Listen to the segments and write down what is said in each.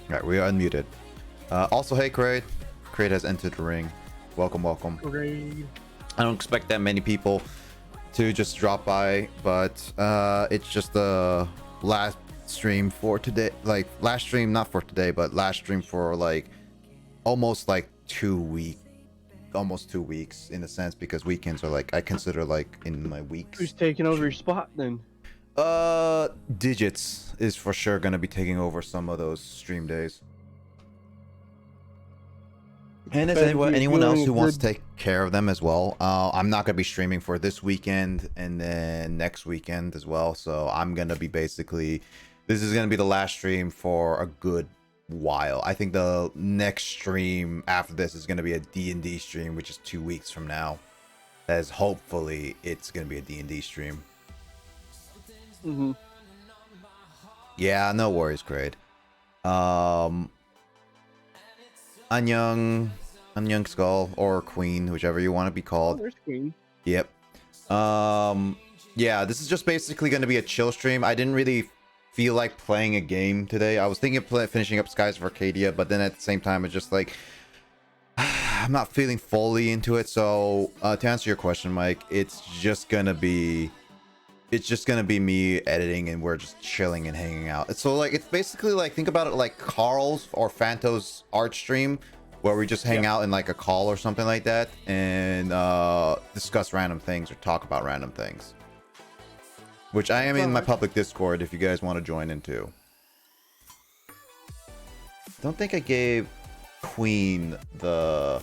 All right, we are unmuted. Also, hey, Kraid. Kraid has entered the ring. Welcome, welcome. Great. I don't expect that many people to just drop by, but it's just the last stream for today. Like, last stream, not for today, but last stream for like almost like 2 weeks. Almost 2 weeks in a sense, because weekends are like, I consider like in my weeks. Who's taking over your spot then? Digits is for sure gonna be taking over some of those stream days. And is anyone else who wants to take care of them as well? I'm not gonna be streaming for this weekend and then next weekend as well. So I'm gonna be basically, this is gonna be the last stream for a good while. I think the next stream after this is gonna be a D&D stream, which is 2 weeks from now. As hopefully it's gonna be a D&D stream. Mm-hmm. Yeah, no worries, Kraid. Anyang Skull or Queen, whichever you want to be Oh, called. there's Queen. Yep. Yeah, this is just basically going to be a chill stream. I didn't really feel like playing a game today. I was thinking of finishing up Skies of Arcadia, but then at the same time, it's just like I'm not feeling fully into it. So to answer your question, Mike, it's just gonna be me editing, and we're just chilling and hanging out. So like, it's basically like, think about it like Carl's or Fanto's art stream, where we just hang out in like a call or something like that and discuss random things or talk about random things, which I am in my public Discord if you guys want to join in too. Don't think I gave Queen the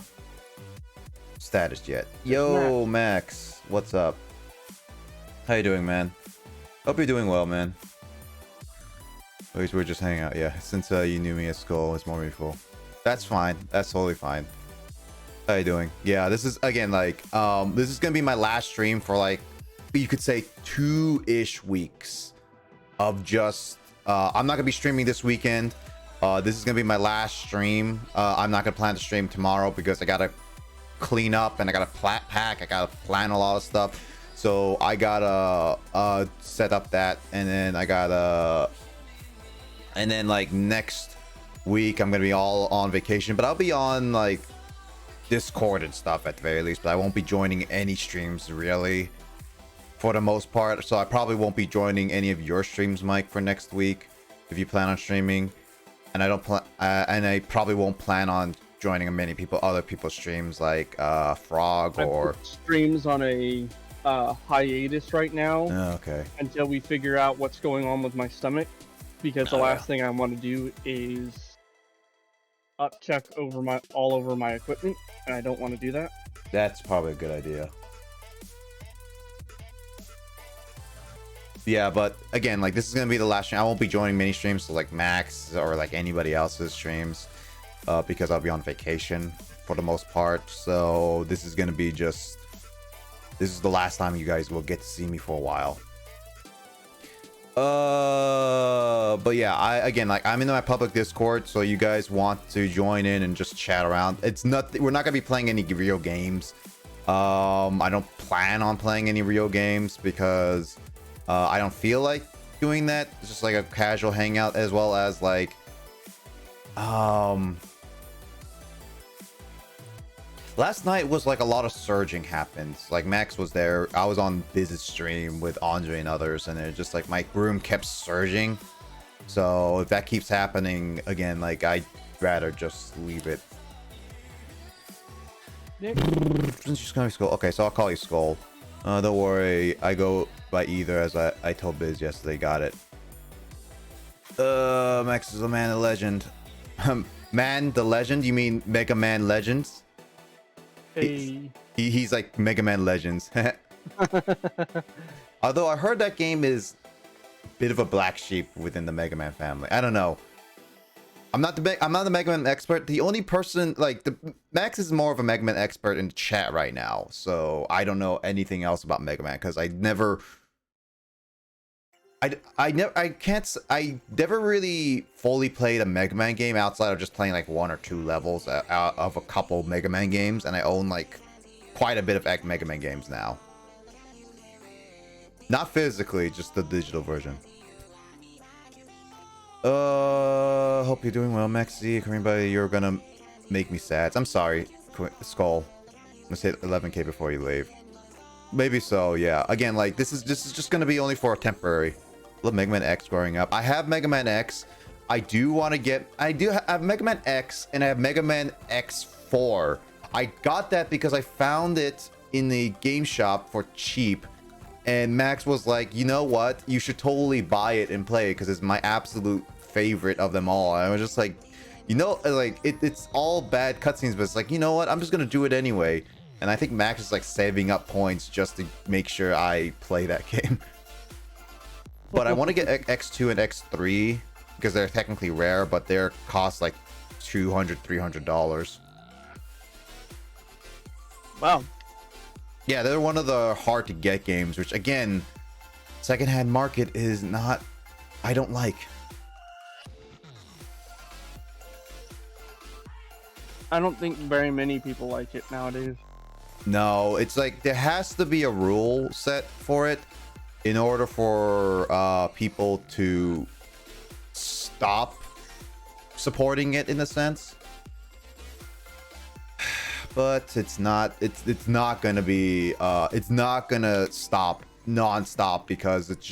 status yet. Yo, Max, what's up? How you doing, man? Hope you're doing well, man. At least we're just hanging out, yeah. Since you knew me as Skull, it's more meaningful. That's fine. That's totally fine. How you doing? Yeah, this is, again, like, this is gonna be my last stream for, like, you could say 2-ish weeks of just, I'm not gonna be streaming this weekend. This is gonna be my last stream. I'm not gonna plan to stream tomorrow because I gotta clean up and I gotta pack. I gotta plan a lot of stuff. So I gotta set up that, and then I gotta, and then like next week I'm gonna be all on vacation, but I'll be on like Discord and stuff at the very least, but I won't be joining any streams really for the most part. So I probably won't be joining any of your streams, Mike, for next week if you plan on streaming, and I don't plan, and I probably won't plan on joining other people's streams like Frog or streams on a hiatus right now. Okay. Until we figure out what's going on with my stomach, because the last thing I want to do is check over all over my equipment, and I don't want to do that. That's probably a good idea. Yeah, but again, like, this is gonna be the last stream. I won't be joining many streams, so like Max or like anybody else's streams, because I'll be on vacation for the most part. So this is gonna be just, this is the last time you guys will get to see me for a while. But yeah, again, like, I'm in my public Discord, so you guys want to join in and just chat around. It's not, we're not gonna be playing any real games. I don't plan on playing any real games because I don't feel like doing that. It's just like a casual hangout, as well as like last night was like a lot of surging happened. Like, Max was there, I was on Biz's stream with Andre and others, and it just like my room kept surging. So if that keeps happening again, like, I'd rather just leave it. Since you're gonna be Skull, okay, so I'll call you Skull. Don't worry, I go by either, as I told Biz yesterday. Got it. Max is a man of legend. Man the legend? You mean Mega Man Legends? Hey. He's like Mega Man Legends. Although I heard that game is a bit of a black sheep within the Mega Man family. I don't know. I'm not the Mega Man expert. The only person, like, Max is more of a Mega Man expert in the chat right now. So I don't know anything else about Mega Man, because I never really fully played a Mega Man game outside of just playing like 1 or 2 levels out of a couple Mega Man games, and I own like quite a bit of Mega Man games now. Not physically, just the digital version. Hope you're doing well, Maxi. Kareem, buddy, you're gonna make me sad. I'm sorry, Skull. Let's hit 11k before you leave. Maybe so, yeah. Again, like this is just gonna be only for a temporary. Love Mega Man X growing up. I have Mega Man X. I do want to get. I do have Mega Man X, and I have Mega Man X4. I got that because I found it in the game shop for cheap. And Max was like, you know what? You should totally buy it and play it because it's my absolute favorite of them all. And I was just like, you know, like it's all bad cutscenes, but it's like, you know what? I'm just gonna do it anyway. And I think Max is like saving up points just to make sure I play that game. But I want to get X2 and X3 because they're technically rare, but they're cost like $200-$300. Wow. Yeah, they're one of the hard to get games, which again, secondhand market is not, I don't like. I don't think very many people like it nowadays. No, it's like there has to be a rule set for it in order for people to stop supporting it in a sense. But it's not gonna be it's not gonna stop non-stop because it's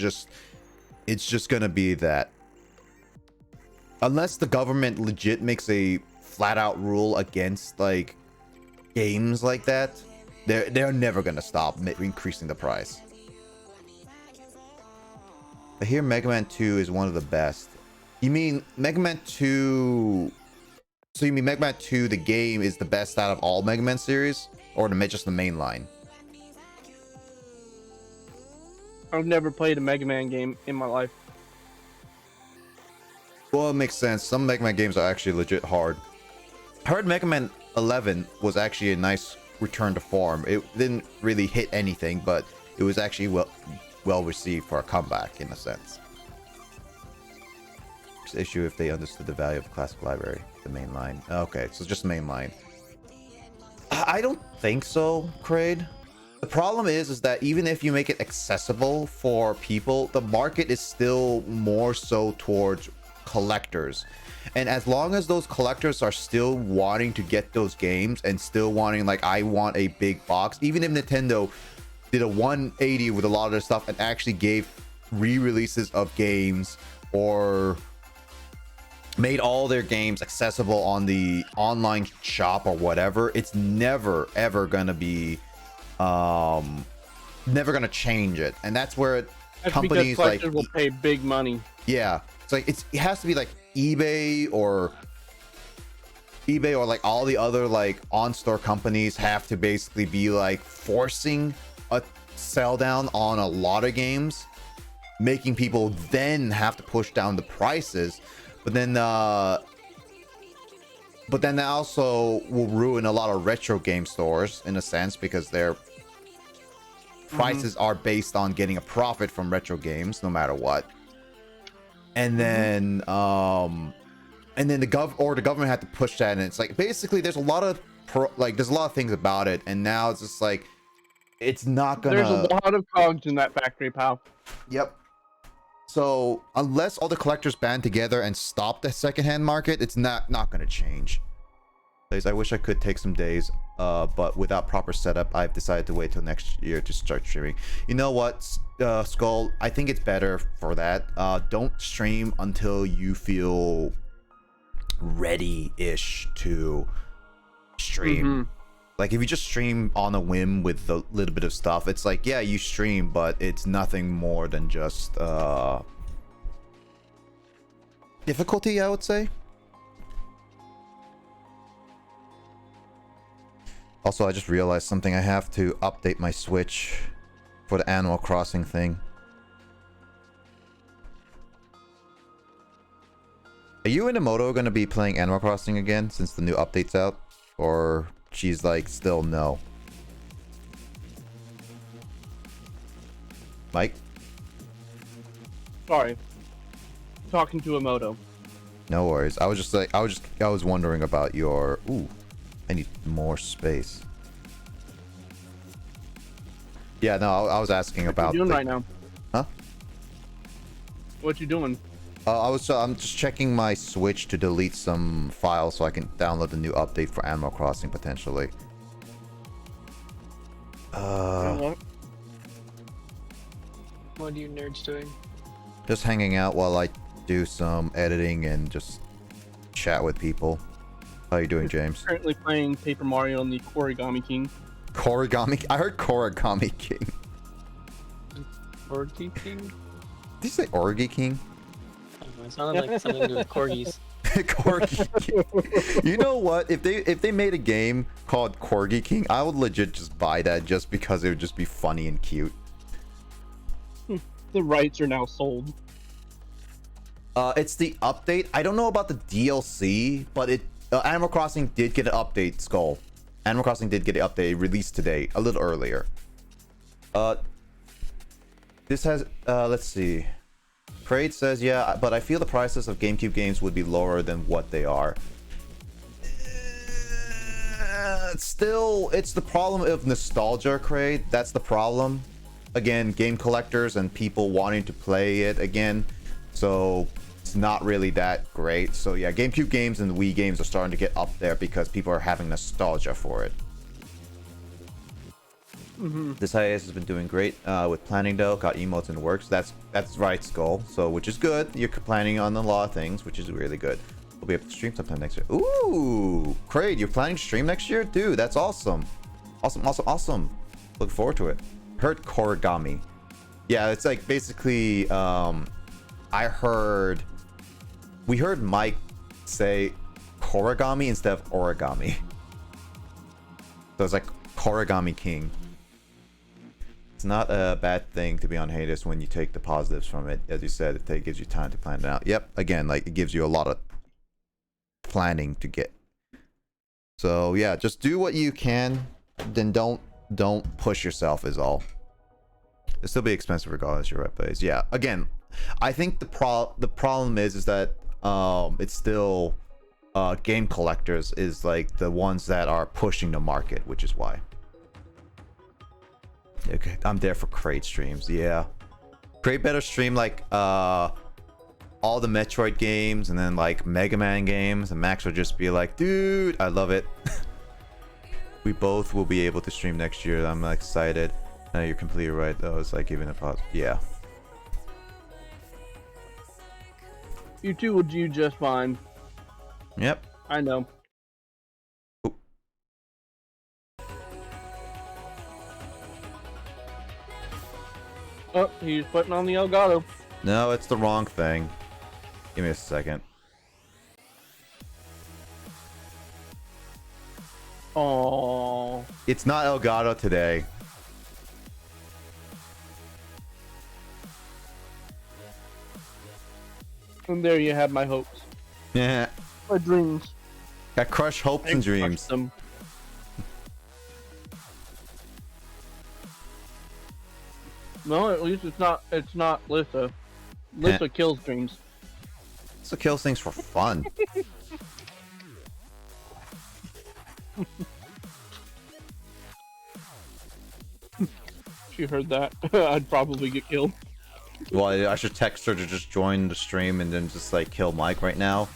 just gonna be that unless the government legit makes a flat out rule against like games like that, they're never gonna stop increasing the price. I hear Mega Man 2 is one of the best. You mean Mega Man 2? So you mean Mega Man 2, the game, is the best out of all Mega Man series? Or just the main line? I've never played a Mega Man game in my life. Well, it makes sense. Some Mega Man games are actually legit hard. I heard Mega Man 11 was actually a nice return to form. It didn't really hit anything, but it was actually well received for a comeback in a sense. Issue if they understood the value of the classic library, the main line. Okay, so just main line. I don't think so, Kraid. The problem is that even if you make it accessible for people, the market is still more so towards collectors. And as long as those collectors are still wanting to get those games and still wanting, like, I want a big box, even if Nintendo did a 180 with a lot of their stuff and actually gave re-releases of games or made all their games accessible on the online shop or whatever, it's never ever gonna be never gonna change it. And that's where companies like will pay big money. Yeah, it's like it has to be like eBay or like all the other like on-store companies have to basically be like forcing a sell down on a lot of games, making people then have to push down the prices. But then that also will ruin a lot of retro game stores in a sense because their prices are based on getting a profit from retro games no matter what. And then the government had to push that, and it's like basically there's a lot of things about it, and now it's just like it's not gonna. There's a lot of cogs in that factory, pal. Yep. So unless all the collectors band together and stop the secondhand market, it's not going to change. I wish I could take some days, but without proper setup, I've decided to wait till next year to start streaming. You know what, Skull? I think it's better for that. Don't stream until you feel ready-ish to stream. Like if you just stream on a whim with a little bit of stuff, it's like, yeah, you stream, but it's nothing more than just difficulty, I would say. Also, I just realized something. I have to update my Switch for the Animal Crossing thing. Are you and Emoto going to be playing Animal Crossing again since the new update's out? Or she's like, still no? Mike? Sorry. Talking to Emoto. No worries. I was wondering about your... Ooh, I need more space. Yeah, no, I was asking about... What you doing right now? Huh? What you doing? I'm just checking my Switch to delete some files so I can download the new update for Animal Crossing potentially. What are you nerds doing? Just hanging out while I do some editing and just chat with people. How you doing, James? Currently playing Paper Mario on the Origami King. Korigami? I heard Korigami King. Orgy King? Did you say Origi King? I don't know, it sounded like something to do with corgis. Corgi King. You know what? If they made a game called Corgi King, I would legit just buy that just because it would just be funny and cute. The rights are now sold. It's the update. I don't know about the DLC, but Animal Crossing did get an update, Skull. Animal Crossing did get an update released today, a little earlier. This has let's see. Crate says, yeah, but I feel the prices of GameCube games would be lower than what they are. Still, it's the problem of nostalgia, Crate. That's the problem. Again, game collectors and people wanting to play it again. So it's not really that great. So yeah, GameCube games and Wii games are starting to get up there because people are having nostalgia for it. This hiatus has been doing great with planning though. Got emotes in the works. That's right, Skull. So which is good. You're planning on a lot of things, which is really good. We'll be able to stream sometime next year. Ooh, Craig, you're planning to stream next year, dude. That's awesome. Awesome. Look forward to it. Heard Korigami. Yeah, it's like basically. We heard Mike say Korigami instead of origami. So it's like Korigami King. It's not a bad thing to be on hiatus when you take the positives from it. As you said, it gives you time to plan it out. Yep, again, like it gives you a lot of planning to get. So yeah, just do what you can, then don't push yourself is all. It'll still be expensive regardless your right place. Yeah, again, I think the problem is that it's still game collectors is like the ones that are pushing the market, which is why. Okay, I'm there for Crate streams. Yeah, Crate better stream like all the Metroid games and then like Mega Man games, and Max will just be like, dude, I love it. We both will be able to stream next year. I'm excited. No, you're completely right though. It's like even a pause. Yeah. You two will do just fine. Yep. I know. Ooh. Oh, he's putting on the Elgato. No, it's the wrong thing. Give me a second. Oh. It's not Elgato today. And there you have my hopes. Yeah. My dreams. Got crushed hopes and dreams. Them. No, at least it's not Lissa. Lissa kills dreams. So kills things for fun. If you heard that, I'd probably get killed. Well, I should text her to just join the stream and then just like kill Mike right now.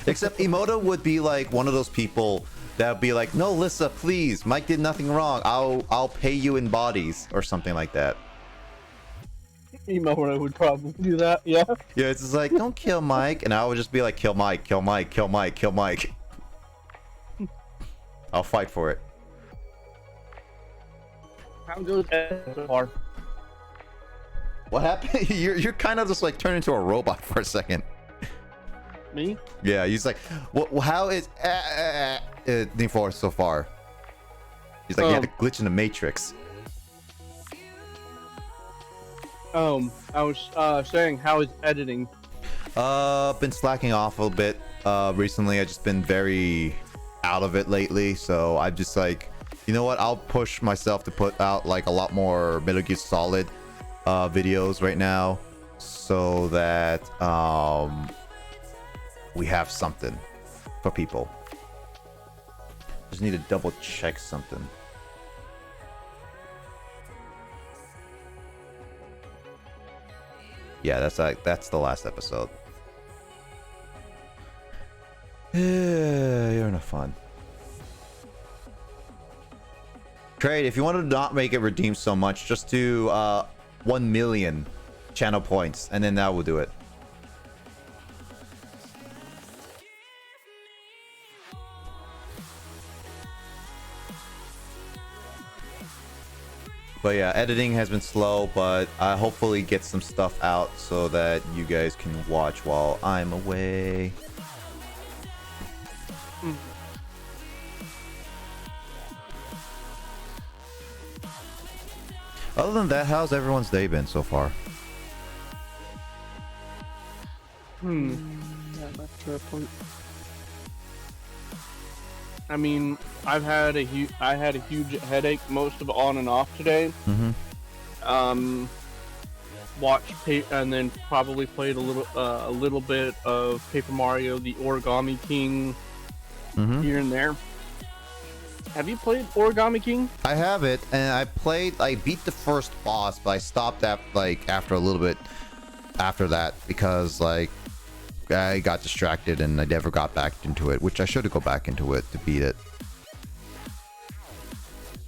Except Emoto would be like one of those people that would be like, no, Lissa, please, Mike did nothing wrong. I'll pay you in bodies or something like that. Emoto would probably do that, yeah. Yeah, it's just like, don't kill Mike, and I would just be like, kill Mike, kill Mike, kill Mike, kill Mike. I'll fight for it. How goes that so far? What happened? You're kind of just like turned into a robot for a second. Me? Yeah, he's like, how is Need for so far? He's like, you had a glitch in the Matrix. I was saying, how is editing? Been slacking off a little bit recently. I've just been very out of it lately, so I'm just like, you know what? I'll push myself to put out like a lot more Metal Gear Solid videos right now, so that we have something for people. Just need to double check something. Yeah, that's the last episode. Yeah, you're enough fun. Trade, if you want to not make it redeem so much, just do 1 million channel points, and then that will do it. But yeah, editing has been slow, but I hopefully get some stuff out so that you guys can watch while I'm away. Other than that, how's everyone's day been so far? Not much to report. I mean, I had a huge headache most of on and off today. And then probably played a little bit of Paper Mario: The Origami King here and there. Have you played Origami King? I have it, and I beat the first boss, but I stopped after a little bit after that because I got distracted and I never got back into it, which I should have go back into it to beat it.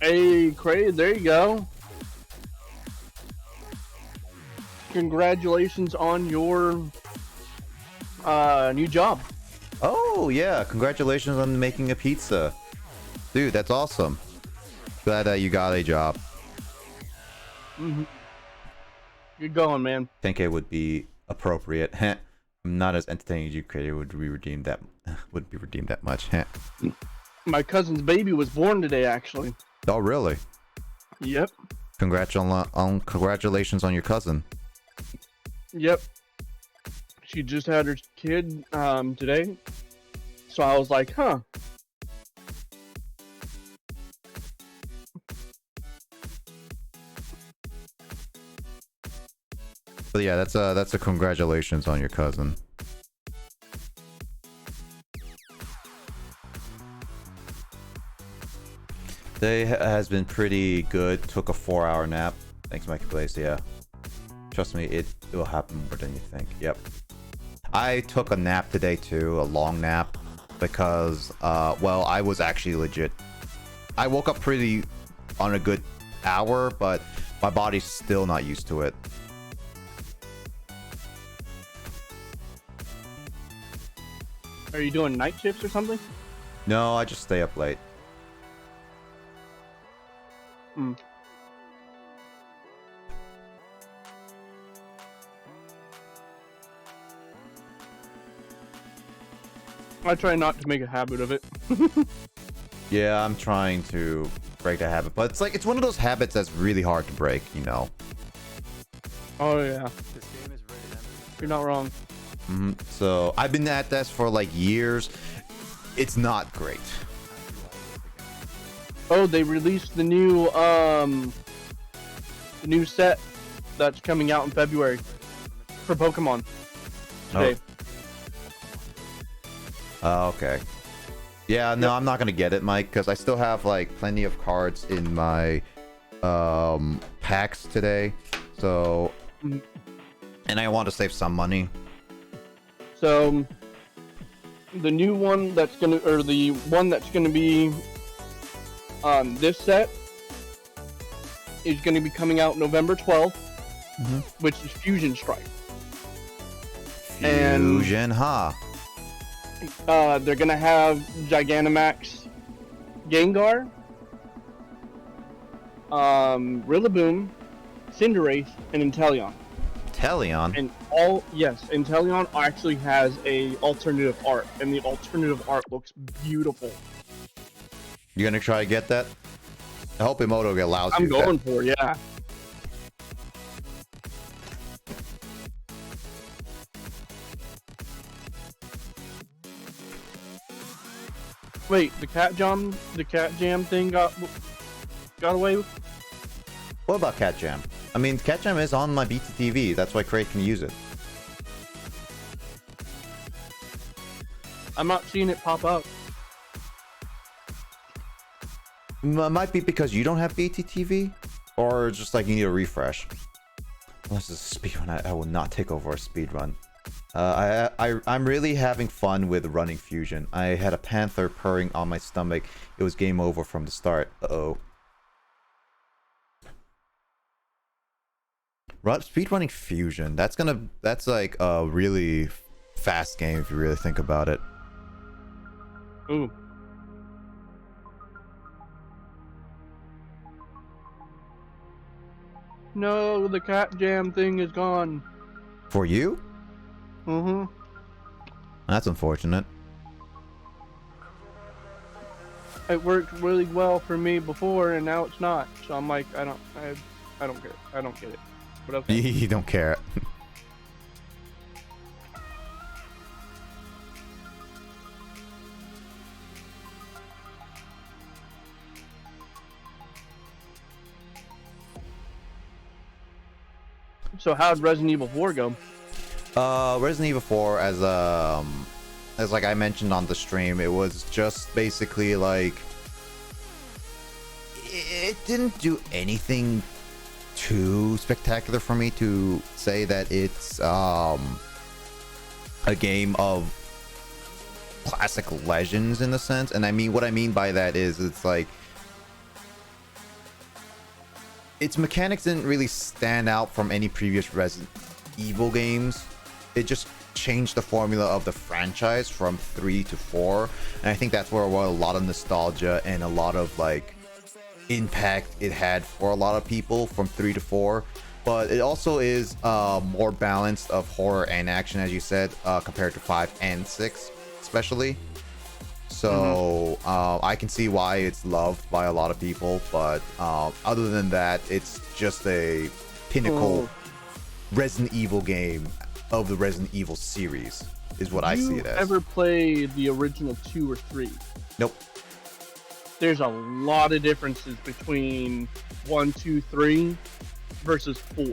Hey, Craig, there you go. Congratulations on your new job. Oh yeah, congratulations on making a pizza. Dude, that's awesome. Glad that you got a job. Good going, man. 10K would be appropriate. I'm not as entertaining as you, Creator. Would be redeemed that much. My cousin's baby was born today, actually. Oh, really? Yep. Congratulations on your cousin. Yep. She just had her kid today. So I was like, huh. But yeah, that's a congratulations on your cousin. Day has been pretty good. Took a 4-hour nap. Thanks, Mikey Blaze. Yeah, trust me, it will happen more than you think. Yep. I took a nap today too, a long nap, because well, I was actually legit. I woke up pretty on a good hour, but my body's still not used to it. Are you doing night shifts or something? No, I just stay up late. I try not to make a habit of it. Yeah, I'm trying to break that habit, but it's one of those habits that's really hard to break, you know. Oh yeah. You're not wrong. So I've been at this for like years. It's not great. Oh, they released the new set that's coming out in February for Pokemon today. Oh, okay. Yeah, no, I'm not gonna get it, Mike, because I still have like plenty of cards in my packs today. So, and I want to save some money. So the new one that's gonna, or the one that's gonna be this set is gonna be coming out November 12th, which is Fusion Strike. Fusion, huh? They're gonna have Gigantamax, Gengar, Rillaboom, Cinderace, and Inteleon. Inteleon? And Inteleon actually has a alternative art, and the alternative art looks beautiful. You gonna try to get that? I hope Emoto allows you. I'm going for it, yeah. Wait, the cat jam thing got away? What about Cat Jam? I mean, Cat Jam is on my BTTV. That's why Craig can use it. I'm not seeing it pop up. Might be because you don't have BTTV, or just like you need a refresh. Unless it's a speedrun, I will not take over a speedrun. I'm really having fun with running fusion. I had a panther purring on my stomach. It was game over from the start. Uh-oh. Speedrunning fusion. That's like a really fast game if you really think about it. Ooh. No, the cat jam thing is gone. For you? Mm-hmm. That's unfortunate. It worked really well for me before, and now it's not. So I'm like, I don't get it. I don't get it. But okay. You don't care. So how'd Resident Evil 4 go? Resident Evil 4, as like I mentioned on the stream, it was just basically like it didn't do anything too spectacular for me to say that it's a game of classic legends in a sense. And I mean, what I mean by that is it's like its mechanics didn't really stand out from any previous Resident Evil games. It just changed the formula of the franchise from 3 to 4, and I think that's where a lot of nostalgia and a lot of like impact it had for a lot of people from 3 to 4. But it also is more balanced of horror and action, as you said, compared to 5 and 6 especially. So I can see why it's loved by a lot of people, but other than that, it's just a pinnacle Resident Evil game of the Resident Evil series is what I see it as. You ever play the original 2 or 3? Nope. There's a lot of differences between 1, 2, 3 versus 4.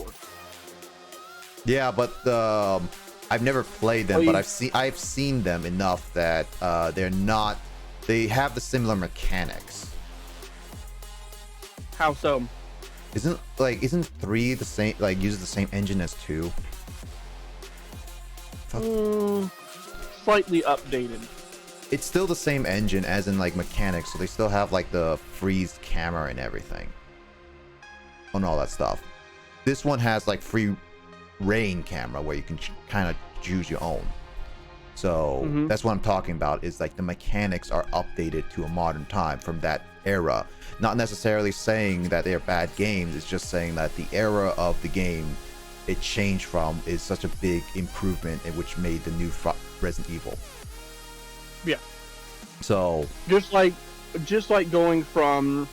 Yeah, but I've never played them, but I've seen them enough that they have the similar mechanics. How so? Isn't 3 the same, like uses the same engine as 2? Slightly updated. It's still the same engine as in like mechanics, so they still have like the freeze camera and everything and all that stuff. This one has like free reign camera where you can kind of choose your own. So that's what I'm talking about, is like the mechanics are updated to a modern time from that era. Not necessarily saying that they're bad games, it's just saying that the era of the game it changed from is such a big improvement, in which made the new Resident Evil. Yeah. So just like going from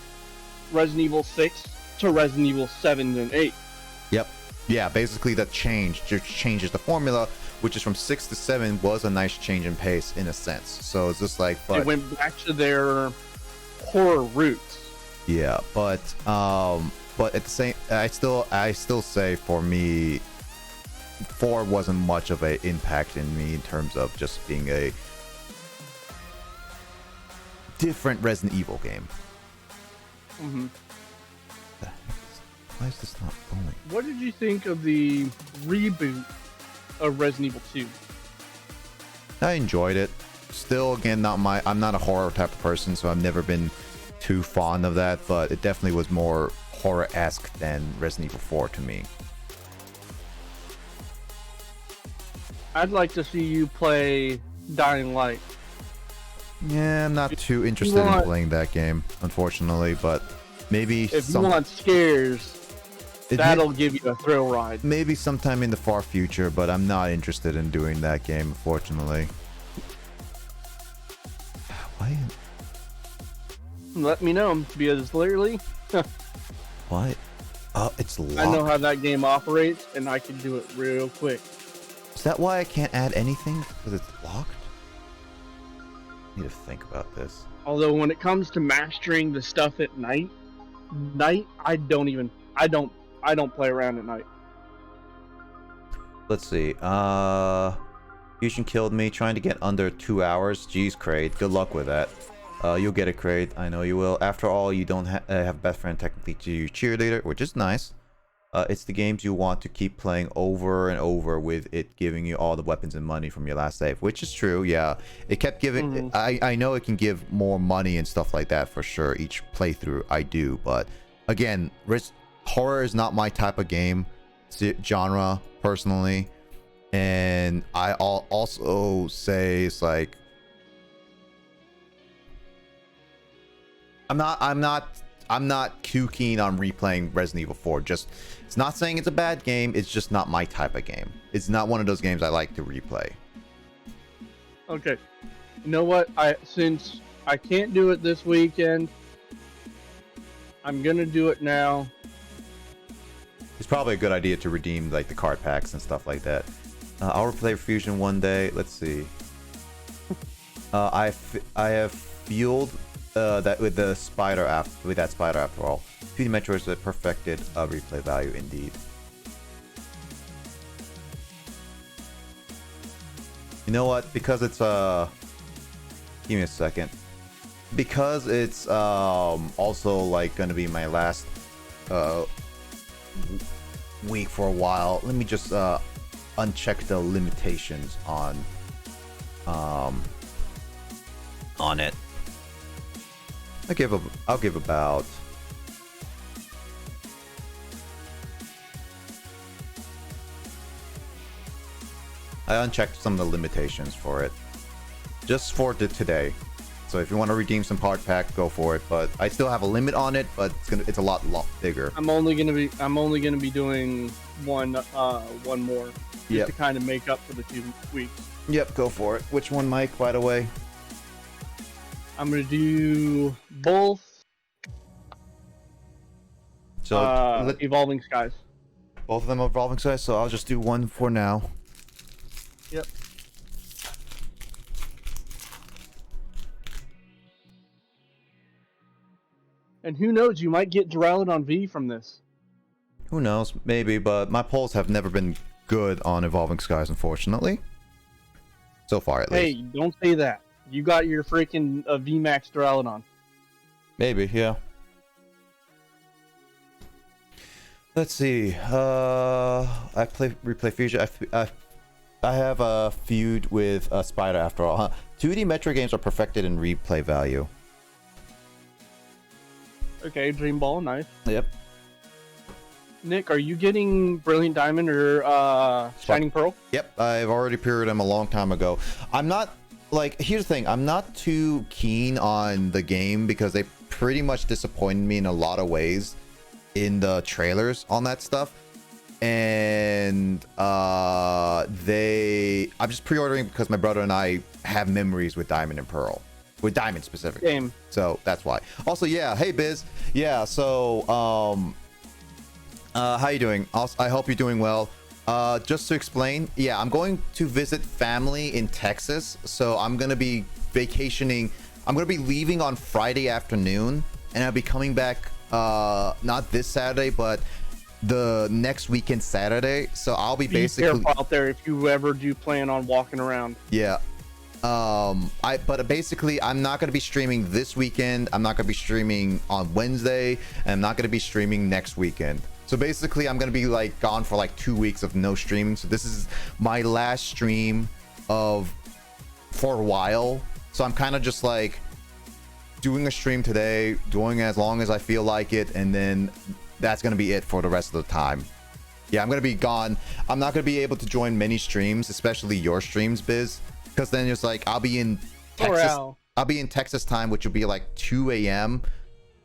Resident Evil 6 to Resident Evil 7 and 8. Yep. Yeah, basically that change just changes the formula, which is from 6 to 7 was a nice change in pace in a sense. So it's just like, but they went back to their horror roots. Yeah, but at the same, I still say for me, 4 wasn't much of an impact in me in terms of just being a different Resident Evil game. Why is this not going? What did you think of the reboot of Resident Evil 2? I enjoyed it. Still, again, I'm not a horror type of person, so I've never been too fond of that, but it definitely was more horror-esque than Resident Evil 4 to me. I'd like to see you play Dying Light. Yeah, I'm not too interested in playing that game, unfortunately, but maybe if you want scares, that'll give you a thrill ride. Maybe sometime in the far future, but I'm not interested in doing that game, unfortunately. Why? Let me know, because literally... What? Oh, it's locked. I know how that game operates, and I can do it real quick. Is that why I can't add anything? Because it's locked? I need to think about this. Although when it comes to mastering the stuff at night, I don't play around at night. Let's see. Fusion killed me trying to get under 2 hours. Jeez, Kraid. Good luck with that. You'll get it, Kraid. I know you will. After all, you don't have best friend technically to your cheerleader, which is nice. It's the games you want to keep playing over and over with it giving you all the weapons and money from your last save, which is true. Yeah, it kept giving. I know it can give more money and stuff like that for sure. Each playthrough, I do, but again, horror is not my type of game genre personally, and I'll also say it's like I'm not too keen on replaying Resident Evil 4. Just, it's not saying it's a bad game. It's just not my type of game. It's not one of those games I like to replay. Okay. You know what? Since I can't do it this weekend, I'm gonna do it now. It's probably a good idea to redeem like the card packs and stuff like that. I'll replay Fusion one day. Let's see. I have fueled that with the spider after all. 2D Metroids that perfected replay value indeed. You know what? Because it's give me a second. Because it's also like gonna be my last week for a while. Let me just uncheck the limitations on it. I'll give about I unchecked some of the limitations for it just for today. So if you want to redeem some card pack, go for it. But I still have a limit on it, but it's a lot bigger. I'm only gonna be doing one more just to kind of make up for the 2 weeks. Yep, go for it. Which one, Mike, by the way? I'm gonna do both. So Evolving Skies. Both of them are Evolving Skies, so I'll just do one for now. Yep. And who knows, you might get Duraludon V from this. Who knows? Maybe, but my polls have never been good on Evolving Skies, unfortunately. So far, at least. Hey, don't say that. You got your freaking VMAX Duraludon. Maybe, yeah. Let's see. I replay Fusion. I have a feud with Spider after all, huh? 2D Metro games are perfected in replay value. Okay, Dream Ball, nice. Yep. Nick, are you getting Brilliant Diamond or Shining Pearl? Yep, I've already period them a long time ago. I'm not, like, here's the thing. I'm not too keen on the game because they pretty much disappointed me in a lot of ways in the trailers on that stuff. And I'm just pre-ordering because my brother and I have memories with Diamond and Pearl. With Diamond specifically. Same. So that's why. Also, yeah, hey Biz. Yeah, so how you doing? I hope you're doing well. Just to explain, yeah, I'm going to visit family in Texas, so I'm gonna be vacationing. I'm gonna be leaving on Friday afternoon, and I'll be coming back not this Saturday, but the next weekend Saturday. So I'll be basically careful out there if you ever do plan on walking around. Yeah. But basically I'm not going to be streaming this weekend. I'm not going to be streaming on Wednesday, and I'm not going to be streaming next weekend. So basically I'm going to be like gone for like 2 weeks of no streaming. So this is my last stream for a while. So I'm kind of just like doing a stream today, doing as long as I feel like it, and then that's going to be it for the rest of the time. Yeah, I'm going to be gone. I'm not going to be able to join many streams, especially your streams, Biz. Because then it's like I'll be in Texas. I'll be in Texas time, which will be like 2 a.m.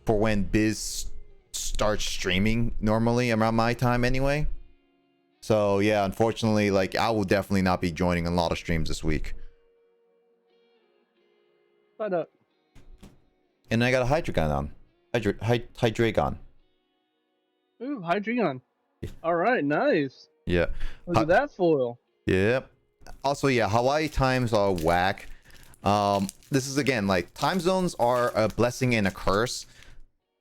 for when Biz starts streaming normally around my time anyway. So yeah, unfortunately, like I will definitely not be joining a lot of streams this week. Shut up. And I got a Hydreigon on. Hydreigon. Ooh, Hydreigon. All right, nice. Yeah. Look at that foil. Yep. Also, yeah, Hawaii times are whack. This is again like time zones are a blessing and a curse.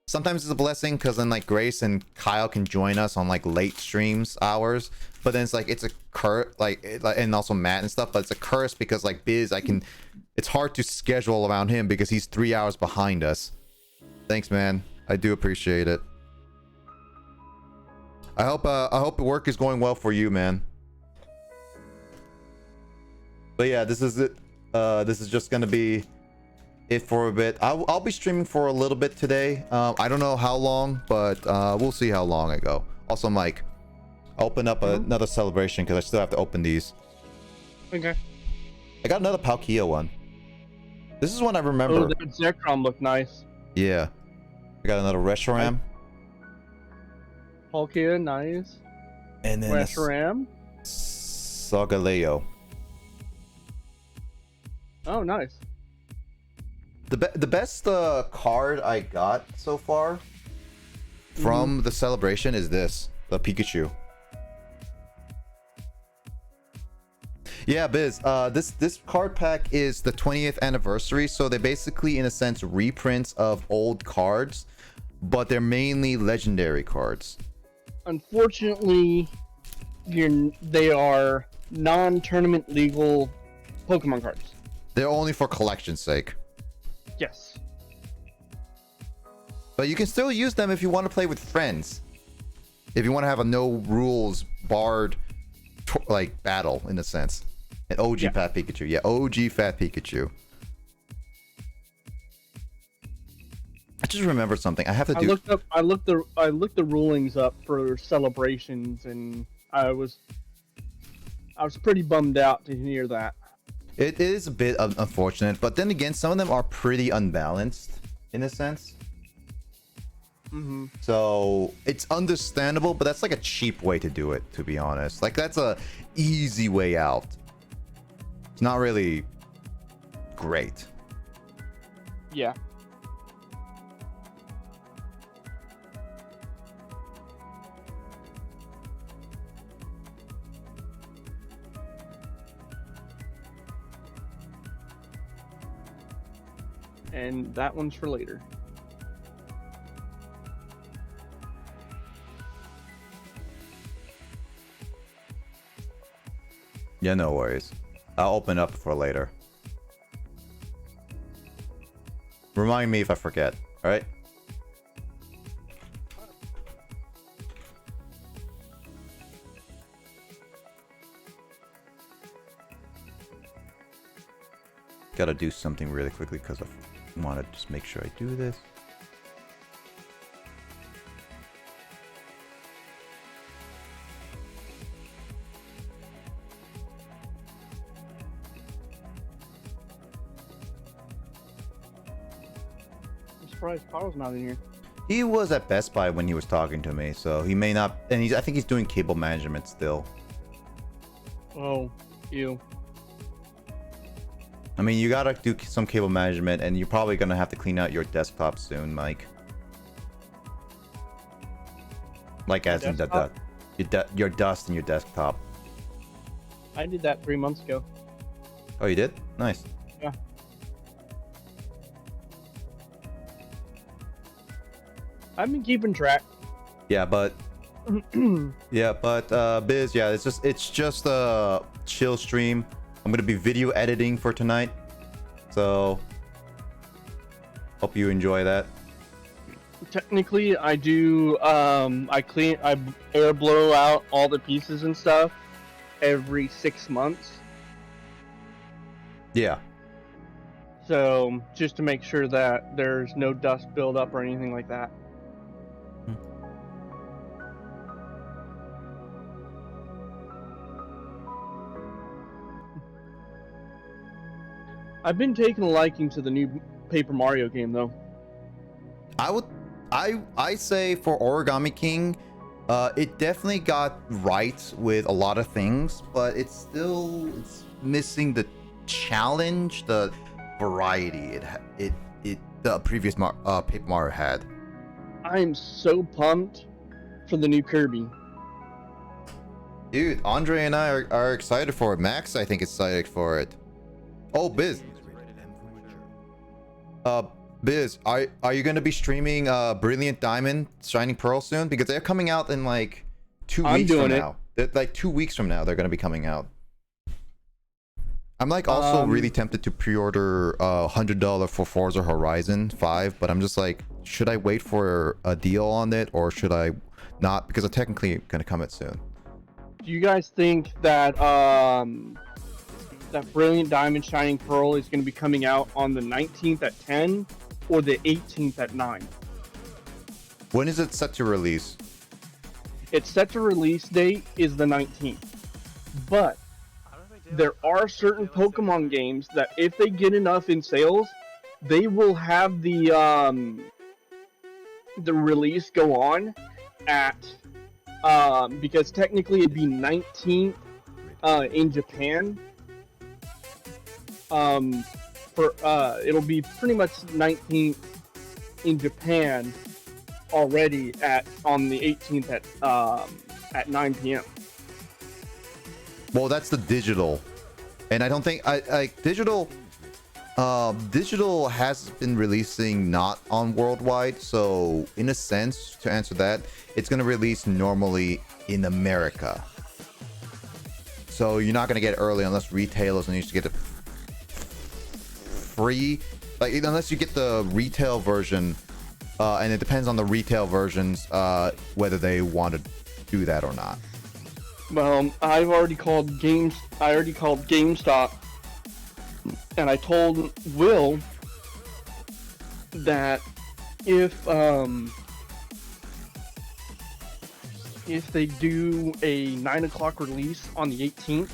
Sometimes it's a blessing because then like Grace and Kyle can join us on like late streams hours, but then it's like it's a curse, and also Matt and stuff. But it's a curse because like Biz, it's hard to schedule around him because he's 3 hours behind us. Thanks, man. I do appreciate it. I hope the work is going well for you, man. But yeah, this is it. This is just gonna be it for a bit. I'll be streaming for a little bit today. I don't know how long, but we'll see how long I go. Also, Mike, open up another celebration because I still have to open these. Okay. I got another Palkia one. This is one I remember. Oh, that Zekrom looked nice. Yeah. I got another Reshiram. Palkia, nice. And then Reshiram. Solgaleo. Oh, nice. The best card I got so far from the celebration is this, the Pikachu. Yeah, Biz. This card pack is the 20th anniversary, so they basically, in a sense, reprints of old cards, but they're mainly legendary cards. Unfortunately, they are non-tournament legal Pokemon cards. They're only for collection's sake. Yes. But you can still use them if you want to play with friends. If you want to have a no rules barred like battle, in a sense. An OG Fat Pikachu. Yeah, OG Fat Pikachu. I just remembered something. I have to do. I looked the rulings up for celebrations, and I was pretty bummed out to hear that. It is a bit unfortunate, but then again, some of them are pretty unbalanced in a sense. So it's understandable, but that's like a cheap way to do it, to be honest. Like, that's a easy way out. It's not really great. Yeah. And that one's for later. Yeah, no worries. I'll open up for later. Remind me if I forget, alright? Gotta do something really quickly because I want to just make sure I do this. I'm surprised Carl's not in here. He was at Best Buy when he was talking to me, so he may not. And I think he's doing cable management still. Oh, ew. I mean, you gotta do some cable management, and you're probably gonna have to clean out your desktop soon, Mike. Like, as in your dust in your desktop. I did that 3 months ago. Oh, you did? Nice. Yeah. I've been keeping track. Yeah, but Biz, yeah, it's just a chill stream. I'm gonna be video editing for tonight, so hope you enjoy that. Technically, I do. I air blow out all the pieces and stuff every 6 months. Yeah. So just to make sure that there's no dust buildup or anything like that. I've been taking a liking to the new Paper Mario game, though. I say for Origami King, it definitely got right with a lot of things, but it's missing the challenge, the variety the previous Paper Mario had. I am so pumped for the new Kirby. Dude, Andre and I are excited for it. Max, I think, is excited for it. Oh, Biz. Biz, are you going to be streaming Brilliant Diamond, Shining Pearl soon? Because they're coming out in like 2 weeks from now. Like 2 weeks from now, they're going to be coming out. I'm like also really tempted to pre-order $100 for Forza Horizon 5, but I'm just like, should I wait for a deal on it, or should I not because I'm technically gonna come it soon. Do you guys think that that Brilliant Diamond Shining Pearl is going to be coming out on the 19th at 10 or the 18th at 9? When is it set to release? Its set to release date is the 19th, but there are certain Pokemon games that if they get enough in sales, they will have the release go on at because technically it'd be 19th in Japan. It'll be pretty much 19th in Japan already on the 18th at 9 p.m. Well, that's the digital, and I don't think digital. Digital has been releasing not on worldwide, so in a sense, to answer that, it's gonna release normally in America. So you're not gonna get it early unless retailers need to get it free, like unless you get the retail version, and it depends on the retail versions whether they want to do that or not. Well, I already called GameStop, and I told Will that if they do a 9 o'clock release on the 18th,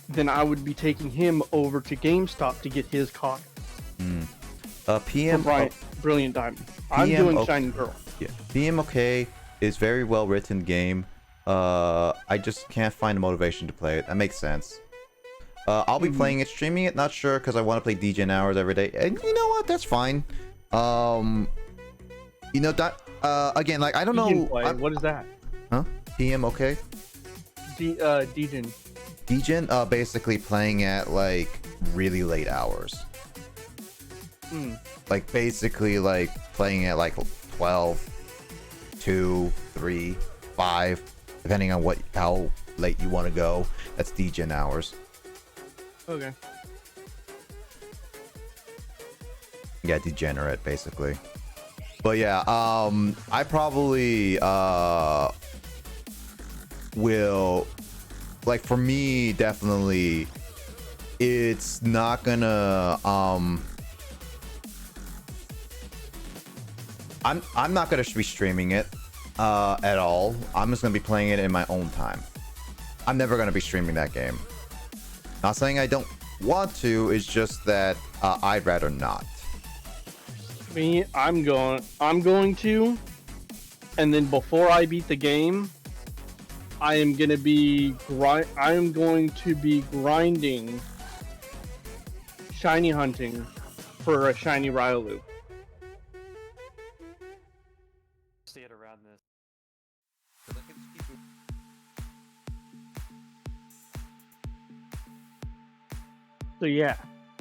then I would be taking him over to GameStop to get his copy. PM Brilliant Diamond. I'm doing Shining Pearl. Yeah, PMOK is very well written game. I just can't find the motivation to play it. That makes sense. I'll be playing it, streaming it, not sure, because I want to play DJ hours every day. And you know what? That's fine. You know that again, like I don't know. What is that? Huh? PMOK? Degen. Degen, basically playing at like really late hours. Like basically like playing at like 12, 2, 3, 5, depending on how late you want to go. That's Degen hours. Okay. Yeah, degenerate basically. But yeah, I probably will, like, for me, definitely it's not gonna I'm not gonna be streaming it at all. I'm just gonna be playing it in my own time. I'm never gonna be streaming that game. Not saying I don't want to, it's just that I'd rather not. Me, I'm going to, and then before I beat the game, I am going to be grinding shiny hunting for a shiny Riolu. See it around this. So yeah,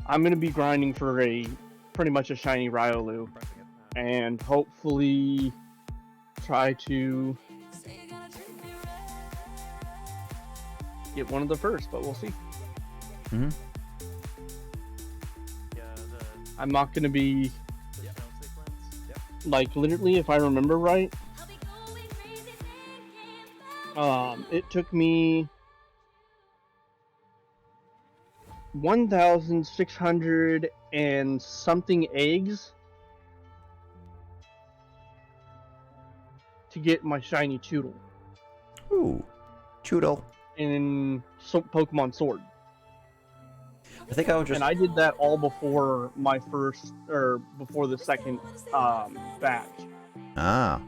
I'm going to be grinding for pretty much a shiny Riolu, and hopefully try to get one of the first, but we'll see. I'm not going to be like, literally, if I remember right, it took me 1,600 and something eggs to get my shiny Choodle. Ooh, Choodle. In Pokemon Sword. I think I would just... And I did that all before my first, or before the second batch. Ah.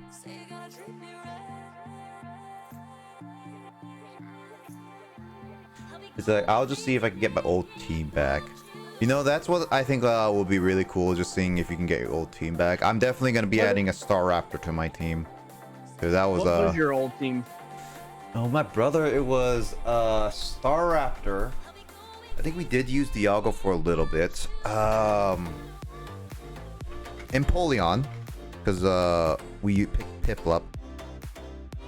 It's like, I'll just see if I can get my old team back. You know, that's what I think will be really cool, just seeing if you can get your old team back. I'm definitely going to be adding a Staraptor to my team. Cause that was, what was your old team? Oh, my brother, it was Staraptor. I think we did use Dialga for a little bit. Empoleon, because we picked Piplup.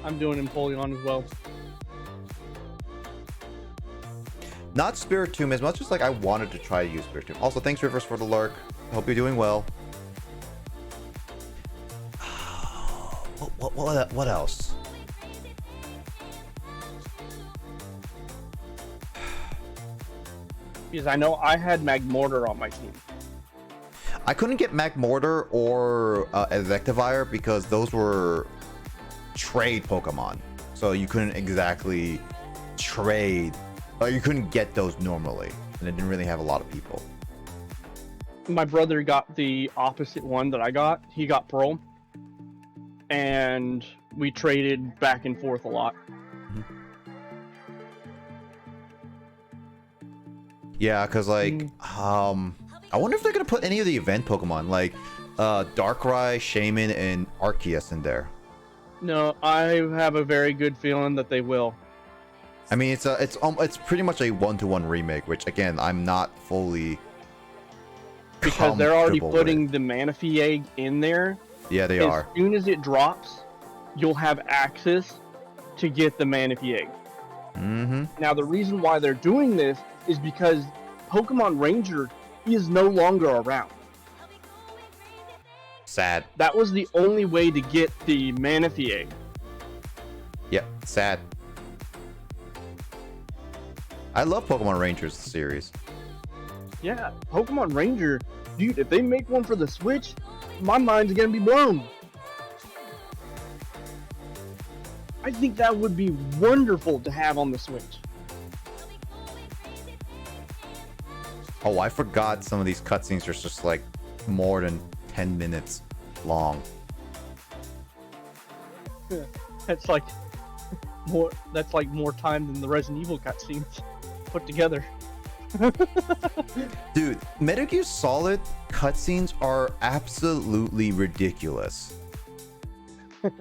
I'm doing Empoleon as well. Not Spiritomb, as much as like I wanted to try to use Spiritomb. Also, thanks Rivers for the lurk. Hope you're doing well. What else? Because I know I had Magmortar on my team. I couldn't get Magmortar or Electivire because those were trade Pokemon. So you couldn't exactly trade, or you couldn't get those normally. And it didn't really have a lot of people. My brother got the opposite one that I got. He got Pearl. And we traded back and forth a lot. Yeah, because like, I wonder if they're gonna put any of the event Pokemon like Darkrai, Shaman, and Arceus in there. No, I have a very good feeling that they will. I mean, it's pretty much a 1-to-1 remake, which again, I'm not fully because they're already comfortable putting with. the Manaphy egg in there. Yeah, they are. As soon as it drops, you'll have access to get the Manaphy egg. Mm-hmm. Now, the reason why they're doing this is because Pokemon Ranger is no longer around. Sad. That was the only way to get the Manaphy egg. Yep, sad. I love Pokemon Rangers series. Yeah, Pokemon Ranger, dude, if they make one for the Switch, my mind's gonna be blown. I think that would be wonderful to have on the Switch. Oh, I forgot some of these cutscenes are just like more than 10 minutes long. That's like more. That's like more time than the Resident Evil cutscenes put together. Dude, Metal Gear Solid cutscenes are absolutely ridiculous. Also,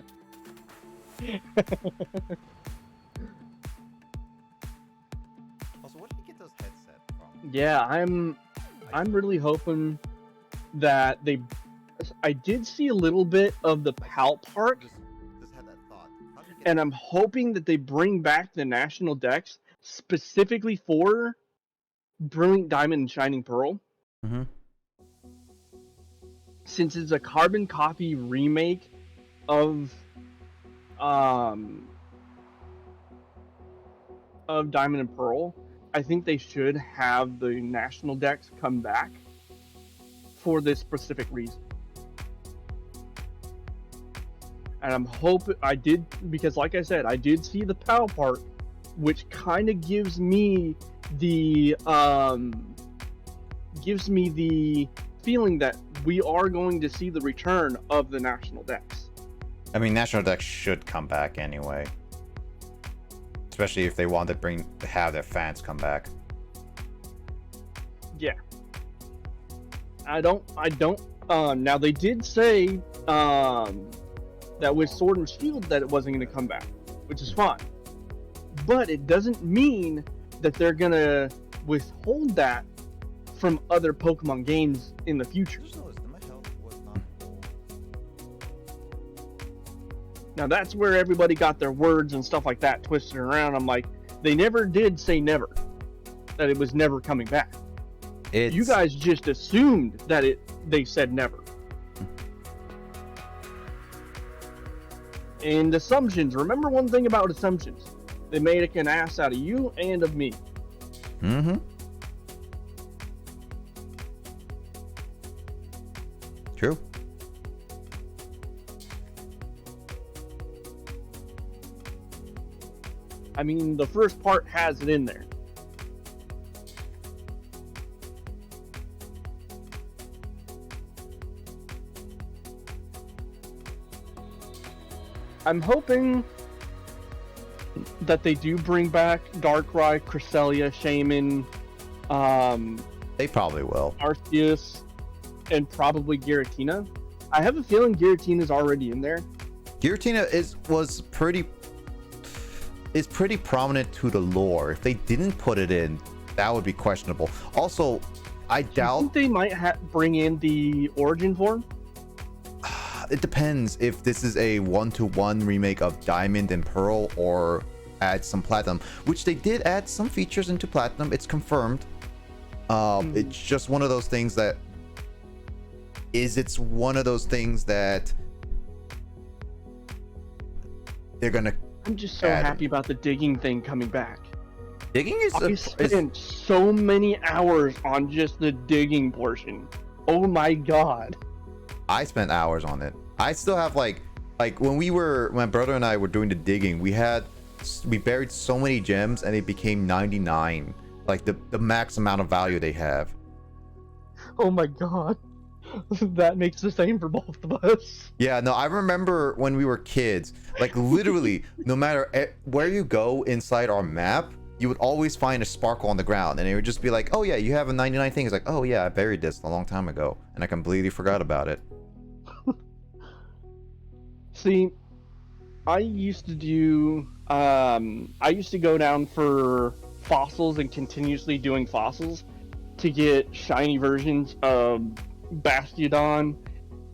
where did you get those headsets from? Yeah, I'm really hoping that they. I did see a little bit of the PAL Park, Just had that thought. How'd you get and I'm hoping that they bring back the National Dex specifically for Brilliant Diamond and Shining Pearl. Mm-hmm. Since it's a carbon copy remake of Diamond and Pearl, I think they should have the National Dex come back for this specific reason. And I'm hoping I did, because like I said, I did see the PAL part, which kind of gives me the feeling that we are going to see the return of the National Dex. I mean, National Dex should come back anyway. Especially if they want to have their fans come back. Yeah. I don't now they did say that with Sword and Shield that it wasn't going to come back, which is fine. But it doesn't mean that they're going to withhold that from other Pokemon games in the future. Now that's where everybody got their words and stuff like that twisted around. I'm like, they never did say never, that it was never coming back. You guys just assumed that they said never. And assumptions, remember one thing about assumptions. They made an ass out of you and of me. Mm-hmm. True. I mean, the first part has it in there. I'm hoping that they do bring back Darkrai, Cresselia, Shaman, They probably will. Arceus, and probably Giratina. I have a feeling Giratina's already in there. Giratina is pretty prominent to the lore. If they didn't put it in, that would be questionable. Also, I Do you doubt think they might bring in the origin form? it depends if this is a 1-to-1 remake of Diamond and Pearl or add some Platinum, which they did add some features into Platinum. It's confirmed. It's just one of those things that they're gonna I'm just so add happy about the digging thing coming back. digging is I spent so many hours on just the digging portion. Oh my god. I spent hours on it. I still have like when my brother and I were doing the digging, we buried so many gems and it became 99, like the max amount of value they have. Oh my god. That makes the same for both of us. Yeah, no, I remember when we were kids, like literally no matter where you go inside our map, you would always find a sparkle on the ground, and it would just be like, oh yeah, you have a 99 thing. It's like, oh yeah, I buried this a long time ago and I completely forgot about it. See, I used to go down for fossils and continuously doing fossils to get shiny versions of Bastiodon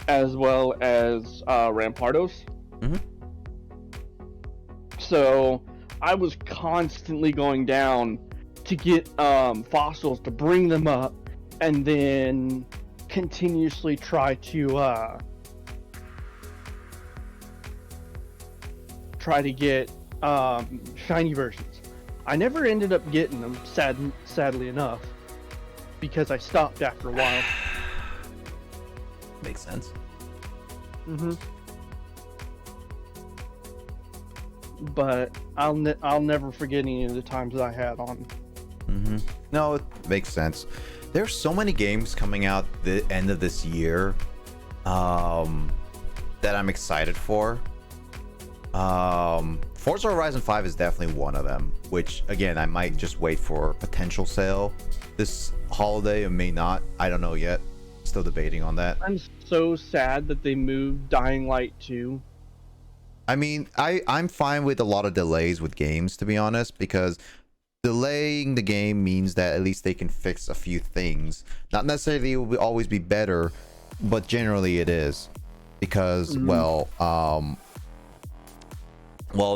as well as Rampardos. Mm-hmm. So I was constantly going down to get fossils to bring them up and then continuously try to get shiny versions. I never ended up getting them, sadly enough, because I stopped after a while. Makes sense. Mm-hmm. But I'll never forget any of the times that I had on. Mm-hmm. No, it makes sense. There's so many games coming out the end of this year that I'm excited for. Forza Horizon 5 is definitely one of them, which again I might just wait for a potential sale this holiday or may not. I don't know yet. Still debating on that. I'm so sad that they moved Dying Light 2. I mean, I'm fine with a lot of delays with games, to be honest, because delaying the game means that at least they can fix a few things. Not necessarily it will always be better, but generally it is, because well,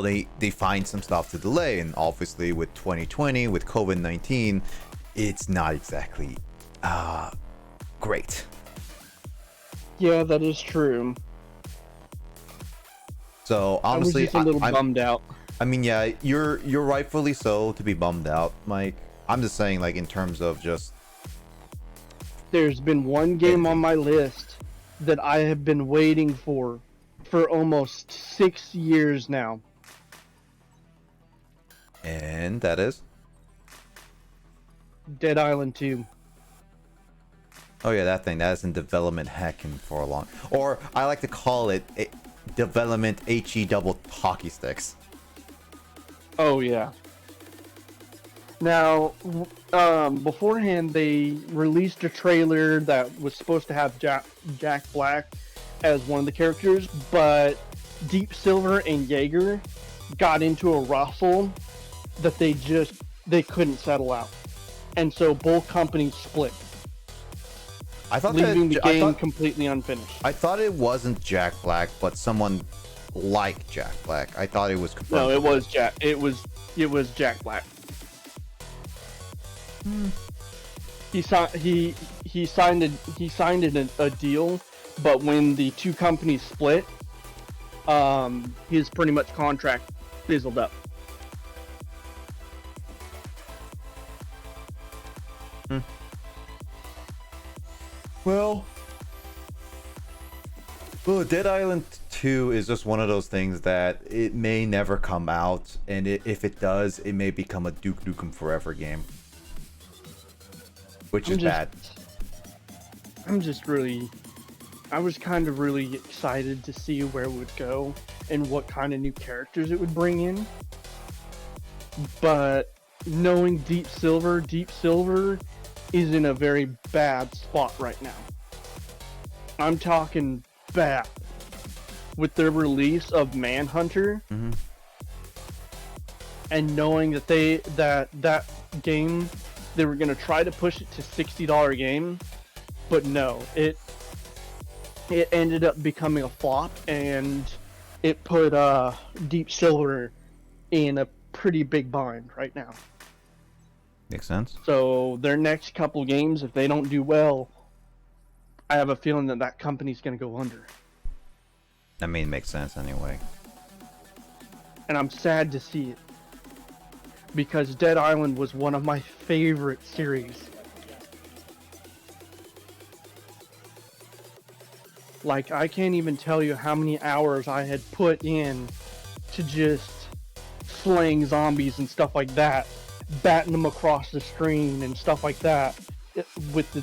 they find some stuff to delay, and obviously with 2020, with COVID-19, it's not exactly great. Yeah, that is true. So honestly, I was just a little bummed out. I mean, yeah, you're rightfully so to be bummed out, Mike. I'm just saying, like, in terms of just... There's been one game on my list that I have been waiting for almost 6 years now. And that is? Dead Island 2. Oh yeah, that thing. That is in development heckin' for a long... Or, I like to call it development HE double hockey sticks. Oh yeah. Now, beforehand they released a trailer that was supposed to have Jack Black as one of the characters, but Deep Silver and Jaeger got into a ruffle that they couldn't settle out, and so both companies split, leaving the game completely unfinished. I thought it wasn't Jack Black, but someone like Jack Black. I thought it was confirmed. No, it was Jack. It was Jack Black. He signed a deal, but when the two companies split, his pretty much contract fizzled up. Well, Dead Island 2 is just one of those things that it may never come out, and if it does, it may become a Duke Nukem Forever game, which is bad. I was kind of really excited to see where it would go and what kind of new characters it would bring in. But knowing Deep Silver is in a very bad spot right now. I'm talking bad. With their release of Manhunter, and knowing that that game, they were gonna try to push it to $60 game, but no, it ended up becoming a flop, and it put Deep Silver in a pretty big bind right now. Makes sense. So their next couple games, if they don't do well, I have a feeling that company's gonna go under. I mean, it makes sense anyway. and I'm sad to see it. Because Dead Island was one of my favorite series. Like, I can't even tell you how many hours I had put in to just slaying zombies and stuff like that, batting them across the screen and stuff like that. With the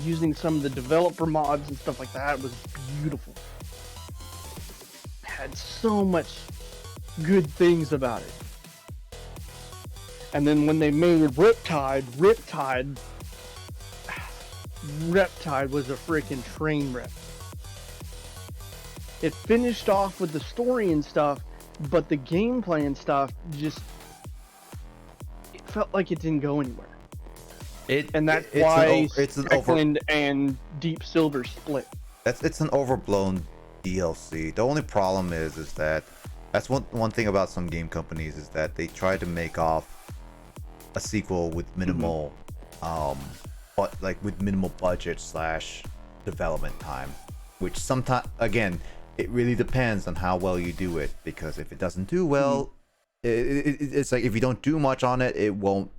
using some of the developer mods and stuff like that, it was beautiful. Had so much good things about it. And then when they made Riptide was a freaking train wreck. It finished off with the story and stuff, but the gameplay and stuff it felt like it didn't go anywhere. And that's why Techland and Deep Silver split. It's an overblown DLC. The only problem is that that's one thing about some game companies is that they try to make off a sequel with minimal but like with minimal budget / development time, which sometimes, again, it really depends on how well you do it, because if it doesn't do well, it's like if you don't do much on it, it won't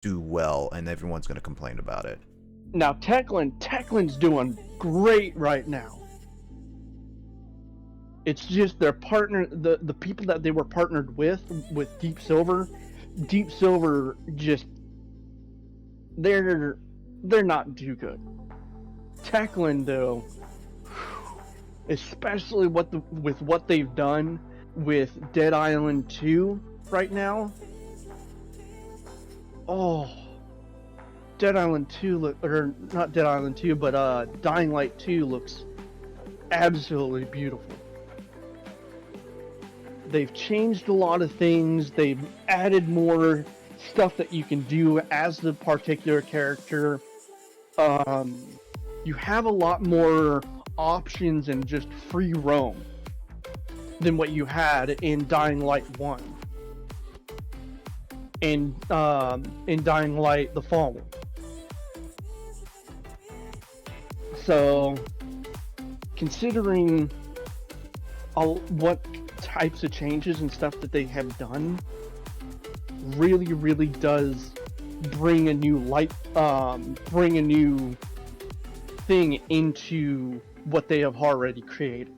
do well and everyone's going to complain about it. Now Techland's doing great right now. It's just their partner, the people that they were partnered with Deep Silver just they're not too good. Techland though, especially with what they've done with Dead Island 2 right now. Oh, Dead Island 2 or not Dead Island 2, but Dying Light 2 looks absolutely beautiful. They've changed a lot of things. They've added more stuff that you can do as the particular character. You have a lot more options and just free roam than what you had in Dying Light 1 and in Dying Light The Fallen. So, considering what types of changes and stuff that they have done, really does bring a new bring a new thing into what they have already created.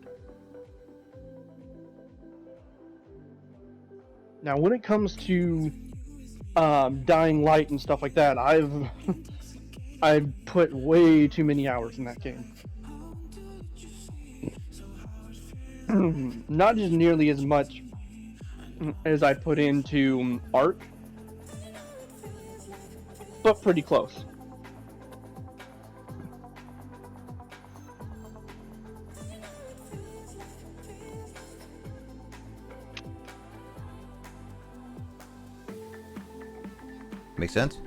Now, when it comes to Dying Light and stuff like that, I've put way too many hours in that game. Not just nearly as much as I put into Ark, but pretty close. Make sense?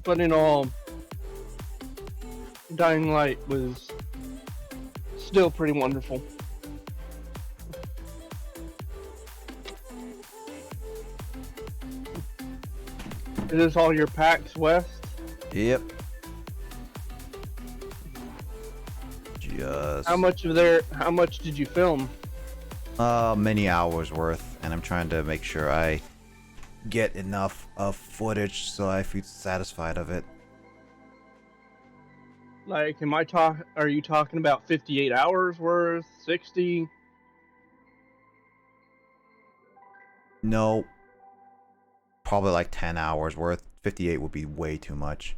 But in all, Dying Light was still pretty wonderful. Is this all your PAX West? Yep. Just How much did you film? many hours worth, and I'm trying to make sure I get enough of footage so I feel satisfied of it. Like, are you talking about 58 hours worth? 60? No. Probably like 10 hours worth. 58 would be way too much.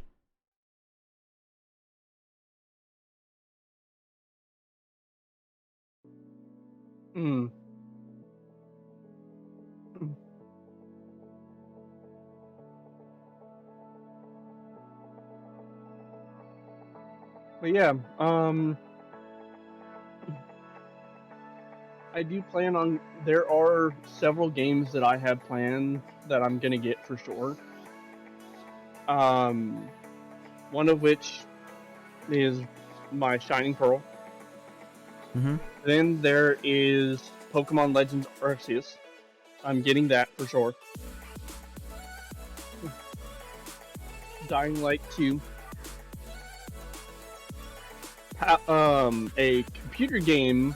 Hmm. But yeah, I do plan on. There are several games that I have planned that I'm gonna get for sure. One of which is my Shining Pearl. Mm-hmm. Then there is Pokemon Legends Arceus. I'm getting that for sure. Dying Light 2. A computer game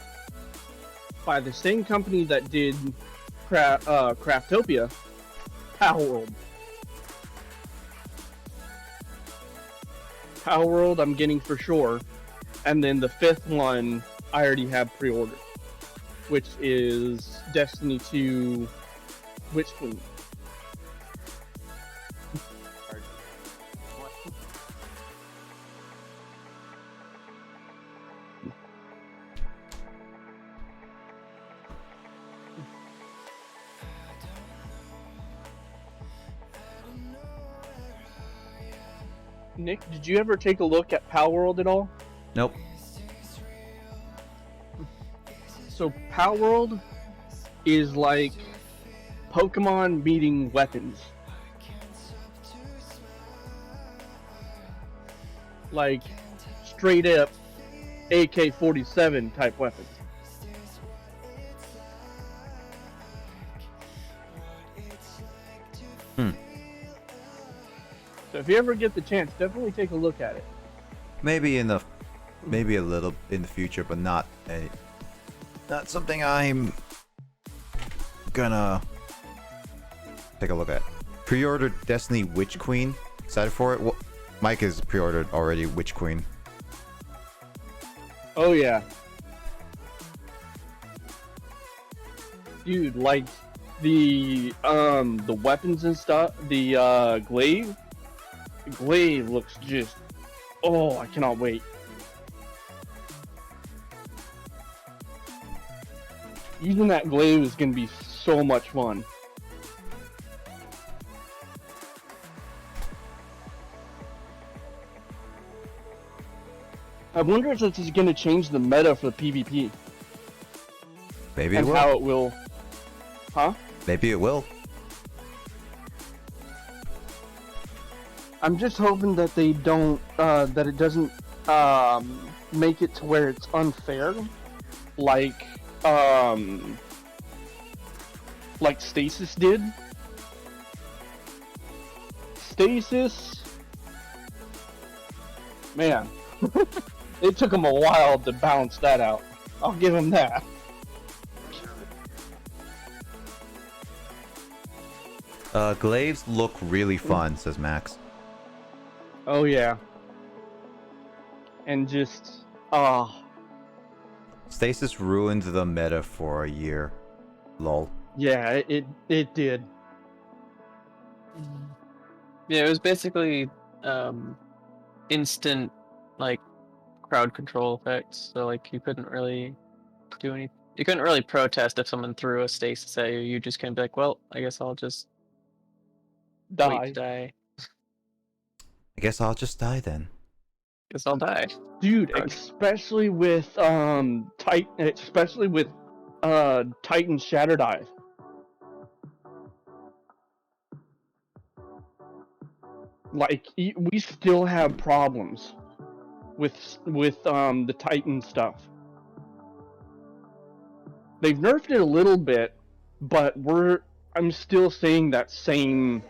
by the same company that did Craftopia, Power World. Power World I'm getting for sure. And then the fifth one I already have pre-ordered, which is Destiny 2 Witch Queen. Nick, did you ever take a look at Power World at all? Nope. So Power World is like Pokemon meeting weapons. Like straight up AK-47 type weapons. So if you ever get the chance, definitely take a look at it. Maybe a little in the future, but not something I'm gonna take a look at. Pre-ordered Destiny Witch Queen. Excited for it? Well, Mike has pre-ordered already Witch Queen. Oh yeah. Dude, like the weapons and stuff, the glaive looks just, oh, I cannot wait. Using that glaive is going to be so much fun. I wonder if this is going to change the meta for PvP. Maybe it And will. how it will. Huh? Maybe it will. I'm just hoping that they don't, that it doesn't make it to where it's unfair, like Stasis did. Stasis, man, it took them a while to balance that out. I'll give them that. Glaives look really fun, says Max. Oh yeah. And just, Stasis ruined the meta for a year. Lol. yeah, it did. Yeah, it was basically instant like crowd control effects. So like you couldn't really do any. You couldn't really protest if someone threw a stasis at you. You just kind of be like, well, I guess I'll just wait to die. I guess I'll just die then. Guess I'll die. Dude, Crowd. especially with Titan Shatter Dive. Like we still have problems with the Titan stuff. They've nerfed it a little bit, but I'm still seeing that same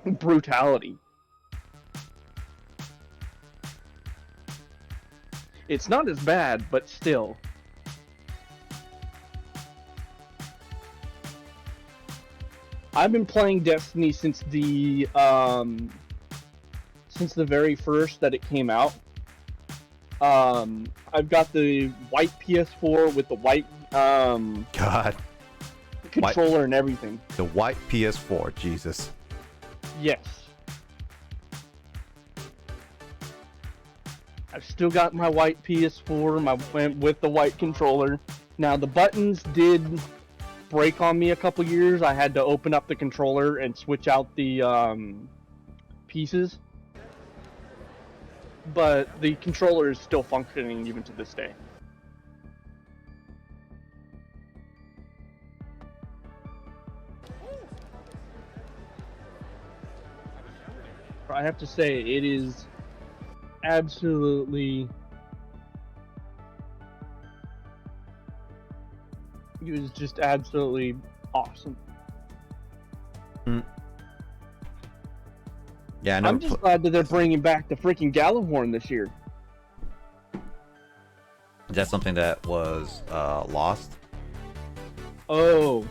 brutality. It's not as bad, but still. I've been playing Destiny since the very first that it came out. I've got the white PS4 with the white God. controller and everything. The white PS4, Jesus. Yes. I've still got my white PS4 with the white controller. Now the buttons did break on me a couple years. I had to open up the controller and switch out the pieces. But the controller is still functioning even to this day. I have to say, it is absolutely It was just absolutely awesome. Yeah, I I'm never just glad that they're bringing back the freaking Gallahorn this year. Is that something that was lost? Oh,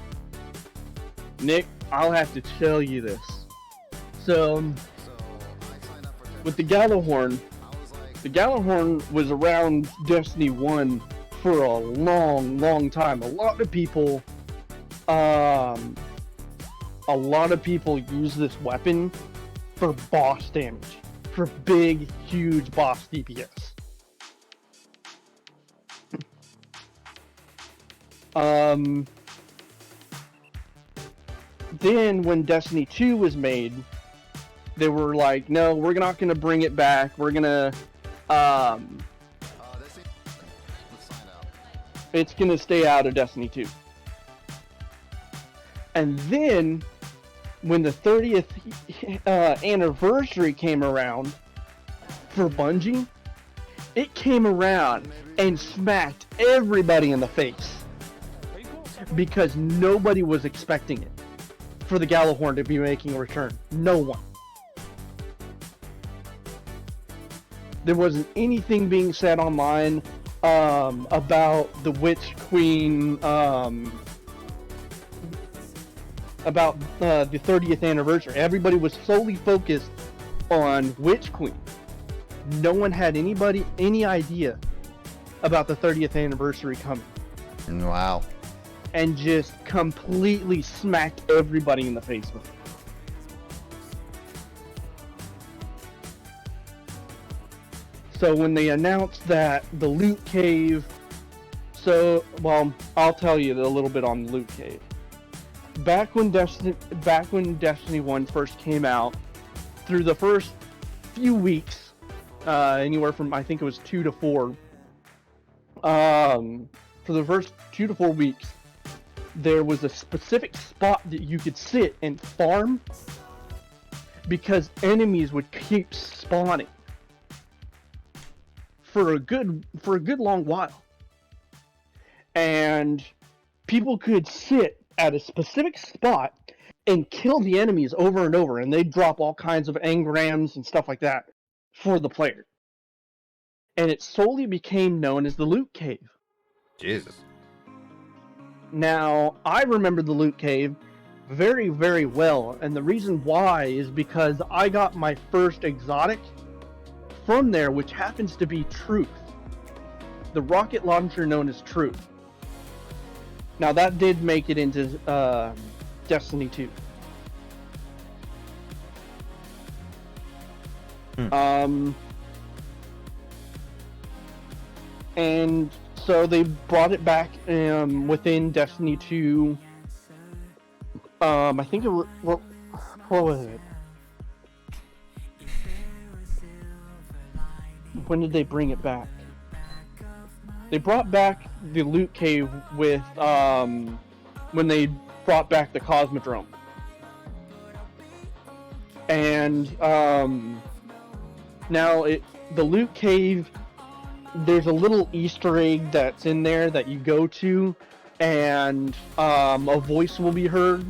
Nick, I'll have to tell you this. So, with the Gallahorn was around Destiny 1 for a long, long time. A lot of people use this weapon for boss damage, for big, huge boss DPS. Then when Destiny 2 was made, they were like, no, we're not going to bring it back. We're going to, it's going to stay out of Destiny 2. And then, when the 30th anniversary came around for Bungie, it came around and smacked everybody in the face. Because nobody was expecting it. For the Gallahorn to be making a return. No one. There wasn't anything being said online about the Witch Queen, about the 30th anniversary. Everybody was solely focused on Witch Queen. No one had any idea about the 30th anniversary coming. Wow. And just completely smacked everybody in the face with it. So when they announced that the loot cave, I'll tell you a little bit on the loot cave. Back when Destiny 1 first came out, through the first few weeks, anywhere from I think it was 2 to 4, for the first 2 to 4 weeks, there was a specific spot that you could sit and farm because enemies would keep spawning for a good long while. And people could sit at a specific spot and kill the enemies over and over, and they'd drop all kinds of engrams and stuff like that for the player. And it solely became known as the loot cave. Jesus. Now, I remember the loot cave very, very well, and the reason why is because I got my first exotic from there, which happens to be Truth. The rocket launcher known as Truth. Now, that did make it into Destiny 2. And so they brought it back within Destiny 2. I think it was... What was it? When did they bring it back? They brought back the loot cave with... when they brought back the Cosmodrome. And now the loot cave... There's a little Easter egg that's in there that you go to, and a voice will be heard,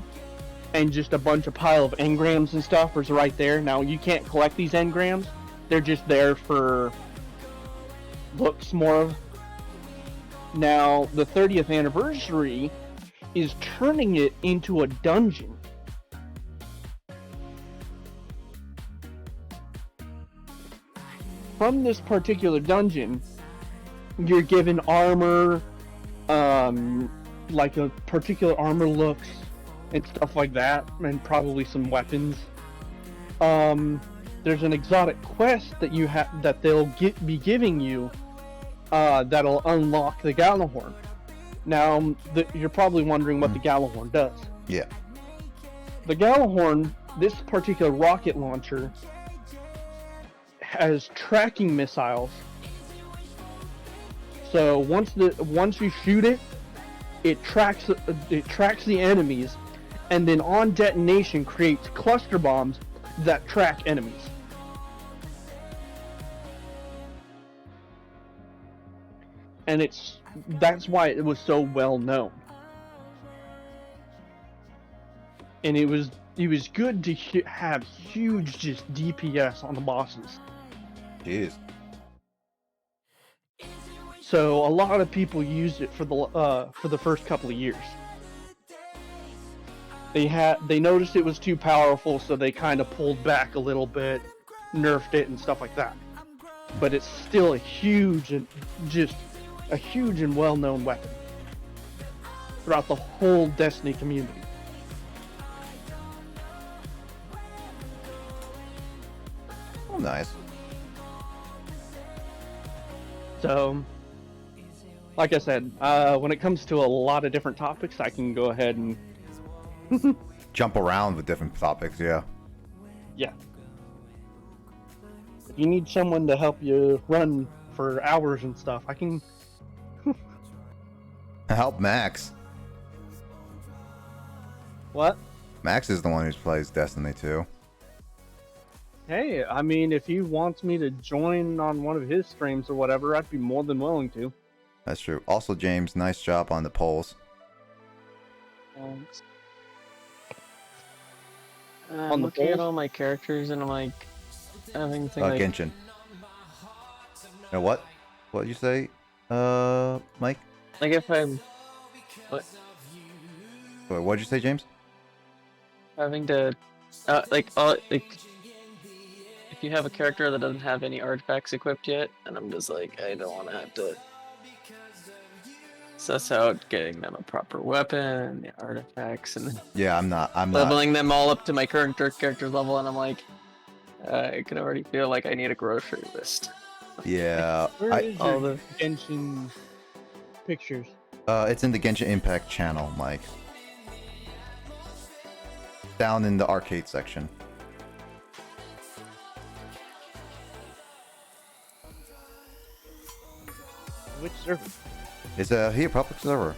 and just a bunch of pile of engrams and stuff is right there. Now, you can't collect these engrams. They're just there for looks more of. Now, the 30th anniversary is turning it into a dungeon. From this particular dungeon, you're given armor, like a particular armor looks, and stuff like that, and probably some weapons. There's an exotic quest that you have that they'll be giving you, that'll unlock the Gallahorn. Now, you're probably wondering what the Gallahorn does. Yeah. The Gallahorn, this particular rocket launcher, has tracking missiles. So once you shoot it, it tracks the enemies, and then on detonation creates cluster bombs that track enemies. And that's why it was so well known. and it was good to have huge just DPS on the bosses. Jeez. So a lot of people used it for the first couple of years. They noticed it was too powerful, so they kind of pulled back a little bit, nerfed it and stuff like that. But it's still a huge and well-known weapon throughout the whole Destiny community. Oh, nice. So, like I said, when it comes to a lot of different topics, I can go ahead and Jump around with different topics, yeah. yeah. If you need someone to help you run for hours and stuff, I can. Help Max. What? Max is the one who plays Destiny 2. Hey, I mean, if he wants me to join on one of his streams or whatever, I'd be more than willing to. That's true. Also, James, nice job on the polls. Thanks. On I'm the looking at polls? all my characters and I'm like having things like Genshin. Now what? What'd you say, Mike? like if I'm what Wait, what'd you say, James? having to like if you have a character that doesn't have any artifacts equipped yet, and I'm just like I don't want to have to suss out getting them a proper weapon, the artifacts, and Yeah, I'm not. leveling them all up to my current character level, and I'm like, I can already feel like I need a grocery list. Yeah. Where is all your the- Genshin pictures? It's in the Genshin Impact channel, Mike. Down in the arcade section. Which server? It's a here public server.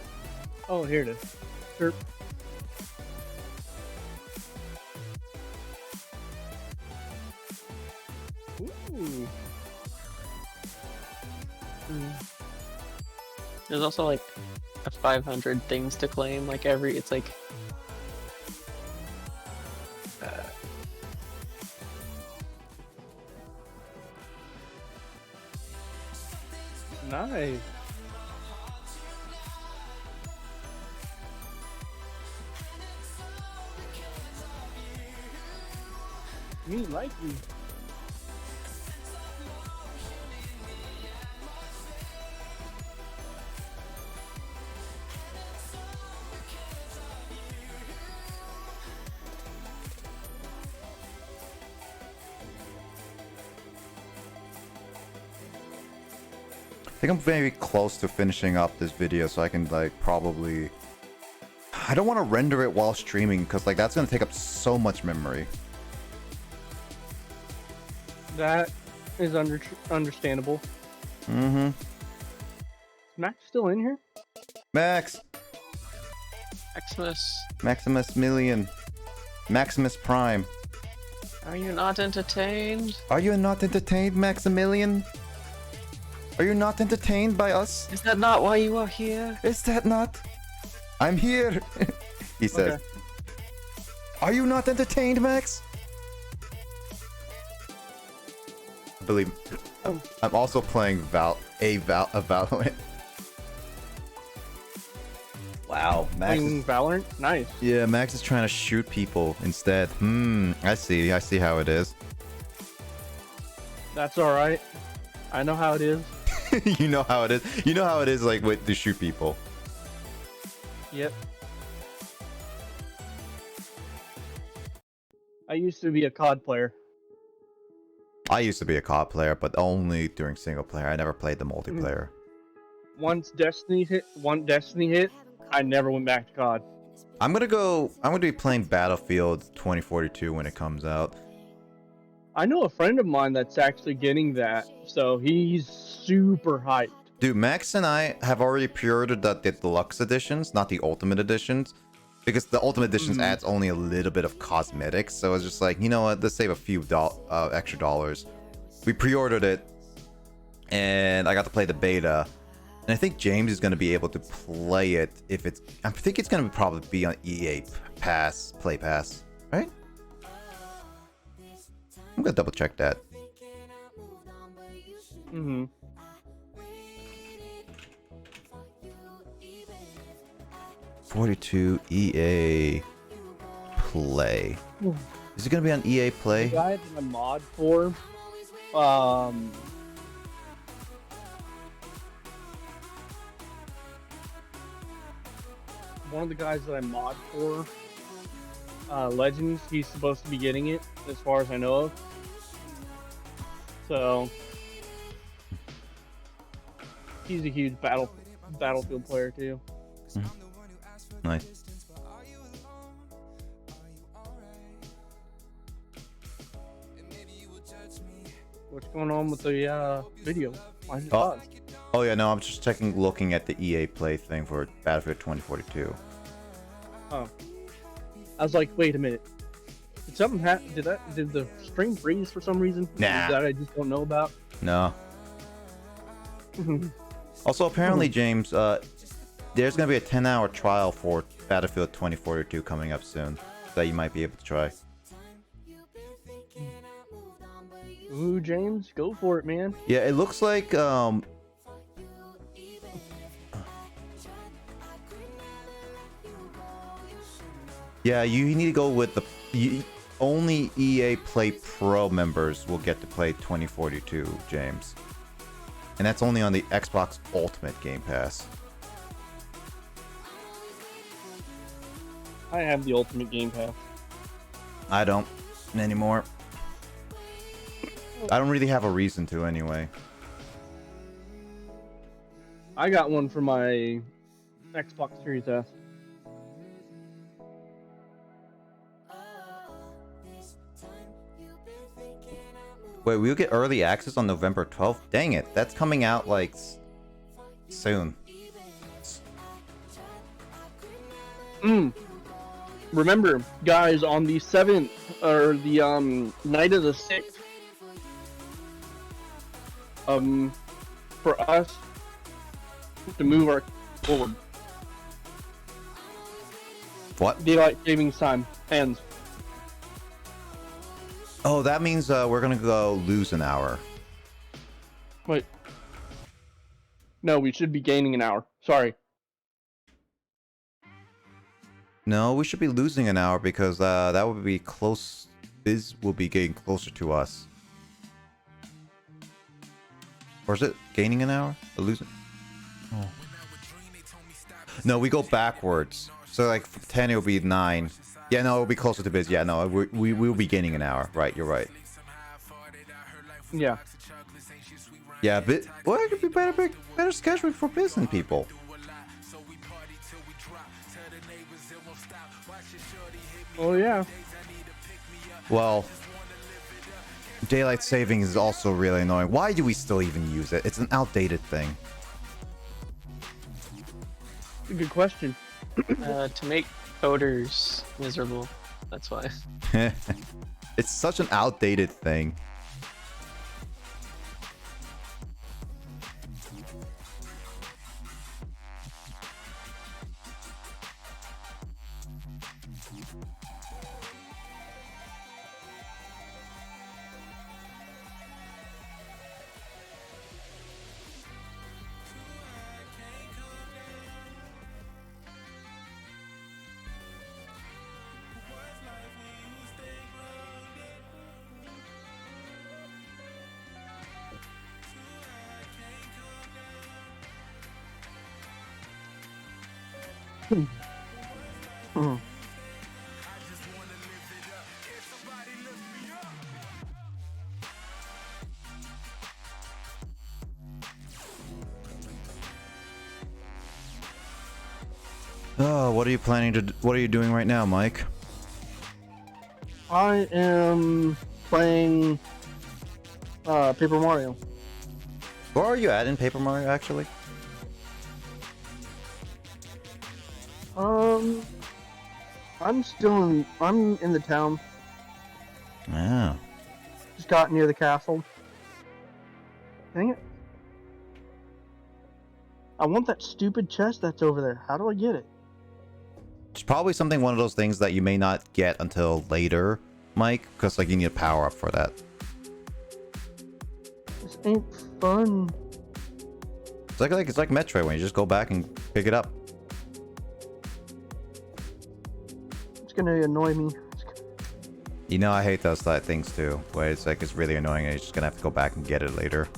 Oh, here it is. Sure. Ooh. There's also like a 500 things to claim. Like it's like Nice. Me like you. I think I'm very close to finishing up this video, so I can like probably. I don't want to render it while streaming because like that's gonna take up so much memory. That is understandable. Mm-hmm. Is Max still in here? Max, Maximus Million, Maximus Prime. are you not entertained? Are you not entertained, Maximilian? Are you not entertained by us? Is that not why you are here? Is that not? I'm here. He says. Okay. Are you not entertained, Max? Believe me, I'm also playing Valorant. Wow, Max. Playing Valorant? Nice. Yeah, Max is trying to shoot people instead. I see how it is. That's alright. I know how it is. You know how it is. You know how it is, like with to shoot people. Yep. I used to be a COD player. I used to be a COD player, but only during single player. I never played the multiplayer. Once Destiny hit, I never went back to COD. I'm gonna be playing Battlefield 2042 when it comes out. I know a friend of mine that's actually getting that, so he's super hyped. Dude, Max and I have already pre-ordered the deluxe editions, not the ultimate editions, because the ultimate editions adds only a little bit of cosmetics. So it's just like, you know what? Let's save a few extra dollars. We pre-ordered it, and I got to play the beta. And I think James is going to be able to play it if it's... I think it's going to probably be on EA Pass, Play Pass, right? I'm going to double check that. Mm-hmm. 42 EA Play. Is it going to be on EA Play? The guy that I'm mod for, one of the guys that I mod for, Legends, he's supposed to be getting it, as far as I know of. So, he's a huge Battlefield player too. Nice. What's going on with the video? Why is it paused? Oh yeah, no, I'm just looking at the EA Play thing for Battlefield 2042. Oh, I was like, wait a minute. Did something happen? Did the stream freeze for some reason? Nah. That I just don't know about. No. Also, apparently, James, there's gonna be a 10-hour trial for Battlefield 2042 coming up soon that you might be able to try. Ooh, James, go for it, man. Yeah, it looks like yeah, you need to go with only EA Play Pro members will get to play 2042, James. And that's only on the Xbox Ultimate Game Pass. I have the Ultimate Game Pass. I don't anymore. I don't really have a reason to anyway. I got one for my Xbox Series S. Wait, we'll get early access on November 12th? Dang it, that's coming out like soon. Remember, guys, on the 7th or the night of the 6th, for us to move our forward. What? Daylight savings time ends. Oh, that means we're gonna go lose an hour. Wait. No, we should be gaining an hour. Sorry. No, we should be losing an hour because that would be close. Biz will be getting closer to us. Or is it gaining an hour? Or losing? Oh. No, we go backwards. So like from 10 it'll be 9. Yeah, no, it'll be closer to Biz. Yeah, no, we will be gaining an hour. Right, you're right. Yeah. Yeah, but well, it could be better scheduling for business people. Oh yeah. Well, daylight saving is also really annoying. Why do we still even use it? It's an outdated thing. Good question. To make coders miserable. That's why. It's such an outdated thing. Oh, what are you planning to? What are you doing right now, Mike? I am playing Paper Mario. Where are you at in Paper Mario, actually? I'm in the town. Yeah. Just got near the castle. Dang it. I want that stupid chest that's over there. How do I get it? It's probably something, one of those things that you may not get until later, Mike, because like you need a power up for that. This ain't fun. It's like Metroid when you just go back and pick it up. It's gonna annoy me. You know, I hate those things too, where it's like it's really annoying and you're just gonna have to go back and get it later.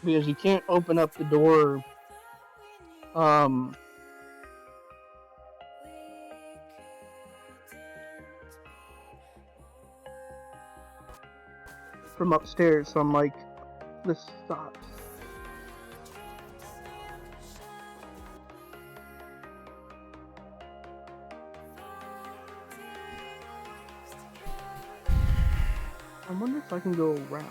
Because you can't open up the door from upstairs, so I'm like, this sucks. I wonder if I can go around.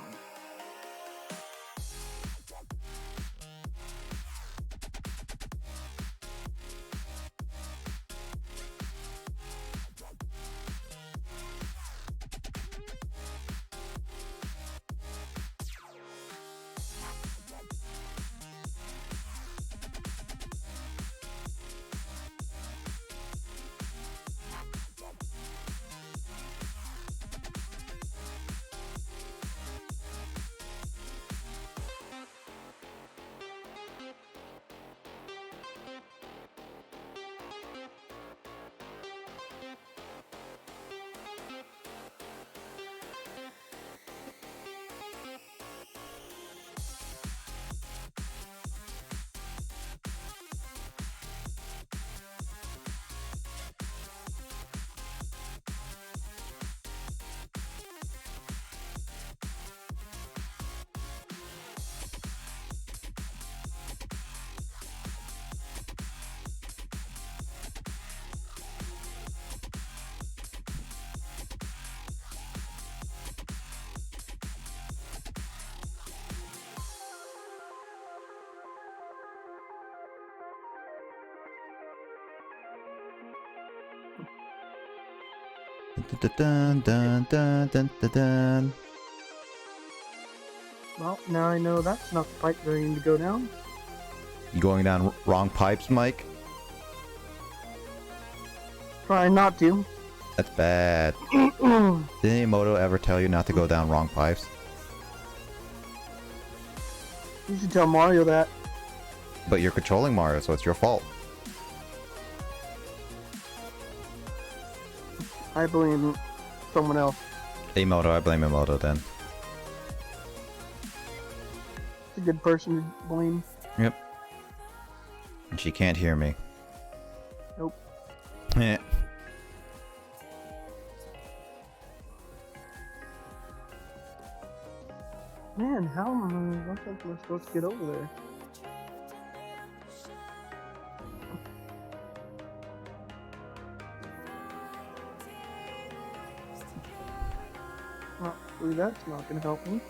Dun, dun, dun, dun, dun, dun. Well, now I know that's not the pipe that I need to go down. You going down wrong pipes, Mike? Try not to. That's bad. You Did Emoto ever tell you not to go down wrong pipes? should tell Mario that. But you're controlling Mario, so it's your fault. I blame someone else. Emoto, I blame Emoto then. It's a good person to blame. Yep. And she can't hear me. Nope. Eh. Man, how am I supposed to get over there? Well, that's not gonna help me.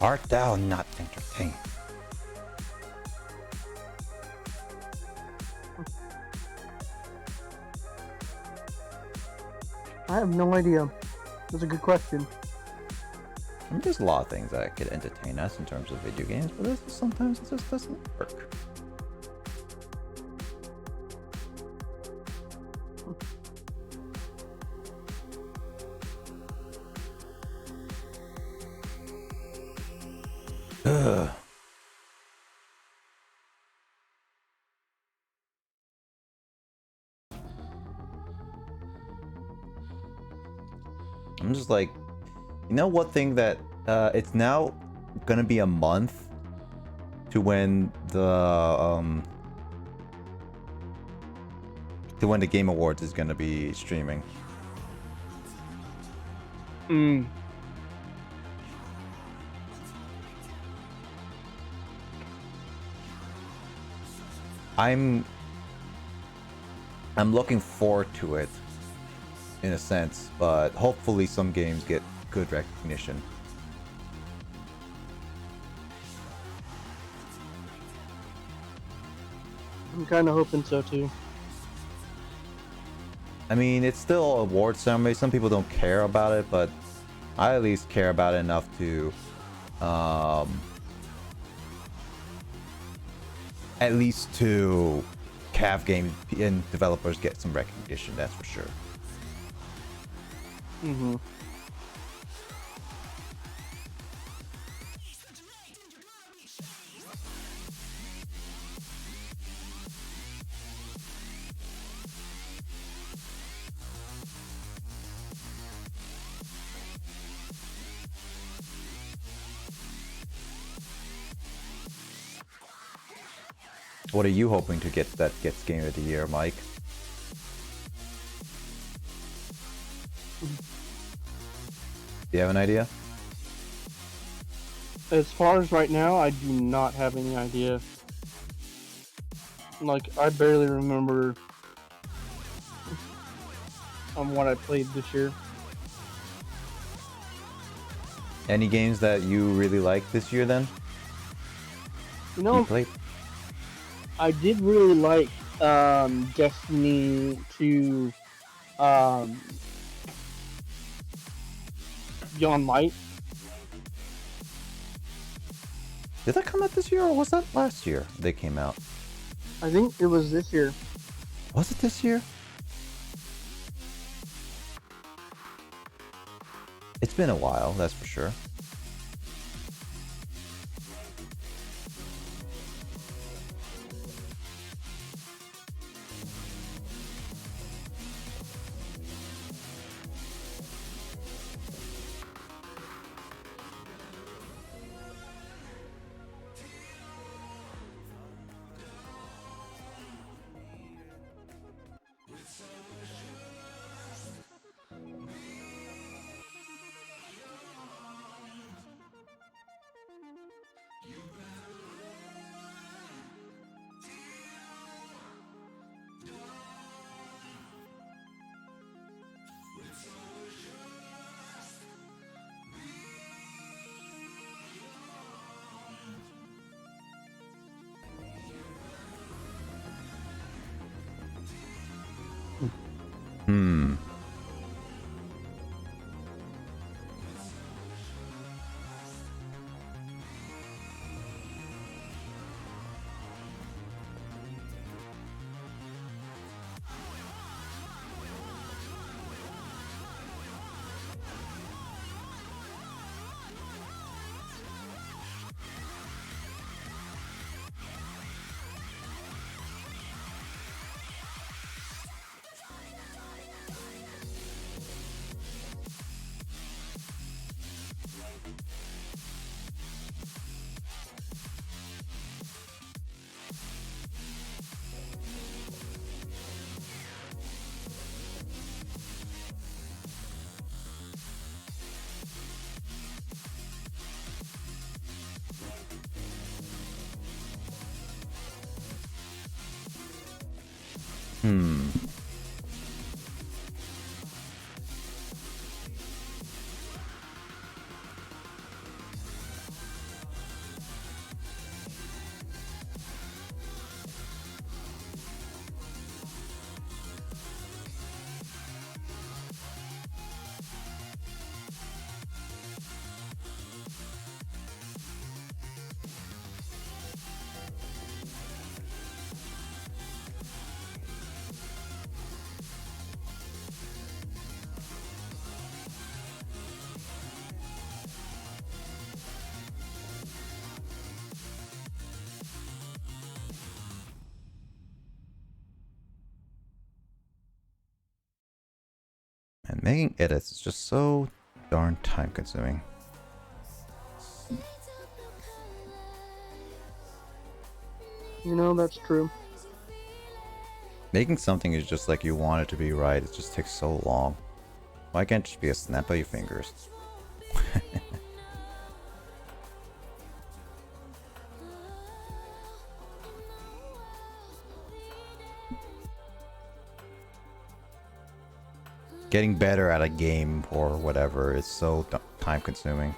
Art thou not entertained? I have no idea. That's a good question. I mean, there's a lot of things that could entertain us in terms of video games, but sometimes it just doesn't work. Ugh. I'm just like, you know what thing that it's now gonna be a month to when the to when the Game Awards is gonna be streaming. Mm. I'm looking forward to it in a sense, but hopefully some games get good recognition. I'm kind of hoping so too. I mean, it's still a award ceremony. Some people don't care about it, but I at least care about it enough to at least to have game and developers get some recognition, that's for sure. Mm-hmm. What are you hoping to get that gets Game of the Year, Mike? Do you have an idea? As far as right now, I do not have any idea. Like, I barely remember what I played this year. Any games that you really liked this year then? You know, You played? I did really like Destiny 2 Beyond Light. Did that come out this year or was that last year they came out? I think it was this year. Was it this year? It's been a while, that's for sure. Hmm. Hmm. And making edits is just so darn time consuming. You know, that's true. Making something is just like you want it to be right. It just takes so long. Why can't it just be a snap of your fingers? Getting better at a game or whatever is so time consuming.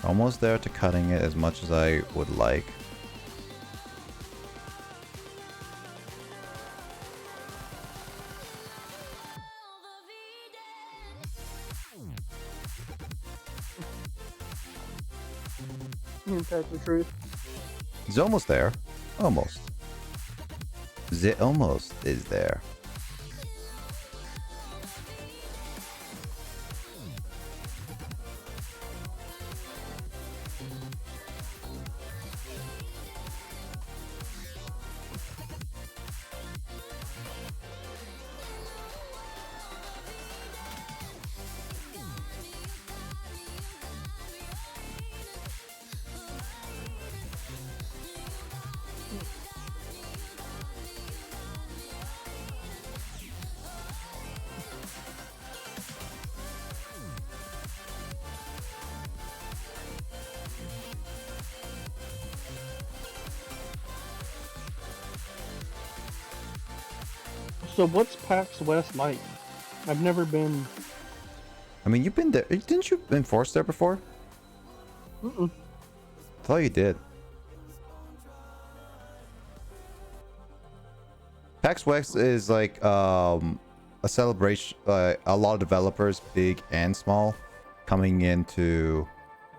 Almost there to cutting it as much as I would like. That's the truth. He's almost there. Almost. The almost is there. So what's PAX West like? I've never been. I mean, you've been there. Didn't you enforce there before? Mm-mm. I thought you did. PAX West is like a celebration. A lot of developers, big and small, coming in to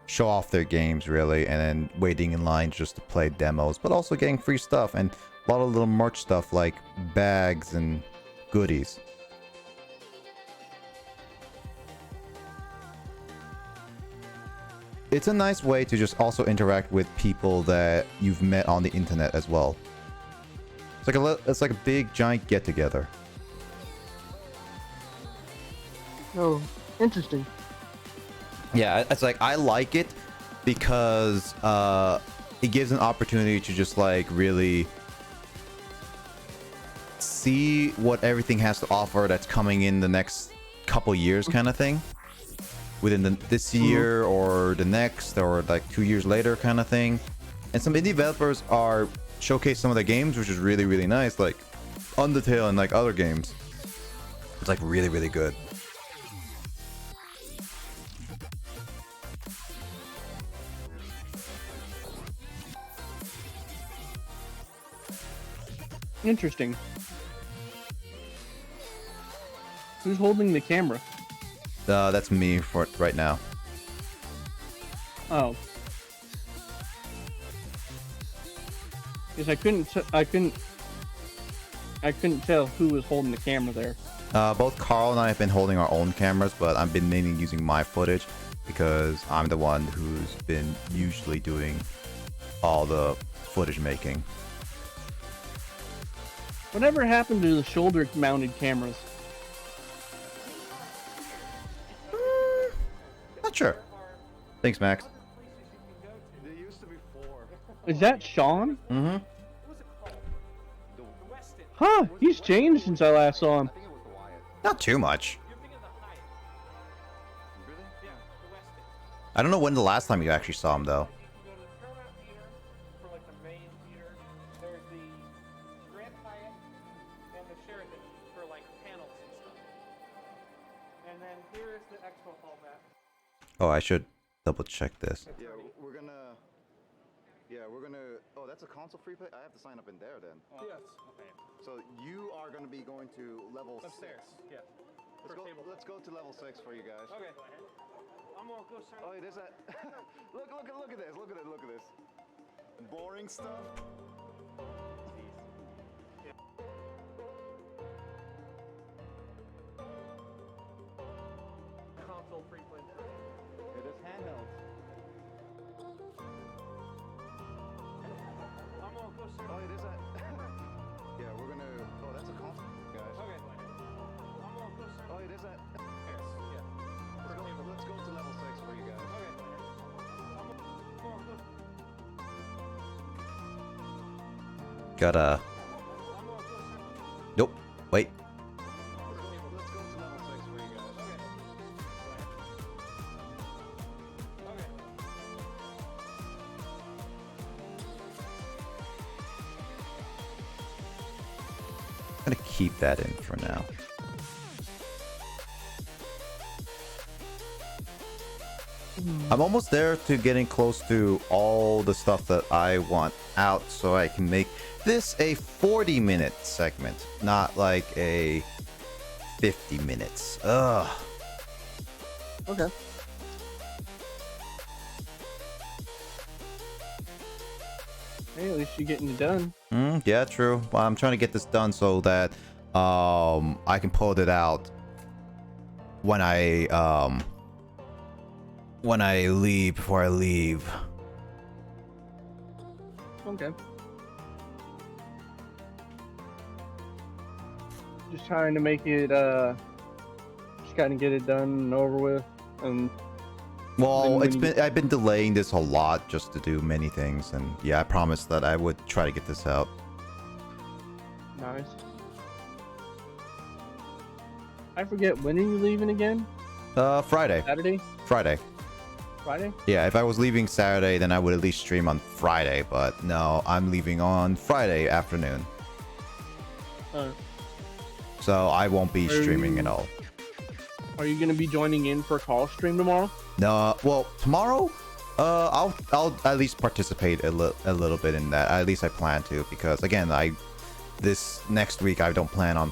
show off their games, really, and then waiting in line just to play demos, but also getting free stuff and a lot of little merch stuff like bags and goodies. It's a nice way to just also interact with people that you've met on the internet as well. It's like a big giant get together. Oh, interesting. Yeah, it's like I like it because it gives an opportunity to just like really see what everything has to offer that's coming in the next couple years kind of thing. Within this year or the next or like 2 years later kind of thing. And some indie developers are showcase some of their games, which is really, really nice, like Undertale and like other games. It's like really, really good. Interesting. Who's holding the camera? That's me for right now. Oh. Because I couldn't tell who was holding the camera there. Both Carl and I have been holding our own cameras, but I've been mainly using my footage because I'm the one who's been usually doing all the footage making. Whatever happened to the shoulder-mounted cameras? Not sure. Thanks, Max. Is that Sean? Mm-hmm. Huh, he's changed since I last saw him. Not too much. I don't know when the last time you actually saw him, though. Oh, I should double check this. Yeah, we're gonna. Oh, that's a console free play. I have to sign up in there then. Yes. Okay. So you are gonna be going to level Upstairs. 6. Yeah. Let's go to level 6 for you guys. Okay. I'm gonna go sign Oh, there's that. look at this. Look at this. Boring stuff. console free play. It is handhelds. I'm gonna go sign Oh, there's that. Yeah, we're gonna. Oh, that's a console, guys. Okay. I'm gonna go sign Oh, there's that. Yes. Yeah. Let's go to level 6 for you guys. Okay. I'm gonna go. Gotta. I'm gonna go sign Nope. Wait. Let's go to level 6 for you guys. Okay. Okay. I'm gonna keep that in for now. I'm almost there to getting close to all the stuff that I want out so I can make this a 40-minute segment, not like a 50 minutes. Ugh. Okay. Hey, at least you're getting it done. Yeah, true. Well, I'm trying to get this done so that I can pull it out when I leave, before I leave. Okay. Just trying to make it, just kind of get it done and over with. And Well, Then I've been delaying this a lot just to do many things, and yeah, I promised that I would try to get this out. nice. I forget, when are you leaving again? Friday. Saturday? Friday. Friday? Yeah, if I was leaving Saturday, then I would at least stream on Friday, but no, I'm leaving on Friday afternoon. So I won't be streaming at all. Are you going to be joining in for a call stream tomorrow? No, well, tomorrow, I'll at least participate a little bit in that. At least I plan to, because again, this next week I don't plan on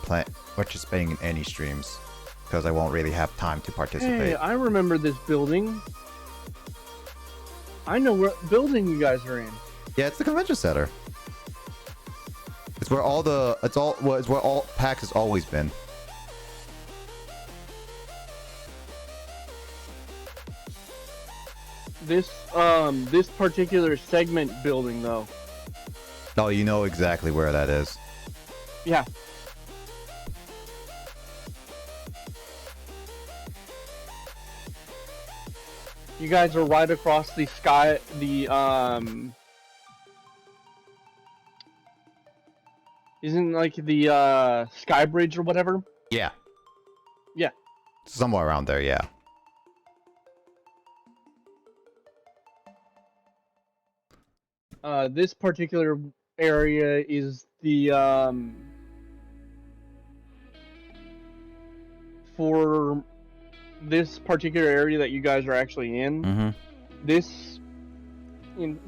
participating in any streams because I won't really have time to participate. Hey, I remember this building. I know what building you guys are in. Yeah, it's the convention center. It's where it's where all PAX has always been. This particular segment building though. Oh, you know exactly where that is. Yeah. You guys are right across the sky, isn't like the sky bridge or whatever? Yeah. Yeah. Somewhere around there, yeah. This particular area is the for this particular area that you guys are actually in. Mm-hmm. This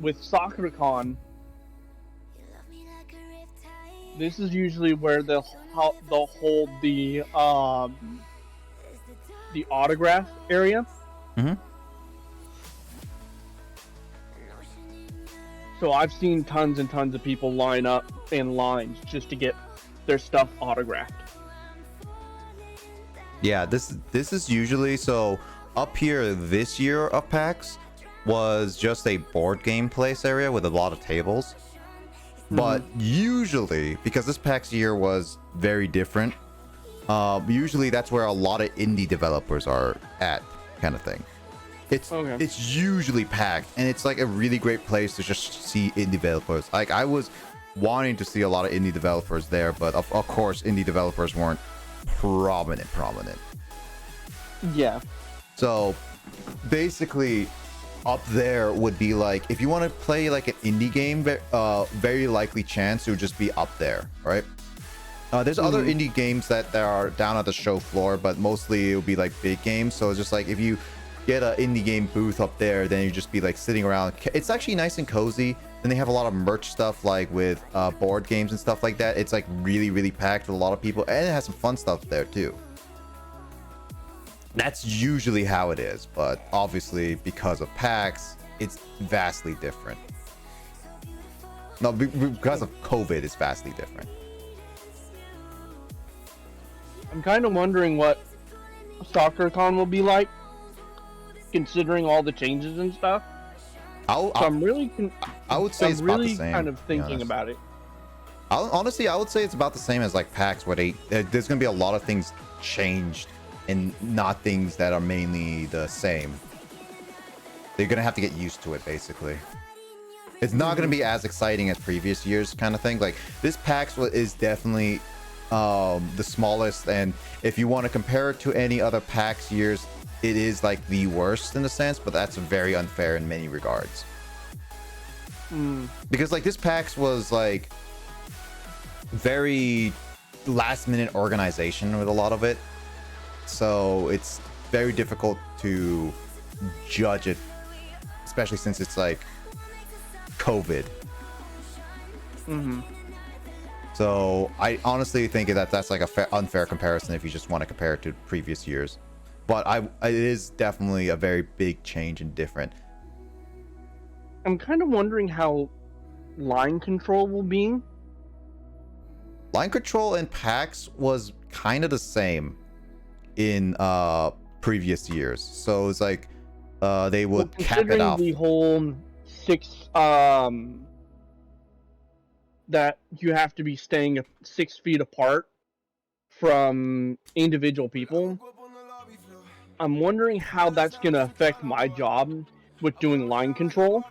with SoccerCon. This is usually where they'll hold the autograph area. Mm-hmm. So I've seen tons and tons of people line up in lines just to get their stuff autographed. Yeah, this is usually so up here this year of PAX was just a board game place area with a lot of tables. But usually, because this PAX year was very different, usually that's where a lot of indie developers are at, kind of thing. It's usually packed, and it's like a really great place to just see indie developers. Like I was wanting to see a lot of indie developers there, but of course, indie developers weren't prominent. Yeah. So basically, up there would be like if you want to play like an indie game, very likely chance it would just be up there, right? There's other indie games that are down at the show floor, but mostly it would be like big games. So it's just like if you get an indie game booth up there, then you just be like sitting around. It's actually nice and cozy. Then they have a lot of merch stuff like with board games and stuff like that. It's like really packed with a lot of people, and it has some fun stuff there too. That's usually how it is, but obviously because of PAX, it's vastly different. No, because of COVID, it's vastly different. I'm kind of wondering what SoccerCon will be like, considering all the changes and stuff. I would say it's about the same. Kind of thinking about it. Honestly, I would say it's about the same as like PAX, where there's gonna be a lot of things changed and not things that are mainly the same. They're gonna have to get used to it, basically. It's not gonna be as exciting as previous years, kind of thing. Like this PAX is definitely the smallest, and if you want to compare it to any other PAX years, it is like the worst in a sense, but that's very unfair in many regards. Because like this PAX was like very last minute organization with a lot of it, so it's very difficult to judge it, especially since it's like COVID. So I honestly think that that's like a unfair comparison if you just want to compare it to previous years. But it is definitely a very big change and different. I'm kind of wondering how line control will be. Line control in PAX was kind of the same in previous years. So it's like they would cap it off. The whole that you have to be staying 6 feet apart from individual people. I'm wondering how that's going to affect my job with doing line control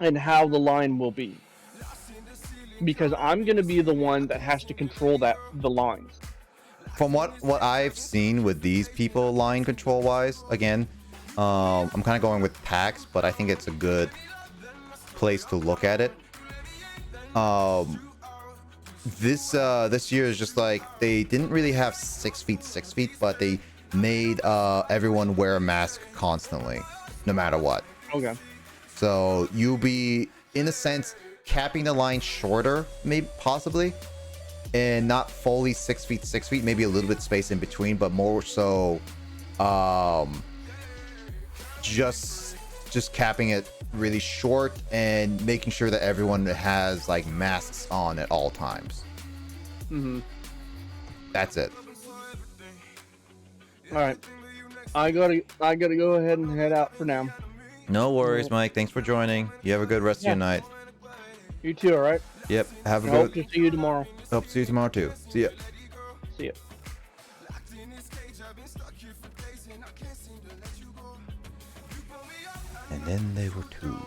and how the line will be, because I'm going to be the one that has to control the lines. From what I've seen with these people line control wise, again, I'm kind of going with PAX, but I think it's a good place to look at it. This year is just like they didn't really have 6 feet, but they made everyone wear a mask constantly, no matter what. Okay. So you'll be, in a sense, capping the line shorter, maybe possibly, and not fully 6 feet, maybe a little bit space in between, but more so, just capping it really short and making sure that everyone has like masks on at all times. That's it. All right, I gotta go ahead and head out for now. No worries, Mike. Thanks for joining. You have a good rest of your night. You too. All right. Yep. Have a good. Hope to see you tomorrow. Hope to see you tomorrow too. See ya. See ya. And then they were two.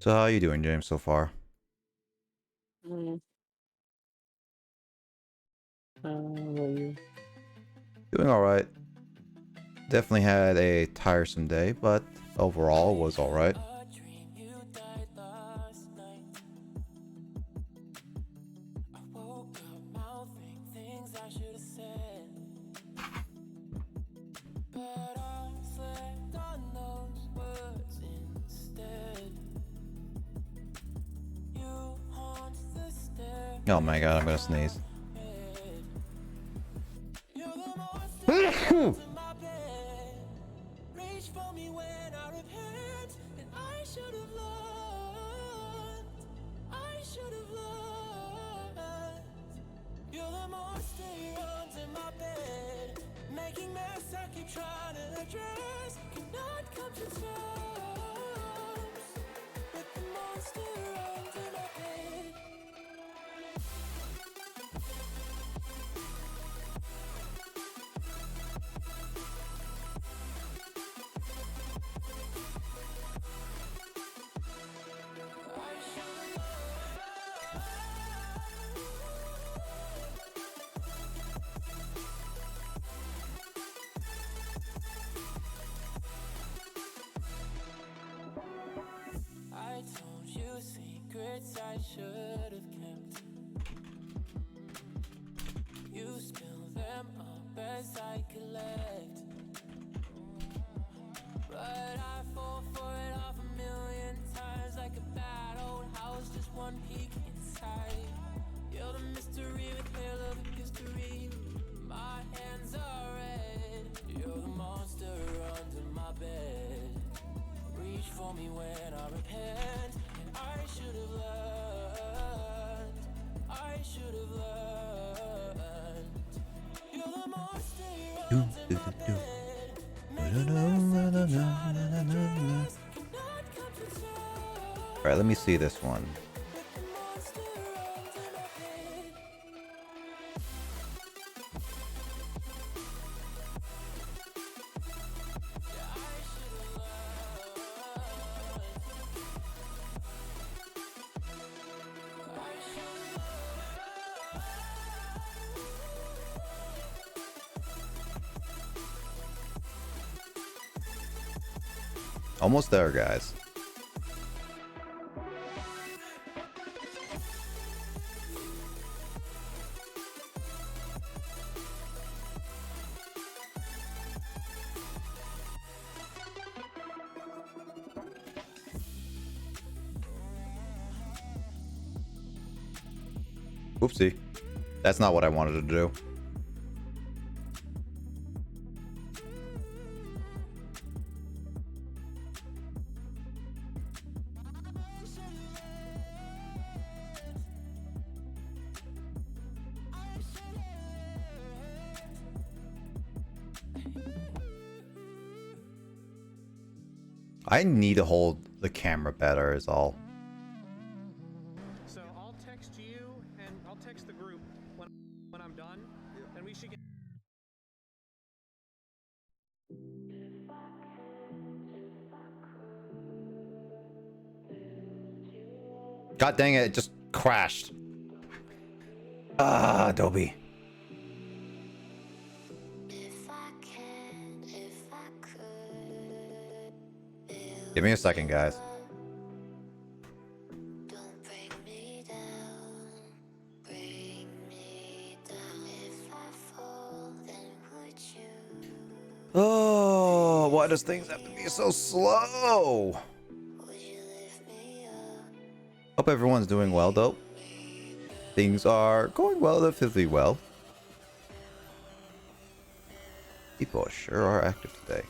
So how you doing, James, so far? Mm. What are you? Doing alright. Definitely had a tiresome day, but overall was alright. Oh my god, I'm gonna sneeze. Alright, let me see this one. Almost there, guys. Oopsie. That's not what I wanted to do. I need to hold the camera better is all. So I'll text you and I'll text the group when I'm done, and we should get. God dang it, it just crashed. Ah, Adobe. Give me a second, guys. Oh, why does things have to be so slow? Hope everyone's doing well, though. Things are going relatively well. People sure are active today.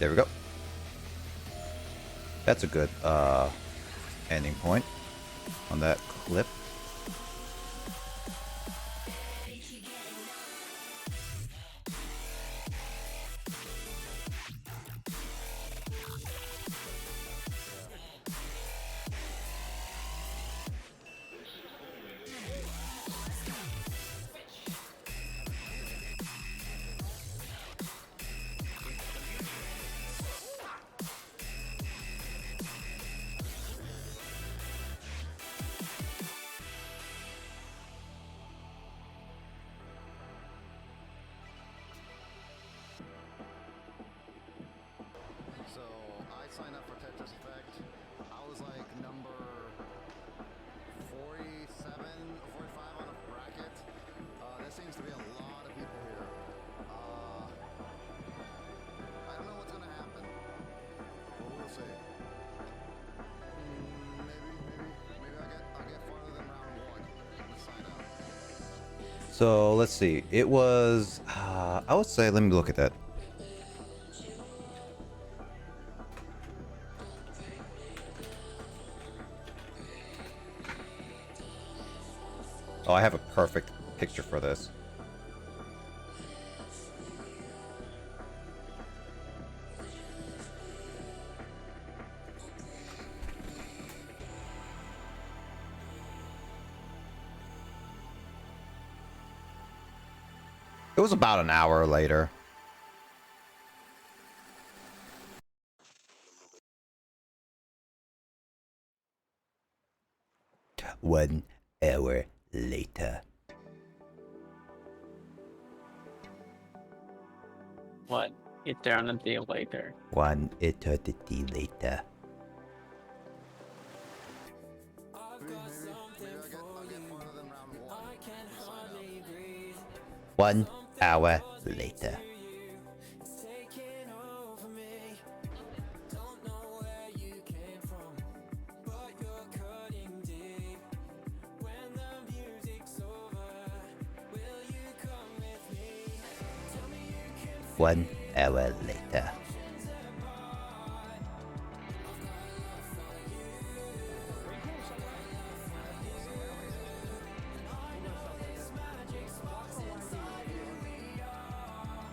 There we go. That's a good ending point on that clip. So I signed up for Tetris Effect. I was like number 47 or 45 on a bracket. There seems to be a lot of people here. I don't know what's gonna happen, but we'll see. Maybe I'll get farther than round one. Let's sign up. So let's see. It was, I would say, let me look at that. Oh, I have a perfect picture for this. It was about an hour later. One hour later. What? Get there on a day later. One eternity later. Maybe I'll get farther than round one. Let's sign up. 1 hour later. One hour later.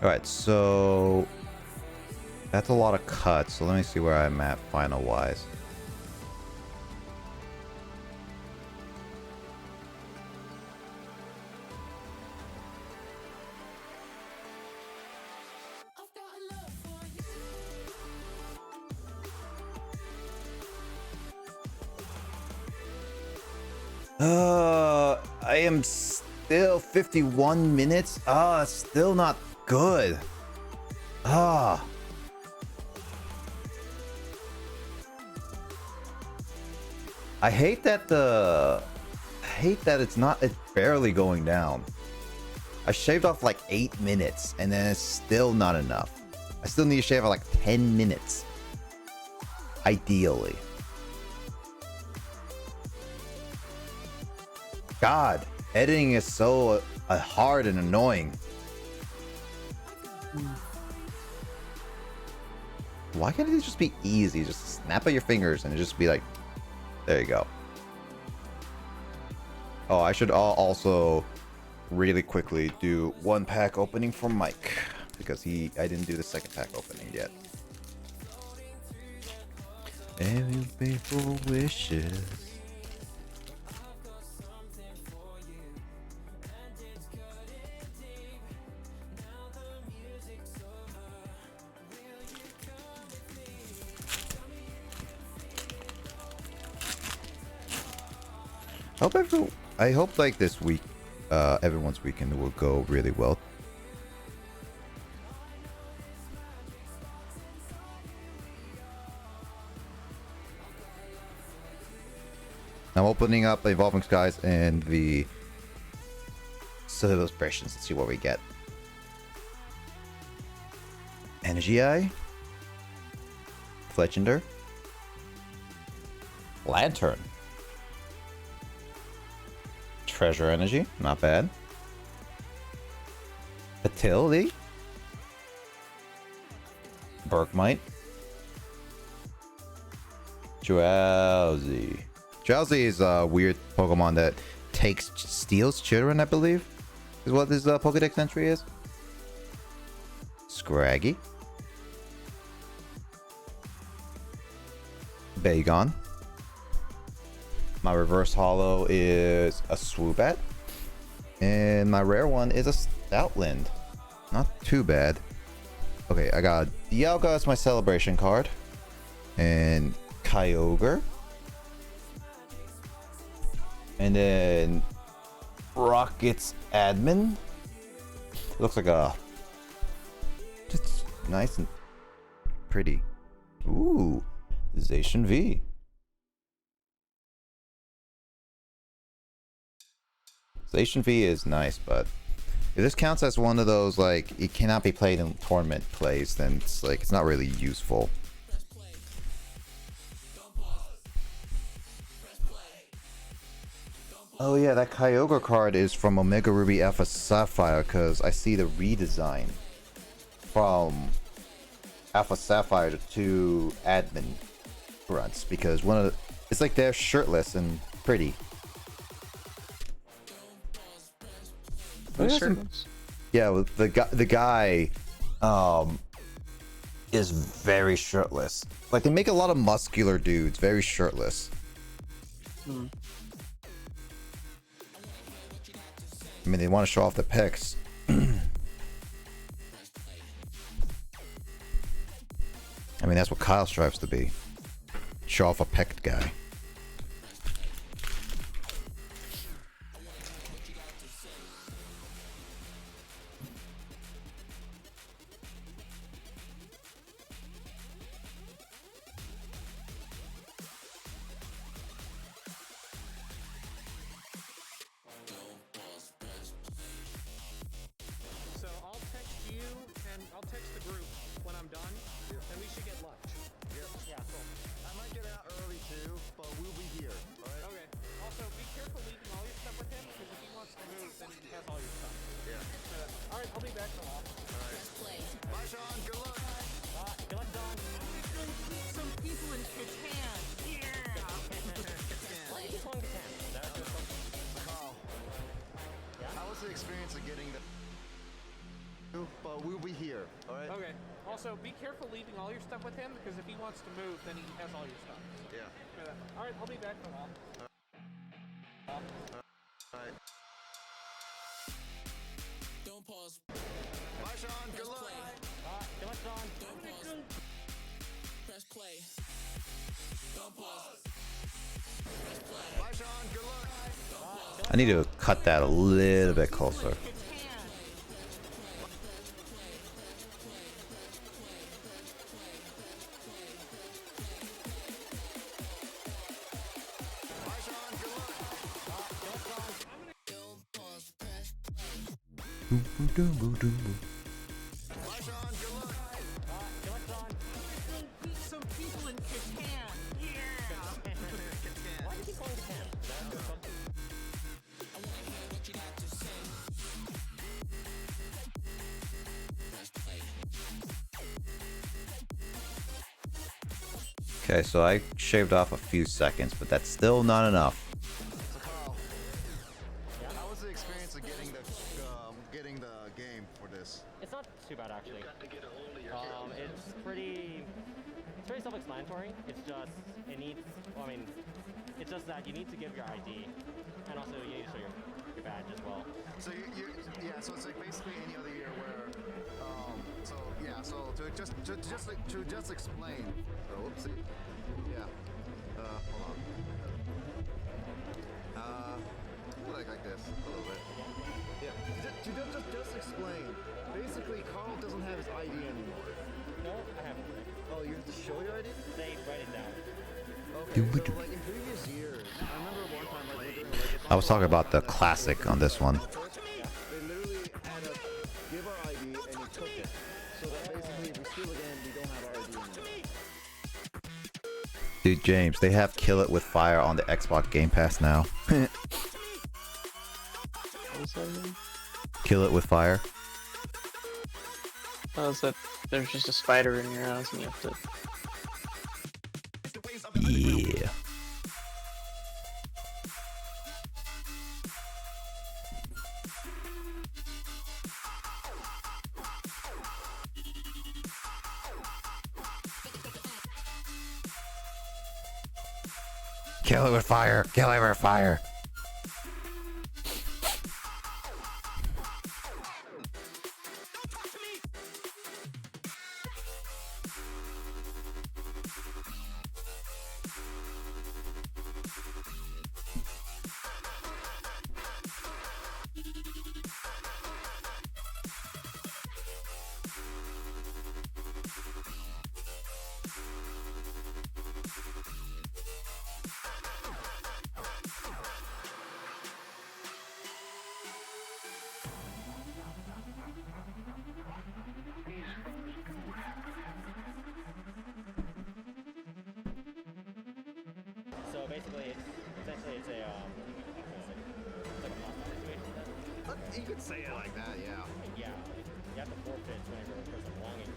Alright, so that's a lot of cuts, so let me see where I'm at final wise. I am still 51 minutes. Still not good. I hate that it's barely going down. I shaved off like 8 minutes and then it's still not enough. I still need to shave off like 10 minutes. Ideally. God, editing is so hard and annoying. Why can't it just be easy? Just snap at your fingers and just be like, there you go. Oh, I should also really quickly do one pack opening for Mike because I didn't do the second pack opening yet. Every faithful wishes. I hope like this week, everyone's weekend will go really well. I'm opening up Evolving Skies and the Celebrations to see what we get. Energy Eye, Fletchender, Lantern. Treasure Energy, not bad. Fertility. Berkmite. Drowsy. Drowsy is a weird Pokemon that steals children, I believe, is what this Pokedex entry is. Scraggy. Bagon. My reverse holo is a Swoobat. And my rare one is a Stoutland. Not too bad. Okay, I got Dialga as my celebration card. And Kyogre. And then Rocket's admin. Looks like a just nice and pretty. Ooh, Zacian V. Zacian V is nice, but if this counts as one of those like it cannot be played in tournament plays, then it's like it's not really useful. Oh yeah, that Kyogre card is from Omega Ruby Alpha Sapphire because I see the redesign from Alpha Sapphire to admin grunts because one of the, it's like they're shirtless and pretty. Yeah, well, the guy is very shirtless. Like they make a lot of muscular dudes very shirtless. Hmm. I mean, they want to show off the pecs. I mean, that's what Kyle strives to be. Show off a pecked guy. So I'll text you and I'll text the group when I'm done, and we should get lunch. Yeah, cool. I might get out early too, but we'll be here. Alright? Okay. Also, be careful leaving all your stuff with him, because if he wants to move, then he has all your stuff. Yeah. Alright, I'll be back in a while. Bye, Sean. Good luck. Good luck, Don. Some people in Catan. Yeah. Carl. How was the experience of getting the... But we'll be here. Alright? Okay. Also, be careful leaving all your stuff with him, because if he wants to move, then he has all your stuff. Yeah. Alright, I'll be back in a while. Alright. Don't pause. Bye, Sean. Good luck. Good luck, Don. Press play. Don't pause. Bye, Sean. Good luck. I need to cut that a little bit closer. Bye, Sean. Good luck. Don't pause. Press. Bye, Sean. Good luck. Some people in Catan. Yeah. Why did he call Catan? I wanna hear what you got to say. Press play. Okay, so I shaved off a few seconds, but that's still not enough. So, Carl. How was the experience of getting the game for this? It's not too bad actually. It's pretty self-explanatory. It's just it's just that you need to give your ID, and also you need to show your badge as well. So so it's like basically any other year where, so to just explain. So whoopsie. Yeah. Hold on. Like this a little bit. Yeah. To just explain. Basically, Carl doesn't have his ID anymore. No, I haven't. Oh, you have to show your ID? They write it down. Okay. So like in previous years, I remember one time like we're doing like I was talking about the classic on this one. they literally had us give our ID and he took it. So that basically if we steal again, we don't have our ID anymore. Dude, James, they have Kill It With Fire on the Xbox Game Pass now. What was that again? Kill It With Fire. Oh, is that there's just a spider in your house and you have to. Yeah. Kill it with fire. Kill it with fire. So basically, essentially, it's a it's like a hostage situation. You could say it like that, yeah. Yeah, you have to forfeit 24 personal belongings.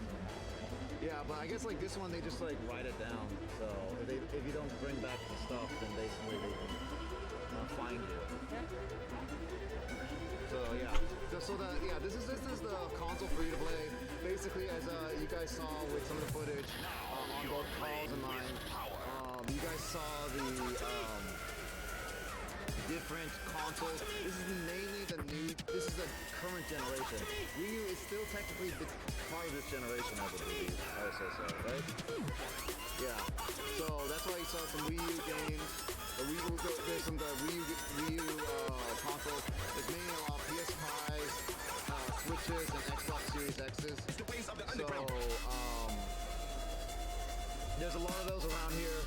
Yeah, but I guess like this one, they just like write it down. So if you don't bring back the stuff, then basically they can find you. So yeah, this is the console for you to play. Basically, as you guys saw with some of the footage on both Carl's and mine, you guys saw the different consoles. This is mainly this is the current generation. Wii U is still technically part of this generation, I believe. I would say so, right? Yeah. So that's why you saw some Wii U games. There's some Wii U consoles. There's mainly a lot of PS5s, Switches, and Xbox Series X's. So there's a lot of those around here.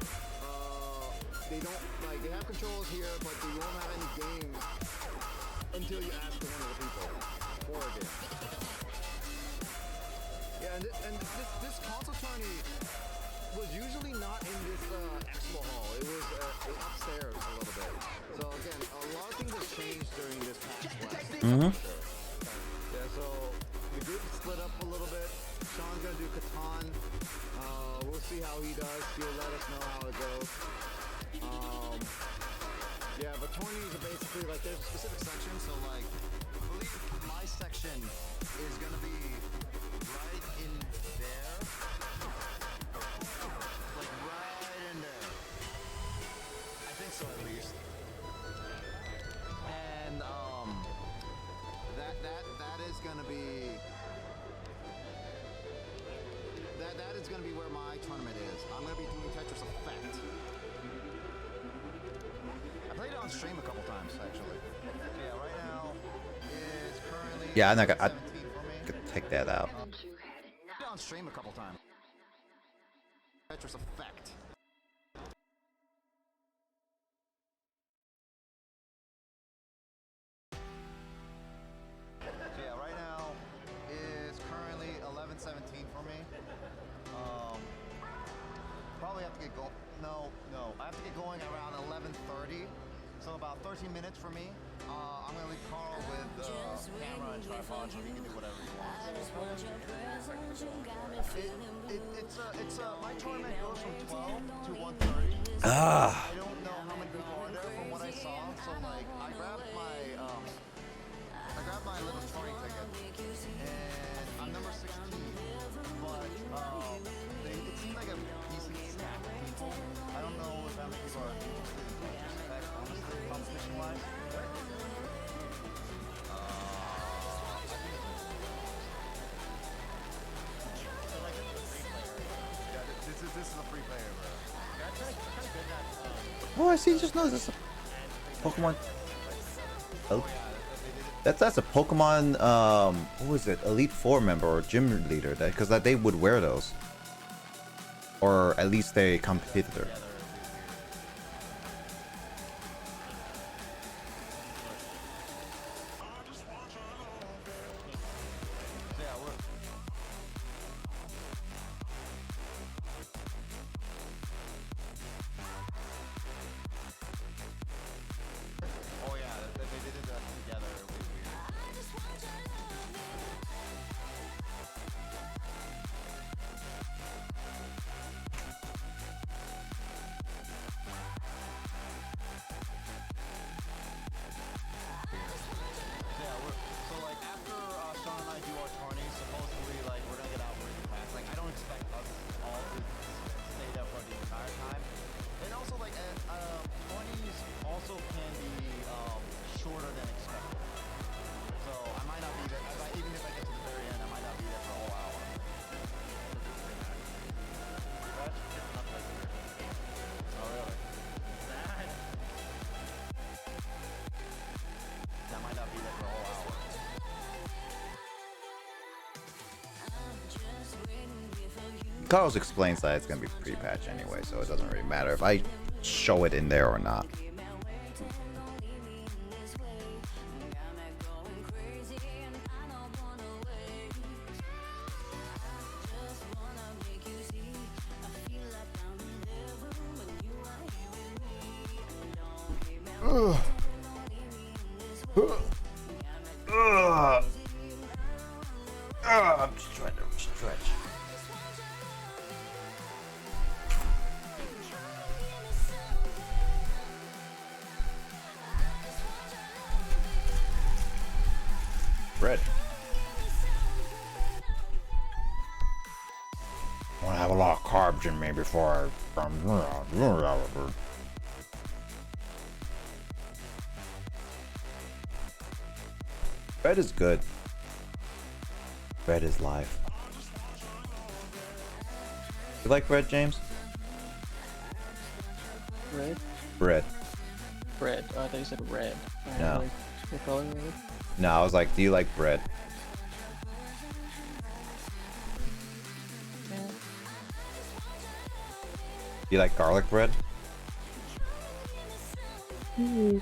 They don't they have controls here, but they won't have any games until you ask one of the people for a game. Yeah, and this console tourney was usually not in this expo hall. It was upstairs a little bit. So again, a lot of things have changed during this PAX West. Mm-hmm. Yeah, so the group split up a little bit. Sean's gonna do Catan. We'll see how he does. He'll let us know how it goes. Yeah, but tourneys are basically like there's a specific section. So like, I believe my section is gonna be right in there, like right in there. I think so at least. And that is gonna be that is gonna be where my tournament is. I'm gonna be doing Tetris Effect. I played it on stream a couple times actually. Yeah, right now it's currently Yeah, I'm not gonna. 17 for me. Could take that out. Played it on stream a couple times. Tetris Effect. So yeah, right now it's currently 11:17 for me. Probably have to get going. No, I have to get going around 11:30. So about 13 minutes for me. I'm gonna leave Carl with the camera and tripod so he can do whatever he wants. My tournament goes from 12 to 1:30. Ah. I don't know how many people are there from what I saw. So like, I grabbed my little touring ticket, and I'm number 16. But it seemed like a decent stack of people. I don't know if how many people are interested in Tetris Effect, honestly, competition-wise. This is a free player, bro. Oh, I see. Just noticed this. Pokemon. Oh. That's a Pokemon. What was it? Elite Four member or gym leader? Because they would wear those, or at least a competitor. Oh yeah, they did that together. It was weird. Carlos explains that it's gonna be pre-patch anyway, so it doesn't really matter if I show it in there or not. I'm just trying to stretch. Bread. I want to have a lot of carbs in me before I... Bread is good. Bread is life. You like bread, James? Red? Bread. Bread. Oh, I thought you said red. No. Like, the color red? No, I was like, do you like bread? Yeah. You like garlic bread? Hmm.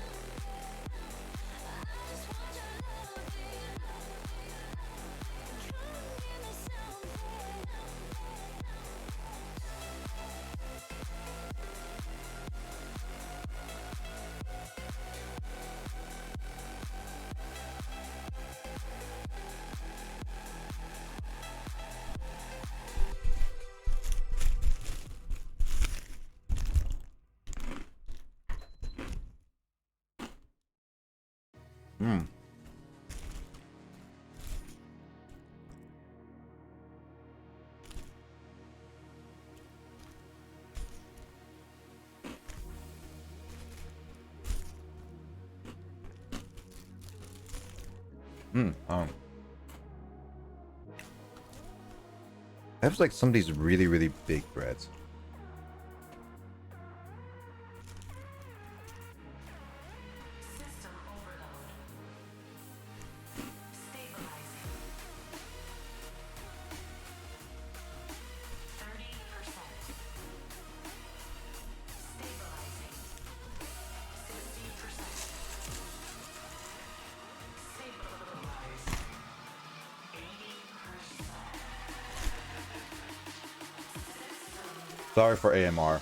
I have like some of these really big breads. Sorry for ASMR.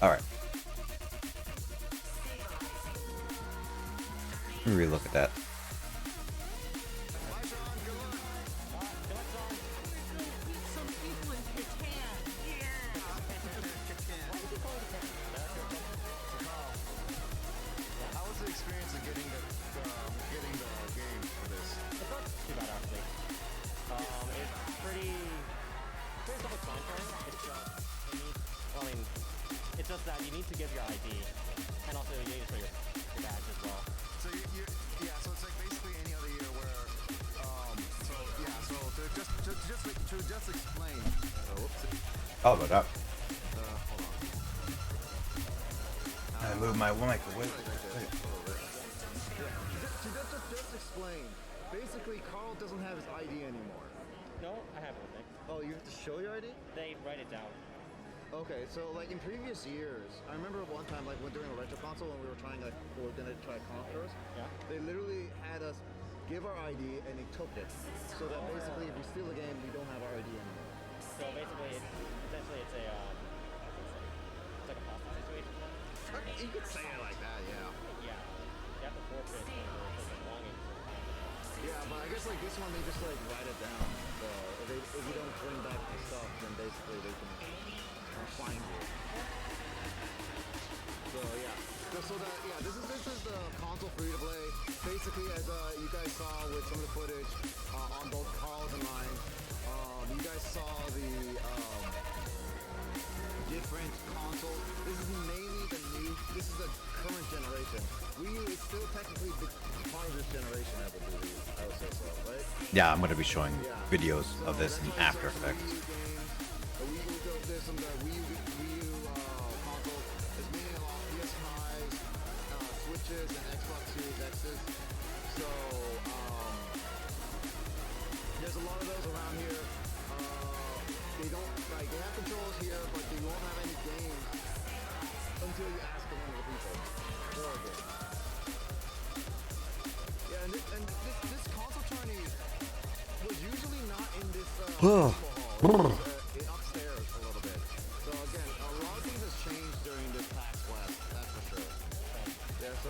All right. Let me relook at that. Some people in Catan. How was the experience of getting the game for this? It's not too bad actually. It's pretty self-explanatory. It's just it's just that you need to give your ID, and also you need to show your badge as well. So so it's like basically any other year where to just explain. Oh, but up. Hold on. I moved my mic away. To just explain, basically Carl doesn't have his ID anymore. No, I have it with me. Oh, you have to show your ID? They write it down. Okay, so like in previous years, I remember one time like when during a retro console when we were gonna try Conquerors. Yeah. They literally had us give our ID and they took it. So that basically if we steal the game, we don't have our ID anymore. So basically, it's a it's like a hostage situation. You could say it like that, yeah. Yeah. You have to forfeit your belongings. Yeah, but I guess like this one they just like write it down. So if you don't bring back the stuff, then basically they can find you. So yeah. This is the console free to play. Basically, as you guys saw with some of the footage on both Carl's and mine, you guys saw the different console. This is mainly this is the current generation. Wii Wii U is still technically part of this generation, I believe. I would say so, right? Yeah, I'm gonna be showing Yeah. videos So of this in that's After some Effects. Wii U games. The Wii U, there's some Wii U console is mainly a lot of PS Highs, Switches, and Xbox Series X's. So there's a lot of those around here. They don't like they have controls here, but they won't have any games until you ask one of the people for a game. Yeah, and this console tourney was usually not in this hall. It was, upstairs a little bit. So again, a lot of things has changed during this PAX West, that's for sure. Yeah, so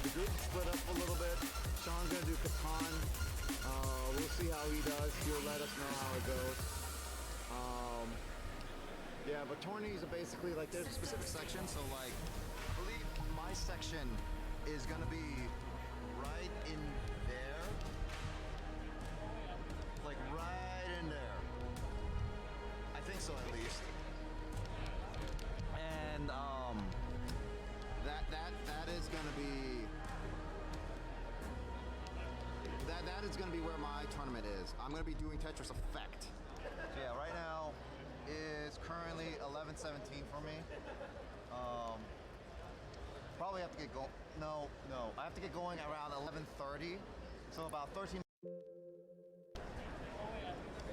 the group split up a little bit. Sean's gonna do Catan. We'll see how he does. He'll let us know how it goes. Yeah, but tourneys are basically like there's a specific section. So like, I believe my section is gonna be right in there, like right in there. I think so, at least. And that is gonna be that is gonna be where my tournament is. I'm gonna be doing Tetris Effect. So yeah, right now is currently 11:17 for me. Probably have to get going. No, I have to get going around 11:30. So about 13.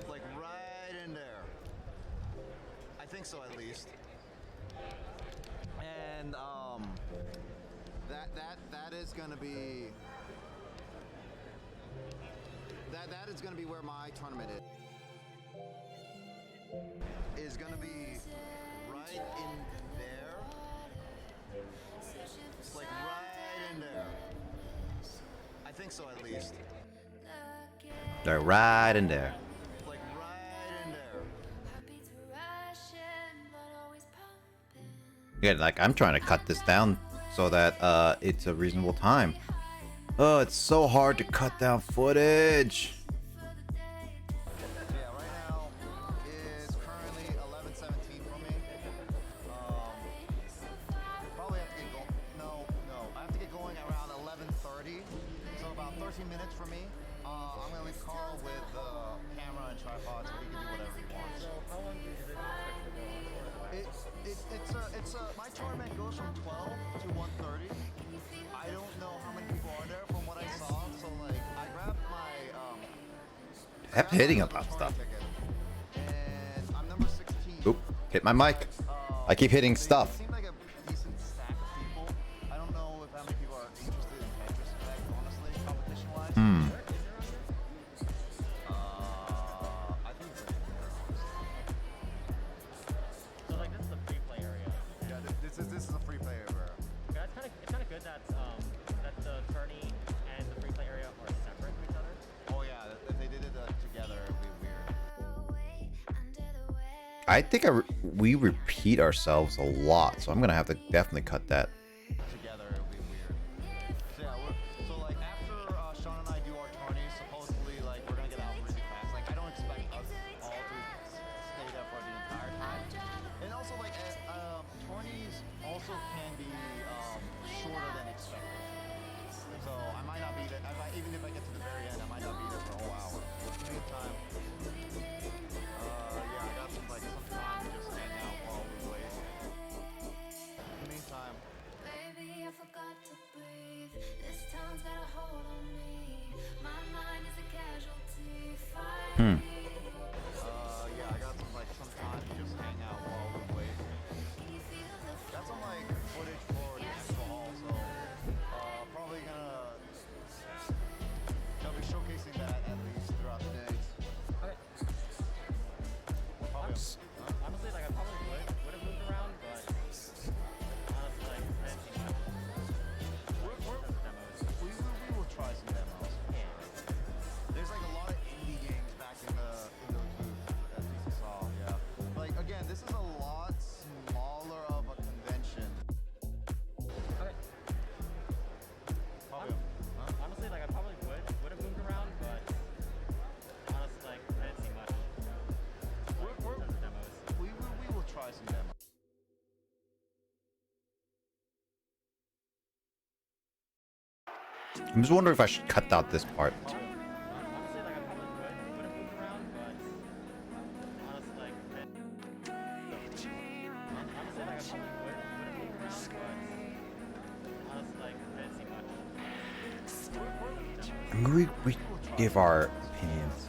Like right in there. I think so, at least. And that is gonna be that is gonna be where my tournament is gonna be right in there, like right in there. I think so, at least. They're right in there. Like right in there. Yeah, like I'm trying to cut this down so that it's a reasonable time. Oh, it's so hard to cut down footage. Yeah, right now is currently 11:17 for me. Probably have to get going. No, I have to get going around 11:30. So about 13 minutes for me. I'm gonna leave Carl with the camera and tripod so he can do whatever he wants. So how long do you expect to go? My tournament goes from 12 to 1:30. I don't know how many people are there from what I saw. So like, I grabbed my Kept hitting about stuff. and I'm number 16. Oop, hit my mic. I keep hitting stuff. It seemed like a decent stack of people. I don't know if how many people are interested in Tetris Effect, honestly, competition-wise. I think it's So like this is the free play area. yeah, this is a free play area. Yeah, it's kind of good that the tourney and the free play area are separate from each other. Oh yeah, if they did it together, it'd be weird. I think we repeat ourselves a lot, so I'm gonna have to definitely cut that. Together, it'd be weird. So yeah, so like after Sean and I do our tourneys, supposedly like we're gonna get out really fast. Like I don't expect us all to stay there for the entire time. And also like tourneys also can be shorter than expected. So I might not be there. Even if I get to the very end, I might not be there for a whole hour. Plenty of time. Yeah, I got some time to just hang out while we wait. In the meantime. Baby, I forgot to breathe. This town's got a hold on me. My mind is a casualty. Fight. Yeah, I got some time to just hang out while we wait. Got some footage for the expo hall, so probably gonna be showcasing that at least throughout the day. Okay. Honestly, like I probably would have moved around, but honestly, like I didn't think We will try some demos. Yeah. There's like a lot of indie games back in the I'm just wondering if I should cut out this part. Honestly, like I probably would have moved around, but honestly, like honestly, like I probably would have moved around, but honestly, like it didn't seem much. I mean, we give our opinions.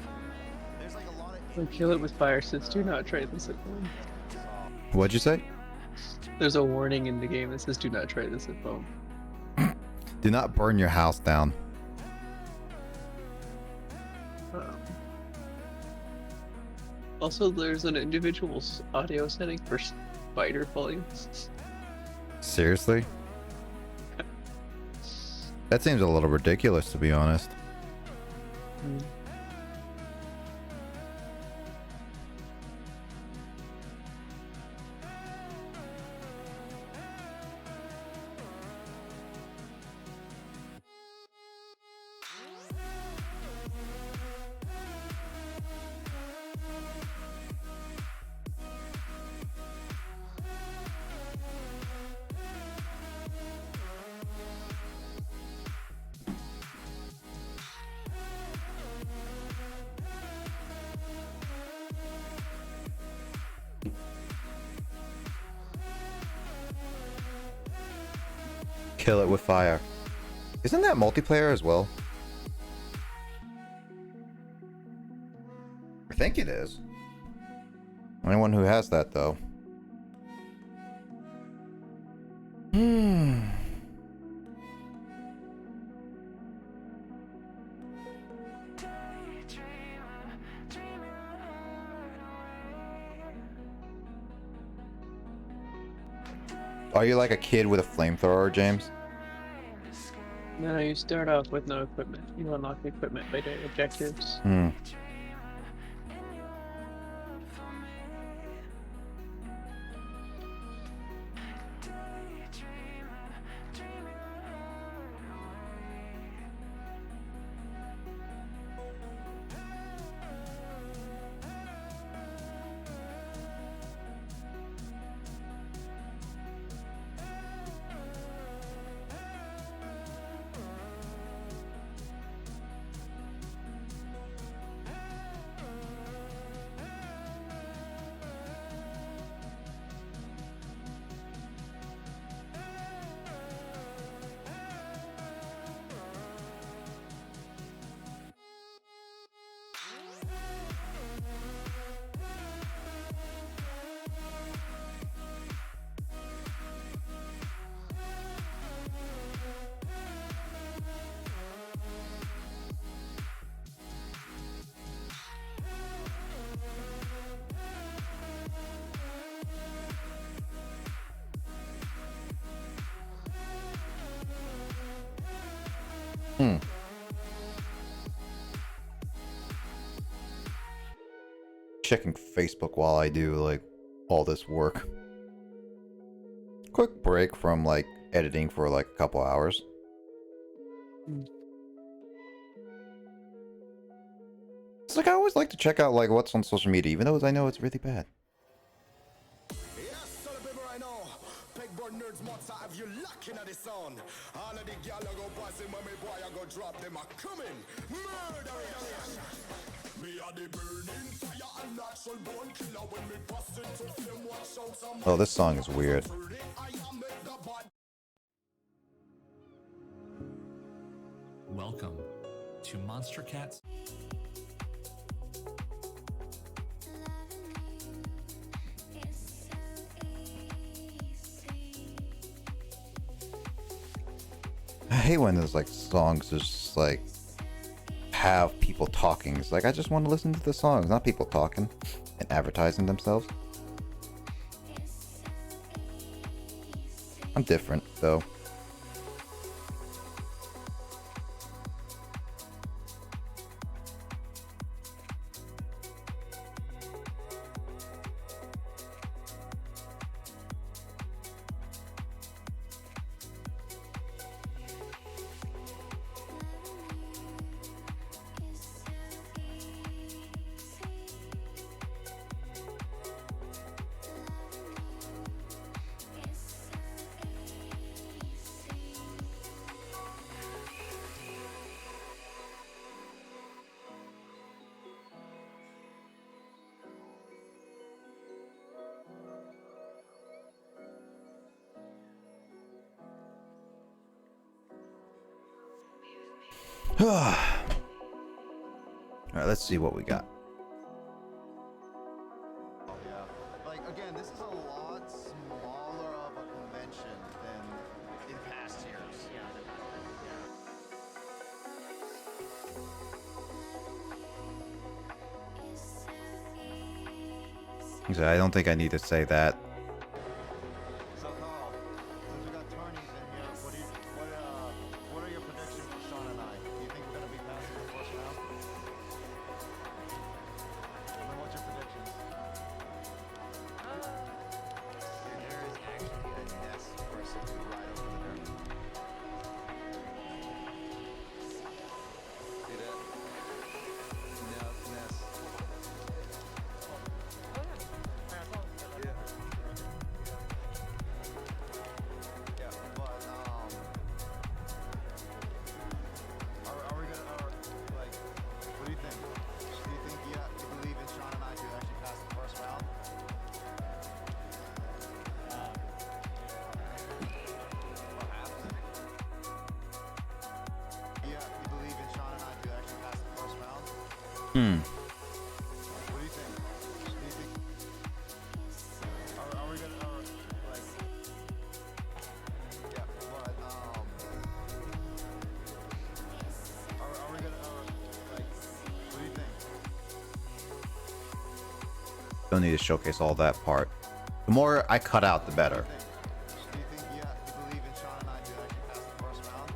There's like a lot of So kill it with fire says do not try this at home. What'd you say? There's a warning in the game that says do not try this at home. Do not burn your house down. Also, there's an individual audio setting for spider volumes. Seriously? That seems a little ridiculous, to be honest. Kill it with fire. Isn't that multiplayer as well? I think it is. Anyone who has that, though. Are you like a kid with a flamethrower, James? No, you start off with no equipment. You unlock equipment by doing objectives. Checking Facebook while I do like all this work. Quick break from like editing for like a couple hours. It's like I always like to check out like what's on social media, even though I know it's really bad. Oh, this song is weird. Welcome to Monster Cats. I hate when there's like songs just like have people talking. It's like I just want to listen to the songs, not people talking and advertising themselves. I'm different though. Alright, let's see what we got. Oh yeah. Like again, this is a lot smaller of a convention than in past years. Yeah, So I don't think I need to say that. So Carl, since we got tourneys in here, what are your predictions for Sean and I? Do you think we're gonna be passing the first round? I mean, what's your predictions? Dude, there is actually a Ness person right over there. See that? Ness. Yeah, but are we gonna like? What do you think? Do you think you believe in Sean and I to actually pass the first round? Perhaps. Yeah, you believe in Sean and I to actually pass the first round? What do you think? Do you think? Are we gonna like? Yeah, but are we gonna like? What do you think? Don't need to showcase all that part. The more I cut out, the better. Do you think you believe in Sean and I to actually pass the first round?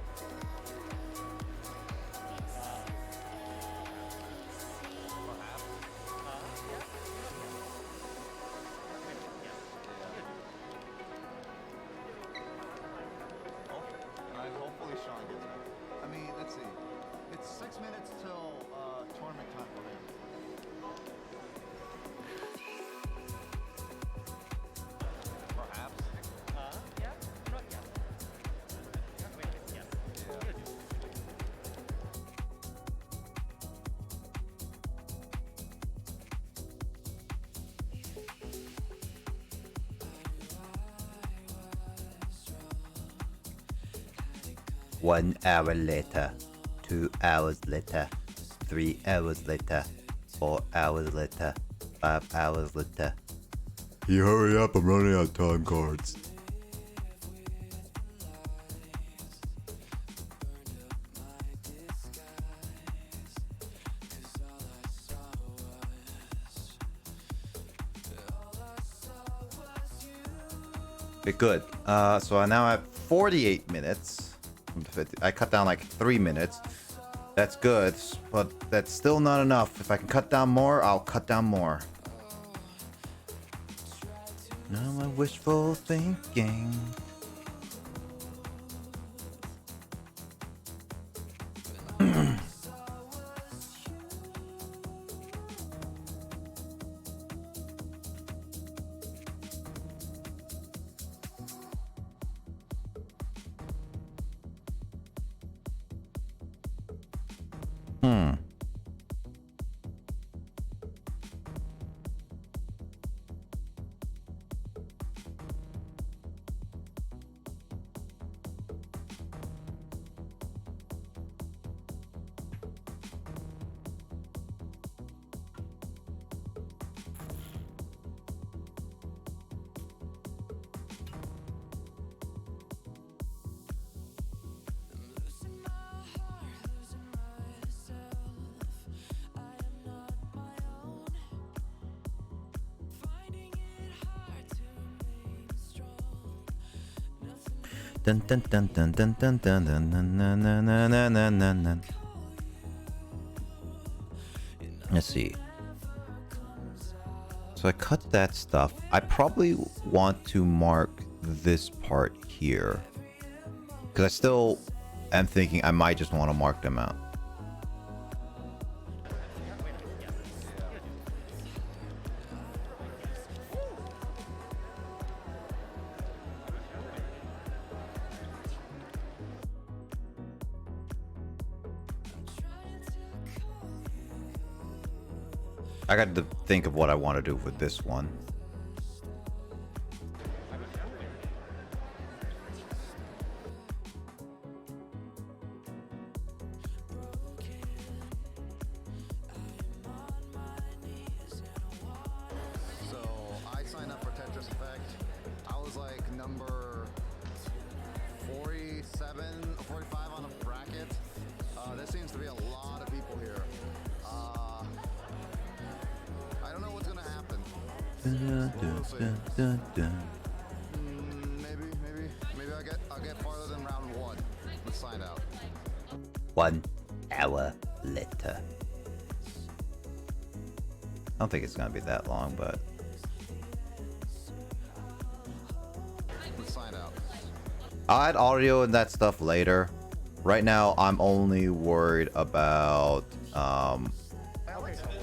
Perhaps. Hopefully Sean gets it. I mean, let's see. It's 6 minutes till tournament time for him. Perhaps. One hour later, 2 hours later, 3 hours later, 4 hours later, 5 hours later. You hurry up, I'm running out of time cards. Okay, good. So I now have 48 minutes. I cut down like 3 minutes. That's good, but that's still not enough. If I can cut down more, I'll cut down more. Now my wishful thinking. Dun dun dun dun dun dun dun dun dun dun dun dun dun dun dun. Let's see. So I cut that stuff. I probably want to mark this part here, because I still am thinking I might just want to mark them out. I got to think of what I want to do with this one. number 47 or 45 on the bracket. There seems to be a lot of people here. I don't know what's gonna happen. We'll see. Maybe I'll get farther than round one. Let's find out. 1 hour later. I don't think it's gonna be that long, but Let's find out. I'll add audio and that stuff later. Right now, I'm only worried about Okay, Subway.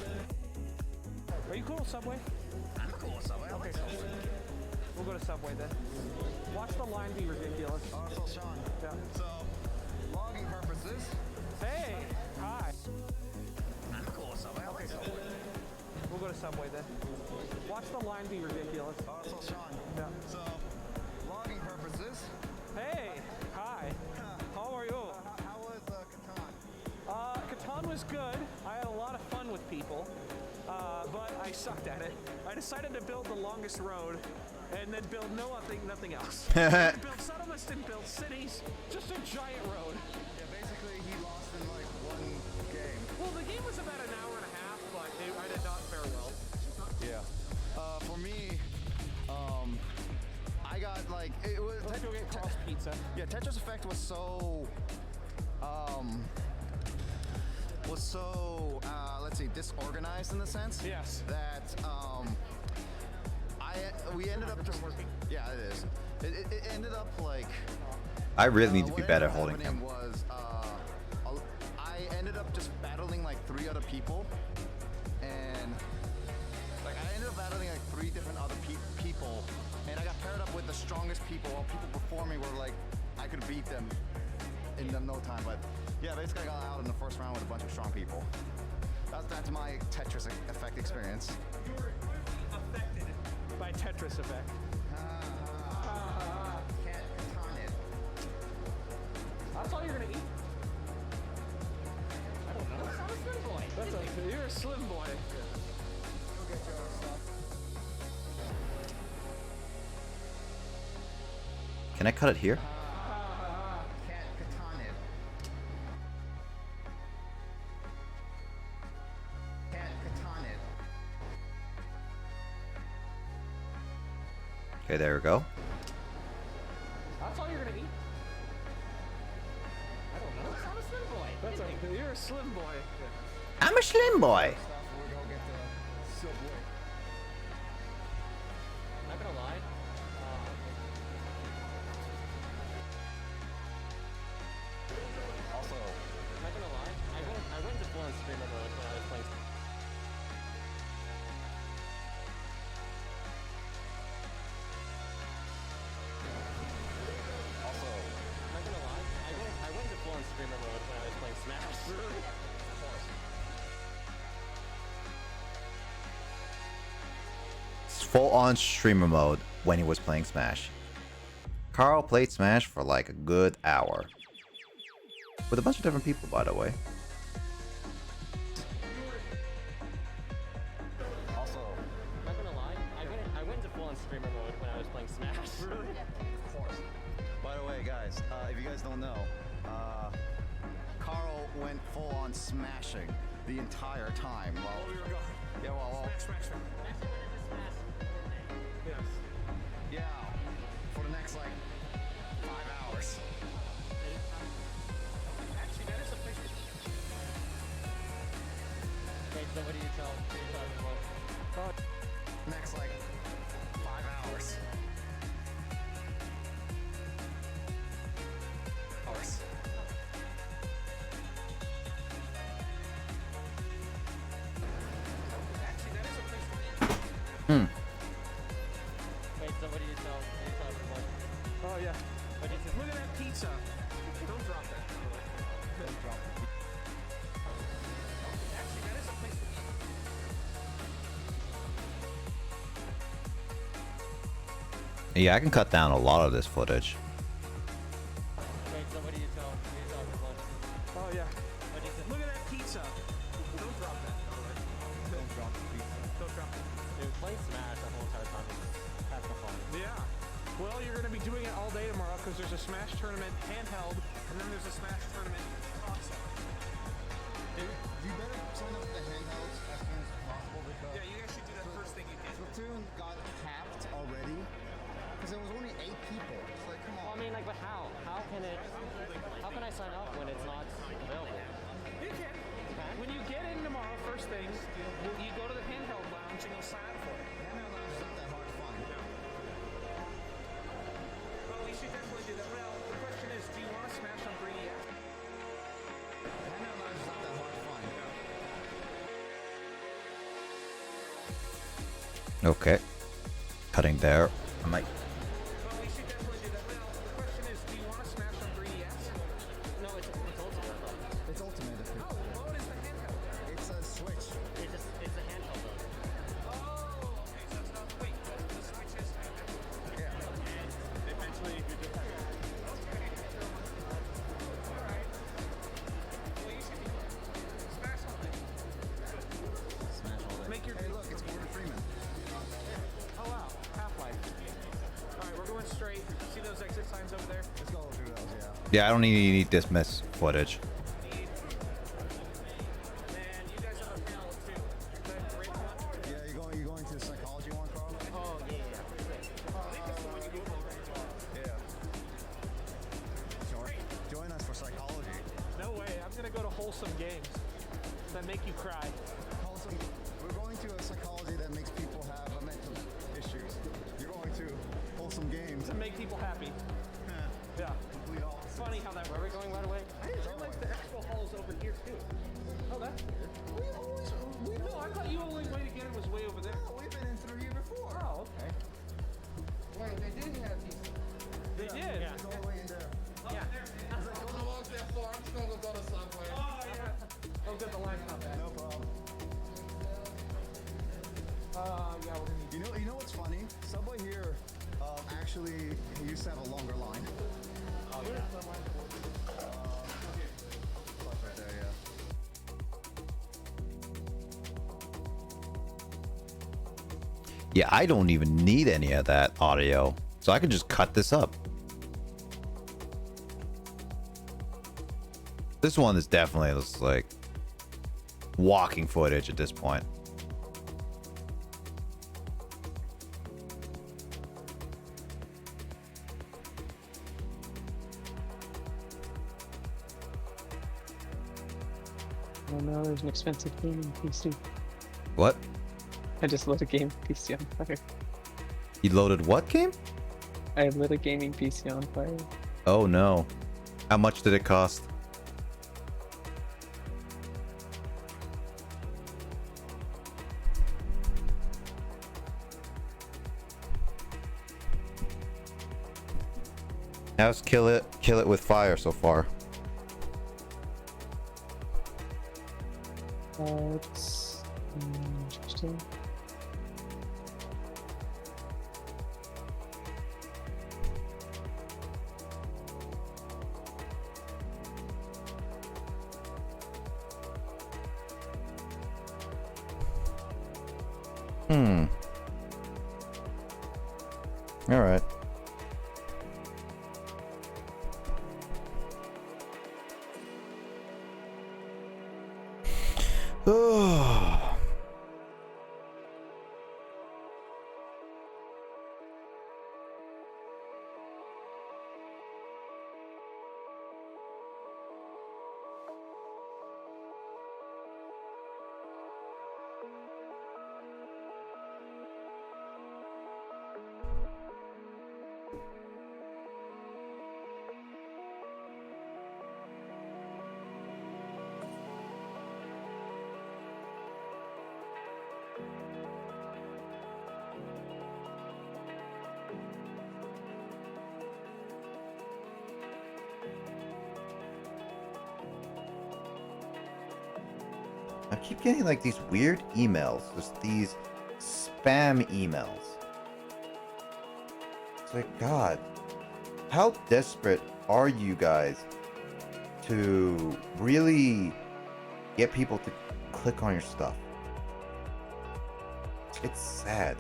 Are you cool with Subway? I'm cool with Subway. Okay, Subway. We'll go to Subway then. Watch the line be ridiculous. So Sean. Yeah. So, logging purposes. Hey! Hi. I'm cool with Subway. Okay, Subway. We'll go to Subway then. Watch the line be ridiculous. So Sean. Yeah. So, logging purposes. Hey! Hi. How are you? How was Catan? Catan was good. I had a lot of fun with people, but I sucked at it. I decided to build the longest road and then build nothing else. Didn't build settlements, didn't build cities, just a giant road. Yeah, basically he lost in like one game. Well, the game was about an hour and a half, but I did not fare well. Yeah. For me, I got like it was. Let's go get cross pizza. Yeah, Tetris Effect was so. Let's see, disorganized in the sense. Yes. That we ended up just working. Yeah, it is. It ended up like. I really need to be what better ended up holding him. happening Was I ended up just battling like 3 other people, and like I ended up battling like 3 different other people, and I got paired up with the strongest people. While people before me were like, I could beat them in no time. But yeah, basically I got out in the first round with a bunch of strong people. That's my Tetris Effect experience. You were affected by Tetris Effect. Can't con it. That's all you're gonna eat? I don't know. I'm a slim boy. You're a slim boy. Go get your stuff. Can I cut it here? Can't katan it. Can't katan it. Okay, there we go. That's all you're gonna eat? I don't know. I'm a slim boy. You're a slim boy. I'm a slim boy. We'll go get the Subway. I'm not gonna lie. Also, I'm not gonna lie. I went to full on streamer mode when I was playing. I'm not gonna lie. I went to full on streamer mode when I was playing Smash. really? Of course. It's full on streamer mode when he was playing Smash. Carl played Smash for like a good hour. With a bunch of different people, by the way. Also, I'm not gonna lie. I went to full on streamer mode when I was playing Smash. really? Of course. By the way, guys, if you guys don't know, Carl went full on smashing the entire time. While we were going. Yeah, well, Smash. Yes. yeah, for the next like 5 hours. Actually, that is a place. Okay, so what do you tell everyone? Next like 5 hours. Actually, that is a place. Wait, so what do you tell everyone? Oh yeah. What do you tell? Look at that pizza. Don't drop that. Don't drop the Actually, that is a place. Yeah, I can cut down a lot of this footage. Wait, so what do you tell everyone? Oh yeah. What do you tell? Look at that pizza. Don't drop that. Don't drop the pizza. Don't drop it. Dude, playing Smash that whole entire time is half the fun. Yeah. Well, you're going to be doing it all day tomorrow because there's a Smash tournament handheld, and then there's a Smash tournament console. You better sign up for the handhelds as soon as possible because Yeah, you guys should do that first thing you did. Splatoon got capped already because there was only 8 people. It's like, come Well, I on. mean, like, but how? How can I sign up when it's not available? You can. When you get in tomorrow, first thing, you go to the handheld lounge and you'll sign up for it. Handheld lounge is not that hard to find. Well, you should definitely do that. Well, the question is, do you want to Smash on 3DS? Handheld lounge is not that hard to find. Okay. Cutting there. I might. Well, we should definitely do that. Well, the question is, do you want to Smash on 3DS? No, it's ultimate. It's ultimate. Oh, what is the handheld? It's a Switch. It's a handheld though. Oh, okay, so it's not. Wait, the Switch is handheld. Yeah. And eventually, you just have it. Okay. Alright. Well, you should do that. Smash all day. Smash all day. Make your. Hey, look, it's Gordon Freeman. Oh, wow. Half-Life. Alright, we're going straight. See those exit signs over there? Let's go through those, yeah. Yeah, I don't need dismiss footage. And you guys have a panel too. That great one. Yeah, you going to the psychology one, Carl? Oh, yeah. Yeah. Join us for psychology. No way. I'm gonna go to wholesome games that make you cry. Wholesome. We're going to a psychology that makes people have mental issues. You're going to wholesome games. To make people happy. Yeah. Complete opposite. Funny how that Where are we works. going right away? I didn't realize the expo hall is over here too. Oh, that's weird. No, I thought you only way to get it was way over there. Oh, we've been in through here before. Oh, okay. Wait, they did have these. They did. It's all the way in there. Yeah. Don't walk that far. I'm just gonna go to Subway. Oh, yeah. Oh, good. The line's not bad. No problem. Yeah, we're gonna need. You know what's funny? Subway here actually used to have a longer line. Oh, yeah. Right there, yeah. Yeah, I don't even need any of that audio. So I can just cut this up. This one is definitely just like walking footage at this point. Oh no, there's an expensive gaming PC. What? I just lit a game PC on fire. You loaded what game? I lit a gaming PC on fire. Oh no. How much did it cost? How's kill it with fire so far? It's interesting. All right. Oh. I keep getting like these weird emails, just these spam emails. It's like, God, how desperate are you guys to really get people to click on your stuff? It's sad.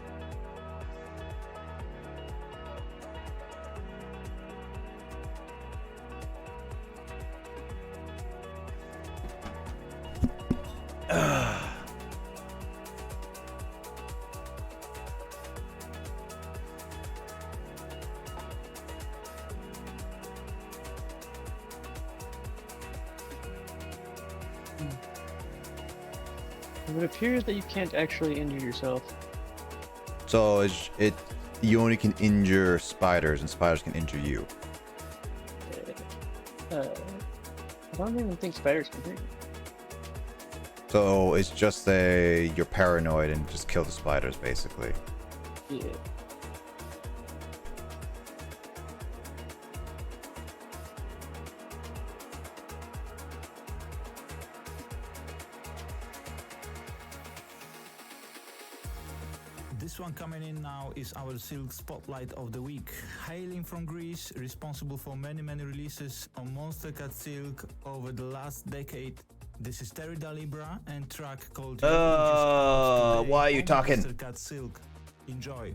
It would appear that you can't actually injure yourself. So you only can injure spiders, and spiders can injure you. I don't even think spiders can hurt you. So it's just you're paranoid and just kill the spiders, basically. Yeah. This one coming in now is our Silk Spotlight of the Week. Hailing from Greece, responsible for many releases on Monster Cat Silk over the last decade. This is Terry Dalibra and track called Why are you talking? Monster Cat Silk. Enjoy.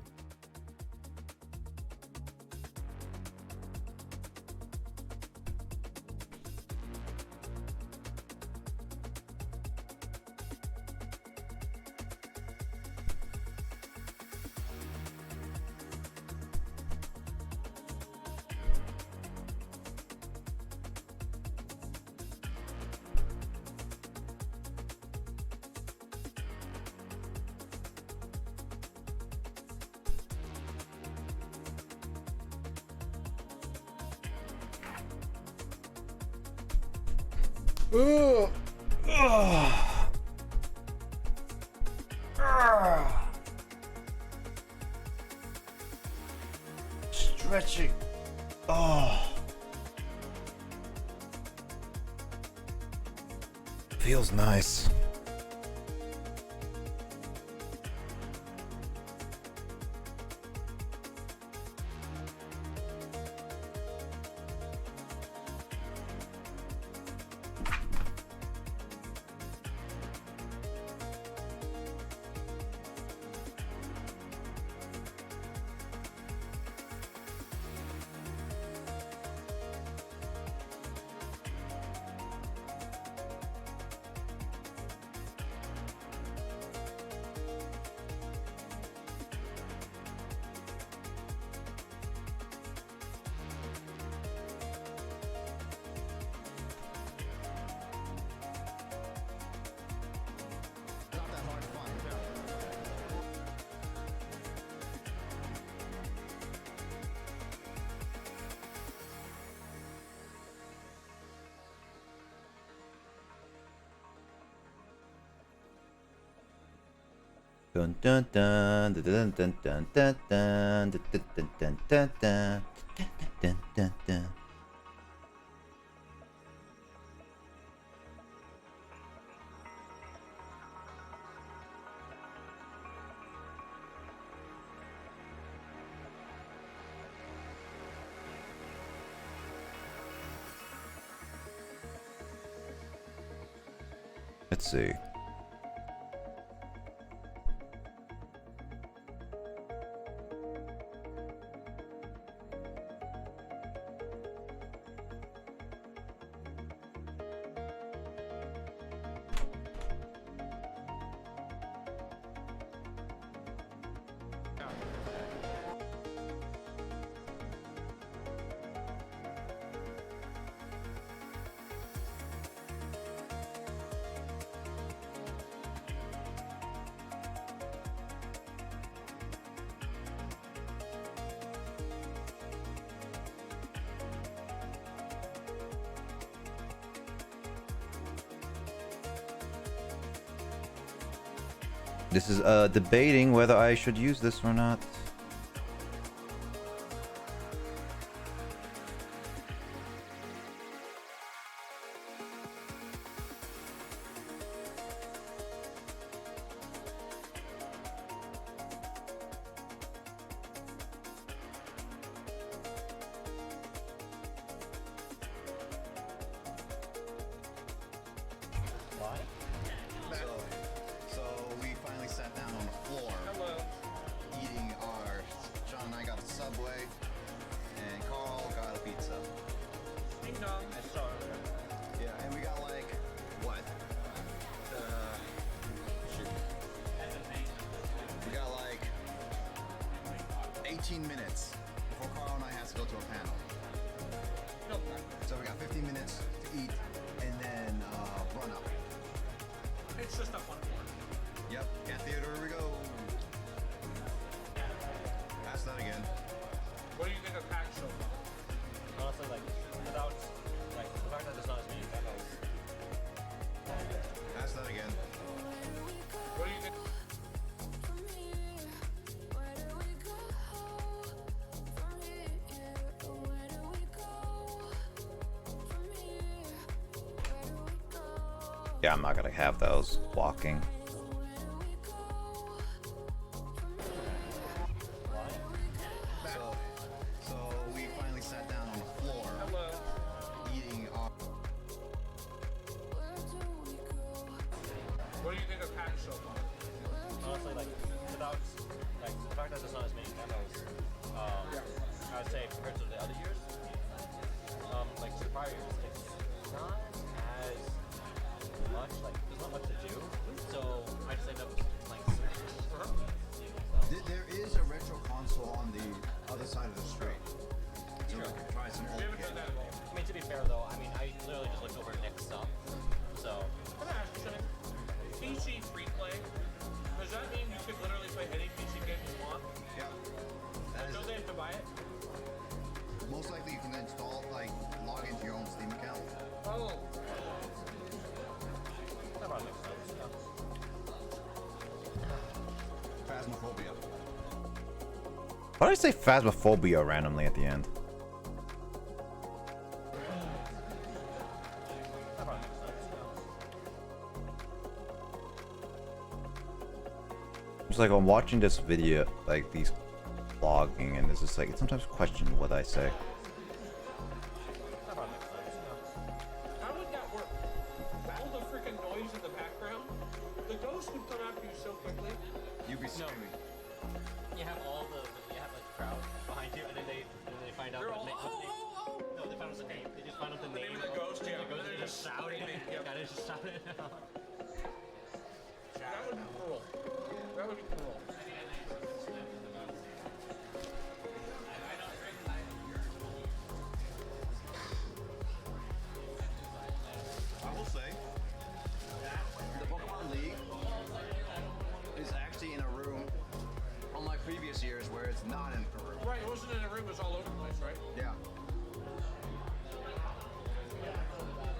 Stretching. Oh. Feels nice. Not that hard to find. Dun dun dun dun dun dun dun dun dun dun dun dun dun dun dun dun dun. Let's see. This is debating whether I should use this or not. So we finally sat down on the floor. Hello. Eating our. Sean and I got the Subway, and Carl got a pizza. Ding dong. I saw it. Yeah, and we got like what? Shoot. We got like 18 minutes before Carl and I has to go to a panel. No. So we got 15 minutes to eat and then run up. It's just a fun one. Yeah, I'm not gonna have those walking. So we finally sat down on the floor. Hello. Eating our. What do you think of PAX so far? Honestly, like without like the fact that there's not as many demos, I would say compared to the other years, like the prior years, it's not as much. Like there's not much to do, so I just end up like. There is a retro console on the other side of the street. So we can try some old games. I mean, to be fair though, I mean I literally just looked over Nick's stuff, so. Can I ask you something? PC free play? Does that mean you could literally play any PC game you want? Yeah. That Don't they have to buy it? most likely you can install, like, log into your own Steam account. Oh. That probably makes sense. Phasmophobia. Why did I say Phasmophobia randomly at the end? That probably makes sense. It's like I'm watching this video, like these vlogging, and it's just like, it sometimes question what I say. That probably makes sense. How would that work? All the freaking noise in the background? The ghost would come after you so quickly. You'd be screaming. You have all you have like crowd behind you, and then they find out. They're the all, name. oh. No, they found out the name. They just found out the The name name of the ghost, yeah. The ghost, And and they're just just shouting. screaming, Yeah, yeah. they just shouting. That would be cool. That would be cool. I will say, the Pokemon League is actually in a room, unlike previous years where it's not in a room. Right, it wasn't in a room, it was all over the place, right? Yeah.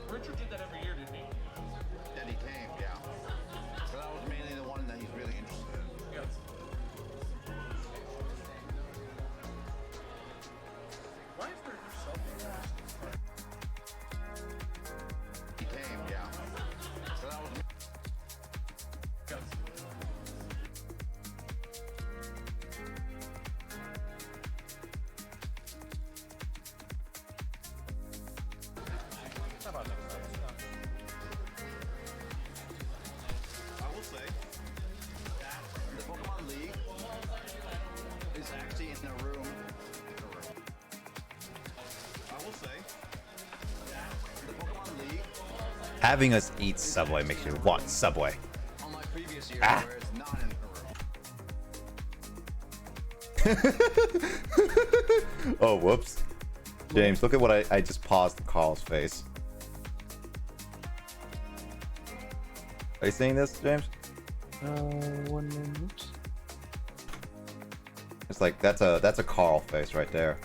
Richard did that every year, didn't he? That he came, yeah. So that was mainly the one that he's really interested in. Yeah. Why is there so fast? He came, yeah. So that was. Yeah. That probably makes sense. I will say that the Pokemon League is actually in a room. I will say that the Pokemon League, Having us eat Subway makes you want Subway. unlike previous years Ah. where it's not in a room. Oh, whoops. James, look at what I just paused Carl's face. Are you seeing this, James? 1 minute. It's like that's a Carl face right there.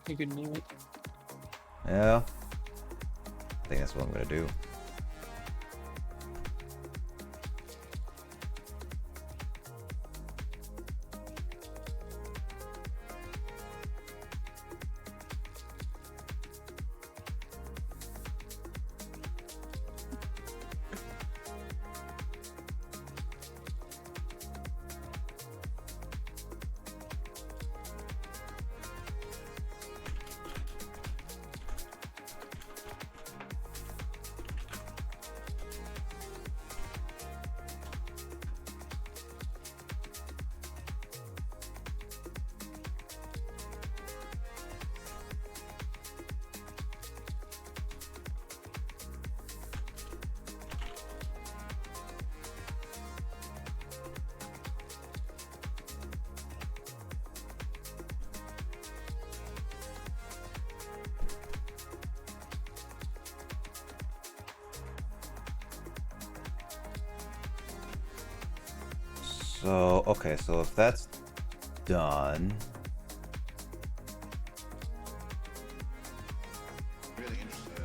You could name it. Yeah. I think that's what I'm gonna do. So, okay, so if that's done, Really interested in.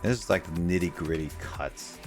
This is like nitty gritty cuts.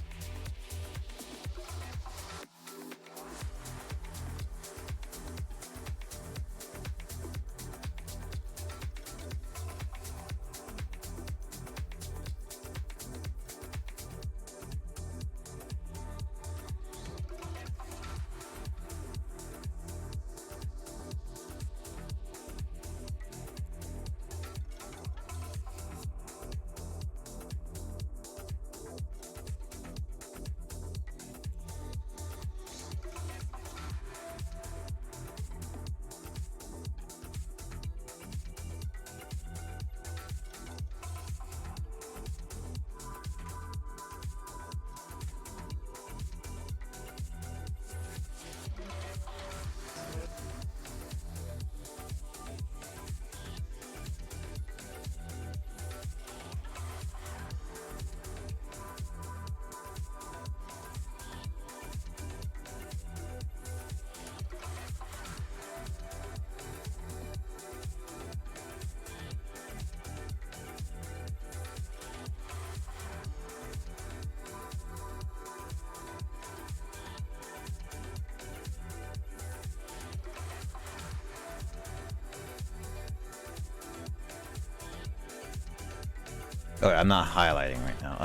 Oh, I'm not highlighting right now.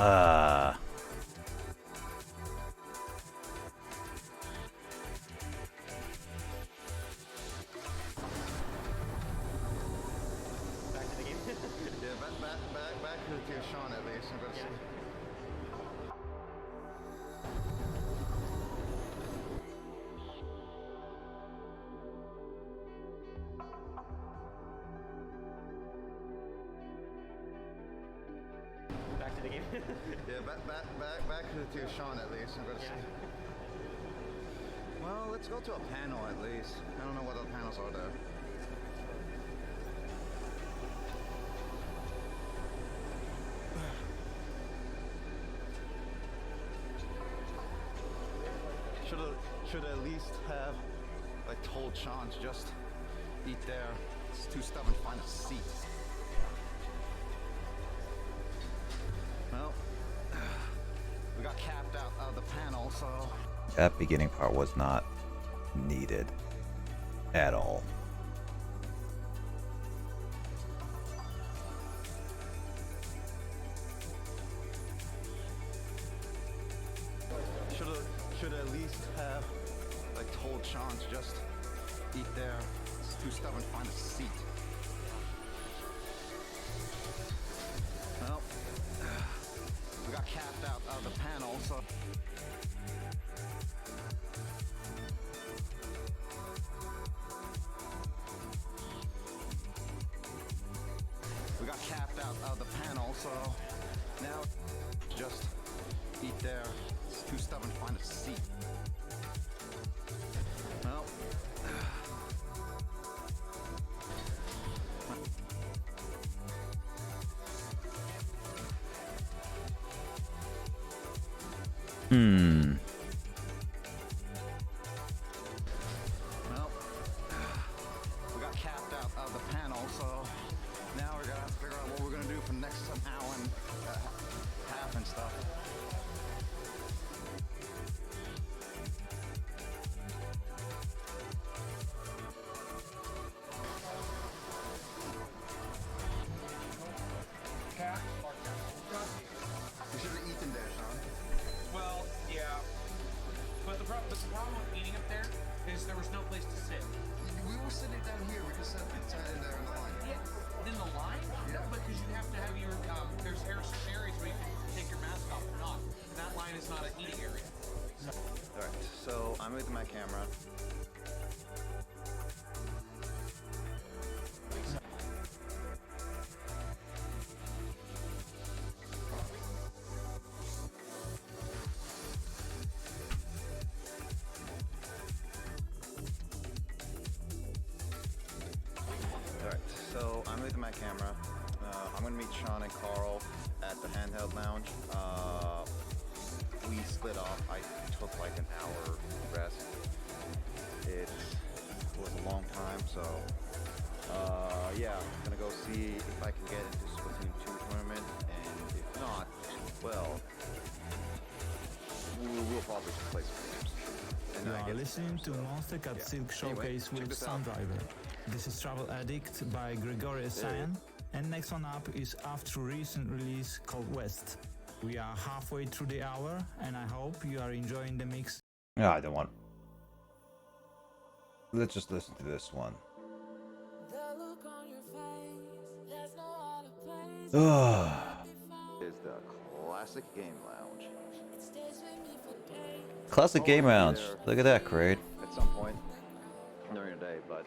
Back to the game. Yeah, back to Sean at least. I'm gonna see. Back to the game. Yeah, back to Sean at least. I'm gonna see. Well, let's go to a panel at least. I don't know what other panels are there. Should at least have like told Sean to just eat there. It's too stubborn to find a seat. Well, we got capped out of the panel, so That beginning part was not needed at all. should at least have like told Sean to just eat there. It's too stubborn to find a seat. Well, we got capped out of the panel, so we got capped out of the panel, so now just eat there. It's too stubborn to find a seat. Well, well, we got capped out of the panel, so now we're gonna have to figure out what we're gonna do for the next hour and half and stuff. You should have eaten there, Sean. Well, my camera. Alright, so I'm leaving my camera. I'm gonna meet Sean and Carl at the handheld lounge. We split off. I took like an hour rest. It was a long time, so yeah, I'm gonna go see if I can get into Splatoon 2 tournament, and if not, well, we'll probably just play some games. And You I are guess- listening to so, Monster Cat yeah. Silk Anyway, Showcase check with this out. Sundriver. This is Travel Addict by Gregory Cyan, and next one up is after recent release called West. We are halfway through the hour, and I hope you are enjoying the mix. No, I don't want. Let's just listen to this one. Ugh. Is the Classic Game Lounge. Classic Game Lounge. Look at that, Kraid. At some point during the day, but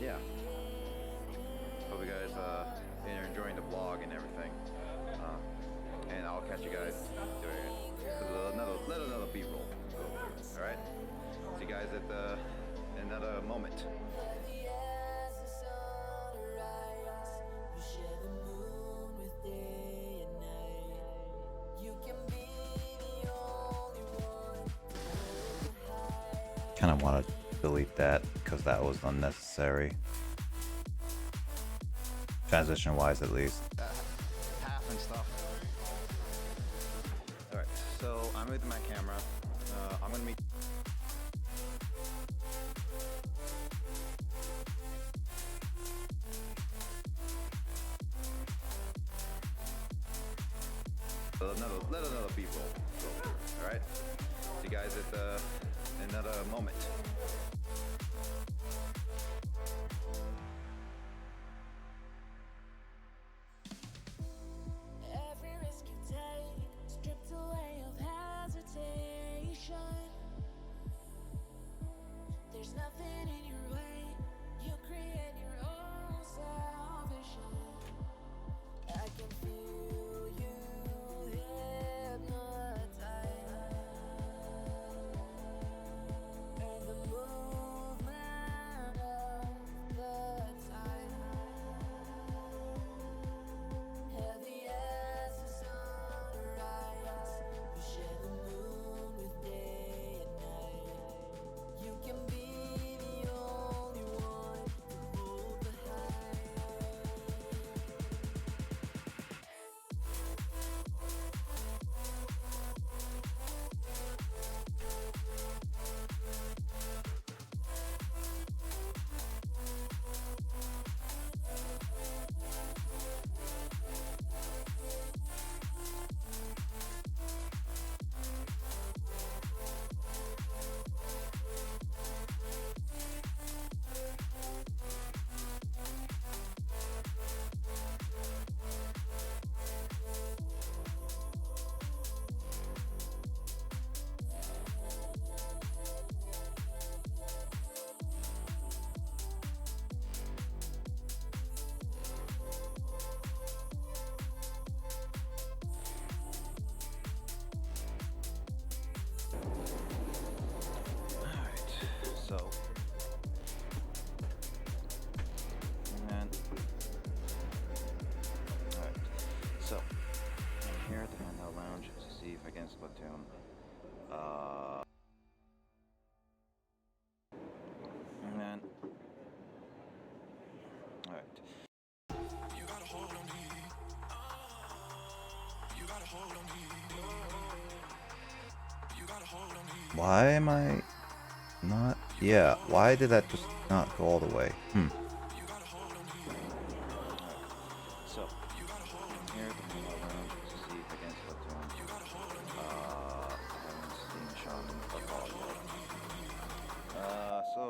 yeah. Hope you guys are enjoying the vlog and everything. And I'll catch you guys during another B-roll. All right. See you guys at another moment. Kind of want to delete that because that was unnecessary. Transition wise, at least. Half and stuff. All right. So I'm with my camera. I'm gonna meet. Another B-roll. All right. See you guys at another moment. Every risk you take, stripped away of hesitation. There's nothing in your way, you create your own salvation. I can feel you hypnotize, and the movement of the tide. Heavy as the sunrise, we share the moon with day and night. You can be the only one to hold the high. Alright, so and alright, so I'm here at the handheld lounge to see if I can Splatoon. And then alright. You got a hold on me. You got a hold on me. You got a hold on me. Why am I not? Yeah, why did that just not go all the way? So, I'm here at the handheld lounge to see if I can Splatoon. I haven't seen Sean or Carl yet. So,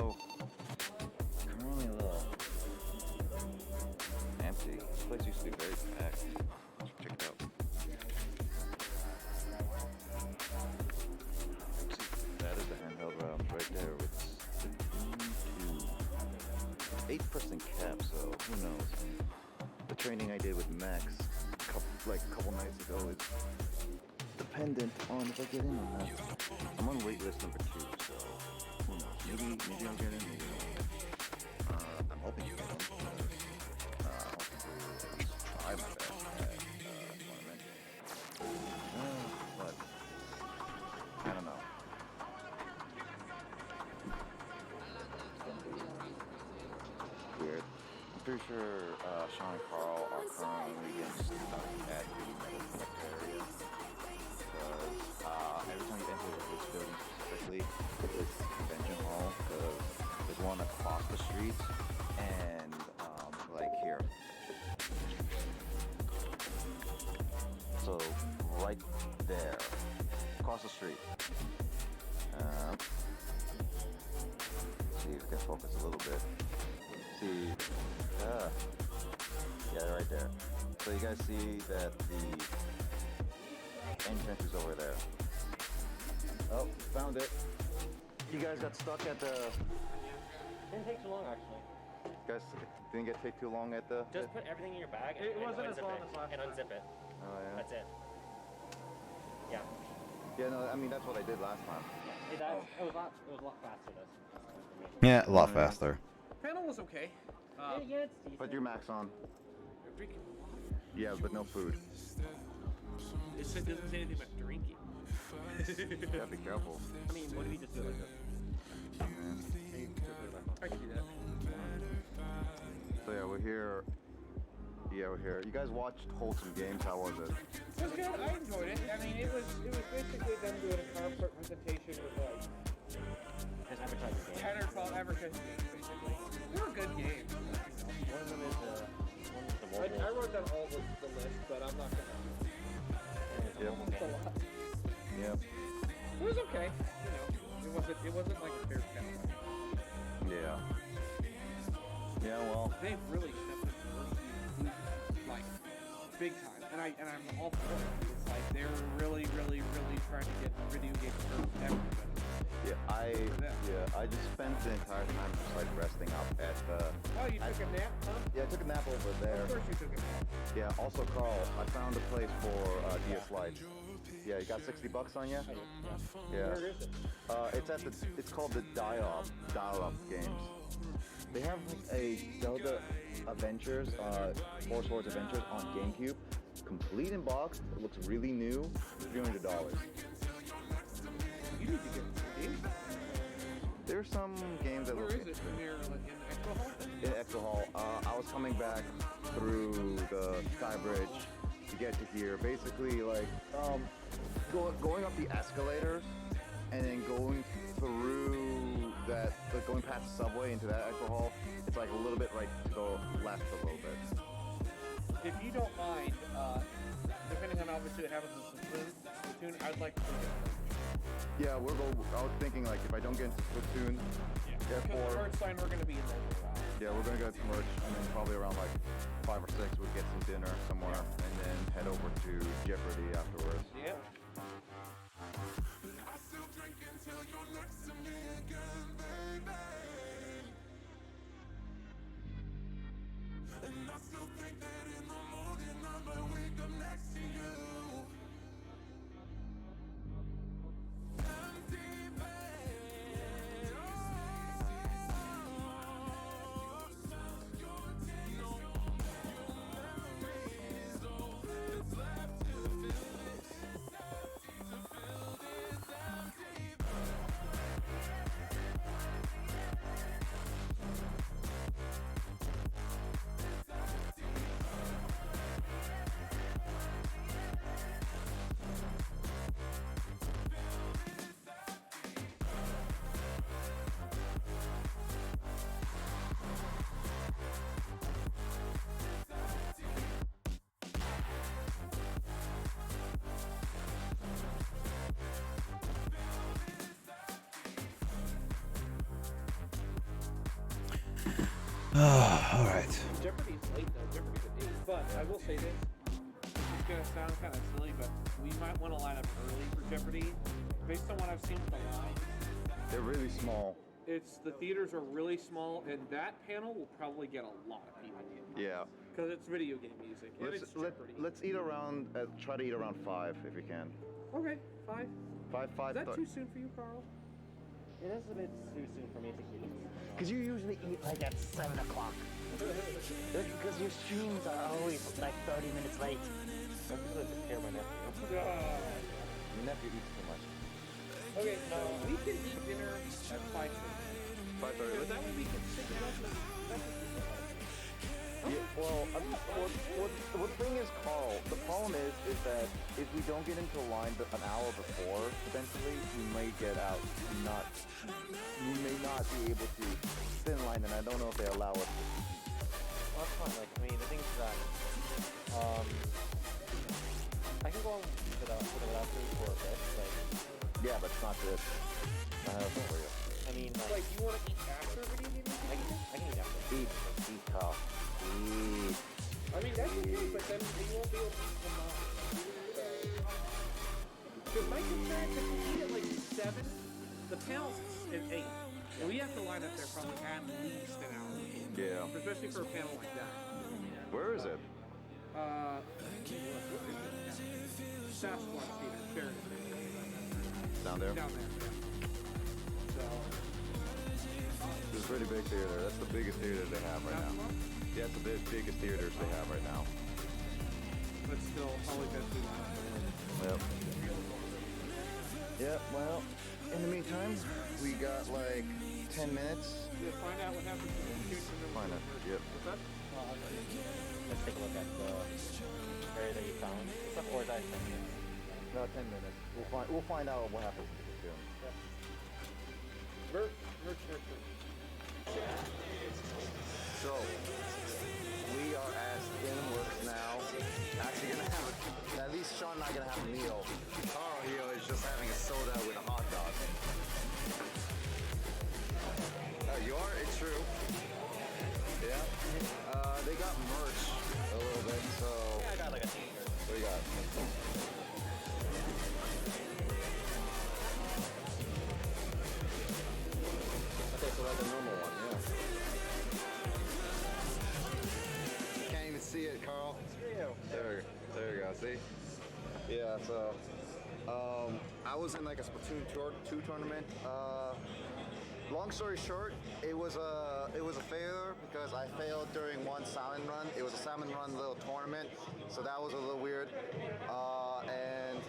currently a little empty. This place used to be very packed. Let's check it out. That is the handheld panels. The training I did with Max like a couple nights ago is dependent on if I get in or not. I'm on waitlist number 2, so who knows? Maybe I'll get in. Maybe I won't. I'm hoping to get in. I'll try my best at tournament. But I don't know. Weird. I'm pretty sure Sean and Carl are currently getting stuck at the metal collector area. Because every time you enter this building specifically, this convention hall, there's one across the street and like here. So right there, across the street. See if we can focus a little bit. See, yeah, right there. So you guys see that the entrance is over there. Oh, found it. You guys got stuck at the... Didn't take too long, actually. You guys didn't take too long at the... Just put everything in your bag and, wasn't as long as last and unzip it. Oh, yeah. That's it. Yeah. Yeah, no, I mean, that's what I did last time. It was a lot faster this time for me. Yeah, a lot faster. Panel was okay. Yeah, it's decent. Put your max on. Drinking water. Yeah, but no food. It doesn't say anything about drinking. Yeah, be careful. I mean, what if you just do it like this? I can do that. So yeah, we're here. Yeah, we're here. You guys watched Wholesome Games. How was it? It was good. I enjoyed it. I mean, it was basically them doing a PowerPoint presentation with like Just advertise the game. 10 or 12 advertising games, basically. They were good games. One of them is the I wrote down all the list, but I'm not gonna. Yep. It's a lot. Yep. It was okay. You know, it wasn't like a fair panel. Yeah. Yeah, well. They've really stepped up like big time, and I'm all for it. It's like they're really trying to get video games for everybody. I just spent the entire time just like resting up at the... Oh, you took a nap, huh? Yeah, I took a nap over there. Of course you took a nap. Yeah, also Carl, I found a place for DS Lite. Yeah, you got $60 on you? Yeah. Where is it? It's called the Dial-Up Games. They have like a Zelda Adventures, Four Swords Adventures on GameCube. Complete in box, it looks really new, $300. You need to get the game. There's some games that Where look is it? Near in Expo Hall? in Expo Hall. I was coming back through the Sky Bridge to get to here. Basically, like going up the escalators and then going through that, like going past the subway into that Expo Hall. It's like a little bit right to go left a little bit. If you don't mind, depending on obviously what happens with Splatoon, I'd like to go get merch. Yeah, I was thinking like if I don't get into Splatoon, Because the merch sign, we're going to be in there for a while. yeah, we're gonna go to merch and then probably around like 5 or 6 we'll get some dinner somewhere and then head over to Jeopardy afterwards. Yeah. All right. Jeopardy's late though. Jeopardy's at 8. But I will say this. It's going to sound kind of silly, but we might want to line up early for Jeopardy. Based on what I've seen with the lines, They're really small. the theaters are really small, and that panel will probably get a lot of people. Yeah. Because it's video game music. And it's Jeopardy. Let's eat around. Try to eat around 5 if we can. Okay, 5. 5. Is that too soon for you, Carl? It is a bit too soon for me to eat. Because you usually eat like at 7 o'clock. Because your streams are always like 30 minutes late. That's because I took care of my nephew. Your nephew eats too much. Okay, so we can eat dinner at 5:30. 5:30. Is that when we can sit down? Yeah, well, what thing is, Carl, the problem is that if we don't get into line an hour before, potentially, we may get out. We may not be able to sit in line, and I don't know if they allow us to. Well, that's fine. Like, I mean, the thing is that, I can go on to the bathroom for a bit, like... Yeah, but it's not this. I have it for you. I mean, like... you want to eat after video game music? I can eat after. Eat, Carl. Eat. I mean, that's okay, but then you won't be able to eat from because my concern is if we eat at like 7, the panel's at 8. And we have to line up there probably at least an hour. Yeah. Especially for a panel like that. Where is it? Sasquatch Theater, Sheridan. Down there? Down there, yeah. So... It's a pretty big theater. That's the biggest theater they have right now. Yeah, it's the biggest theaters they have right now. But still, probably best we line up. Yep. Yep, well, in the meantime, we got like 10 minutes. Yeah, find out what happens when we shoot from the Find it, yep. What's that? Let's take a look at the area that you found. Or is that 10 minutes? No, 10 minutes. We'll find out what happens soon. Merch. So, we are at GameWorks now. Actually gonna have at least Sean and I gonna have a meal. Carl here is just having a soda with a hot dog. You are? It's true. Yeah. They got merch a little bit, so... Yeah, I got like a t-shirt. What do you got? Okay, so that's a normal one, yeah. Can't even see it, Carl. There you go, see? Yeah, so, I was in like a Splatoon 2 tournament. Long story short, it was a failure because I failed during one salmon run. It was a salmon run little tournament, so that was a little weird. And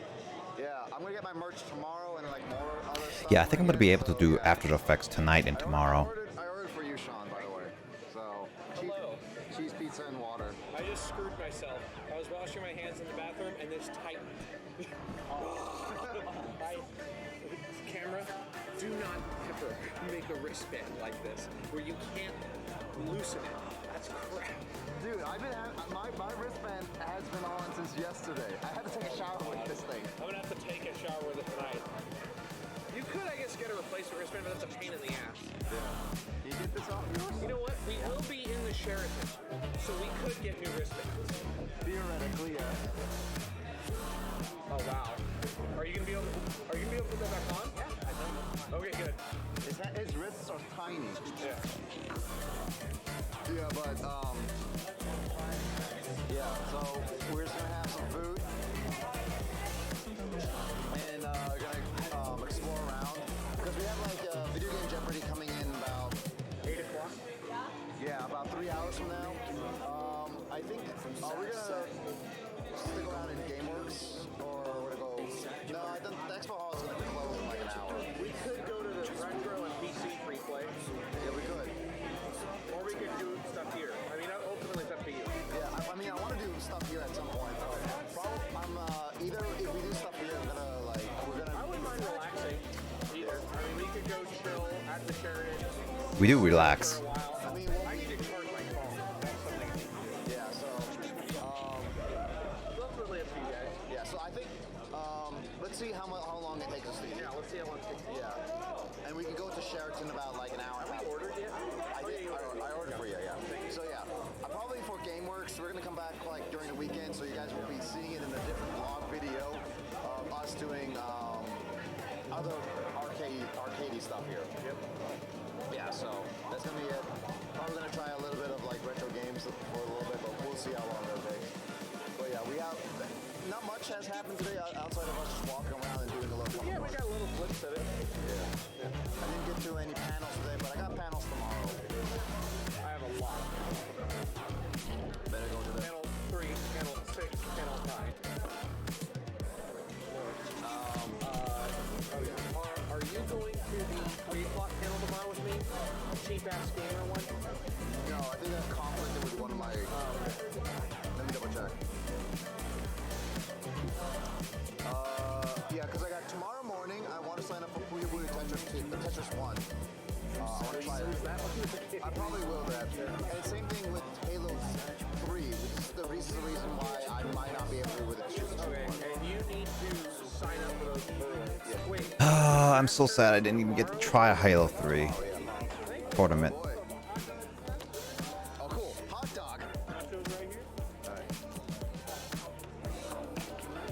yeah, I'm gonna get my merch tomorrow and like more other stuff. Yeah, I think I'm gonna be able to do After Effects tonight and tomorrow. I ordered for you, Sean, by the way. So cheese pizza and water. I just screwed myself. I was washing my hands in the bathroom and this tightened. Camera, do not ever make a wristband like this where you can't loosen it. That's crap. Dude, I've been my wristband has been on since yesterday. I had to take a shower with this thing. I'm gonna have to take a shower with it tonight. You could, I guess, get a replacement wristband, but that's a pain in the ass. Yeah. Can you get this off yours? You know what? We will be in the Sheraton, so we could get new wristbands. Theoretically, yes. Oh wow. Are you gonna be able to put that back on? Yeah. Okay, good. His wrists are tiny. Yeah. Yeah, but yeah. So we're just gonna have some food and gonna explore around because we have like video game Jeopardy coming in about 8 o'clock. Yeah, about 3 hours from now. I think we're gonna stick around in GameWorks or we're gonna go. No, I think the expo hall is gonna close in like an hour. We could go to the retro and PC free play. Yeah, we could. Or we could do stuff here. I mean, ultimately it's up to you. Yeah, I mean, I want to do stuff here at some point. Probably, either if we do stuff here, I wouldn't mind relaxing either. I mean, we could go chill at the Sheraton. We do relax. I mean, I need to charge my phone. That's something. Yeah, so, that's really up to you guys. Yeah, so I think, let's see how long it takes us to eat. Yeah, let's see how long it takes. Yeah. And we can go to Sheraton about like an hour. Have we ordered yet? I ordered for you, yeah. So yeah, probably for GameWorks, we're gonna come back like during the weekend, so you guys will be seeing it in a different vlog video of us doing other arcadey stuff here. Yep. Yeah, so that's gonna be it. Probably gonna try a little bit of like retro games for a little bit, but we'll see how long it'll take. But yeah, we have not much has happened today outside of us just walking around and doing a little. Yeah, we got little blips of it. Yeah. I didn't get to any panels today, but I got panels tomorrow. I have a lot. Better go to the Panel 3, panel 6, panel 9. Are you going to the 3 o'clock panel tomorrow with me? Cheap ass gamer one? No, I think that's conflicted with one of my. Let me double check. Yeah, because I got tomorrow morning. I want to sign up for Puyo Puyo Tetris 2, the Tetris 1. I want to try it. I probably will, that. And same thing with Halo 3. This is the reason why I might not be able to with it. Okay, and you need to sign up for those early. Yeah. Wait. I'm so sad I didn't even get to try a Halo 3 tournament. Oh, cool. Hot dog.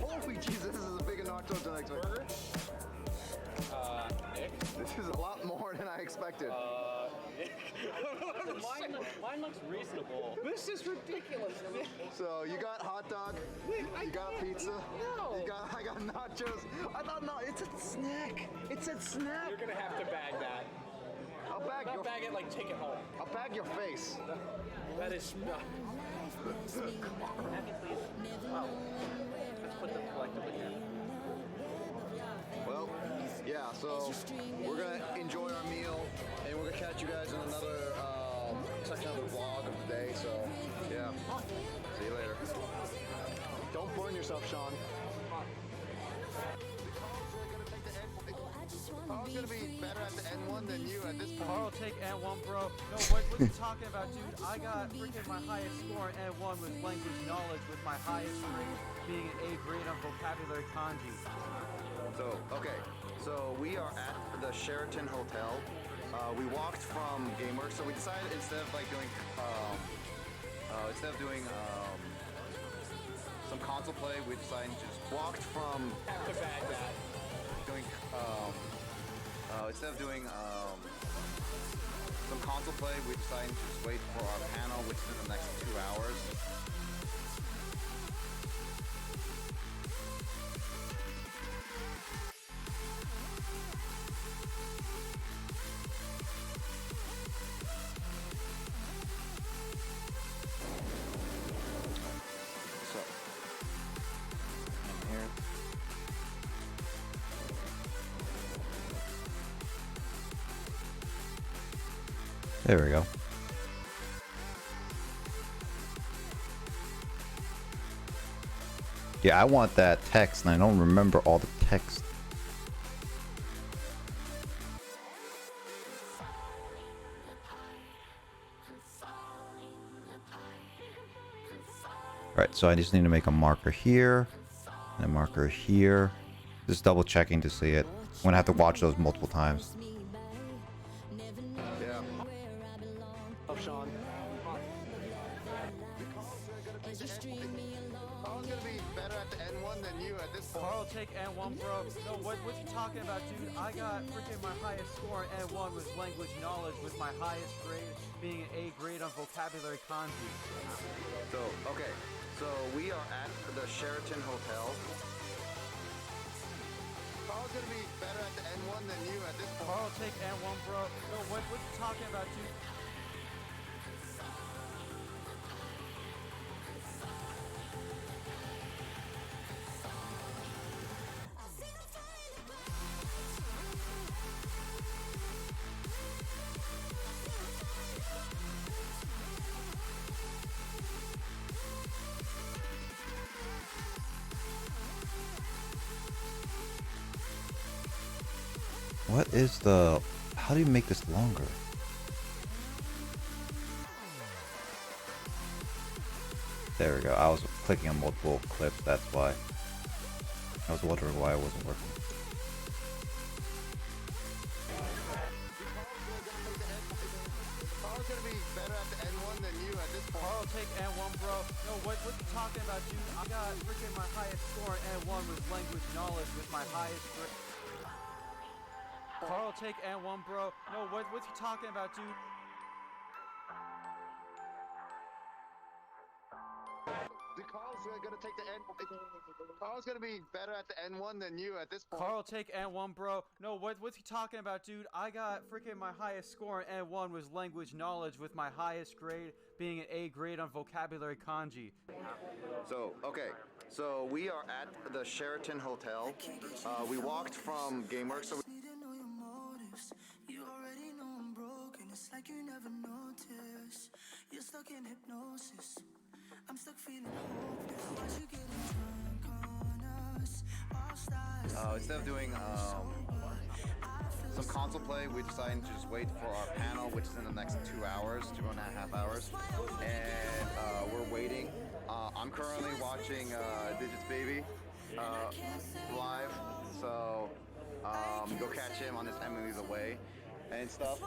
Holy Jesus, this is a bigger nacho than I expected. Nick? This is a lot more than I expected. Mine looks reasonable. This is ridiculous. So you got hot dog, you got pizza, I got nachos. I thought no, it's a snack. It's a snack. You're gonna have to bag that. I'll bag Not your bag it like take it home. I'll bag your face. That is not. Wow. Let's put them collectively here. Well, yeah, so we're gonna enjoy our meal and we're gonna catch you guys in another section of the vlog of the day, so yeah. See you later. Don't burn yourself, Sean. Carl's gonna be better at the N1 than you at this point. Carl, take N1, bro. No, what you talking about, dude? I got freaking my highest score in N1 with language knowledge, with my highest grade being an A grade on vocabulary kanji. So, okay, so we are at the Sheraton Hotel. We walked from GameWorks, so we decided instead of like doing, some console play, we decided to just walked from Have to bag that. doing, instead of doing some console play, we decided to just wait for our panel, which is in the next 2 hours. So, in here. There we go. Yeah, I want that text, and I don't remember all the text. Right, so I just need to make a marker here, and a marker here. Just double checking to see it. I'm gonna have to watch those multiple times. Yeah. Oh, Sean. Carl's gonna be better at the N1 than you at this point. Carl, take N1, bro. No, what you talking about, dude? I got freaking my highest score in N1 with language knowledge, with my highest grade being an A grade on vocabulary kanji. So, okay, so we are at the Sheraton Hotel. Carl's gonna be better at the N1 than you at this point. Carl, take N1, bro. No, what you talking about, dude? What is the... How do you make this longer? There we go. I was clicking on multiple clips, that's why. I was wondering why it wasn't working. Carl's gonna be better at the N1 than you at this point. Carl, take N1, bro. No, what you talking about, dude? I got freaking my highest score in N1 with language knowledge, with my highest grade. Carl, take N1, bro. No, what's he talking about, dude? Carl's gonna take the N. Carl's gonna be better at the N1 than you at this point. Carl, take N1, bro. No, what's he talking about, dude? I got freaking my highest score in N1 was language knowledge, with my highest grade being an A grade on vocabulary kanji. So, okay. So we are at the Sheraton Hotel. We walked from GameWorks. So You already know I'm broken. It's like you never noticed. You're stuck in hypnosis. I'm stuck feeling hopeless. Why you getting drunk on us? All stars. instead of doing some console play, we decided to just wait for our panel, which is in the next 2 hours, 2.5 hours, and we're waiting. I'm currently watching Digits Baby live, so go catch him on his Emily's Away and stuff.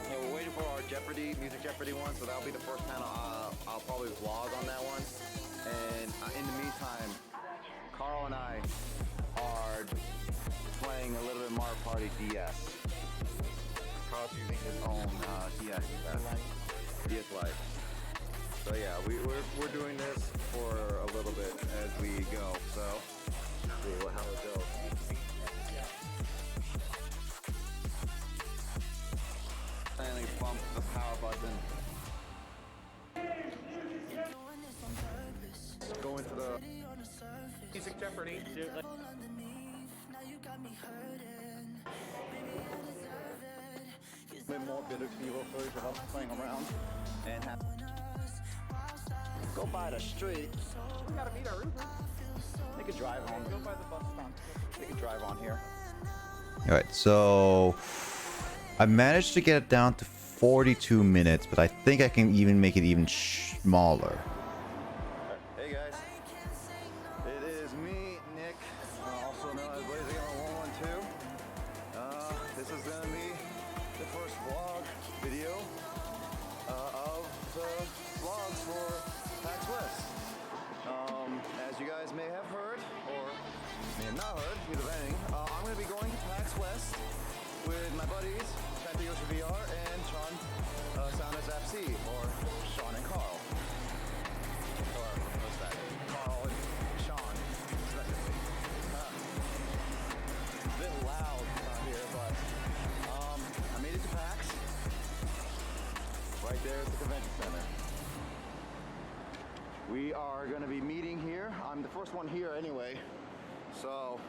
We're waiting for our Jeopardy, Music Jeopardy one, so that'll be the first panel. I'll probably vlog on that one. And in the meantime, Carl and I are playing a little bit Mario Party DS. Carl's using his own DS Lite. So yeah, we're doing this for a little bit as we go. So see how it goes. Finally bump the power button. Going to the Music Jeopardy. Dude, like, bit more bitter fever footage of us playing around and have go by the street. we gotta meet our Uber. They could drive on. Go by the bus stop. They could drive on here. Alright, so I managed to get it down to 42 minutes, but I think I can even make it even smaller. Hey guys, it is me, Nick, also known as Blazing on 112. This is gonna be the first vlog video of the vlogs for PAX West. As you guys may have heard, or may have not heard, either way, I'm gonna be going to PAX West with my buddies, Yoshi VR and Sean, Sound as FC, or Sean and Carl. Or what's that? Carl and Sean. A bit loud out here, but I made it to PAX. Right there at the convention center. We are going to be meeting here. I'm the first one here anyway. So,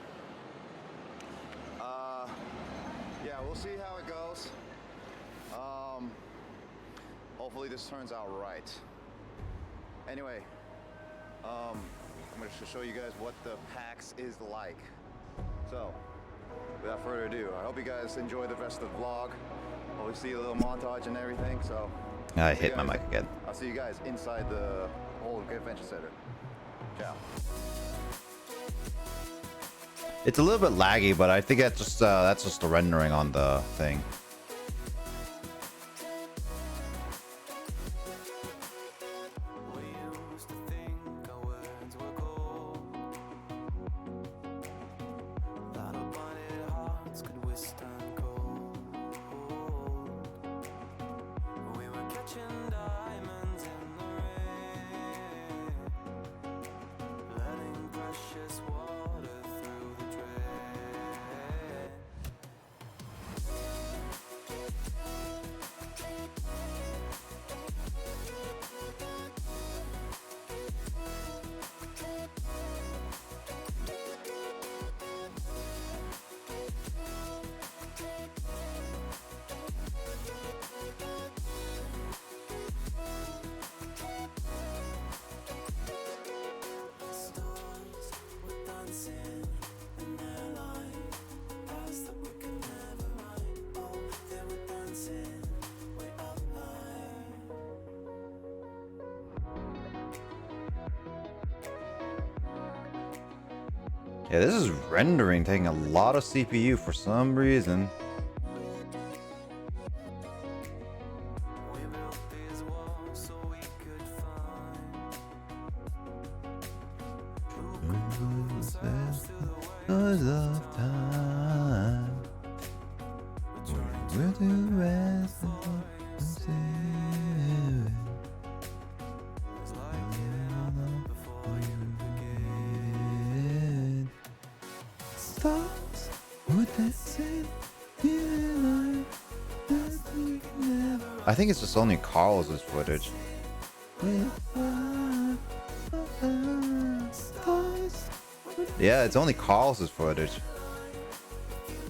yeah, we'll see how it goes. Hopefully this turns out right. Anyway, I'm going to show you guys what the PAX is like. So, without further ado, I hope you guys enjoy the rest of the vlog. We'll see a little montage and everything. So, I hit my mic again. I'll see you guys inside the whole convention center. Ciao. It's a little bit laggy, but I think that's just the rendering on the thing. Yeah, this is rendering taking a lot of CPU for some reason. 'cause of time. We'll do rest of the sea. Stars would dancing in the light. I think it's just only Carl's footage. Yeah, it's only Carl's footage.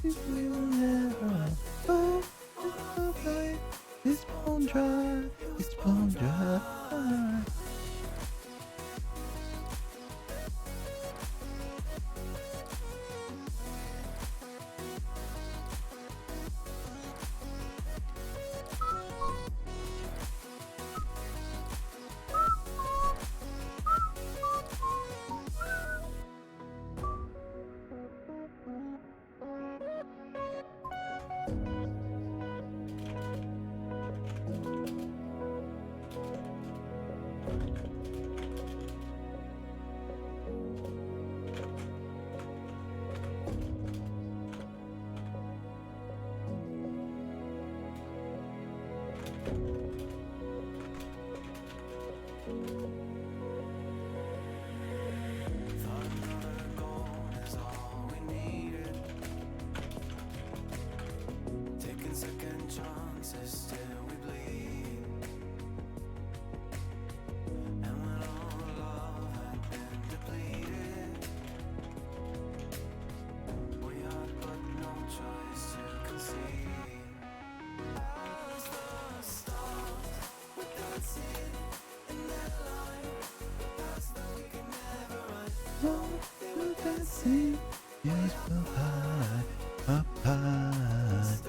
It's bone dry. It's bone dry.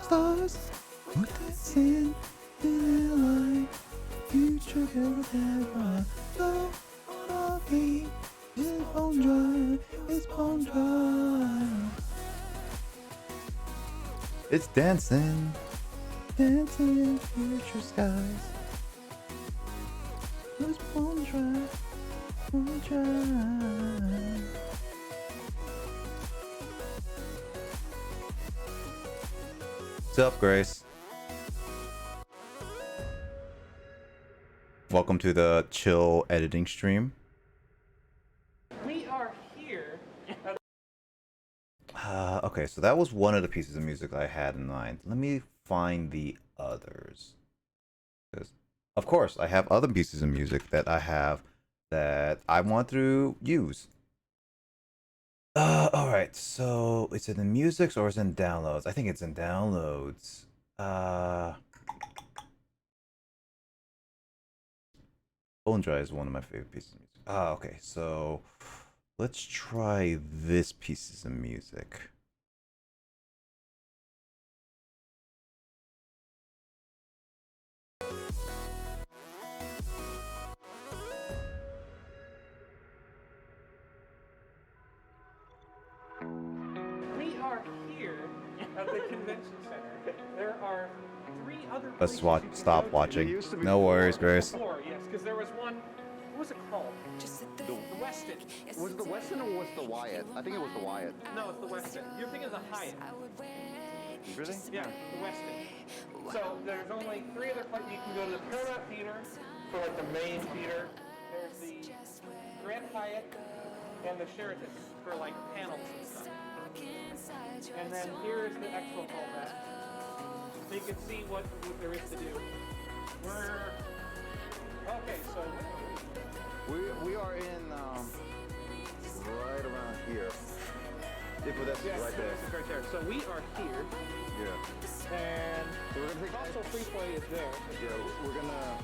Stars would dancing in the light. Future will never go on me. It's bone dry. It's bone dry. It's dancing, dancing in future skies. It's bone dry, bone dry. What's up, Grace? Welcome to the chill editing stream. We are here. Okay, so that was one of the pieces of music I had in mind. Let me find the others. Because, of course, I have other pieces of music that I want to use. Alright, so is it in music or is it in downloads? I think it's in downloads. Bone Dry is one of my favorite pieces of music. Okay, so let's try this pieces of music. We are here at the convention center. There are 3 other Let's places you can stop go to. watching. No worries, Grace. Before, yes, because there was one. What was it called? The Westin. Was it the Westin or was it the Wyatt? I think it was the Wyatt. No, it's the Westin. You're thinking of the Hyatt. Really? Yeah, the Westin. So there's only 3 other places. You can go to the Paramount Theater for like the main theater. There's the Grand Hyatt and the Sheraton for like panels and stuff. And then here's the actual hallback. So you can see what there is to do. We're okay. So We are in right around here. Yeah, but that's yes, right there. it's right there. So we are here, Yeah. and So we're gonna take console free play is there. Yeah, we're gonna.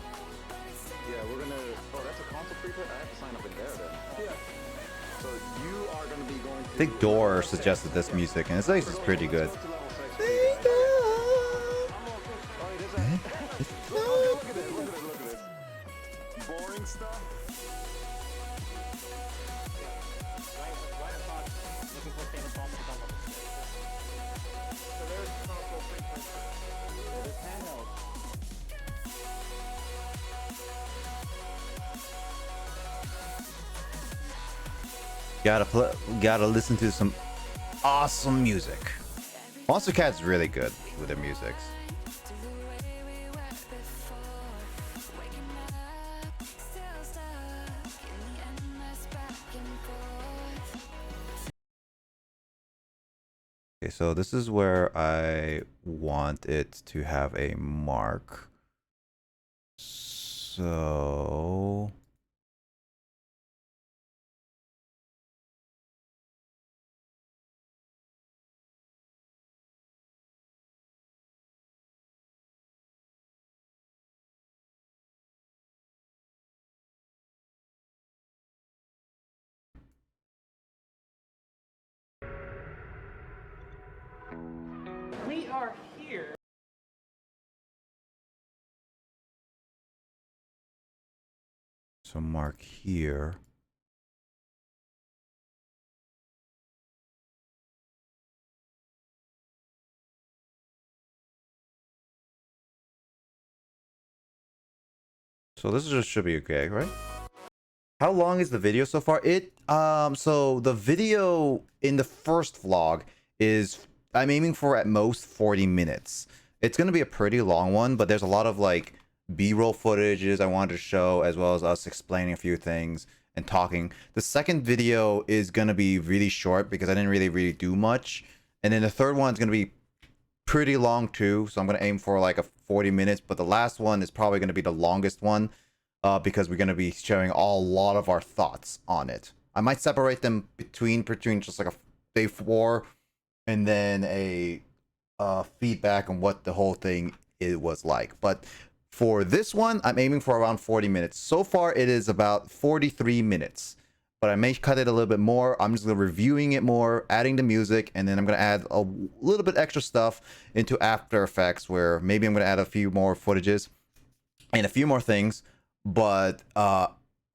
Oh, that's a console free play. I have to sign up in there then. Yeah. So you are gonna be going to. I think Door suggested this music, and it's actually pretty good. Look at this. Boring stuff. So there's console free play. There's handheld. Gotta listen to some awesome music. Monster Cat's really good with their music. Okay, so this is where I want it to have a mark. So We are here. mark here. So this just should be okay, right? How long is the video so far? So the video in the first vlog is, I'm aiming for at most 40 minutes. It's gonna be a pretty long one, but there's a lot of like B-roll footages I wanted to show, as well as us explaining a few things and talking. The second video is gonna be really short because I didn't really do much. And then the third one is gonna be pretty long too, so I'm gonna aim for like a 40 minutes, but the last one is probably gonna be the longest one. Because we're going to be sharing a lot of our thoughts on it. I might separate them between just like a day 4 and then a feedback on what the whole thing was like. But for this one, I'm aiming for around 40 minutes. So far, it is about 43 minutes. But I may cut it a little bit more. I'm just reviewing it more, adding the music, and then I'm going to add a little bit extra stuff into After Effects, where maybe I'm going to add a few more footages and a few more things. But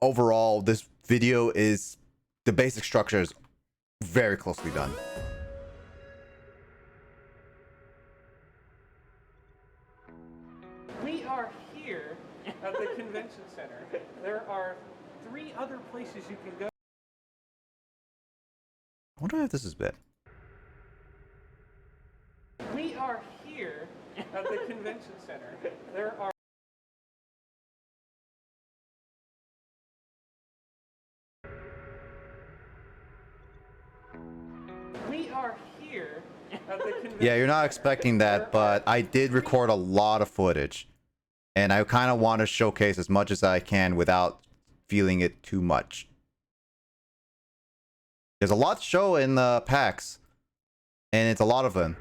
overall, this video is, the basic structure is very closely done. We are here at the convention center. There are 3 other places you can go. I wonder if this is bit. We are here at the convention center. There are We are here at the convention. Yeah, you're not expecting that, but I did record a lot of footage. And I kind of want to showcase as much as I can without feeling it too much. There's a lot to show in the PAX. And it's a lot of them.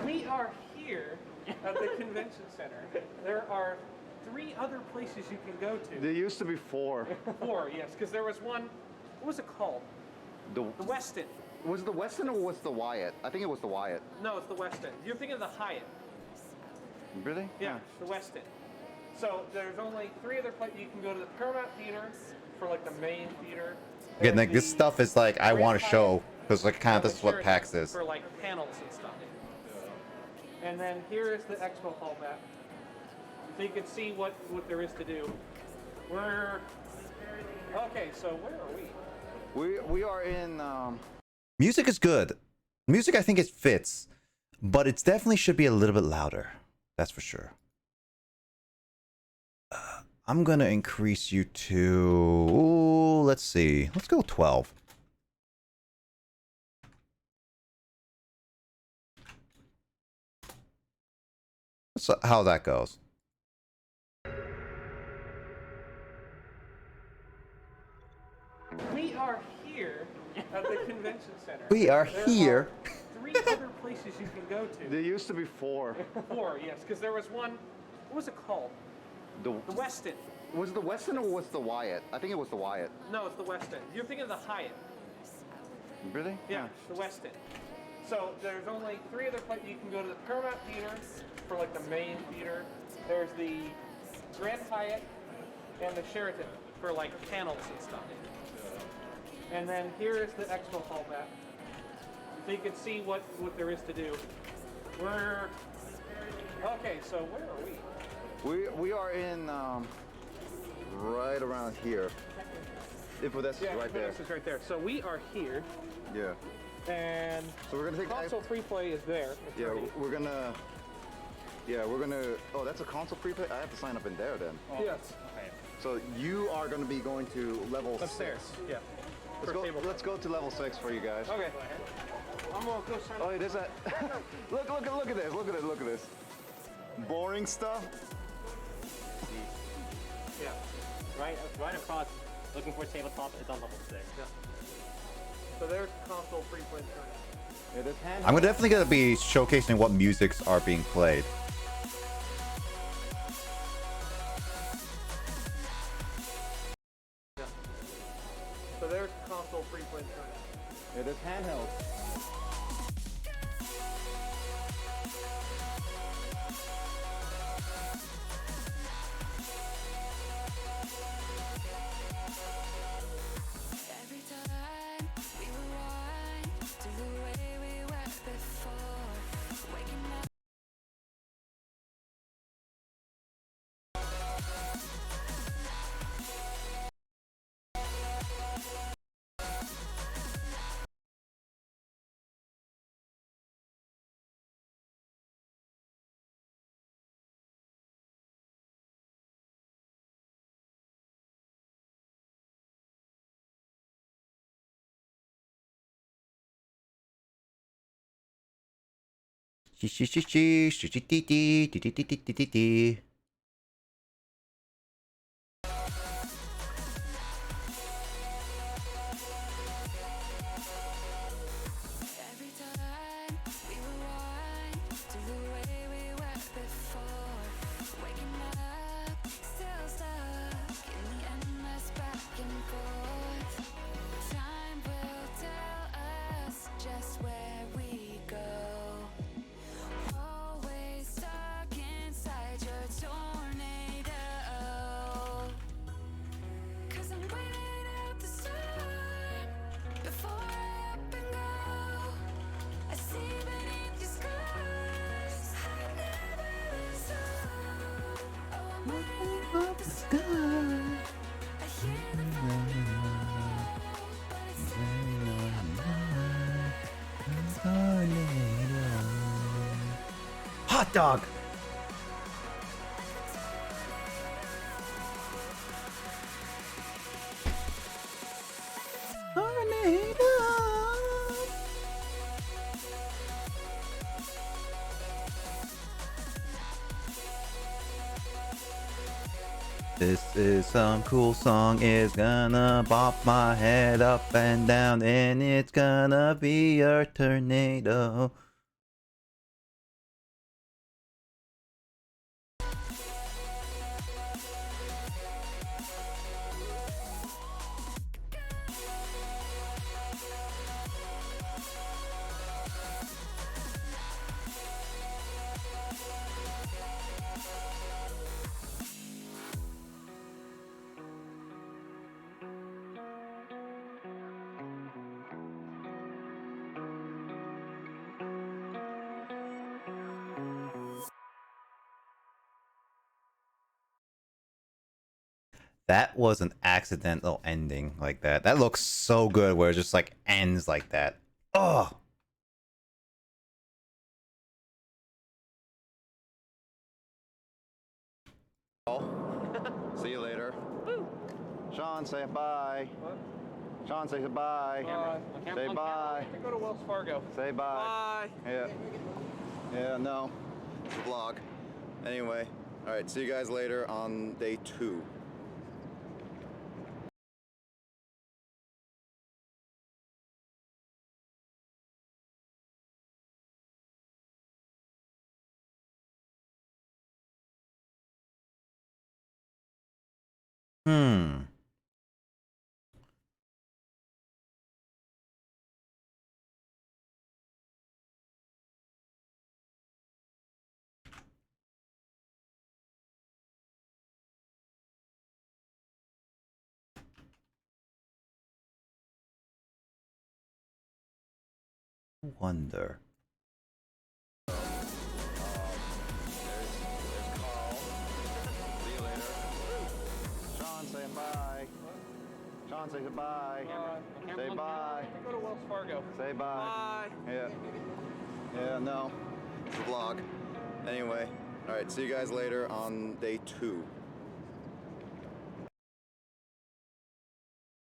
We are here at the convention center. There are 3 other places you can go to. There used to be 4. 4, yes, because there was one. What was it called? The Westin. Was it the Westin or was the Wyatt? I think it was the Wyatt. No, it's the Westin. You're thinking of the Hyatt. Really? Yeah, the Westin. So there's only 3 other places. You can go to the Paramount Theater for like the main theater. Again, like this stuff is like I want to show because like kind of this is what PAX is. For like panels and stuff. And then here is the expo hall map, so you can see what there is to do. We're okay. So where are we? We are in. Music is good. Music, I think it fits, but it definitely should be a little bit louder. That's for sure. I'm gonna increase you to, ooh, let's see. Let's go 12. Let's see how that goes. We are here at the convention center. We are There here. Are 3 other places you can go to. There used to be 4. 4, yes, because there was one. What was it called? The Westin. Was it the Westin or was the Wyatt? I think it was the Wyatt. No, it's the Westin. You're thinking of the Hyatt. Really? Yeah, the Westin. So there's only 3 other places. You can go to the Paramount Theater for like the main theater. There's the Grand Hyatt and the Sheraton for like panels and stuff. And then here is the expo hall map, so you can see what there is to do. We're okay. So where are we? We are in right around here. info desk is right there. This is right there. So we are here, Yeah. and So we're gonna take console free play is there. It's Yeah, ready. we're gonna. Oh, that's a console preplay. I have to sign up in there then. Yes. Okay. So you are gonna be going to level Upstairs. 6. Yeah. Let's go to level 6 for you guys. Okay. I'm gonna go sign up. Oh, wait, there's that. look at this. Look at this. Boring stuff. Yeah. Right across, looking for tabletop is on level 6. Yeah. So there's console free play. Yeah, there's handheld. I'm definitely gonna be showcasing what musics are being played. Yeah. So there's console free play. Yeah, there's handheld. Every time we rewind to the way we were before, waking up. Every time we rewind to the way we were before, waking up, still stuck in the endless back and forth. Time will tell us just where we go. Always stuck inside your tornado. 'Cause I'm waiting out the storm before I up and go. I see beneath your scars. I've never been so. Oh, I'm waiting up the storm. I hear the thunder roll, but it's sending Hot dog. This is some cool song. It's gonna bop my head up and down, and it's gonna be a tornado. That was an accidental ending like that. That looks so good where it just like ends like that. Oh. See you later. Sean, say bye. What? Sean, say bye. Say bye. Go to Wells Fargo. Say bye. Bye. Yeah. Yeah, no. It's a vlog. Anyway, all right, see you guys later on day 2. Hmm. Wonder. There's Carl. See you later. Sean, say bye. Sean, say Say bye. Say bye. Go to Wells Fargo. Say bye. Yeah. Yeah, no. It's a vlog. Anyway, alright, see you guys later on day 2.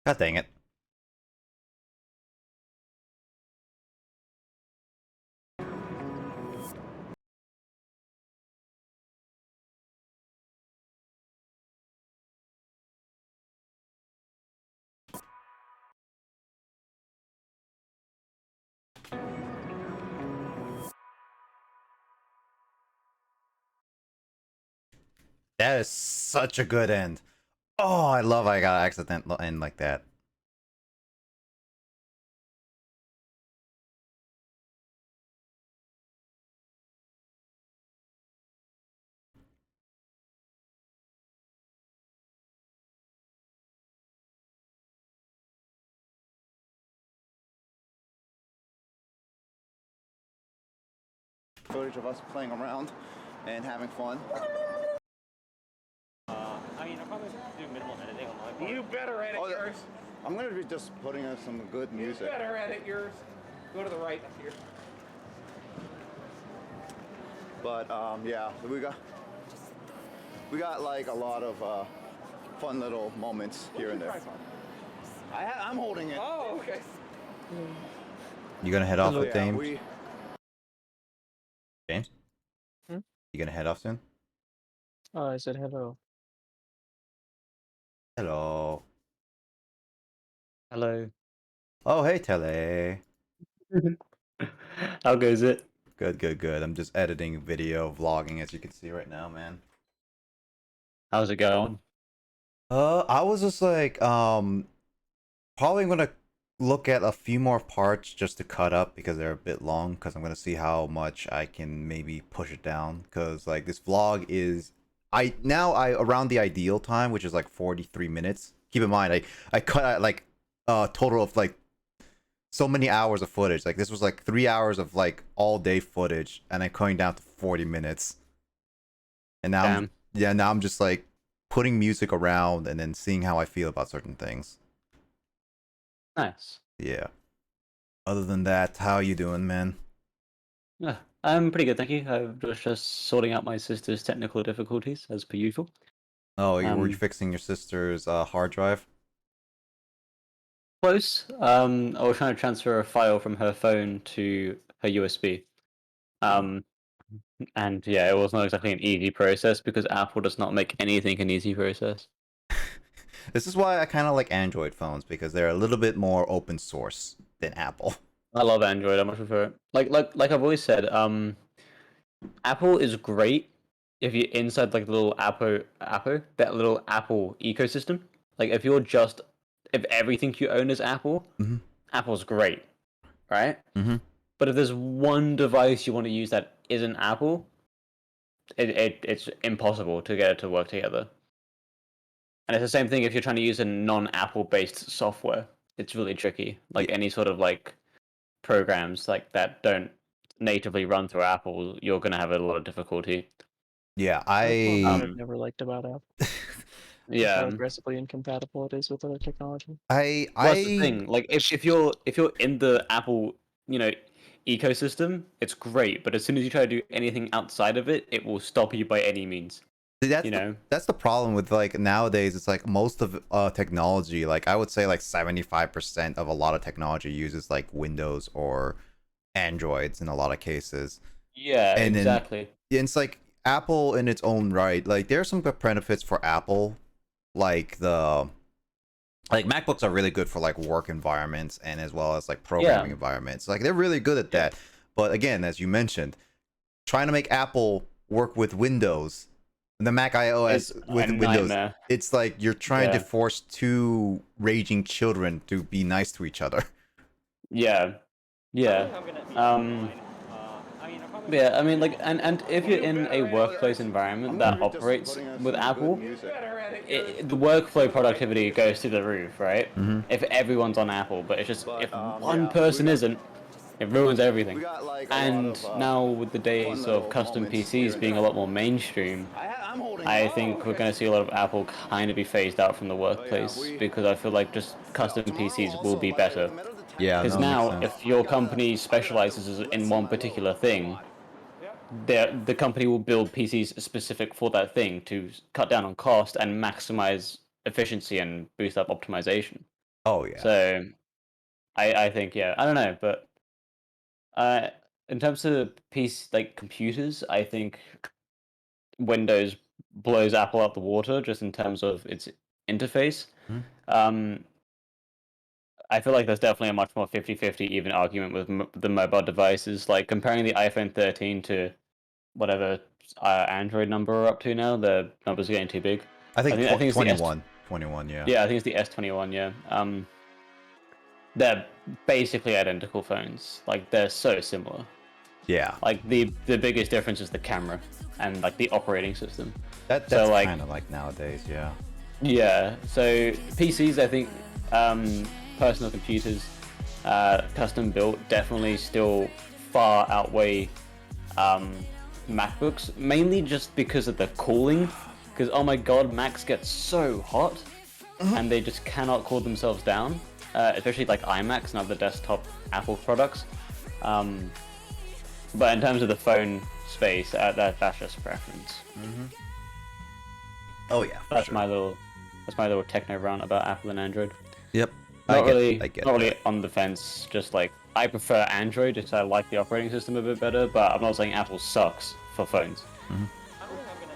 God dang it. That is such a good end. Oh, I love I got an accidental end like that. Footage of us playing around and having fun. I mean, I'll probably do minimal editing on my part. You better edit yours. I'm gonna be just putting in some good music. You better edit yours. Go to the right up here. But yeah, we got like a lot of fun little moments here and there. I'm holding it. Oh, okay. You gonna head off with Yeah, James? James? Hmm? You gonna head off soon? Oh, I said hello. Hello. Hello. Oh, hey, Tele. How goes it? Good, good, good. I'm just editing video, vlogging, as you can see right now, man. How's it going? I was just like, probably gonna look at a few more parts just to cut up because they're a bit long. Because I'm gonna see how much I can maybe push it down. Because like this vlog is, I around the ideal time, which is like 43 minutes. Keep in mind, I cut out like a total of like so many hours of footage. Like this was like 3 hours of like all day footage, and I'm cutting down to 40 minutes. And now, now I'm just like putting music around and then seeing how I feel about certain things. Nice. Yeah. Other than that, how you doing, man? Yeah, I'm pretty good, thank you. I was just sorting out my sister's technical difficulties, as per usual. Oh, were you fixing your sister's hard drive? Close. I was trying to transfer a file from her phone to her USB. And yeah, it was not exactly an easy process because Apple does not make anything an easy process. This is why I kind of like Android phones, because they're a little bit more open source than Apple. I love Android. I much prefer it. Like I've always said, Apple is great if you're inside like the little that little Apple ecosystem. Like if everything you own is Apple, Apple's great, right? But if there's one device you want to use that isn't Apple, it's impossible to get it to work together. And it's the same thing if you're trying to use a non-Apple based software. It's really tricky. Like any sort of like programs like that don't natively run through Apple, you're gonna have a lot of difficulty. Yeah, I've never liked about Apple. Yeah, How aggressively incompatible it is with other technology. Well, that's the thing. Like if you're in the Apple, ecosystem, it's great. But as soon as you try to do anything outside of it, it will stop you by any means. That's the problem with like nowadays. It's like most of technology, like I would say like 75% of a lot of technology uses like Windows or Androids in a lot of cases. Yeah, and exactly. Then, it's like Apple in its own right. Like there are some good benefits for Apple, like MacBooks are really good for like work environments and as well as like programming environments. Like they're really good at that. But again, as you mentioned, trying to make Apple work with Windows, the Mac iOS with Windows, it's like you're trying to force two raging children to be nice to each other. Yeah. Yeah, I mean, like, and if you're in a workplace environment that operates with Apple, the workflow productivity goes through the roof, right? If everyone's on Apple, but it's just if one person isn't, it ruins everything. And now with the days of custom PCs being a lot more mainstream, I think we're going to see a lot of Apple kind of be phased out from the workplace because I feel like just custom PCs will be better. Yeah, Because no, makes now, sense. if your company specializes in one particular thing, the company will build PCs specific for that thing to cut down on cost and maximize efficiency and boost up optimization. Oh yeah. So, I think yeah, I don't know, but in terms of PC like computers, I think Windows blows Apple out the water just in terms of its interface. Mhm. I feel like there's definitely a much more 50-50 even argument with the mobile devices. Like comparing the iPhone 13 to whatever Android number we're up to now, the numbers are getting too big. I think, it's the 21. 21, yeah. Yeah, I think it's the S21. Yeah. They're basically identical phones. Like they're so similar. Yeah. Like the biggest difference is the camera and like the operating system. That's so, like, kind of like nowadays, yeah. Yeah. So PCs, I think, personal computers, custom built, definitely still far outweigh MacBooks. Mainly just because of the cooling. Because oh my god, Macs get so hot, and they just cannot cool themselves down. Especially like iMacs and other desktop Apple products. But in terms of the phone space, that's just preference. Oh yeah, That's my little techno rant about Apple and Android. Yep. Not I get really that. on the fence. Just like I prefer Android because I like the operating system a bit better. But I'm not saying Apple sucks for phones. I'm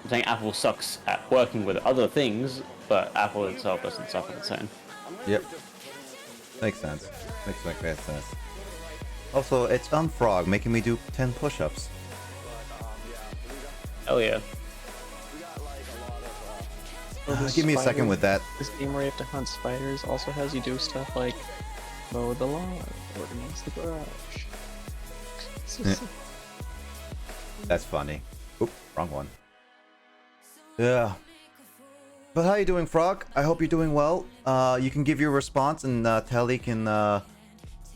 saying Apple sucks at working with other things, but Apple itself doesn't suck on its own. Yep. Makes sense. Makes great sense. Also, it's Frog making me do 10 push-ups. Oh yeah. Give me a second with that. This game where you have to hunt spiders also has you do stuff like mow the lawn, organize the garage. That's funny. Oop, wrong one. Yeah. But how you doing, Frog? I hope you're doing well. You can give your response, and Telly can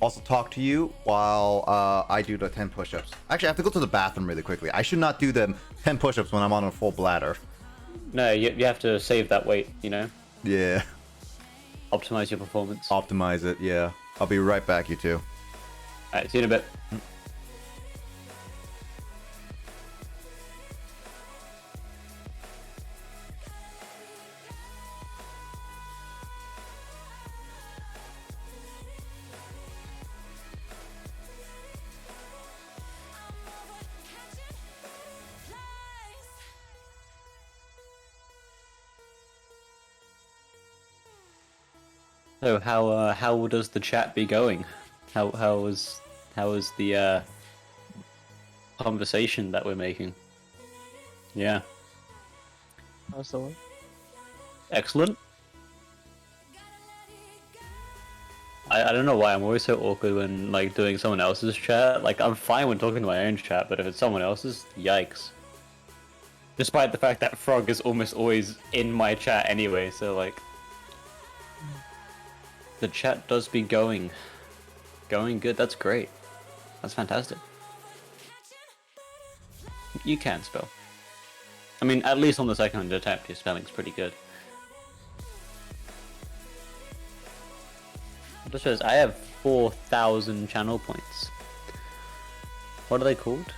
also talk to you while I do the 10 push-ups. Actually, I have to go to the bathroom really quickly. I should not do the 10 push-ups when I'm on a full bladder. No, you have to save that weight, you know? Yeah. Optimize your performance. Optimize it, yeah. I'll be right back, you two. Alright, see you in a bit. So how does the chat be going? How is the conversation that we're making? Yeah. How's the one? Excellent. I don't know why I'm always so awkward when like doing someone else's chat. Like I'm fine when talking to my own chat, but if it's someone else's, yikes. Despite the fact that Frog is almost always in my chat anyway, so like the chat does be going good. That's great. That's fantastic. You can spell. I mean, at least on the second attempt, your spelling's pretty good. It just says I have 4,000 channel points. What are they called?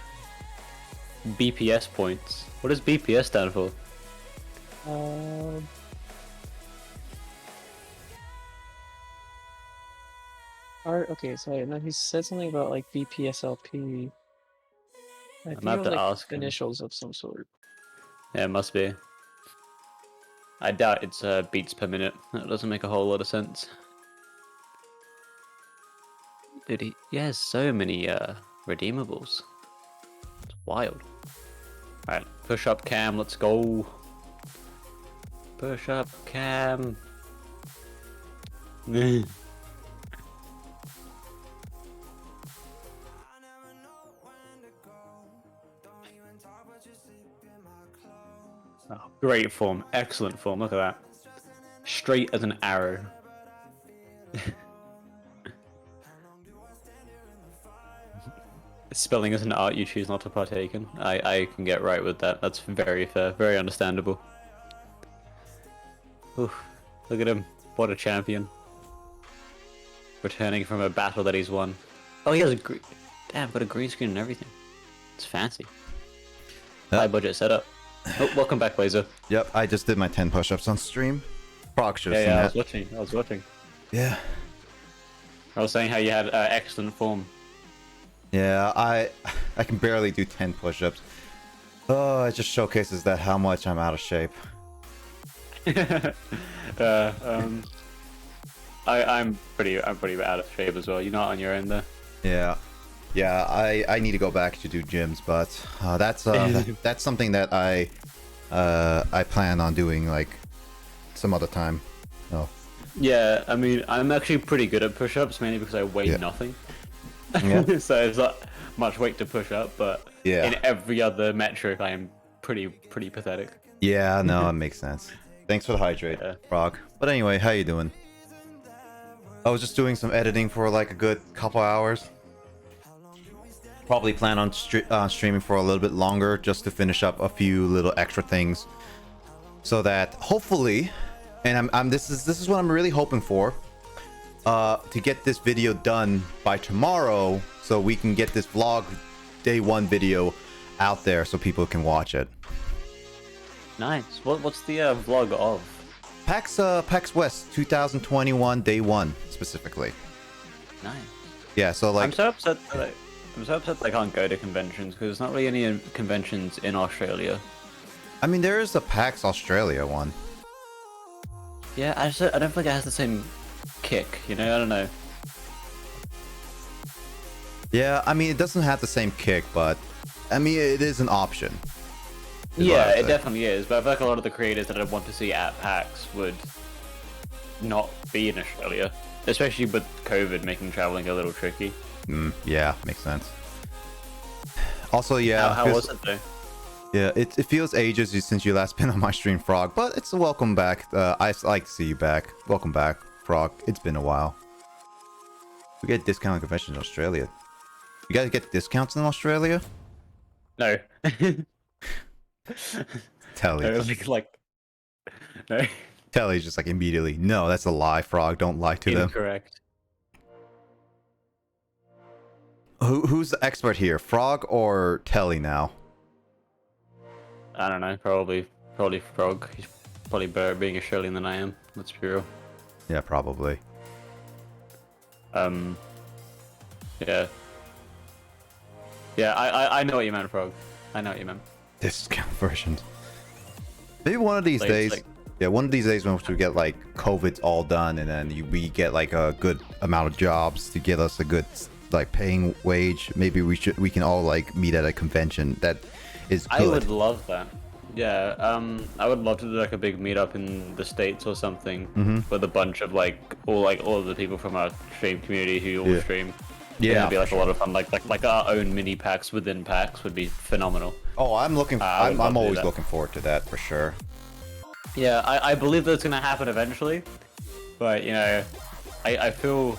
BPS points. What does BPS stand for? Okay, so no, he said something about like BPSLP. I think have it was to like ask him. initials of some sort. Yeah, it must be. I doubt it's beats per minute. That doesn't make a whole lot of sense. Dude, he has so many redeemables. It's wild. Alright, push up cam, let's go. Push up cam. Oh, great form, excellent form, look at that. Straight as an arrow. spelling is an art you choose not to partake in. I can get right with that. That's very fair, very understandable. Oof, look at him. What a champion. Returning from a battle that he's won. Oh, he has a damn, got a green screen and everything. It's fancy. High budget setup. Oh, welcome back, Laser. Yep, I just did my 10 push-ups on stream. Frog should have Yeah, seen I that. was watching. I was watching. Yeah. I was saying how you had excellent form. Yeah, I can barely do 10 push-ups. Oh, it just showcases that how much I'm out of shape. I'm pretty out of shape as well. You're not on your end there. Yeah. Yeah, I need to go back to do gyms, but that's that's something that I plan on doing like some other time. Oh. Yeah, I mean, I'm actually pretty good at push-ups, mainly because I weigh nothing. Yeah. So it's not much weight to push up, but Yeah. in every other metric, I am pretty pathetic. Yeah, no, it makes sense. Thanks for the hydrate, Frog. But anyway, how you doing? I was just doing some editing for like a good couple hours. Probably plan on streaming for a little bit longer just to finish up a few little extra things, so that hopefully, and this is what I'm really hoping for, to get this video done by tomorrow, so we can get this vlog day 1 video out there so people can watch it. Nice. What's the vlog of? PAX West 2021 day 1 specifically. Nice. Yeah, so like I'm so upset that I can't go to conventions because there's not really any conventions in Australia. I mean, there is a PAX Australia one. Yeah, I don't think it has the same kick, you know? I don't know. Yeah, I mean, it doesn't have the same kick, but I mean, it is an option. Yeah, it definitely is, but I feel like a lot of the creators that I want to see at PAX would not be in Australia, especially with COVID making traveling a little tricky. Yeah, makes sense. Also, yeah. How was it though? Yeah, it feels ages since you last been on my stream, Frog, but it's a welcome back. I like to see you back. Welcome back, Frog. It's been a while. We get discount conventions in Australia. You guys get discounts in Australia? No. Telly. No. Telly's just like immediately. No, that's a lie, Frog. Don't lie to them. Incorrect. Who's the expert here, Frog or Telly now? I don't know. Probably Frog. He's probably better being Australian than I am. Let's be real. Yeah, probably. Yeah. Yeah, I know what you meant, Frog. I know what you meant. Discount versions. Maybe one of these Like, days. like- Yeah, one of these days once we get like COVID's all done, and then we get like a good amount of jobs to get us a good like paying wage. Maybe we can all like meet at a convention that is good. I would love that. Yeah, I would love to do like a big meetup in the States or something with a bunch of all of the people from our stream community who all stream. Yeah, it'd be like for a lot of fun. Like our own mini packs within packs would be phenomenal. Oh, I'm looking. I'm always that. looking forward to that for sure. Yeah, I believe that's gonna happen eventually, but you know, I feel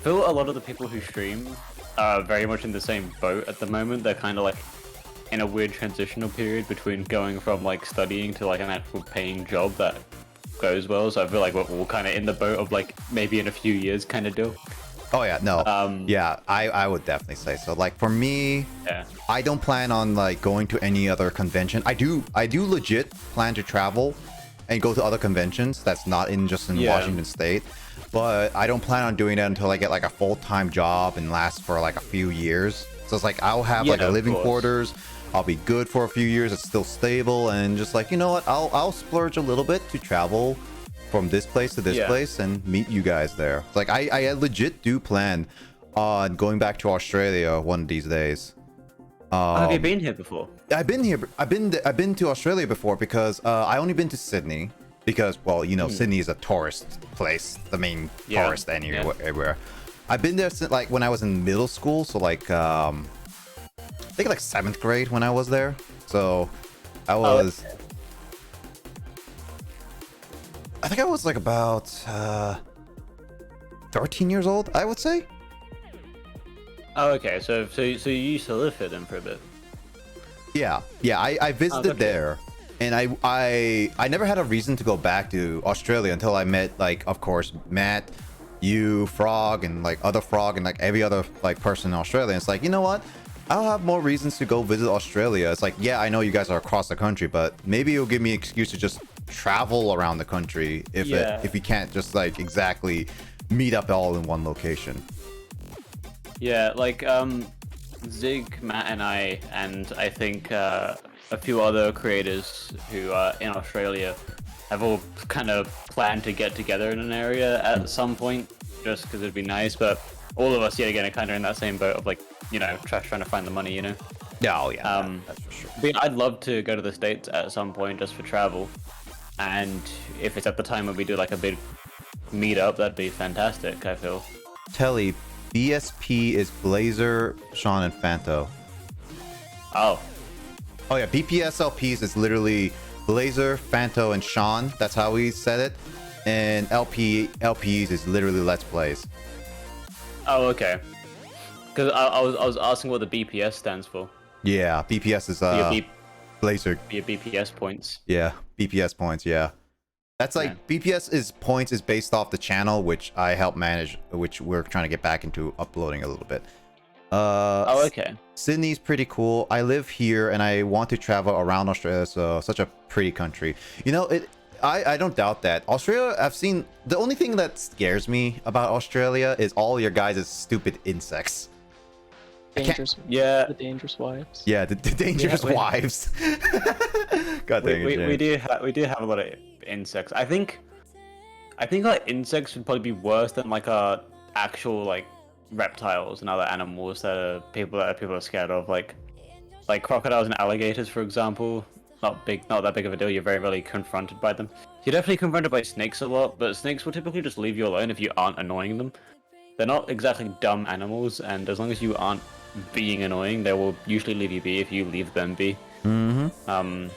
a lot of the people who stream are very much in the same boat at the moment. They're kind of like in a weird transitional period between going from like studying to like an actual paying job that goes well. So I feel like we're all kind of in the boat of like maybe in a few years kind of deal. Oh yeah, no. Yeah, I would definitely say so. Like for me, I don't plan on like going to any other convention. I do legit plan to travel and go to other conventions that's not in Washington State. But I don't plan on doing that until I get like a full-time job and last for like a few years. So it's like I'll have like a living quarters. I'll be good for a few years. It's still stable, and just like, you know what, I'll splurge a little bit to travel from this place to this place and meet you guys there. It's like I legit do plan on going back to Australia one of these days. Have you been here before? I've been here. I've been to Australia before because I only been to Sydney because, well, you know, Sydney is a tourist place, the main tourist everywhere. I've been there since like when I was in middle school, so like I think like 7th grade when I was there. So I was I think I was like about 13 years old, I would say. Oh, okay. So you used to live here then for a bit. Yeah, I visited okay. there, and I never had a reason to go back to Australia until I met, like, of course, Matt, you, Frog, and like other Frog, and like every other like person in Australia. And it's like, you know what? I'll have more reasons to go visit Australia. It's like, yeah, I know you guys are across the country, but maybe it'll give me an excuse to just travel around the country if we can't just like exactly meet up all in one location. Yeah, like Zig, Matt, and I think a few other creators who are in Australia have all kind of planned to get together in an area at some point, just because it'd be nice. But all of us, yet again, are kind of in that same boat of like, you know, trying to find the money, you know. Yeah, oh yeah, that's for sure. But I'd love to go to the States at some point just for travel, and if it's at the time when we do like a big meetup, that'd be fantastic. I feel. Telly, BSP is Blazer, Sean, and Fanto. Oh yeah, BPSLPs is literally Blazer, Fanto, and Sean. That's how we said it. And LPs is literally Let's Plays. Oh, okay. Because I was asking what the BPS stands for. Yeah, BPS is Blazer. Your BPS points. Yeah, BPS points. Yeah, that's like BPS is points is based off the channel which I help manage, which we're trying to get back into uploading a little bit. Oh, okay. Sydney's pretty cool. I live here and I want to travel around Australia. So such a pretty country. You know, I don't doubt that. Australia, I've seen, the only thing that scares me about Australia is all your guys' stupid insects. Dangerous. Yeah. The dangerous wives. Yeah, the dangerous wives. God dang it. We do have a lot of insects. I think like insects would probably be worse than like actual like reptiles and other animals that people are scared of, like crocodiles and alligators, for example. Not that big of a deal. You're very rarely confronted by them. You're definitely confronted by snakes a lot, but snakes will typically just leave you alone if you aren't annoying them. They're not exactly dumb animals, and as long as you aren't being annoying, they will usually leave you be if you leave them be. Mm-hmm.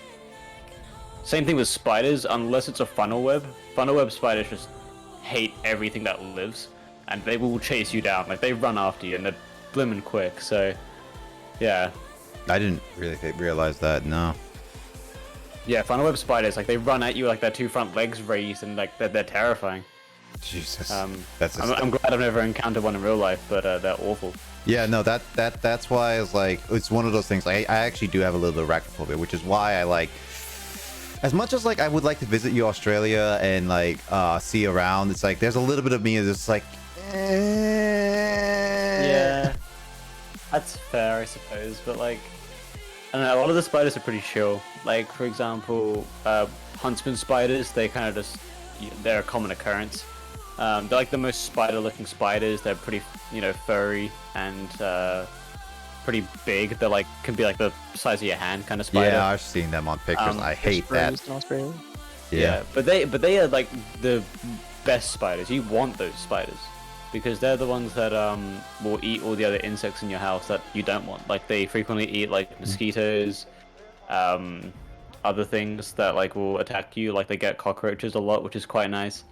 Same thing with spiders, unless it's a funnel web. Funnel web spiders just hate everything that lives, and they will chase you down. Like, they run after you, and they're blimmin' quick, so yeah. I didn't really realize that, no. Yeah, funnel web spiders, like, they run at you like their two front legs raised, and like they're terrifying. Jesus. I'm glad I've never encountered one in real life, but they're awful. Yeah, no, that's why I was like, it's one of those things. I actually do have a little bit of arachnophobia, which is why I like, as much as like I would like to visit you Australia and like see around, it's like there's a little bit of me is just like, yeah, that's fair, I suppose. But like, I don't know, a lot of the spiders are pretty chill. Like, for example, huntsman spiders, they're a common occurrence. They're like the most spider-looking spiders. They're pretty, furry and pretty big. They're like, can be like the size of your hand kind of spider. Yeah, I've seen them on pictures. I hate that. Yeah, but they are like the best spiders. You want those spiders because they're the ones that will eat all the other insects in your house that you don't want. Like, they frequently eat like mosquitoes, other things that like will attack you. Like, they get cockroaches a lot, which is quite nice.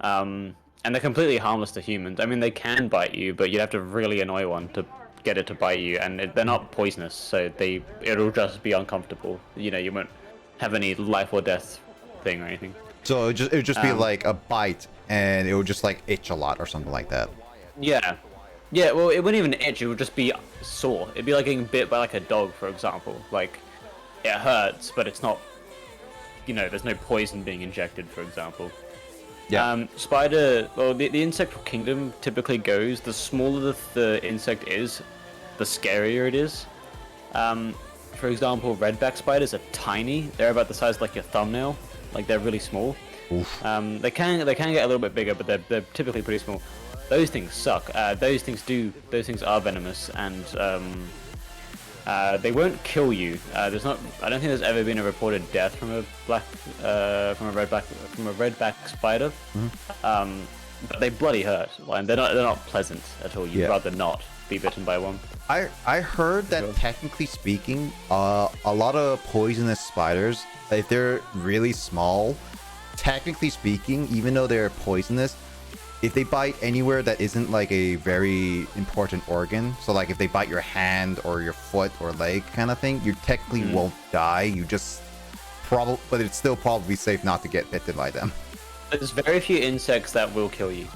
And they're completely harmless to humans. I mean, they can bite you, but you'd have to really annoy one to get it to bite you, and they're not poisonous, so it'll just be uncomfortable. You won't have any life or death thing or anything. So it would just be like a bite, and it would just like itch a lot or something like that. Yeah. Well, it wouldn't even itch. It would just be sore. It'd be like getting bit by like a dog, for example. Like, it hurts, but it's not. There's no poison being injected, for example. Yeah. Spider. Well, the insect kingdom typically goes, the smaller the insect is, the scarier it is. For example, redback spiders are tiny. They're about the size of like your thumbnail. Like, they're really small. Oof. They can get a little bit bigger, but they're typically pretty small. Those things suck. Those things are venomous, and they won't kill you. I don't think there's ever been a reported death from a redback spider. Mm-hmm. But they bloody hurt, and they're not pleasant at all. You'd rather not be bitten by one. I heard that technically speaking, a lot of poisonous spiders, if they're really small, technically speaking, even though they're poisonous, if they bite anywhere that isn't like a very important organ, so like if they bite your hand or your foot or leg kind of thing, you technically won't die. You just but it's still probably safe not to get bitten by them. There's very few insects that will kill you,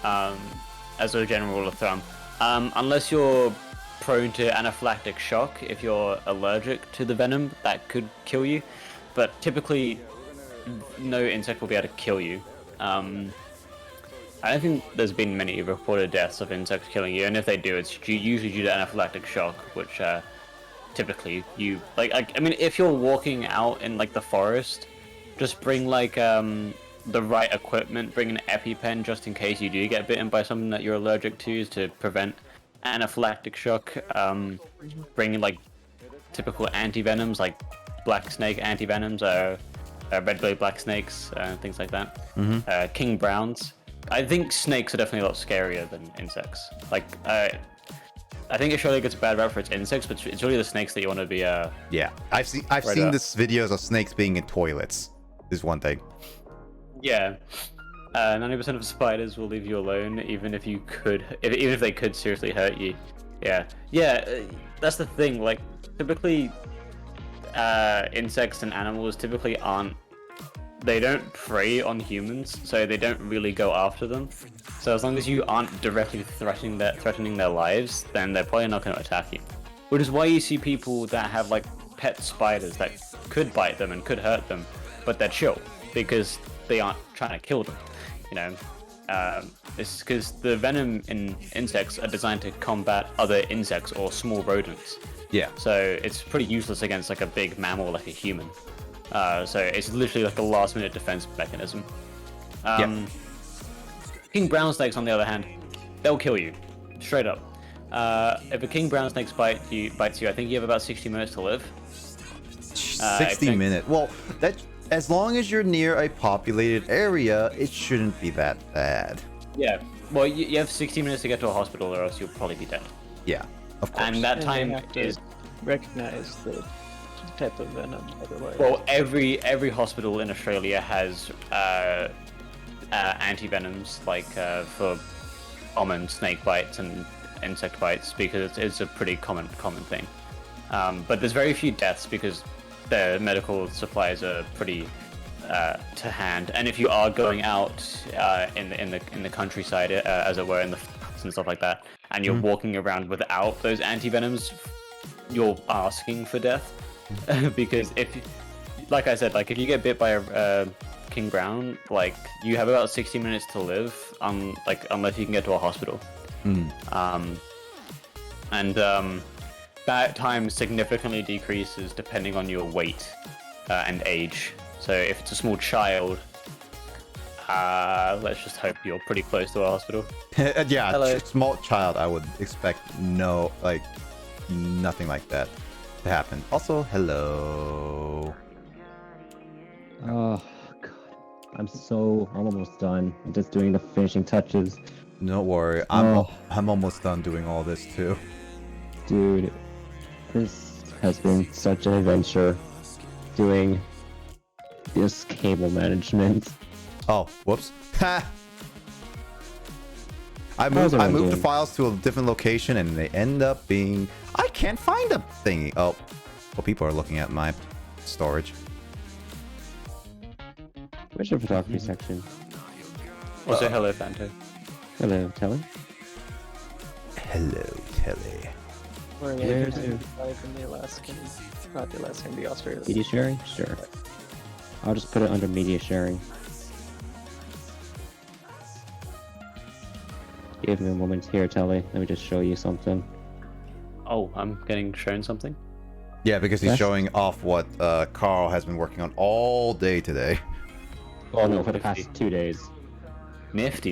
as a general rule of thumb, unless you're prone to anaphylactic shock. If you're allergic to the venom, that could kill you, but typically no insect will be able to kill you. I don't think there's been many reported deaths of insects killing you, and if they do, it's usually due to anaphylactic shock, which typically you like. I mean, if you're walking out in like the forest, just bring like the right equipment. Bring an EpiPen just in case you do get bitten by something that you're allergic to prevent anaphylactic shock. Bring like typical antivenoms, like black snake antivenoms, red blade black snakes, things like that. King Browns. I think snakes are definitely a lot scarier than insects. Like, I think Australia gets a bad rap for its insects, but it's really the snakes that you want to be. Yeah, I've seen this videos of snakes being in toilets. Is one thing. Yeah, 90% of spiders will leave you alone, even if you could, even if they could seriously hurt you. Yeah, that's the thing. Like, typically, insects and animals typically aren't. They don't prey on humans, so they don't really go after them. So as long as you aren't directly threatening their lives, then they're probably not going to attack you. Which is why you see people that have like pet spiders that could bite them and could hurt them, but they're chill because they aren't trying to kill them. You know, it's because the venom in insects are designed to combat other insects or small rodents. Yeah. So it's pretty useless against like a big mammal like a human. So it's literally like a last-minute defense mechanism. King brown snakes, on the other hand, they'll kill you, straight up. If a king brown snake bites you, I think you have about 60 minutes to live. 60 minutes. Well, that as long as you're near a populated area, it shouldn't be that bad. Yeah. Well, you have 60 minutes to get to a hospital, or else you'll probably be dead. Yeah, of course. And that time is recognize the type of venom. Otherwise, well, every hospital in Australia has antivenoms, like for common snake bites and insect bites, because it's a pretty common thing. But there's very few deaths because the medical supplies are pretty to hand. And if you are going out in the countryside, as it were, in the forest and stuff like that, and you're walking around without those antivenoms, you're asking for death. Because like I said, like if you get bit by a king brown, like you have about 60 minutes to live, unless you can get to a hospital. That time significantly decreases depending on your weight and age. So if it's a small child, let's just hope you're pretty close to a hospital. Yeah, Hello. Small child, I would expect nothing like that to happen. Also, hello. Oh god, I'm almost done. I'm just doing the finishing touches. Don't worry, I'm almost done doing all this too. Dude, this has been such an adventure doing this cable management. Oh, whoops. I moved the files to a different location and they end up being... I can't find a thingy. Oh, well, people are looking at my storage. Where's your photography section? Also, hello, Fanto. Hello, Telly. Hello, Telly. we're like live in the Alaskan, not the Alaskan, the Australian. Media sharing? Sure. I'll just put it under media sharing. Give me a moment here, Telly. Let me just show you something. Oh, I'm getting shown something? Yeah, because he's Yes. showing off what Carl has been working on all day today. Oh no, for the past 2 days. Nifty.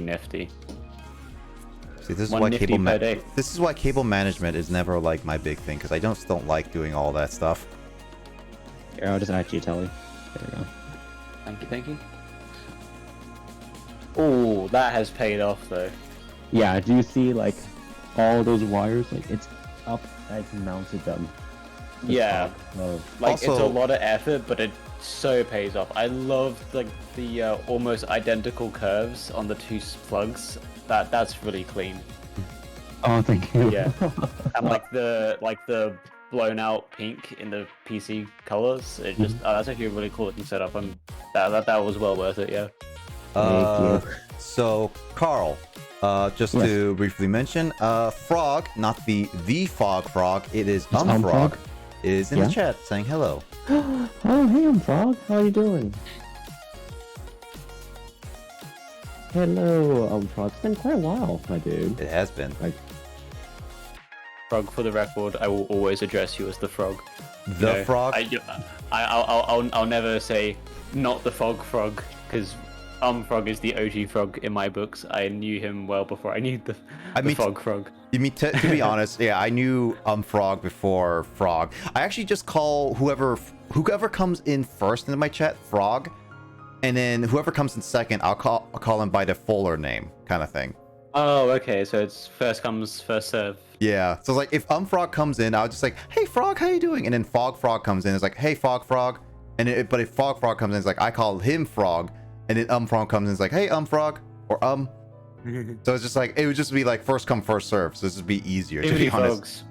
See, this is One why nifty per day. This is why cable management is never like my big thing, because I just don't like doing all that stuff. Here, I'll just add you, Telly. There we go. Thank you. Oh, that has paid off though. Yeah, do you see like all those wires? Like it's up. I've mounted them. Yeah, Oh. like it's a Also- lot of effort, but it so pays off. I love like the almost identical curves on the two plugs. That's really clean. Oh, thank you. Yeah, and like the blown out pink in the PC colors. It just that's actually a really cool looking setup. That was well worth it. Yeah. Thank you. So Carl, just Yes. to briefly mention, Frog, not the Frog, it is It's Frog, Frog? is in Yeah? the chat saying hello. Oh, hey, I'm Frog. How you doing? Hello, Frog. It's been quite a while, my dude. It has been. Like, Frog, for the record, I will always address you as the Frog. The Frog? I'll never say not the Frog, because Frog is the OG Frog in my books. I knew him well before I knew the Frog. You mean to be honest, yeah, I knew Frog before Frog. I actually just call whoever comes in first into my chat Frog, and then whoever comes in second, I'll call him by the fuller name, kind of thing. Oh, okay, so it's first comes, first serve. Yeah, so like if Frog comes in, I'll just like, hey Frog, how you doing? And then Frog comes in, it's like, hey Frog, and but if Frog comes in, it's like I call him Frog, and then Frog comes in, it's like, hey Frog, or So it's just like it would just be like first come first serve, so this would be easier. Too to many be honest. frogs.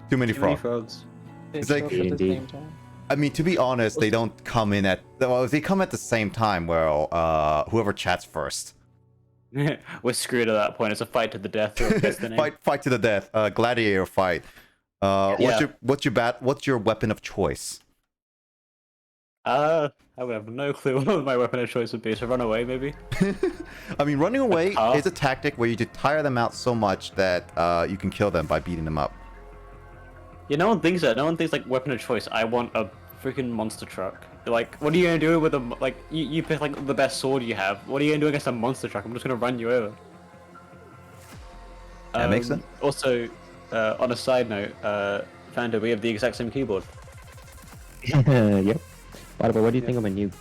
Too many frogs. frogs. It's like, Frogs at the same time. I mean, to be honest, they don't come in at well, if they come at the same time, well, whoever chats first. We're screwed at that point. It's a fight to the death. Or destiny. fight to the death. Gladiator fight. Yeah. What's your weapon of choice? I would have no clue what my weapon of choice would be. To run away, maybe. I mean, running away is a tactic where you just tire them out so much that you can kill them by beating them up. Yeah, no one thinks that. No one thinks like weapon of choice. I want a freaking monster truck. Like, what are you gonna do with a like? You pick like the best sword you have. What are you gonna do against a monster truck? I'm just gonna run you over. That makes sense. Also, on a side note, Fanta, we have the exact same keyboard. Yep. By the way, what do you think of my new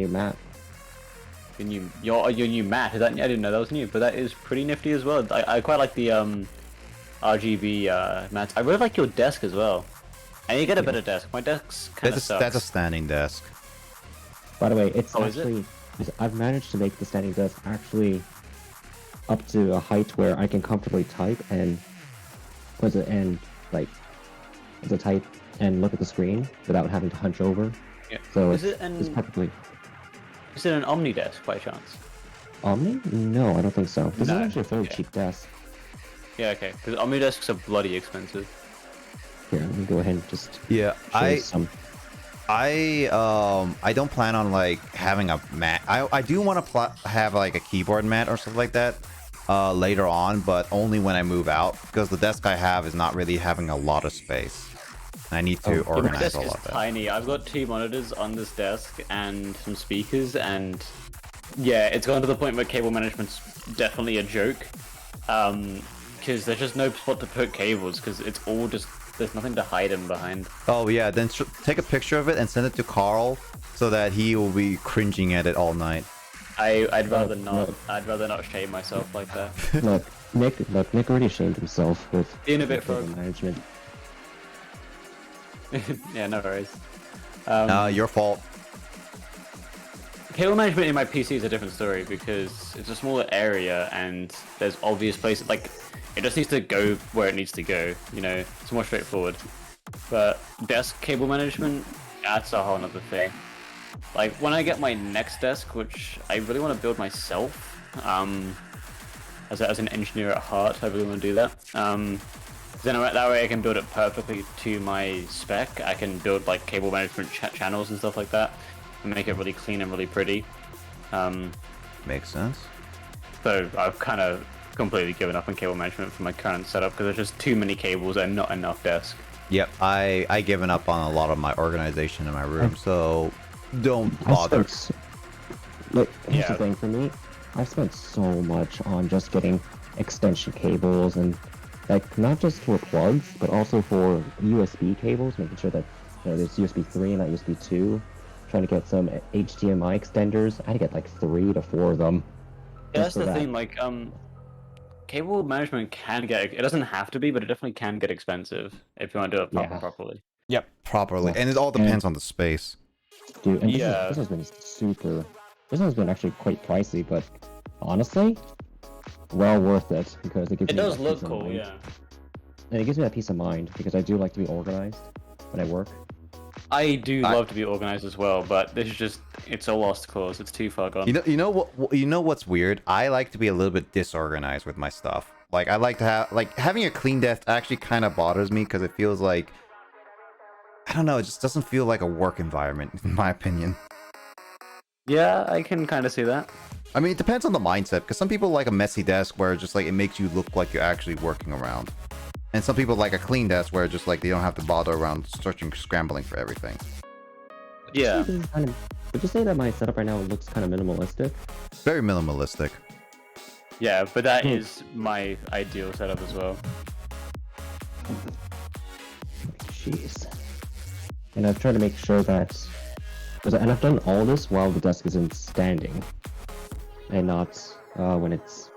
map? Your new mat? Is that? I didn't know that was new, but that is pretty nifty as well. I quite like the RGB mats. I really like your desk as well. I need to get a better desk. My desk's kind of sucks. That's a standing desk. By the way, it's Oh, is it? actually I've managed to make the standing desk actually up to a height where I can comfortably type and type and look at the screen without having to hunch over. Yeah. So Is it's it perfectly. Is it an Omni desk by chance? Omni? No, I don't think so. This No, is actually a fairly okay. cheap desk. Yeah, okay. Because Omni desks are bloody expensive. Here, let me go ahead and just Yeah, show you some. I don't plan on like having a mat. I do want to have like a keyboard mat or something like that later on, but only when I move out because the desk I have is not really having a lot of space. I need to My organize desk a is lot of that. tiny. I've got 2 monitors on this desk and some speakers, and yeah, it's gone to the point where cable management's definitely a joke. Because there's just no spot to put cables, because it's all just there's nothing to hide them behind. Oh yeah, then take a picture of it and send it to Carl so that he will be cringing at it all night. I'd rather not. no. I'd rather not shame myself like that. Look, Nick already shamed himself with Being a bit cable frog. management. Yeah, no worries. Your fault. Cable management in my PC is a different story because it's a smaller area and there's obvious places, like, it just needs to go where it needs to go, you know, it's more straightforward. But desk cable management, that's a whole nother thing. Like, when I get my next desk, which I really want to build myself, as an engineer at heart, I really want to do that. Then that way I can build it perfectly to my spec. I can build like cable management channels and stuff like that, and make it really clean and really pretty. Makes sense. So I've kind of completely given up on cable management for my current setup because there's just too many cables and not enough desk. Yep, I given up on a lot of my organization in my room, so don't bother. Look, here's Yeah. the thing for me. I spent so much on just getting extension cables and like not just for plugs, but also for USB cables, making sure that there's USB 3 and not USB 2. Trying to get some HDMI extenders. I had to get like 3 to 4 of them. Yeah, just that's for the that. thing. Like, cable management can get. It doesn't have to be, but it definitely can get expensive if you want to do it Yeah. properly. Yep. properly, and it all depends on the space. Dude, and Yeah. this has been super. This has been actually quite pricey, but honestly, well worth it because it gives It me does that look peace of cool, mind. yeah. And it gives me that peace of mind because I do like to be organized when I work. I do love to be organized as well, but this is just, it's a lost cause. It's too far gone. You know what's weird? I like to be a little bit disorganized with my stuff. Like I like to have having a clean desk actually kind of bothers me because it feels like, I don't know, it just doesn't feel like a work environment in my opinion. Yeah, I can kind of see that. I mean, it depends on the mindset because some people like a messy desk where just like it makes you look like you're actually working around. And some people like a clean desk where just like they don't have to bother around searching, scrambling for everything. Yeah. Would you say that my setup right now looks kind of minimalistic? Very minimalistic. Yeah, but that is my ideal setup as well. Jeez. And I've tried to make sure that, and I've done all this while the desk isn't standing, and not when it's,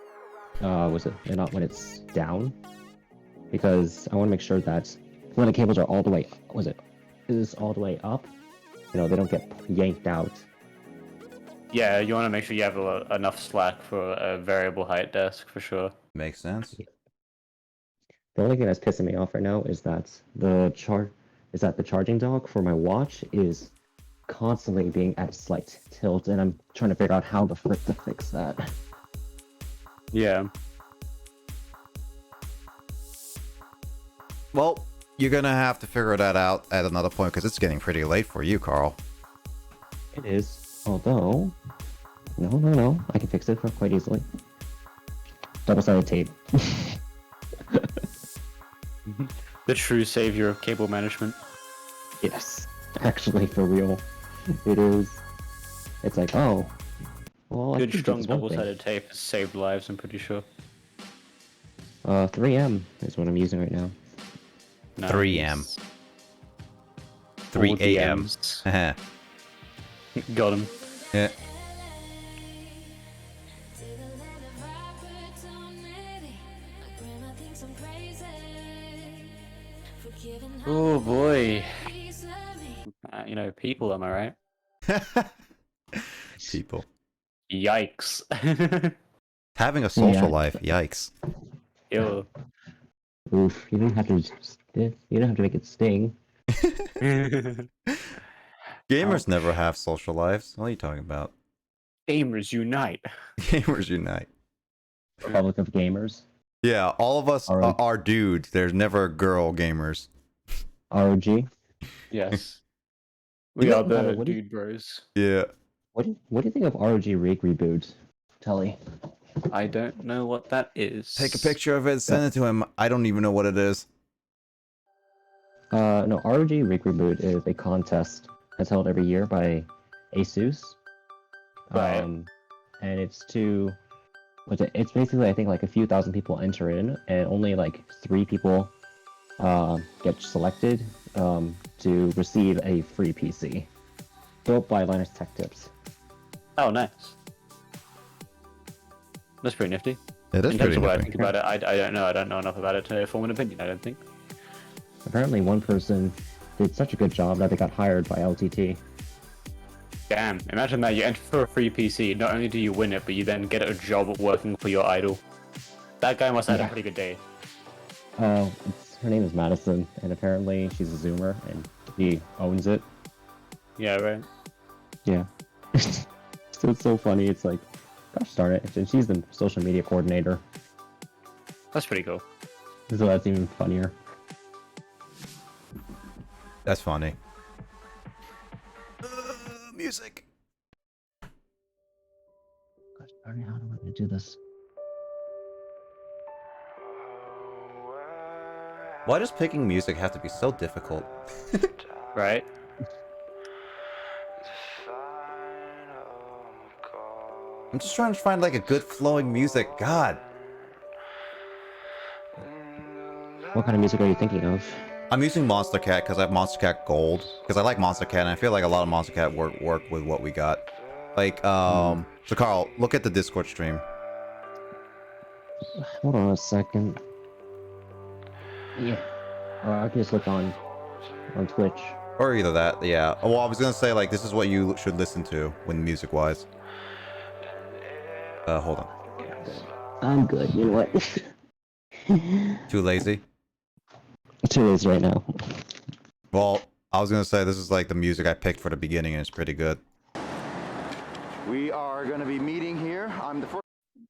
and not when it's down, because I want to make sure that when the cables are all the way, is all the way up, they don't get yanked out. Yeah, you want to make sure you have enough slack for a variable height desk for sure. Makes sense. The only thing that's pissing me off right now is that the charging dock for my watch is constantly being at a slight tilt, and I'm trying to figure out how the frick to fix that. Yeah. Well, you're gonna have to figure that out at another point because it's getting pretty late for you, Carl. It is, although, no, I can fix it quite easily. Double-sided tape. The true savior of cable management. Yes, actually, for real, it is. It's like, oh, well, Good I can strong do this one thing. double-sided tape has saved lives, I'm pretty sure. 3M is what I'm using right now. 3M. 3 a.m. Got him. Yeah. Oh boy. People, am I right? People. Yikes. Having a social Yeah. life, yikes. Ew. Oof, you don't have to make it sting. Gamers never have social lives. What are you talking about? Gamers unite. Gamers unite. Republic of Gamers. Yeah, all of us are dudes. There's never girl gamers. ROG. Yes. We are the dude bros. Yeah. What do you think of ROG Reboot, Telly? I don't know what that is. Take a picture of it, send it to him. I don't even know what it is. No, ROG Reboot is a contest that's held every year by ASUS. Right. And it's it's basically, I think, like a few thousand people enter in, and only like 3 people get selected to receive a free PC built by Linus Tech Tips. Oh, nice. That's pretty nifty. It is In terms pretty of what I nifty. think about it, I don't know. I don't know enough about it to form an opinion, I don't think. Apparently, one person did such a good job that they got hired by LTT. Damn, imagine that you enter for a free PC, not only do you win it, but you then get a job working for your idol. That guy must have had a pretty good day. Her name is Madison, and apparently she's a Zoomer, and he owns it. Yeah, right. Yeah. So it's so funny, it's like, gosh darn it, and she's the social media coordinator. That's pretty cool. So that's even funnier. That's funny. Music. Gosh darn it, how do I do this? Why does picking music have to be so difficult? Right? I'm just trying to find like a good flowing music. God. What kind of music are you thinking of? I'm using Monster Cat because I have Monster Cat Gold. Because I like Monster Cat and I feel like a lot of Monster Cat work with what we got. Like, so Carl, look at the Discord stream. Hold on a second. Yeah. I can just look on on Twitch. Or either that, yeah. Well, I was gonna say like this is what you should listen to when music wise. Hold on. I'm good. You know what? Too lazy? Too lazy right now. Well, I was gonna say this is like the music I picked for the beginning, and it's pretty good. We are going to be meeting here. I'm the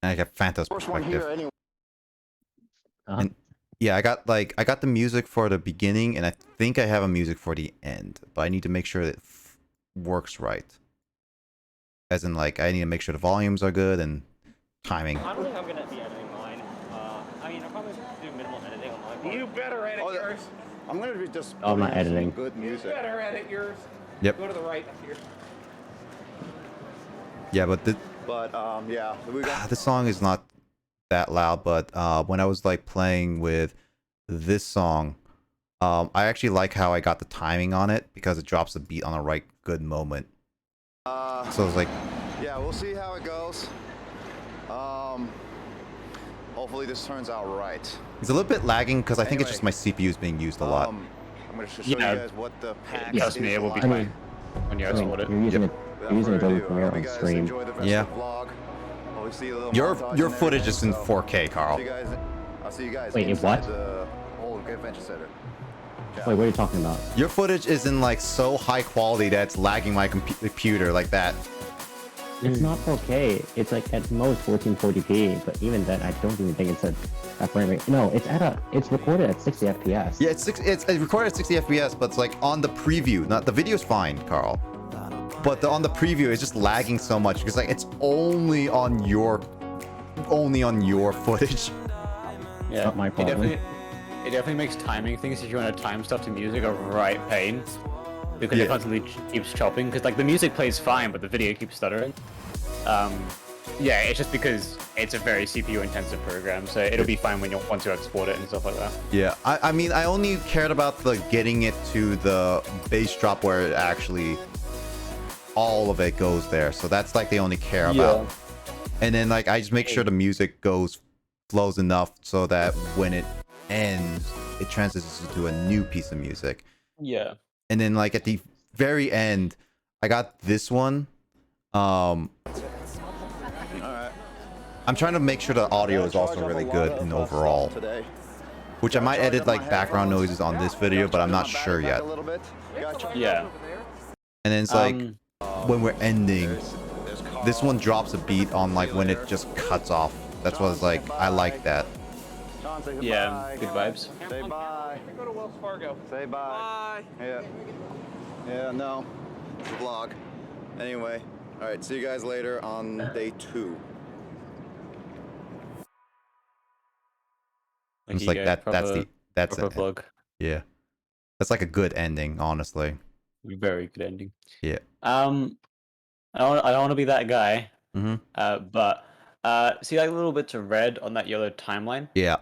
And I got Fanta's first one perspective. here anyway. And yeah, I got the music for the beginning, and I think I have a music for the end, but I need to make sure that it works right. As in, like, I need to make sure the volumes are good and timing. I don't think I'm gonna be editing mine. I mean, I'll probably do minimal editing on mine. You better edit yours. I'm going to be just Oh, I'm not putting in some editing. good music. You better edit yours. Yep. Go to the right up here. Yeah, but yeah, we got this song is not that loud, but when I was like playing with this song, I actually like how I got the timing on it because it drops the beat on the right good moment. So it's like, yeah, we'll see how it goes. Hopefully this turns out right. it's a little bit lagging because I think it's just my CPU is being used a lot. I'm going to show you guys what the PAX Trust me, is it will be like. fine when you export it. You're using it. You're using Adobe Premiere Hope you on guys stream. enjoy the rest Yeah. of the vlog. We'll see a little Your montage and footage is in everything, so 4K, Carl. I'll see you guys Wait, in inside what? the whole adventure center. Wait, what are you talking about? Your footage is in like so high quality that it's lagging my computer like that. It's not 4K. It's like at most 1440p, but even then, I don't even think it's at that frame rate. No, it's recorded at 60 FPS. Yeah, it's recorded at 60 FPS, but it's like on the preview. Not the video's fine, Carl. But on the preview, it's just lagging so much because like it's only on your footage. Yeah, not my problem. It definitely makes timing things if you want to time stuff to music a right pain. Because it constantly keeps chopping. Because like the music plays fine, but the video keeps stuttering. Yeah, it's just because it's a very CPU intensive program, so it'll be fine when you want to export it and stuff like that. Yeah, I mean, I only cared about the getting it to the bass drop where it actually all of it goes there. So that's like the only care about. And then like I just make sure the music flows enough so that when it ends, it transitions to a new piece of music. Yeah. And then like at the very end, I got this one. I'm trying to make sure the audio is also really good in overall. Which I might edit like background noises on this video, but I'm not sure yet. Yeah. And then it's like when we're ending, this one drops a beat on like when it just cuts off. That's what it's like. I like that. Yeah, good vibes. Say bye. Go to Wells Fargo. Say bye. Yeah. Yeah, no. It's a vlog. Anyway. Alright, see you guys later on day 2. It's like that's the proper vlog. Yeah. That's like a good ending, honestly. Very good ending. Yeah. I don't want to be that guy. But see like little bits of red on that yellow timeline? Yeah.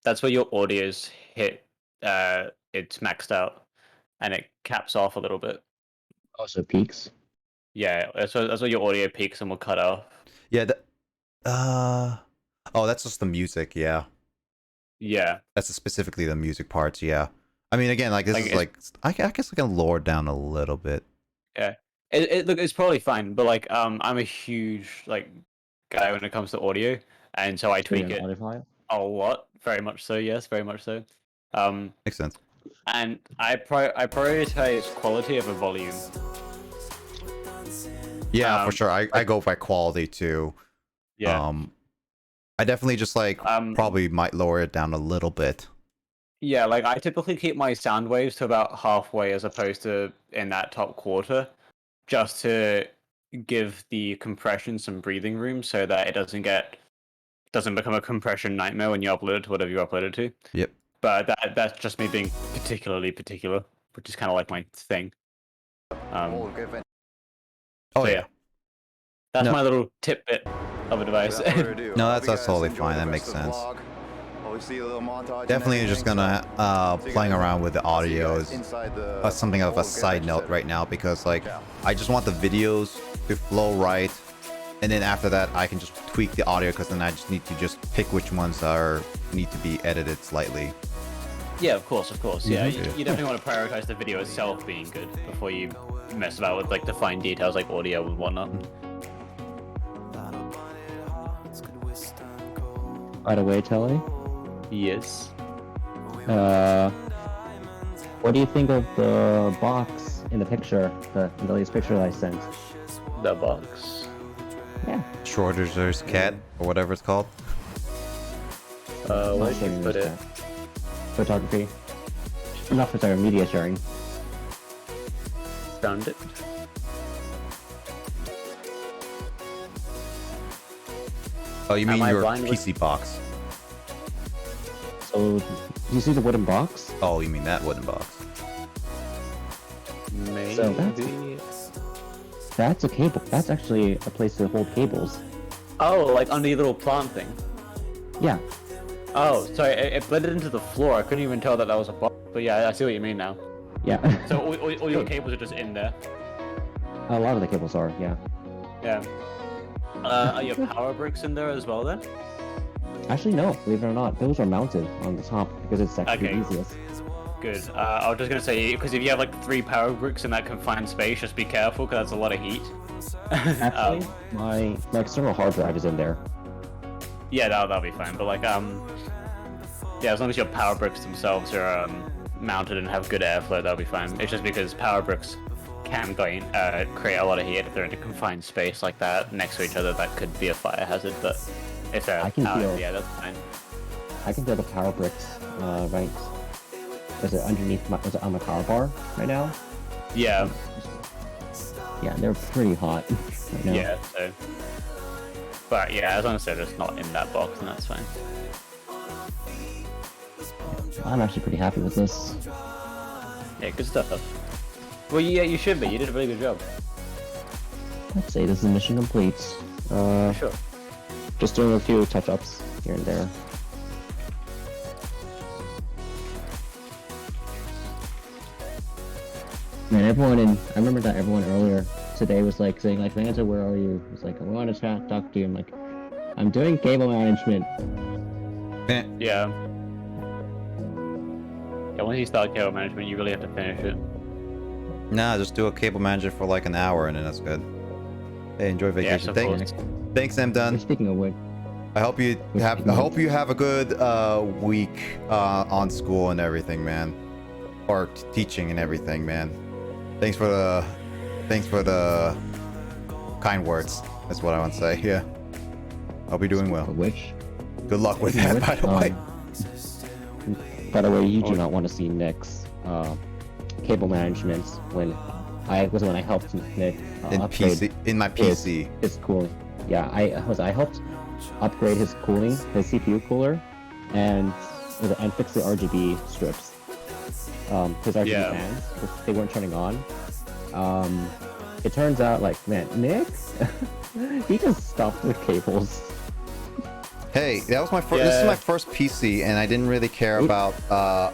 That's where your audio's hit. It's maxed out, and it caps off a little bit. Also peaks. Yeah, that's where your audio peaks and will cut off. Yeah. Oh, that's just the music. Yeah. Yeah. That's specifically the music parts. Yeah. I mean, again, like this is like I guess I can lower it down a little bit. Yeah. Look, it's probably fine, but like I'm a huge like guy when it comes to audio, and so I tweak it a lot. Very much so. Yes, very much so. Makes sense. And I prioritize quality over volume. Yeah, for sure. I go by quality too. Yeah. I definitely just like probably might lower it down a little bit. Yeah, like I typically keep my sound waves to about halfway as opposed to in that top quarter, just to give the compression some breathing room so that it doesn't become a compression nightmare when you upload it to whatever you upload it to. Yep. But that's just me being particularly particular, which is kind of like my thing. Oh So, yeah. That's my little tidbit of advice. No, that's totally fine. That makes sense. Definitely just gonna playing around with the audio is something of a side note right now because like I just want the videos to flow right, and then after that I can just tweak the audio because then I just need to just pick which ones need to be edited slightly. Yeah, of course, yeah. Mhm. You definitely want to prioritize the video itself being good before you mess about with like the fine details like audio and whatnot. By the way, Telly, Yes. what do you think of the box in the picture, the latest picture that I sent? The box. Yeah. Schrodinger's cat, or whatever it's called. Where did you put it? Photography. Not photography, media sharing. Found it. Oh, you Am mean I your blind with- PC box? So, do you see the wooden box? Oh, you mean that wooden box? Maybe. So that's a cable. That's actually a place to hold cables. Oh, like under your little plant thing. Yeah. Oh, sorry, it blended into the floor. I couldn't even tell that was a box. But yeah, I see what you mean now. Yeah. So all your cables are just in there. A lot of the cables are, yeah. Yeah. Are your power bricks in there as well then? Actually, no. Believe it or not, those are mounted on the top because it's actually Okay. the easiest. Good. I was just gonna say, because if you have like 3 power bricks in that confined space, just be careful because that's a lot of heat. Actually, my external hard drive is in there. Yeah, that'll be fine. But like, yeah, as long as your power bricks themselves are mounted and have good airflow, that'll be fine. It's just because power bricks can create a lot of heat if they're in a confined space like that next to each other. That could be a fire hazard. But if they're I can feel- yeah, that's fine. I can feel the power bricks, right? Is it underneath my, is it on my power bar right now? Yeah. Yeah, they're pretty hot right now. Yeah. So. But yeah, as long as they're just not in that box, then that's fine. I'm actually pretty happy with this. Yeah, good stuff. Well, yeah, you should be. You did a really good job. I'd say this is mission complete. Sure. Just doing a few touch-ups here and there. Man, I remember that everyone earlier today was like saying like, Manta, where are you? It's like, I want to talk to you. I'm like, I'm doing cable management. Yeah. Yeah, once you start cable management, you really have to finish it. Nah, just do a cable manager for like an hour and then that's good. Hey, enjoy vacation. Thanks, I'm done. Speaking of which, I hope you have a good week on school and everything, man. Or teaching and everything, man. Thanks for the kind words. That's what I want to say. Yeah. I'll be doing well. Which? Good luck with that, by the way. By the way, you do not want to see Nick's cable management when I helped Nick in my PC. His cooling. Yeah, I helped upgrade his cooling, his CPU cooler, and fix the RGB strips. His RGB fans, they weren't turning on. It turns out, like, man, Nick, he just stopped the cables. Hey, that was my first. This is my first PC, and I didn't really care about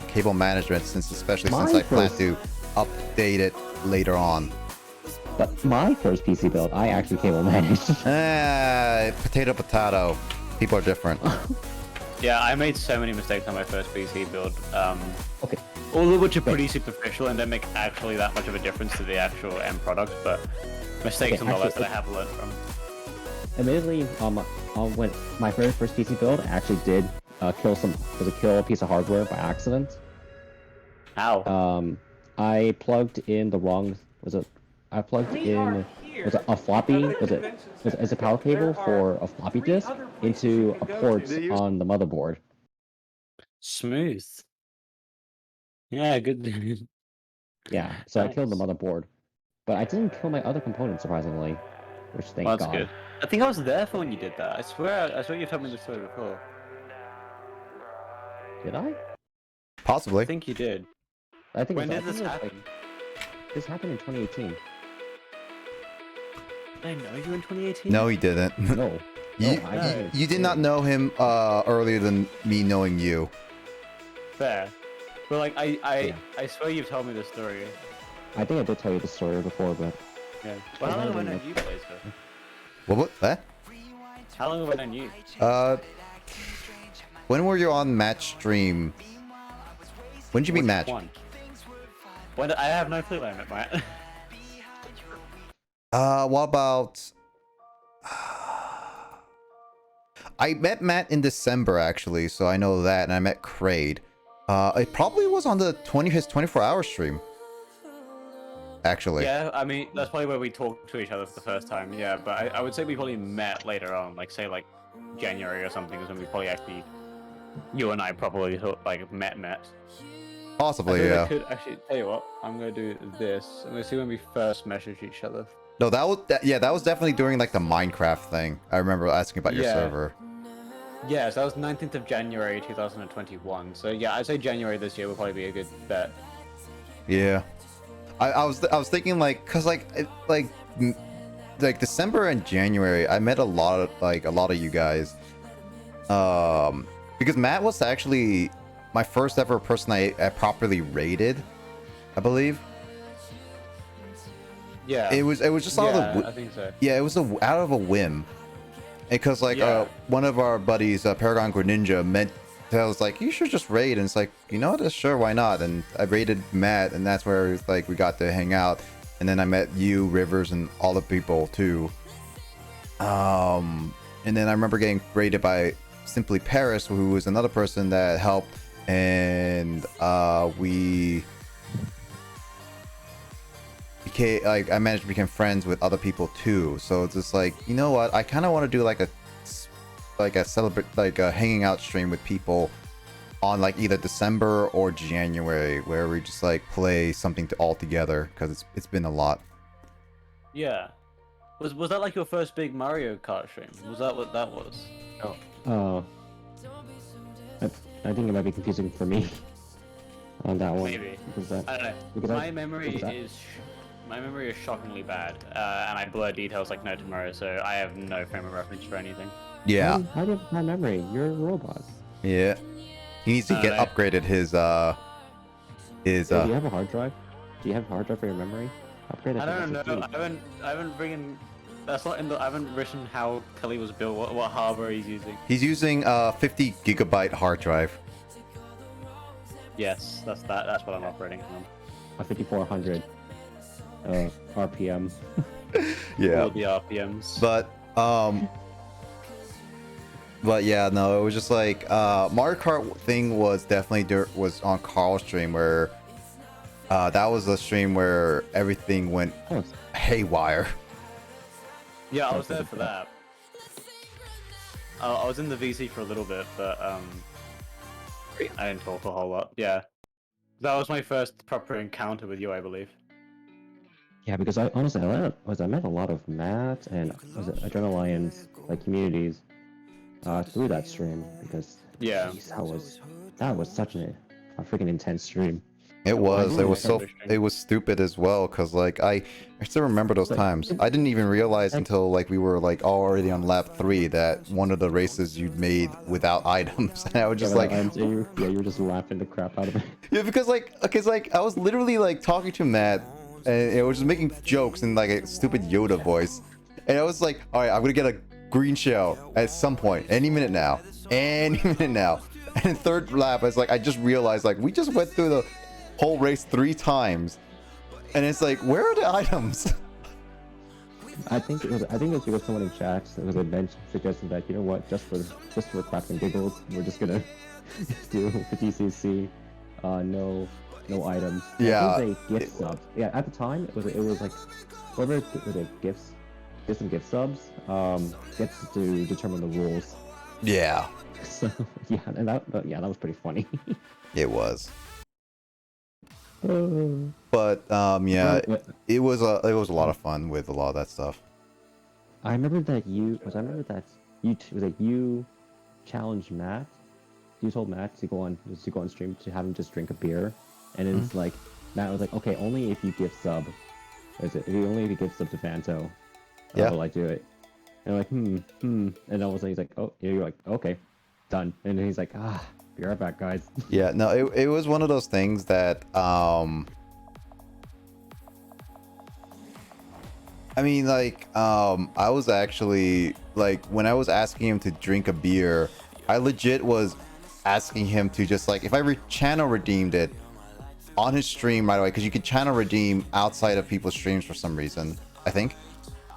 cable management, since I plan to update it later on. But my first PC build, I actually cable managed. Potato. People are different. Yeah, I made so many mistakes on my first PC build. Okay. All of which are pretty superficial and don't make actually that much of a difference to the actual end product, but mistakes nonetheless that I have learned from. Admittedly, when my very first PC build, I actually did kill a piece of hardware by accident. How? I plugged in the wrong. I plugged in a floppy? Was it a power cable for a floppy disk into a port on the motherboard? Smooth. Yeah, good. Yeah, so Nice. I killed the motherboard, but I didn't kill my other components surprisingly, which thank Well, that's God. good. I think I was there for when you did that. I swear you told me the story before. Did I? Possibly. I think you did. I think When it did was, this I think it was, happen? this happened in 2018. Did I know you in 2018? No, he didn't. No. You did not know him earlier than me knowing you. Fair. But like I swear you've told me this story. I think I did tell you the story before, but Yeah. Well, how long have I known you, Blazer? What? How long have I known you? When were you on match stream? When did you meet Which Match? one? I have no clue when I met Matt. What about? I met Matt in December actually, so I know that, and I met Kraid. It probably was on his 24-hour stream. Actually. Yeah, I mean that's probably where we talked to each other for the first time. Yeah, but I would say we probably met later on, like say like January or something, is when we probably actually, you and I probably like met. Possibly, yeah. I could actually tell you what. I'm gonna do this. I'm gonna see when we first messaged each other. No, that was definitely during like the Minecraft thing. I remember asking about your server. Yeah, so that was 19th of January 2021. So yeah, I'd say January this year would probably be a good bet. Yeah. I was thinking like, cause like December and January, I met a lot of you guys. Because Matt was actually my first ever person I properly raided, I believe. Yeah. It was just out of the I think so. Yeah, it was out of a whim. Because like one of our buddies, Paragon Greninja, I was like, you should just raid, and it's like, you know what, sure, why not? And I raided Matt, and that's where it's like we got to hang out, and then I met you, Rivers, and all the people too. And then I remember getting raided by Simply Paris, who was another person that helped, and we became I managed to become friends with other people too. So it's just like, you know what, I kind of want to do like a hanging out stream with people on like either December or January, where we just like play something all together, because it's been a lot. Yeah. Was that like your first big Mario Kart stream? Was that what that was? Oh. I think it might be confusing for me on that one. Maybe. Because I don't know. My memory is shockingly bad, and I blur details like no tomorrow, so I have no frame of reference for anything. Yeah. How do you have my memory? You're a robot. Yeah. He needs to get upgraded his Do you have a hard drive? Do you have a hard drive for your memory? Upgrade it. I don't know. I haven't written. That's not in the. I haven't written how Kelly was built. What hardware he's using. He's using 50 gigabyte hard drive. Yes, that's what I'm operating on. A 5400 RPM. Yeah. All the RPMs. But yeah, no, it was just like Mario Kart thing was definitely was on Carl's stream, where that was a stream where everything went haywire. Yeah, I was there for that. I was in the VC for a little bit, but I didn't talk a whole lot. Yeah, that was my first proper encounter with you, I believe. Yeah, because I met a lot of Matt and Adrenaline's like communities through that stream, because geez, that was such a freaking intense stream. It was stupid as well, because like I still remember those times. I didn't even realize until like we were like already on lap 3 that one of the races you'd made without items, and I was just you were just laughing the crap out of it. Yeah, because I was literally like talking to Matt, and it was just making jokes in like a stupid Yoda voice, and I was like, all right, I'm gonna get a green shell at some point, any minute now. And third lap, I just realized like we just went through the whole race 3 times, and it's like, where are the items? I think it's because someone in chat suggested that, you know what, just for claps and giggles, we're just gonna do 50cc, no items. Yeah. It was a gift sub. Yeah, at the time it was like whoever the gifts, get some gift subs, gets to determine the rules. Yeah. So yeah, and that was pretty funny. It was. But yeah, it was a lot of fun with a lot of that stuff. I remember that you challenged Matt. You told Matt to go on stream to have him just drink a beer, and it's like Matt was like, okay, only if you gift sub. Only if you gift sub to Fanto, will I do it. And I'm like, and I was like, he's like, oh, you're like, okay, done. And then he's like, be right back, guys. Yeah, no, it was one of those things that I mean, like, I was actually like, when I was asking him to drink a beer, I legit was asking him to just like, if I channel redeemed it, on his stream right away because you can channel redeem outside of people's streams for some reason. I think.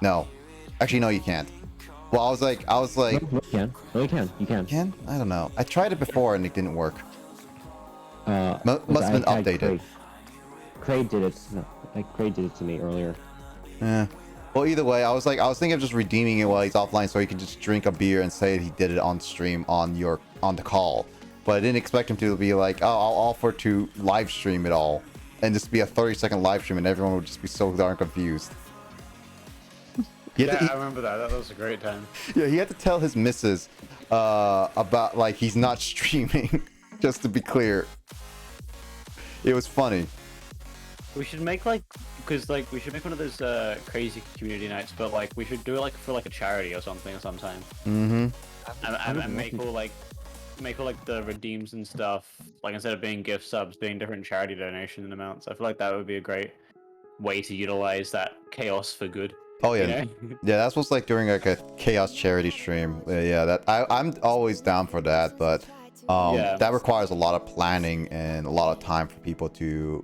No, actually, no, you can't. Well, I was like, No, you can. No, you can. You can. Can? I don't know. I tried it before and it didn't work. Must have been I had updated. Craig did it. No, Craig did it to me earlier. Yeah. Well, either way, I was thinking of just redeeming it while he's offline so he can just drink a beer and say he did it on stream on the call. But I didn't expect him to be like, oh, I'll offer to live stream it all, and just be a 30-second live stream, and everyone would just be so darn confused. I remember that. That was a great time. Yeah, he had to tell his missus about like he's not streaming, just to be clear. It was funny. We should make we should make one of those crazy community nights, but like we should do it like for like a charity or something sometime. Mm-hmm. And make all the redeems and stuff, like instead of being gift subs, being different charity donation amounts. I feel like that would be a great way to utilize that chaos for good. Oh yeah, you know? Yeah. That's what's like during like a chaos charity stream. Yeah, that I'm always down for that, but that requires a lot of planning and a lot of time for people to.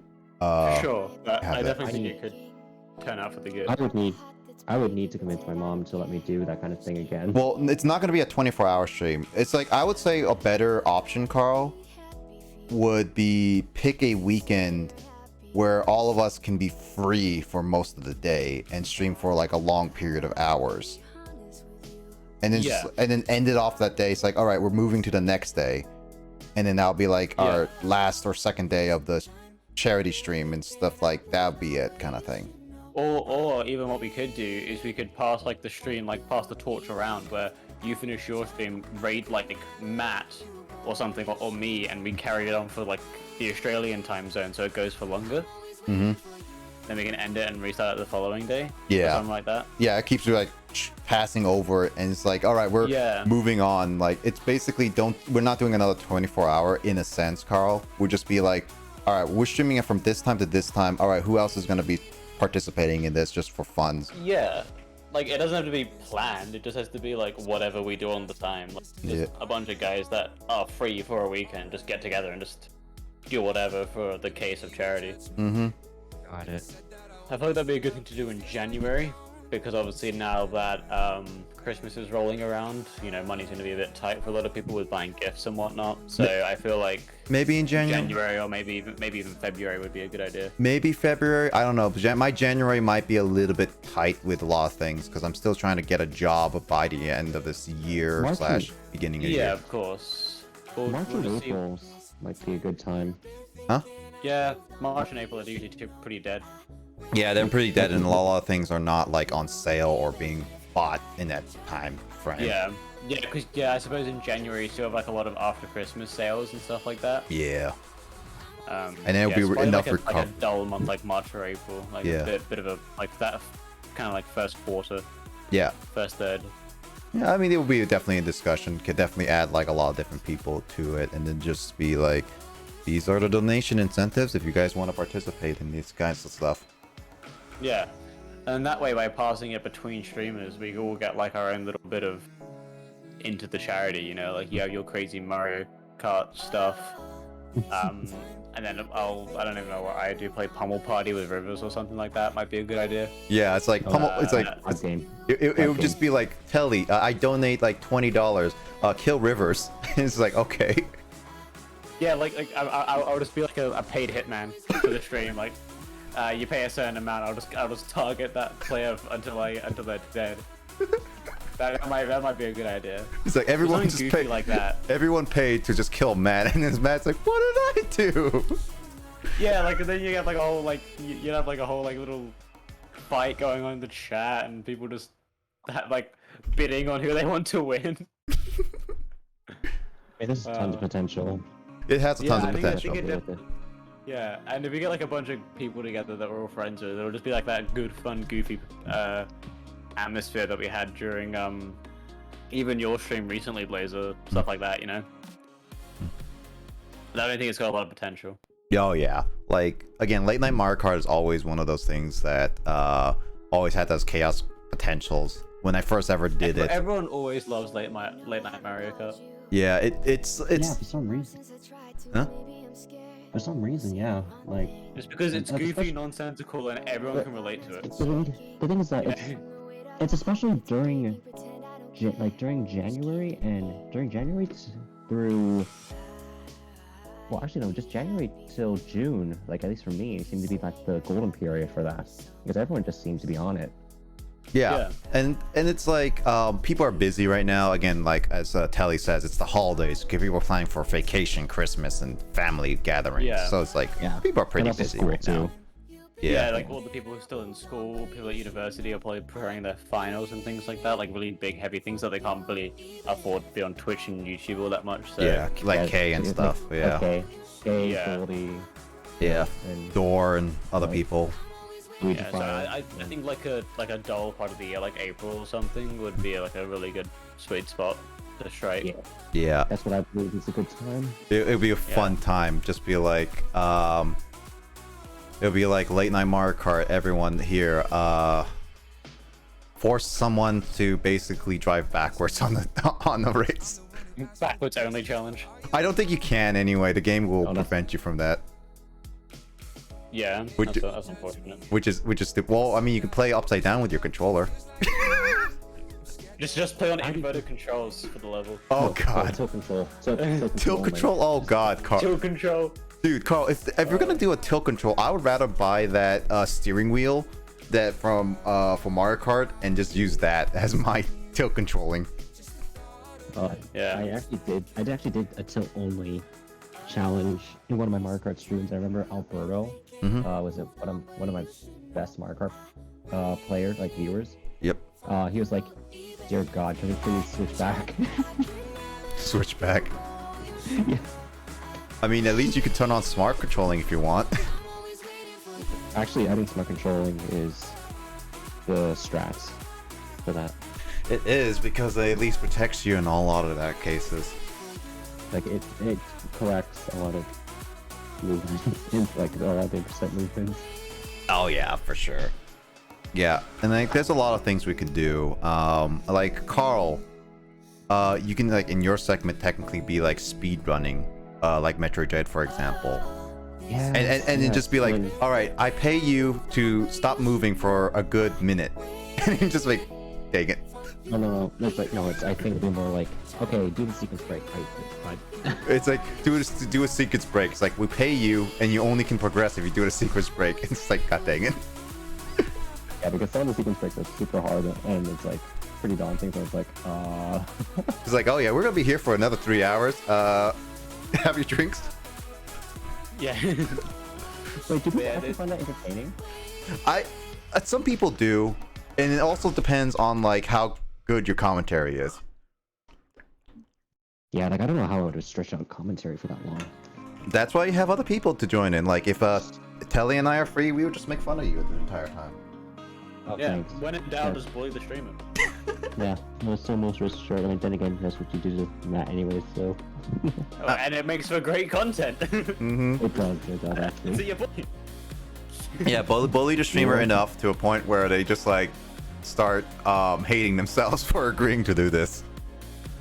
Sure, but I definitely think it could turn out for the good. I would need to convince my mom to let me do that kind of thing again. Well, it's not going to be a 24-hour stream. It's like, I would say a better option, Carl, would be pick a weekend where all of us can be free for most of the day and stream for like a long period of hours. And then and then end it off that day. It's like, all right, we're moving to the next day. And then that'll be like our last or second day of the charity stream and stuff like that would be it kind of thing. Or even what we could do is we could pass like the stream, like pass the torch around where you finish your stream, raid like Matt or something, or me, and we carry it on for like the Australian time zone so it goes for longer. Mm-hmm. Then we can end it and restart it the following day. Yeah. Or something like that. Yeah, it keeps you like passing over it, and it's like, all right, we're moving on. Like, it's basically we're not doing another 24-hour in a sense, Carl. We'll just be like, all right, we're streaming it from this time to this time. All right, who else is going to be participating in this just for fun? Yeah. Like, it doesn't have to be planned. It just has to be like whatever we do on the time. Like, just a bunch of guys that are free for a weekend just get together and just do whatever for the case of charity. Mm-hmm. Got it. I feel like that'd be a good thing to do in January, because obviously now that Christmas is rolling around, you know, money's going to be a bit tight for a lot of people with buying gifts and whatnot. So I feel like maybe in January or maybe even February would be a good idea. Maybe February. I don't know. My January might be a little bit tight with a lot of things because I'm still trying to get a job by the end of this year / beginning of year. Yeah, of course. March and April might be a good time. Huh? Yeah, March and April are usually pretty dead. Yeah, they're pretty dead, and a lot of things are not like on sale or being bought in that time frame. Yeah, because I suppose in January you still have like a lot of after Christmas sales and stuff like that. Yeah. And then it'll be enough like a dull month like March or April, like a bit of a like that kind of like first quarter. Yeah. First third. Yeah, I mean, it will be definitely a discussion. Could definitely add like a lot of different people to it, and then just be like, these are the donation incentives if you guys want to participate in these kinds of stuff. Yeah, and that way by passing it between streamers, we all get like our own little bit of into the charity. You know, like you have your crazy Mario Kart stuff, and then I don't even know what I do. Play Pummel Party with Rivers or something like that. Might be a good idea. Yeah, it's like Pummel. It's like it would just be like Telly. I donate like $20. Kill Rivers. It's like okay. Yeah, like I would just be like a paid hitman for the stream. Like, you pay a certain amount, I'll just target that player until they're dead. that might be a good idea. It's like everyone just paid like that. Everyone paid to just kill Matt, and then Matt's like, "What did I do?" Yeah, like and then you have like a whole like you have like a whole like little fight going on in the chat, and people just like bidding on who they want to win. There's tons of potential. It has tons of potential. Yeah, and if we get like a bunch of people together that we're all friends with, it'll just be like that good, fun, goofy atmosphere that we had during even your stream recently, Blazer, stuff like that, you know? I don't think it's got a lot of potential. Oh yeah, like again, late night Mario Kart is always one of those things that always had those chaos potentials. When I first ever did it, everyone always loves late night Mario Kart. Yeah, it's yeah, for some reason. Huh? For some reason, yeah. Like Just because it's goofy, especially- nonsensical, and everyone can relate to it. the thing is that it's especially during during January through. Well, actually, no, just January till June, like, at least for me, it seemed to be, like, the golden period for that. Because everyone just seems to be on it. Yeah. And it's like, people are busy right now. Again, like, as Telly says, it's the holidays. People are planning for vacation, Christmas, and family gatherings. Yeah. So it's like, people are pretty And also busy school, right now. too. Yeah, like all the people who are still in school, people at university are probably preparing their finals and things like that, like really big, heavy things that they can't really afford to be on Twitch and YouTube all that much. So Yeah, like K and stuff. Yeah. K, Yeah. Goldie, Yeah. and Door and other people. Luigi Yeah, so Fire. I think like a dull part of the year, like April or something, would be like a really good sweet spot to strike. Yeah. Yeah. That's what I believe is a good time. It would be a fun time. Just be like, it'll be like late night Mario Kart. Everyone here, force someone to basically drive backwards on the race. Backwards only challenge. I don't think you can anyway. The game will prevent you from that. Yeah, that's unfortunate. Which is well, I mean, you can play upside down with your controller. Just play on inverted controls for the level. Oh god. Tilt control. Tilt control. Oh god, Carl. Tilt control. Dude, Carl, if you're gonna do a tilt control, I would rather buy that steering wheel that from for Mario Kart and just use that as my tilt controlling. Yeah. I actually did a tilt only challenge in one of my Mario Kart streams. I remember Alberto was one of my best Mario Kart players, like viewers. Yep. He was like, "Dear God, can we please switch back?" Switch back. Yeah. I mean, at least you can turn on smart controlling if you want. Actually, I think smart controlling is the strats for that. It is, because it at least protects you in a lot of that cases. Like it corrects a lot of movements, like a lot of percent movements. Oh yeah, for sure. Yeah, and like there's a lot of things we can do. Like Carl, you can like in your segment technically be like speed running, like Metroid Dread, for example. Yeah. And then just be like, all right, I pay you to stop moving for a good minute, and then just like, take it. No. It's like It's I think it'd be more like, okay, do the sequence break. Right. It's like do a sequence break. It's like we pay you, and you only can progress if you do a sequence break. It's like, god dang it. Yeah, because some of the sequence breaks are super hard, and it's like pretty daunting. So it's like, It's like, oh yeah, we're gonna be here for another 3 hours. Have your drinks. Yeah. Wait, do people actually find that entertaining? Some people do, and it also depends on like how good your commentary is. Yeah, like I don't know how I would stretch out commentary for that long. That's why you have other people to join in. Like if Telly and I are free, we would just make fun of you the entire time. Oh, Yeah, thanks. when in doubt, just bully the streamer. Yeah, most rest assured. I mean, then again, that's what you do to Matt anyways, so. Oh, and it makes for great content. Mm-hmm. It does, actually. See your point. Yeah, bully the streamer enough to a point where they just like start hating themselves for agreeing to do this.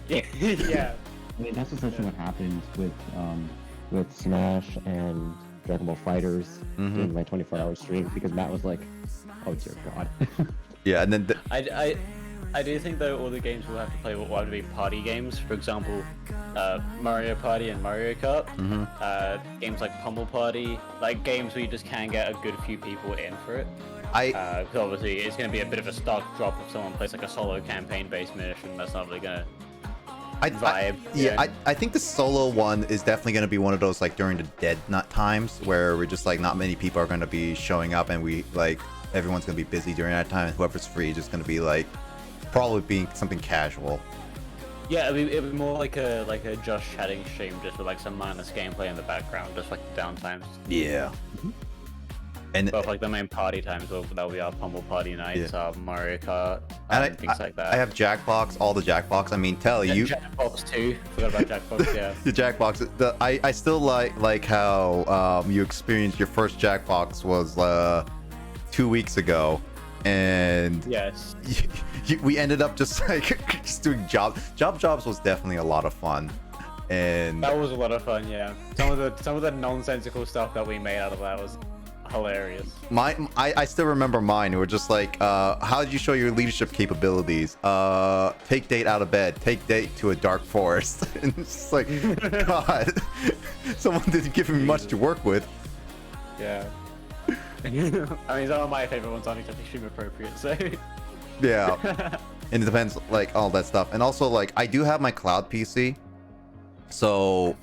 Yeah. Yeah. I mean, that's essentially what happened with Smash and Dragon Ball Fighters doing my 24-hour stream, because Matt was like, "Oh dear God." Yeah, and then I do think though all the games we'll have to play will have to be party games. For example, Mario Party and Mario Kart. Games like Pummel Party, like games where you just can get a good few people in for it. Because obviously it's going to be a bit of a stark drop if someone plays like a solo campaign-based mission. That's not really going to vibe. I think the solo one is definitely going to be one of those like during the dead nut times where we're just like not many people are going to be showing up, and we like everyone's going to be busy during that time, and whoever's free is just going to be like probably being something casual. Yeah, it'd be more like a just chatting stream, just with like some mindless gameplay in the background, just like the downtimes. Yeah. And but like the main party times, that'll be our Pummel Party nights, our Mario Kart, and things like that. I have Jackbox, all the Jackbox. I mean, you. Jackbox too. Forgot about Jackbox. Yeah. The Jackbox. I still like how you experienced your first Jackbox was 2 weeks ago, and yes, we ended up just like just doing jobs was definitely a lot of fun, And that was a lot of fun. Yeah, some of the nonsensical stuff that we made out of that was hilarious. I still remember mine. We were just like, how did you show your leadership capabilities? Take date out of bed, take date to a dark forest. And it's just like, God, someone didn't give me much to work with. Yeah. I mean, some of my favorite ones aren't exactly stream appropriate, so. Yeah. And it depends, like, all that stuff. And also, like, I do have my cloud PC. So,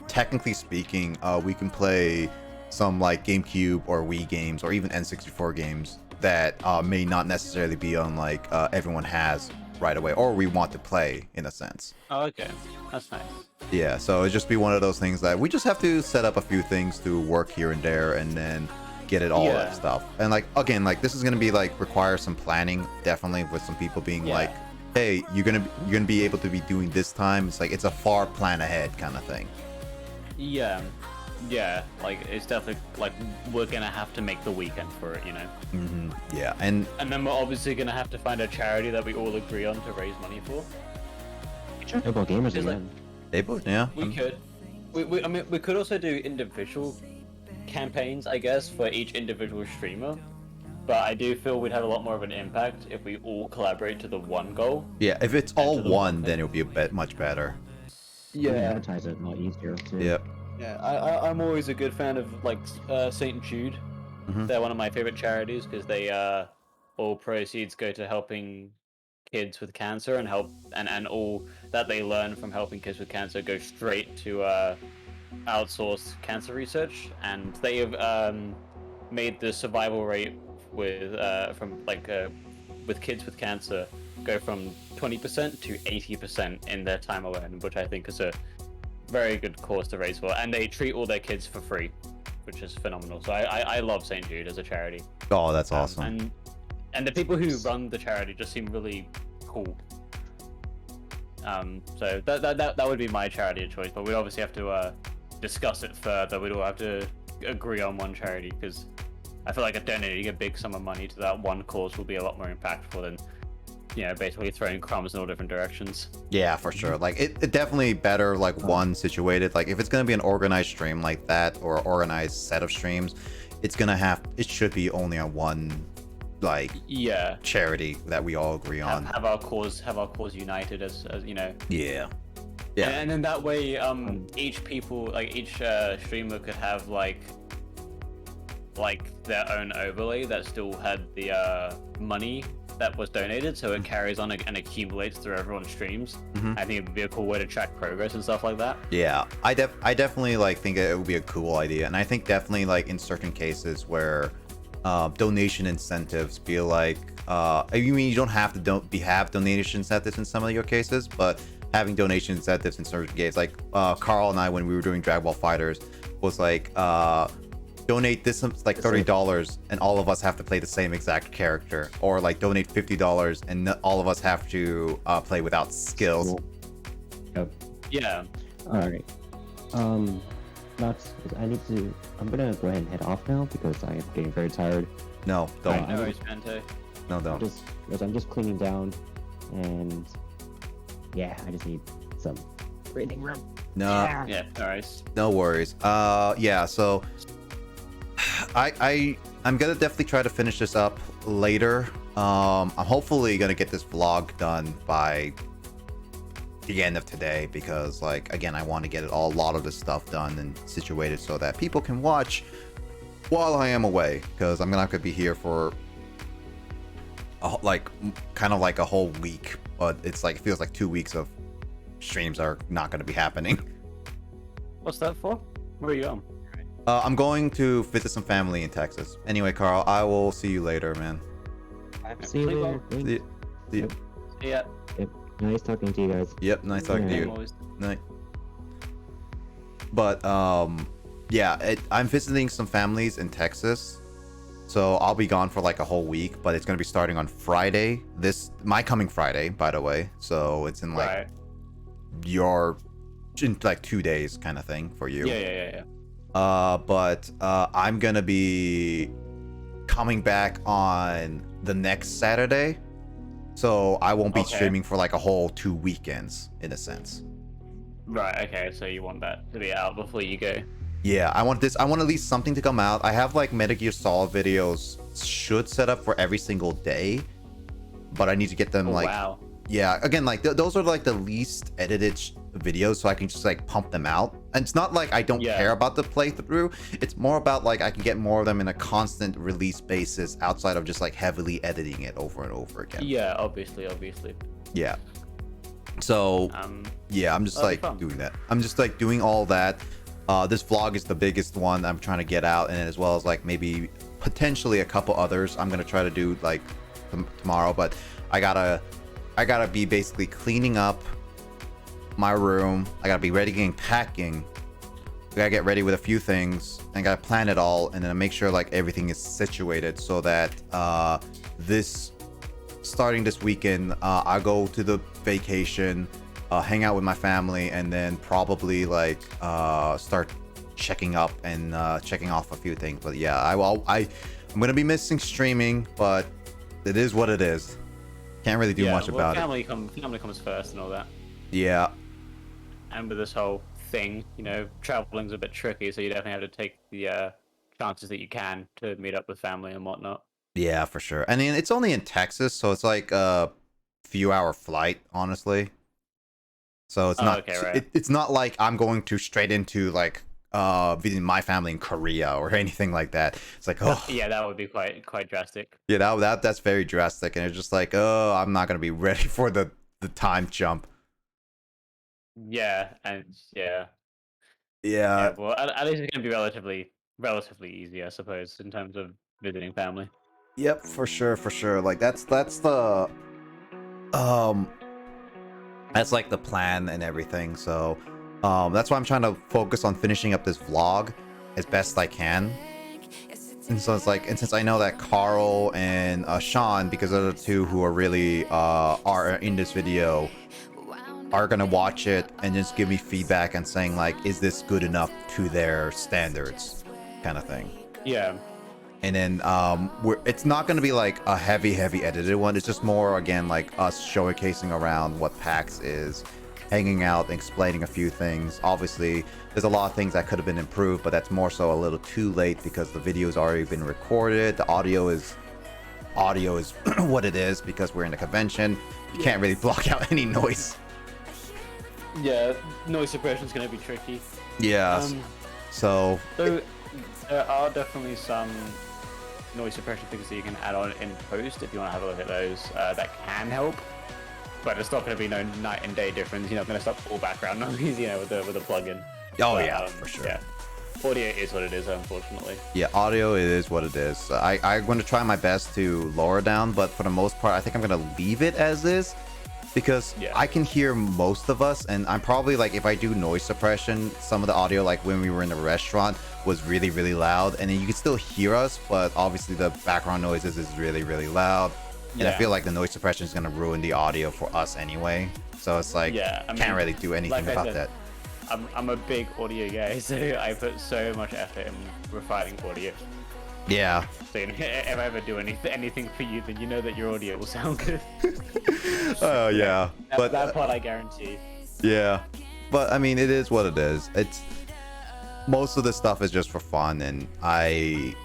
technically speaking, we can play some, like, GameCube or Wii games or even N64 games that may not necessarily be on, like, everyone has right away or we want to play, in a sense. Oh, okay. That's nice. Yeah, so it'd just be one of those things that we just have to set up a few things to work here and there and then get it all that stuff. And like again, like this is gonna be like require some planning, definitely, with some people being like, hey, you're gonna be able to be doing this time. It's like it's a far plan ahead kind of thing. Yeah. Yeah, like it's definitely like we're gonna have to make the weekend for it, you know. Yeah, and then we're obviously gonna have to find a charity that we all agree on to raise money for. About gamers It's like- again. Yeah. We could. I mean, we could also do individual campaigns, I guess, for each individual streamer. But I do feel we'd have a lot more of an impact if we all collaborate to the one goal. Yeah, if it's all one, then it'll be a bit much better. You can advertise it a lot easier too. Yep. Yeah, I'm always a good fan of like St. Jude. They're one of my favorite charities because they all proceeds go to helping kids with cancer and and all that they learn from helping kids with cancer go straight to outsource cancer research, and they have made the survival rate with with kids with cancer go from 20% to 80% in their time alone, which I think is a very good cause to raise for, and they treat all their kids for free, which is phenomenal. So I love St. Jude as a charity. Oh, that's awesome. And the people who run the charity just seem really cool. So that would be my charity of choice, but we'd obviously have to discuss it further. We'd all have to agree on one charity, because I feel like donating a big sum of money to that one cause will be a lot more impactful than, you know, basically throwing crumbs in all different directions. Yeah, for sure. Like it definitely better like one situated. Like if it's gonna be an organized stream like that or organized set of streams, it should be only on one like charity that we all agree on. Have our cause united as you know. Yeah. And then that way, each streamer could have like their own overlay that still had the money that was donated, so it carries on and accumulates through everyone's streams. I think it would be a cool way to track progress and stuff like that. Yeah, I definitely like think it would be a cool idea, and I think definitely like in certain cases where donation incentives feel like I mean you don't have to have donation incentives in some of your cases, but having donation incentives in certain cases, like Carl and I when we were doing Dragon Ball Fighters was like donate this like $30 and all of us have to play the same exact character, or like donate $50 and all of us have to play without skills. Yep. Yeah. All right. Max, I'm gonna go ahead and head off now because I am getting very tired. No, don't. No worries, Pento. No, don't. I'm just cleaning down, and yeah, I just need some breathing room. No. Yeah. All right. No worries. Yeah. So I'm gonna definitely try to finish this up later. I'm hopefully gonna get this vlog done by the end of today, because like again I want to get a lot of this stuff done and situated so that people can watch while I am away, because I'm not gonna be here for kind of like a whole week, but it's like it feels like 2 weeks of streams are not gonna be happening. What's that for? Where are you on? I'm going to visit some family in Texas. Anyway, Carl, I will see you later, man. See you later. See you. Yeah. Yep. Nice talking to you guys. Yep, nice talking to you. Always. Night. But yeah, I'm visiting some families in Texas, so I'll be gone for like a whole week. But it's gonna be starting on Friday. My coming Friday, by the way. So it's in like in like 2 days kind of thing for you. Yeah. But I'm gonna be coming back on the next Saturday, so I won't be streaming for like a whole 2 weekends in a sense. Right. Okay. So you want that to be out before you go. Yeah, I want at least something to come out. I have like Metal Gear Solid videos should set up for every single day, but I need to get them Wow. Yeah, again, like those are like the least edited videos, so I can just like pump them out. And it's not like I don't care about the playthrough. It's more about like I can get more of them in a constant release basis outside of just like heavily editing it over and over again. Yeah, obviously. Yeah. So yeah, I'm just like doing that. I'm just like doing all that. This vlog is the biggest one I'm trying to get out, and as well as like maybe potentially a couple others I'm gonna try to do like tomorrow. But I gotta be basically cleaning up my room. I gotta be ready getting packing. I gotta get ready with a few things and gotta plan it all, and then make sure like everything is situated so that starting this weekend, I go to the vacation, hang out with my family, and then probably like start checking up and checking off a few things. But yeah, I'm gonna be missing streaming, but it is what it is. Can't really do much about it. Family comes first and all that. Yeah. And with this whole thing, traveling's a bit tricky, so you definitely have to take the chances that you can to meet up with family and whatnot. Yeah, for sure. I mean, it's only in Texas, so it's like a few hour flight, honestly. So it's not it's not like I'm going to straight into like visiting my family in Korea or anything like that. It's like, oh yeah, that would be quite drastic. Yeah, that's very drastic, and it's just like, oh, I'm not gonna be ready for the time jump. Yeah, and yeah. Well, at least it's gonna be relatively easy, I suppose, in terms of visiting family. Yep, for sure. Like that's the that's like the plan and everything. So that's why I'm trying to focus on finishing up this vlog as best I can. And so it's like, and since I know that Carl and Sean, because they're the two who are really are in this video, are gonna watch it and just give me feedback and saying like, is this good enough to their standards, kind of thing. Yeah. And then it's not going to be like a heavy edited one. It's just more, again, like us showcasing around what PAX is, hanging out, explaining a few things. Obviously, there's a lot of things that could have been improved, but that's more so a little too late because the video's already been recorded. The audio is what it is because we're in a convention. You can't really block out any noise. Yeah, noise suppression is going to be tricky. Yeah. So there are definitely some noise suppression things that you can add on in post if you want to have a look at those that can help, but it's not going to be no night and day difference. You're not going to stop all background noise, with a plugin. For sure. Yeah, audio is what it is, unfortunately. Yeah, audio is what it is. I'm going to try my best to lower down, but for the most part, I think I'm going to leave it as is because I can hear most of us, and I'm probably like, if I do noise suppression, some of the audio, like when we were in the restaurant, was really loud, and then you can still hear us, but obviously the background noises is really loud, and I feel like the noise suppression is going to ruin the audio for us anyway. So it's like, can't really do anything about that. I'm a big audio guy, so I put so much effort in refining audio. Yeah. So if I ever do anything for you, then you know that your audio will sound good. Oh yeah. But that part I guarantee. Yeah. But I mean, it is what it is. It's most of this stuff is just for fun, and I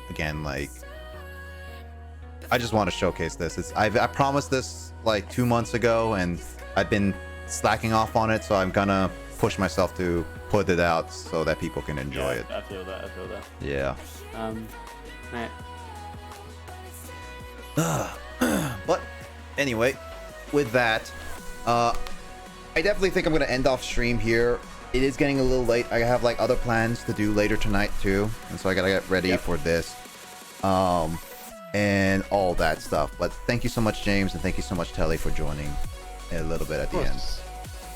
just want to showcase this. I promised this like 2 months ago, and I've been slacking off on it, so I'm gonna push myself to put it out so that people can enjoy it. I feel that. Yeah. Right. But anyway, with that, I definitely think I'm gonna end off stream here. It is getting a little late. I have like other plans to do later tonight too, and so I gotta get ready for this, and all that stuff. But thank you so much, James, and thank you so much, Telly, for joining a little bit at the end.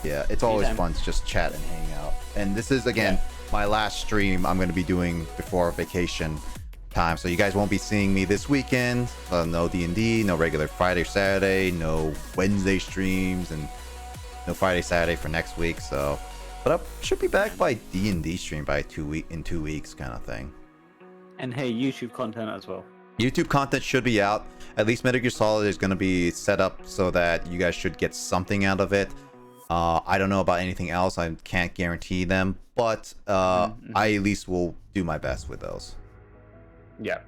Yeah, it's always fun to just chat and hang out. And this is again my last stream I'm going to be doing before vacation time, so you guys won't be seeing me this weekend. No D&D, no regular Friday, Saturday, no Wednesday streams, and no Friday, Saturday for next week. So, but I should be back by D&D stream by 2 weeks, kind of thing. And hey, YouTube content as well. YouTube content should be out. At least Metal Gear Solid is going to be set up so that you guys should get something out of it. I don't know about anything else. I can't guarantee them, but I at least will do my best with those. Yeah.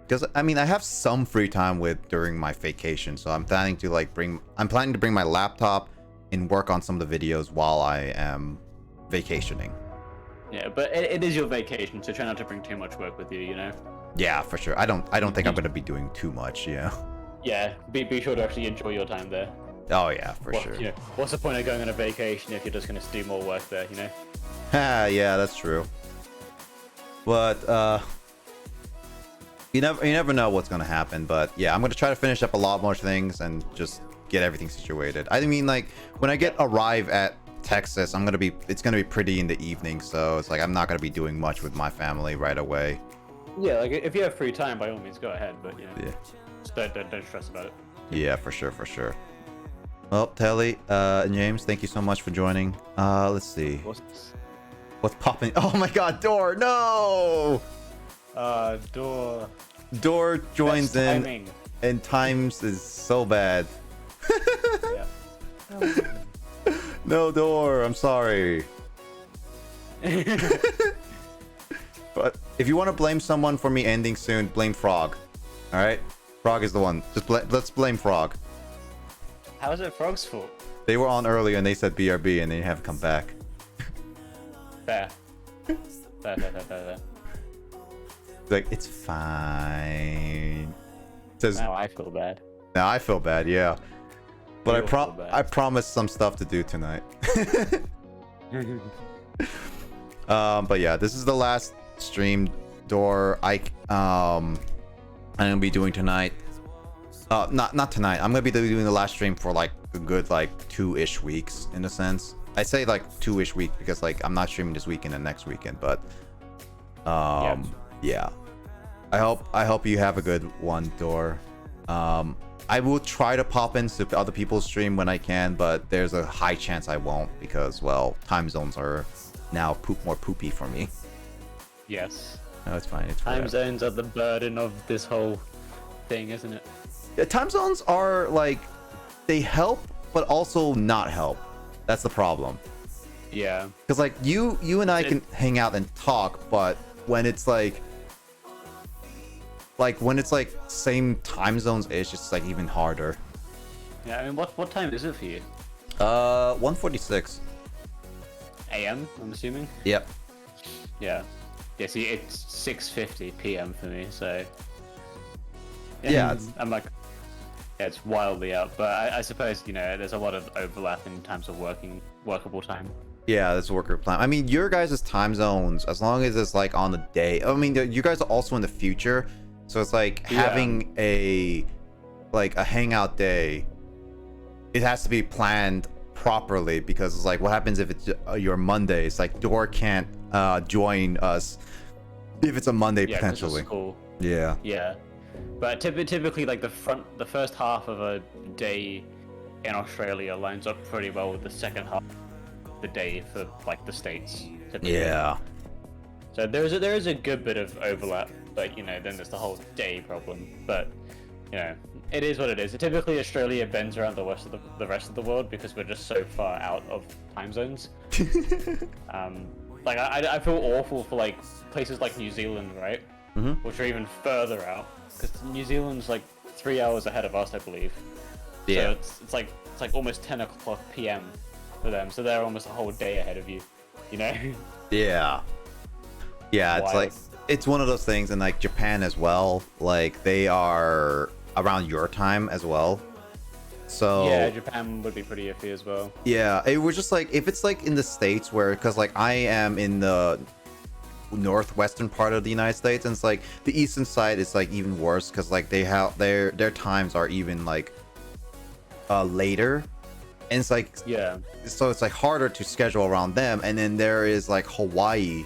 Because I mean, I have some free time during my vacation, so I'm planning to bring my laptop and work on some of the videos while I am vacationing. Yeah, but it is your vacation, so try not to bring too much work with you. You know. Yeah, for sure. I don't think I'm gonna be doing too much. Yeah. Yeah. Be sure to actually enjoy your time there. Oh yeah, for sure. You know, what's the point of going on a vacation if you're just gonna do more work there? You know. Yeah, that's true. But you never know what's gonna happen. But yeah, I'm gonna try to finish up a lot more things and just get everything situated. I mean, like when I arrive at Texas, it's gonna be pretty in the evening, so it's like I'm not gonna be doing much with my family right away. Yeah, like if you have free time, by all means, go ahead. But you know, yeah, just don't stress about it. Yeah, for sure. Well, Telly and James, thank you so much for joining. Let's see. What's popping? Oh my God, Door! No! Door joins in, and times is so bad. No, Door, I'm sorry. But if you want to blame someone for me ending soon, blame Frog. All right, Frog is the one. Let's blame Frog. How is it Frog's fault? They were on earlier and they said BRB and they haven't come back. Fair. Like, it's fine. Now I feel bad. Now I feel bad, yeah. But I promised some stuff to do tonight. But yeah, this is the last stream, Door. I'm gonna be doing tonight. Not tonight. I'm gonna be doing the last stream for like a good 2-ish weeks in a sense. I say 2-ish week because I'm not streaming this weekend and next weekend, but yeah. I hope you have a good one, Door. I will try to pop into other people's stream when I can, but there's a high chance I won't because, well, time zones are now more poopy for me. Yes. No, it's fine. It's time zones are the burden of this whole thing, isn't it? Yeah, time zones are they help, but also not help. That's the problem. Yeah. Because you and I can hang out and talk, but when it's when it's same time zones, it's just even harder. Yeah, I mean, what time is it for you? 1:46 a.m. I'm assuming. Yep. Yeah. Yeah. See, it's 6:50 p.m. for me, so. Yeah. I'm it's wildly out, but I suppose there's a lot of overlap in terms of workable time. Yeah, that's a worker plan. I mean, your guys' time zones, as long as it's on the day. I mean, you guys are also in the future. So it's having a hangout day. It has to be planned properly because it's what happens if it's your Monday? It's Door can't join us if it's a Monday potentially. School. Yeah. Yeah, but typically the first half of a day in Australia lines up pretty well with the second half of the day for the States. Typically. Yeah. So there is a good bit of overlap. But then there's the whole day problem. But it is what it is. Typically, Australia bends around the rest of the world because we're just so far out of time zones. I feel awful for places like New Zealand, right? Mm-hmm. Which are even further out because New Zealand's 3 hours ahead of us, I believe. Yeah. So it's almost 10 o'clock p.m. for them. So they're almost a whole day ahead of you. Yeah. Yeah. It's it's one of those things, and Japan as well. They are around your time as well. So yeah, Japan would be pretty iffy as well. Yeah, it was just if it's in the States where, because I am in the northwestern part of the United States, and it's the eastern side is even worse because they have their times are even later, and it's yeah. So it's harder to schedule around them, and then there is Hawaii,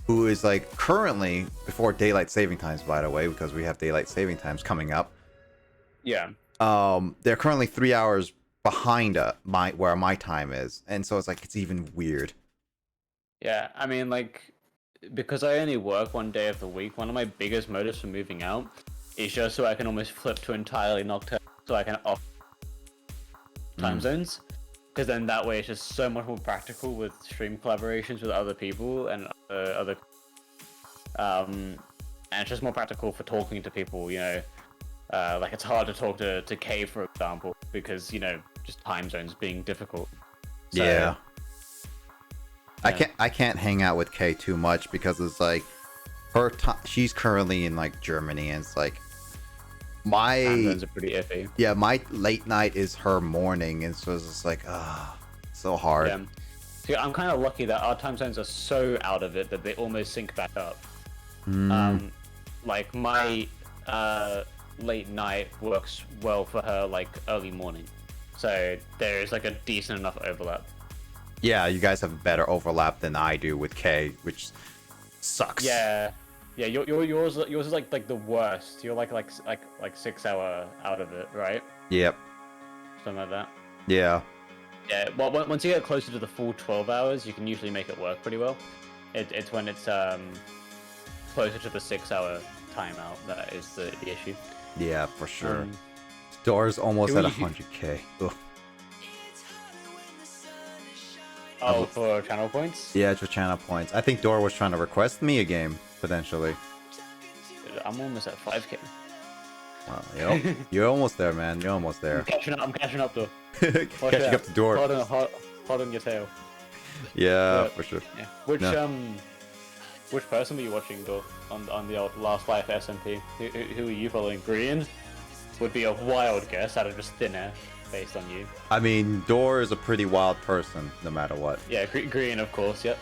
who is currently before daylight saving times, by the way, because we have daylight saving times coming up. Yeah. They're currently 3 hours behind where my time is, and so it's even weird. Yeah, I mean, because I only work one day of the week, one of my biggest motives for moving out is just so I can almost flip to entirely nocturnal, so I can off time zones. because then that way it's just so much more practical with stream collaborations with other people and other and it's just more practical for talking to people, you know. Like it's hard to talk to Kay, for example, because, you know, just time zones being difficult. So, yeah. I can't hang out with Kay too much because it's like she's currently in like Germany, and it's like my time zones are pretty iffy. Yeah, my late night is her morning, and so it's just like so hard. Yeah. See, I'm kind of lucky that our time zones are so out of it that they almost sync back up. Like my late night works well for her like early morning, so there's like a decent enough overlap. Yeah, you guys have better overlap than I do with Kay, which sucks. Yeah, yours is like the worst. You're like 6 hour out of it, right? Yep. Something like that. Yeah. Yeah. Well, once you get closer to the full 12 hours, you can usually make it work pretty well. It's when it's closer to the 6 hour timeout that is the issue. Yeah, for sure. Door's almost at 100k. Ugh. Oh, for channel points? Yeah, it's for channel points. I think Dora was trying to request me a game, potentially. I'm almost at 5k. Well, you're almost there, man. You're almost there. I'm catching up, though. Catching up to Dora. Hold on your tail. Yeah, for sure. Yeah. Which person were you watching, though, on the old Last Life SMP? Who are you following? Green? Would be a wild guess out of just thin air, based on you. I mean, Dora is a pretty wild person, no matter what. Yeah, Green, of course, yep.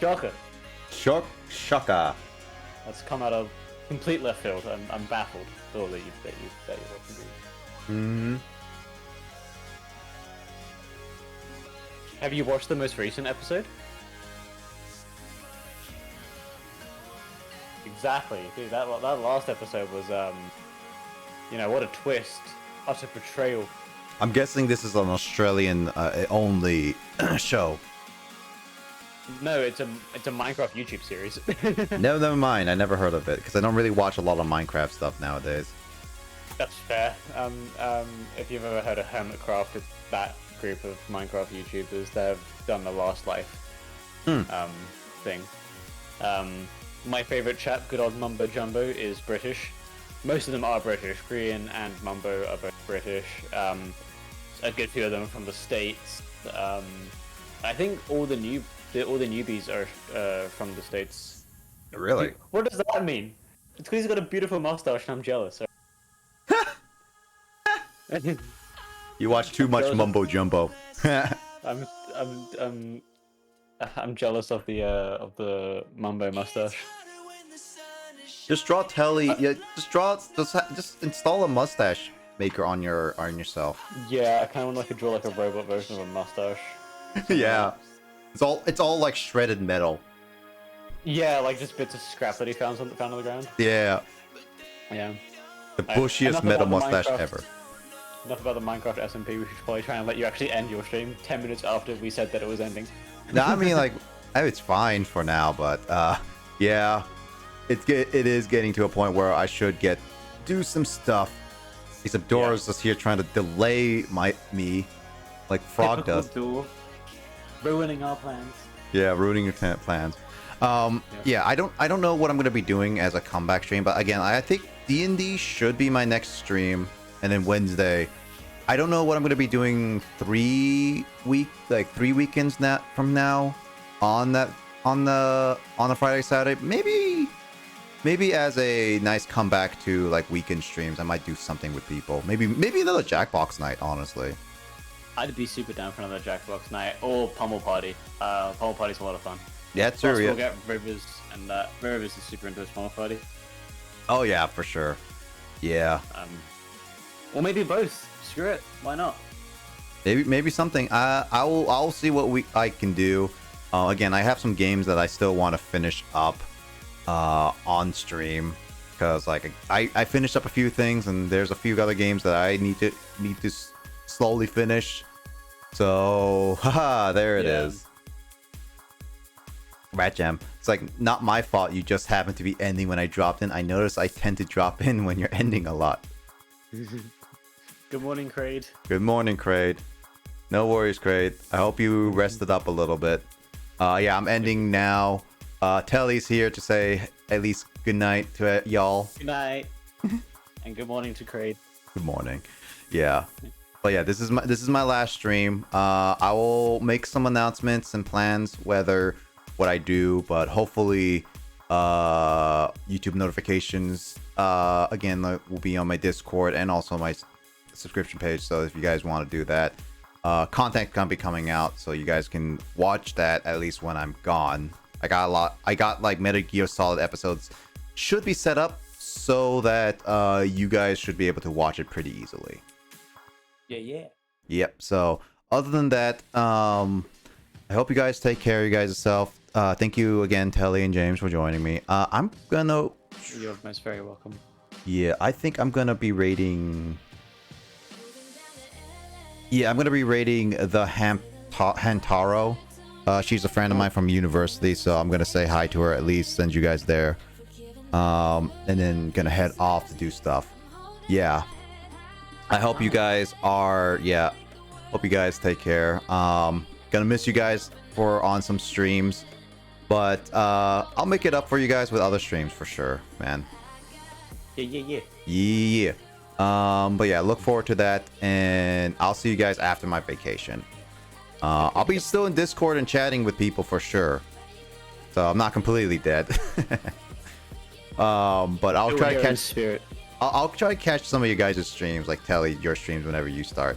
Shocker. Shocker. That's come out of complete left field. I'm baffled. All that you're watching Green. Have you watched the most recent episode? Exactly, dude. That last episode was, you know, what a twist, utter betrayal. I'm guessing this is an Australian only show. No, it's a Minecraft YouTube series. No, never mind. I never heard of it because I don't really watch a lot of Minecraft stuff nowadays. That's fair. If you've ever heard of Hermitcraft, it's that group of Minecraft YouTubers that have done the Last Life thing. My favorite chap, good old Mumbo Jumbo, is British. Most of them are British. Green and Mumbo are both British. A good few of them from the States. I think all the newbies are from the States. Really? What does that mean? It's because he's got a beautiful mustache and I'm jealous. You watch too much Mumbo Jumbo. I'm jealous of the Mumbo mustache. Just draw Telly. Yeah, just install a mustache maker on yourself. Yeah, I kind of want to draw like a robot version of a mustache. Yeah, it's all like shredded metal. Yeah, like just bits of scrap that he found on the ground. Yeah. Yeah. The bushiest metal mustache ever. Enough about the Minecraft SMP. We should probably try and let you actually end your stream 10 minutes after we said that it was ending. No, I mean like it's fine for now, but yeah, it is getting to a point where I should do some stuff. Except Dora's just here trying to delay me, like Frog does. Ruining our plans. Yeah, ruining your plans. Yeah, I don't know what I'm gonna be doing as a comeback stream, but again, I think D&D should be my next stream, and then Wednesday. I don't know what I'm gonna be doing 3 weekends from now on the Friday Saturday. Maybe as a nice comeback to like weekend streams, I might do something with people. Maybe another Jackbox night, honestly. I'd be super down for another Jackbox night or Pummel Party. Pummel Party's a lot of fun. Yeah, true. Plus, Yeah. We'll get Rivers, and Rivers is super into this Pummel Party. Oh yeah, for sure. Yeah. Or maybe both. Screw it. Why not? Maybe something. I'll see what I can do. Again, I have some games that I still want to finish up on stream because like I finished up a few things and there's a few other games that I need to slowly finish. So haha, there it is. Rat Jam. It's like not my fault. You just happen to be ending when I dropped in. I notice I tend to drop in when you're ending a lot. Good morning, Kraid. Good morning, Kraid. No worries, Kraid. I hope you rested up a little bit. Yeah, I'm ending now. Telly's here to say at least good night to y'all. Good night. And good morning to Kraid. Good morning. Yeah. But yeah, this is my last stream. I will make some announcements and plans whether what I do, but hopefully YouTube notifications again will be on my Discord and also my subscription page. So if you guys want to do that, content can be coming out, so you guys can watch that at least when I'm gone. I got like Metal Gear Solid episodes should be set up so that you guys should be able to watch it pretty easily. Yeah. Yep. So other than that, I hope you guys take care of you guys yourself. Thank you again, Telly and James, for joining me. I'm gonna. You're most very welcome. Yeah, I think I'm gonna be rating. Yeah, I'm gonna be rating the Hantaro. She's a friend of mine from university, so I'm gonna say hi to her at least, send you guys there. And then gonna head off to do stuff. Yeah. I hope you guys are, hope you guys take care. Gonna miss you guys on some streams, but I'll make it up for you guys with other streams for sure, man. Yeah. But yeah, look forward to that, and I'll see you guys after my vacation. I'll be still in Discord and chatting with people for sure, so I'm not completely dead. But I'll try to catch. I'll try to catch some of you guys' streams, like Telly, your streams whenever you start.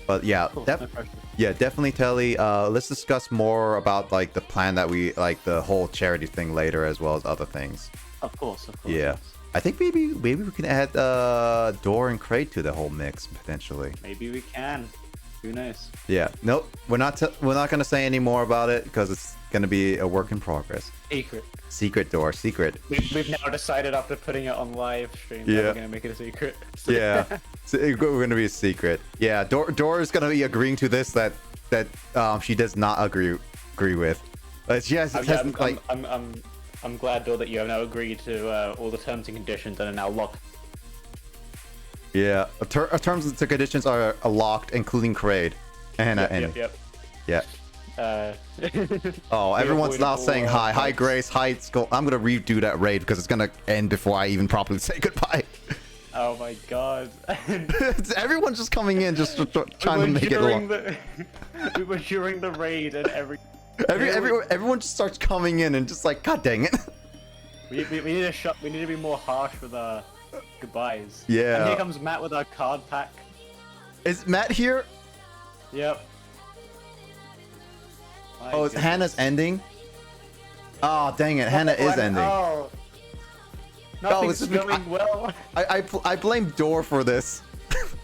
But yeah, Cool. definitely Telly. Let's discuss more about like the plan that we like, the whole charity thing later, as well as other things. Of course. Yeah, I think maybe we can add Door and Crate to the whole mix potentially. Maybe we can. Who knows? Yeah. Nope. We're not gonna say any more about it because it's gonna be a work in progress. Secret Door. We've now decided after putting it on live stream that we're gonna make it a secret. Yeah, so we're gonna be a secret. Yeah, Door is gonna be agreeing to this that she does not agree with. I'm glad, Door, that you have now agreed to all the terms and conditions and are now locked. Yeah, terms and conditions are locked, including Kraid. Yep. Yeah. Oh, everyone's now saying hi. Hi, Grace. Hi, Skull. I'm gonna redo that raid because it's gonna end before I even properly say goodbye. Oh my god. Everyone's just coming in, just trying to make it long. We were during the raid and everyone just starts coming in and just like, god dang it. We need we need to be more harsh with our goodbyes. Yeah. And here comes Matt with our card pack. Is Matt here? Yep. Oh, it's Hannah's ending? Oh, dang it. Hannah is ending. Oh. Nothing's going well. I blame Door for this.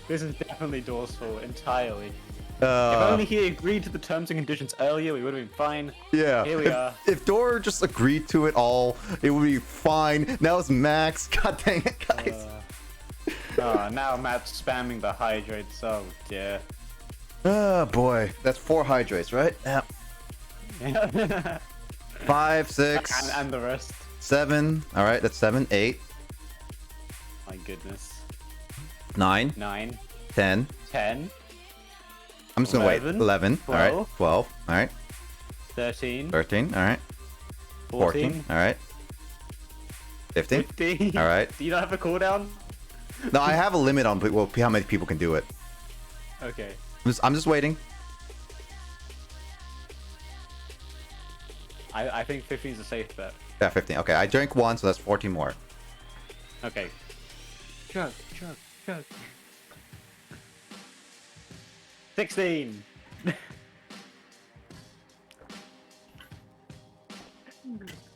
This is definitely Door's fault entirely. If Uh, only he agreed to the terms and conditions earlier, we would have been fine. yeah. Here we are. If Door just agreed to it all, it would be fine. Now it's Max. God dang it, guys. Now Matt's spamming the hydrates. Oh dear. Oh boy. That's 4 hydrates, right? Yeah. 5, 6. And the rest. 7. Alright, that's 7. 8. My goodness. 9. 9. 10. 10. I'm just gonna wait. 11. 12. Alright. 12. Alright. 13. 13. Alright. 14. Alright. 15. 15. Alright. Do you not have a cooldown? No, I have a limit on how many people can do it. Okay. I'm just waiting. I think 15 is a safe bet. Yeah, 15. Okay, I drank 1, so that's 14 more. Okay. Chug. 16.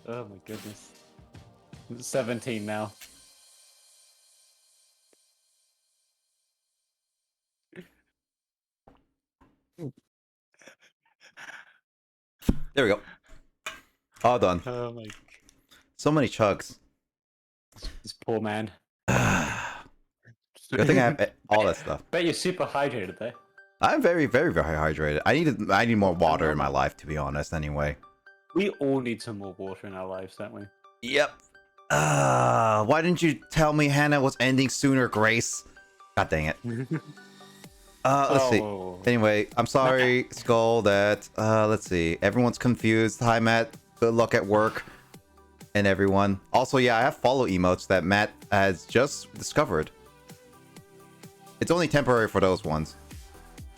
Oh my goodness. 17 now. There we go. All done. Oh my. So many chugs. This poor man. Good thing I have all that stuff. Bet you're super hydrated there. I'm very, very, very hydrated. I need more water in my life, to be honest, anyway. We all need some more water in our lives, don't we? Yep. Why didn't you tell me Hannah was ending sooner, Grace? God dang it. Let's see. Anyway, I'm sorry, Skull, that, let's see. Everyone's confused. Hi, Matt. Good luck at work. And everyone. Also, yeah, I have follow emotes that Matt has just discovered. It's only temporary for those ones.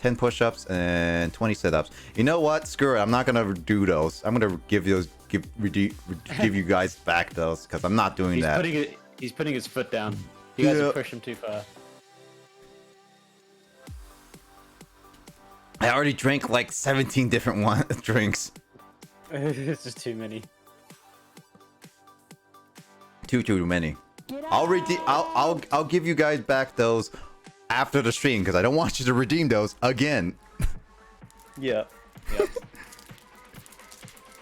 10 push-ups and 20 sit-ups. You know what? Screw it. I'm not gonna do those. I'm gonna give you guys back those because I'm not doing that. He's putting his foot down. You guys are pushing him too far. I already drank like 17 different drinks. It's just too many. Too many. I'll give you guys back those after the stream because I don't want you to redeem those again. Yep.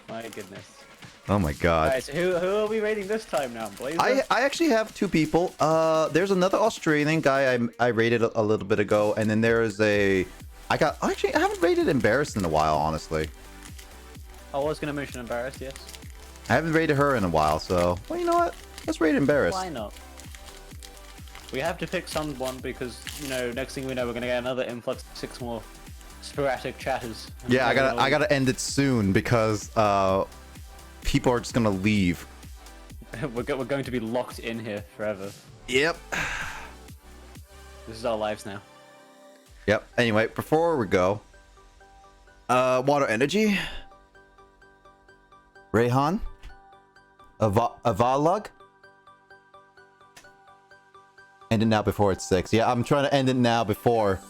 My goodness. Oh my god. Alright, so who are we rating this time now, Blazer? I actually have two people. There's another Australian guy I rated a little bit ago, and then there is I haven't rated Embarrassed in a while, honestly. I was gonna mention Embarrassed, yes. I haven't rated her in a while, so well, you know what? Let's rate Embarrassed. Why not? We have to pick someone because, you know, next thing we know, we're gonna get another influx of 6 more sporadic chatters. Yeah, I gotta end it soon because people are just gonna leave. we're going to be locked in here forever. Yep. This is our lives now. Yep. Anyway, before we go, Water Energy, Rayhan, Avalug. End it now before it's 6. Yeah, I'm trying to end it now before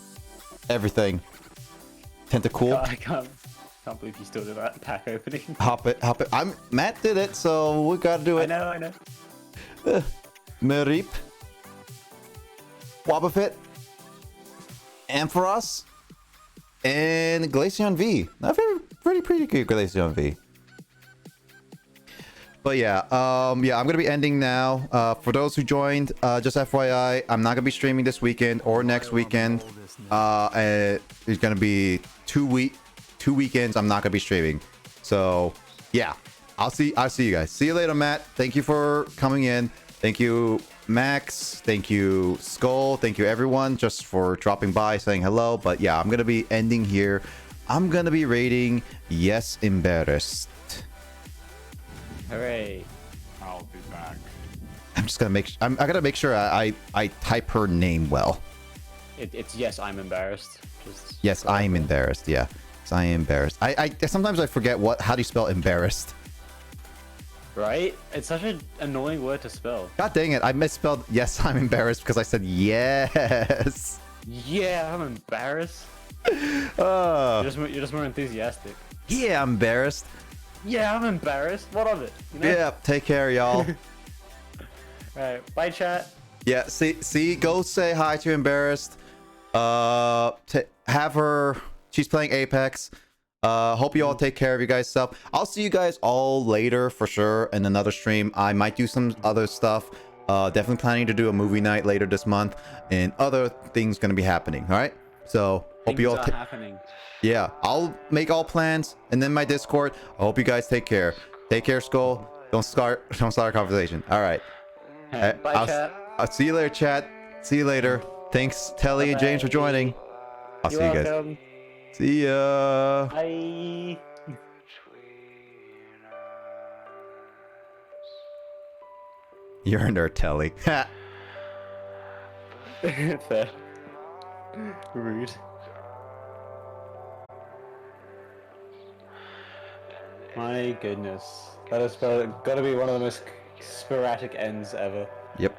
everything. Tentacool. I can't believe you still did that pack opening. Hop it. Matt did it, so we gotta do it. I know. Merip. Wobbuffet. Ampharos. And Glaceon V. Not pretty good Glaceon V. But yeah, I'm gonna be ending now. For those who joined, just FYI, I'm not gonna be streaming this weekend or next weekend. There's gonna be 2 weekends I'm not gonna be streaming. So yeah, I'll see you guys. See you later, Matt. Thank you for coming in. Thank you, Max. Thank you, Skull. Thank you, everyone, just for dropping by, saying hello. But yeah, I'm gonna be ending here. I'm gonna be rating Yes Embarrassed. Hooray. I'll be back. I'm just gonna I gotta make sure I type her name well. It's yes, I'm embarrassed. Yes, I am embarrassed. Yeah, yes, I am embarrassed. I sometimes I forget how do you spell embarrassed. Right? It's such an annoying word to spell. God dang it! I misspelled yes, I'm embarrassed because I said yes. Yeah, I'm embarrassed. You're just more enthusiastic. Yeah, I'm embarrassed. Yeah, I'm embarrassed. What of it? You know? Yeah, take care, y'all. Alright, bye, chat. Yeah, see, go say hi to Embarrassed. Have her. She's playing Apex. Hope you all take care of you guys' self. I'll see you guys all later for sure in another stream. I might do some other stuff. Definitely planning to do a movie night later this month, and other things gonna be happening. All right. So hope you all. Happening. Yeah, I'll make all plans, and then my Discord. I hope you guys take care. Take care, Skull. Don't start a conversation. All right. Bye, chat. I'll see you later, chat. See you later. Thanks, Telly and James, for joining. I'll see you guys. Welcome. See ya. Bye. You're a nerd, Telly. Fair. Rude. My goodness. That is gotta be one of the most sporadic ends ever. Yep.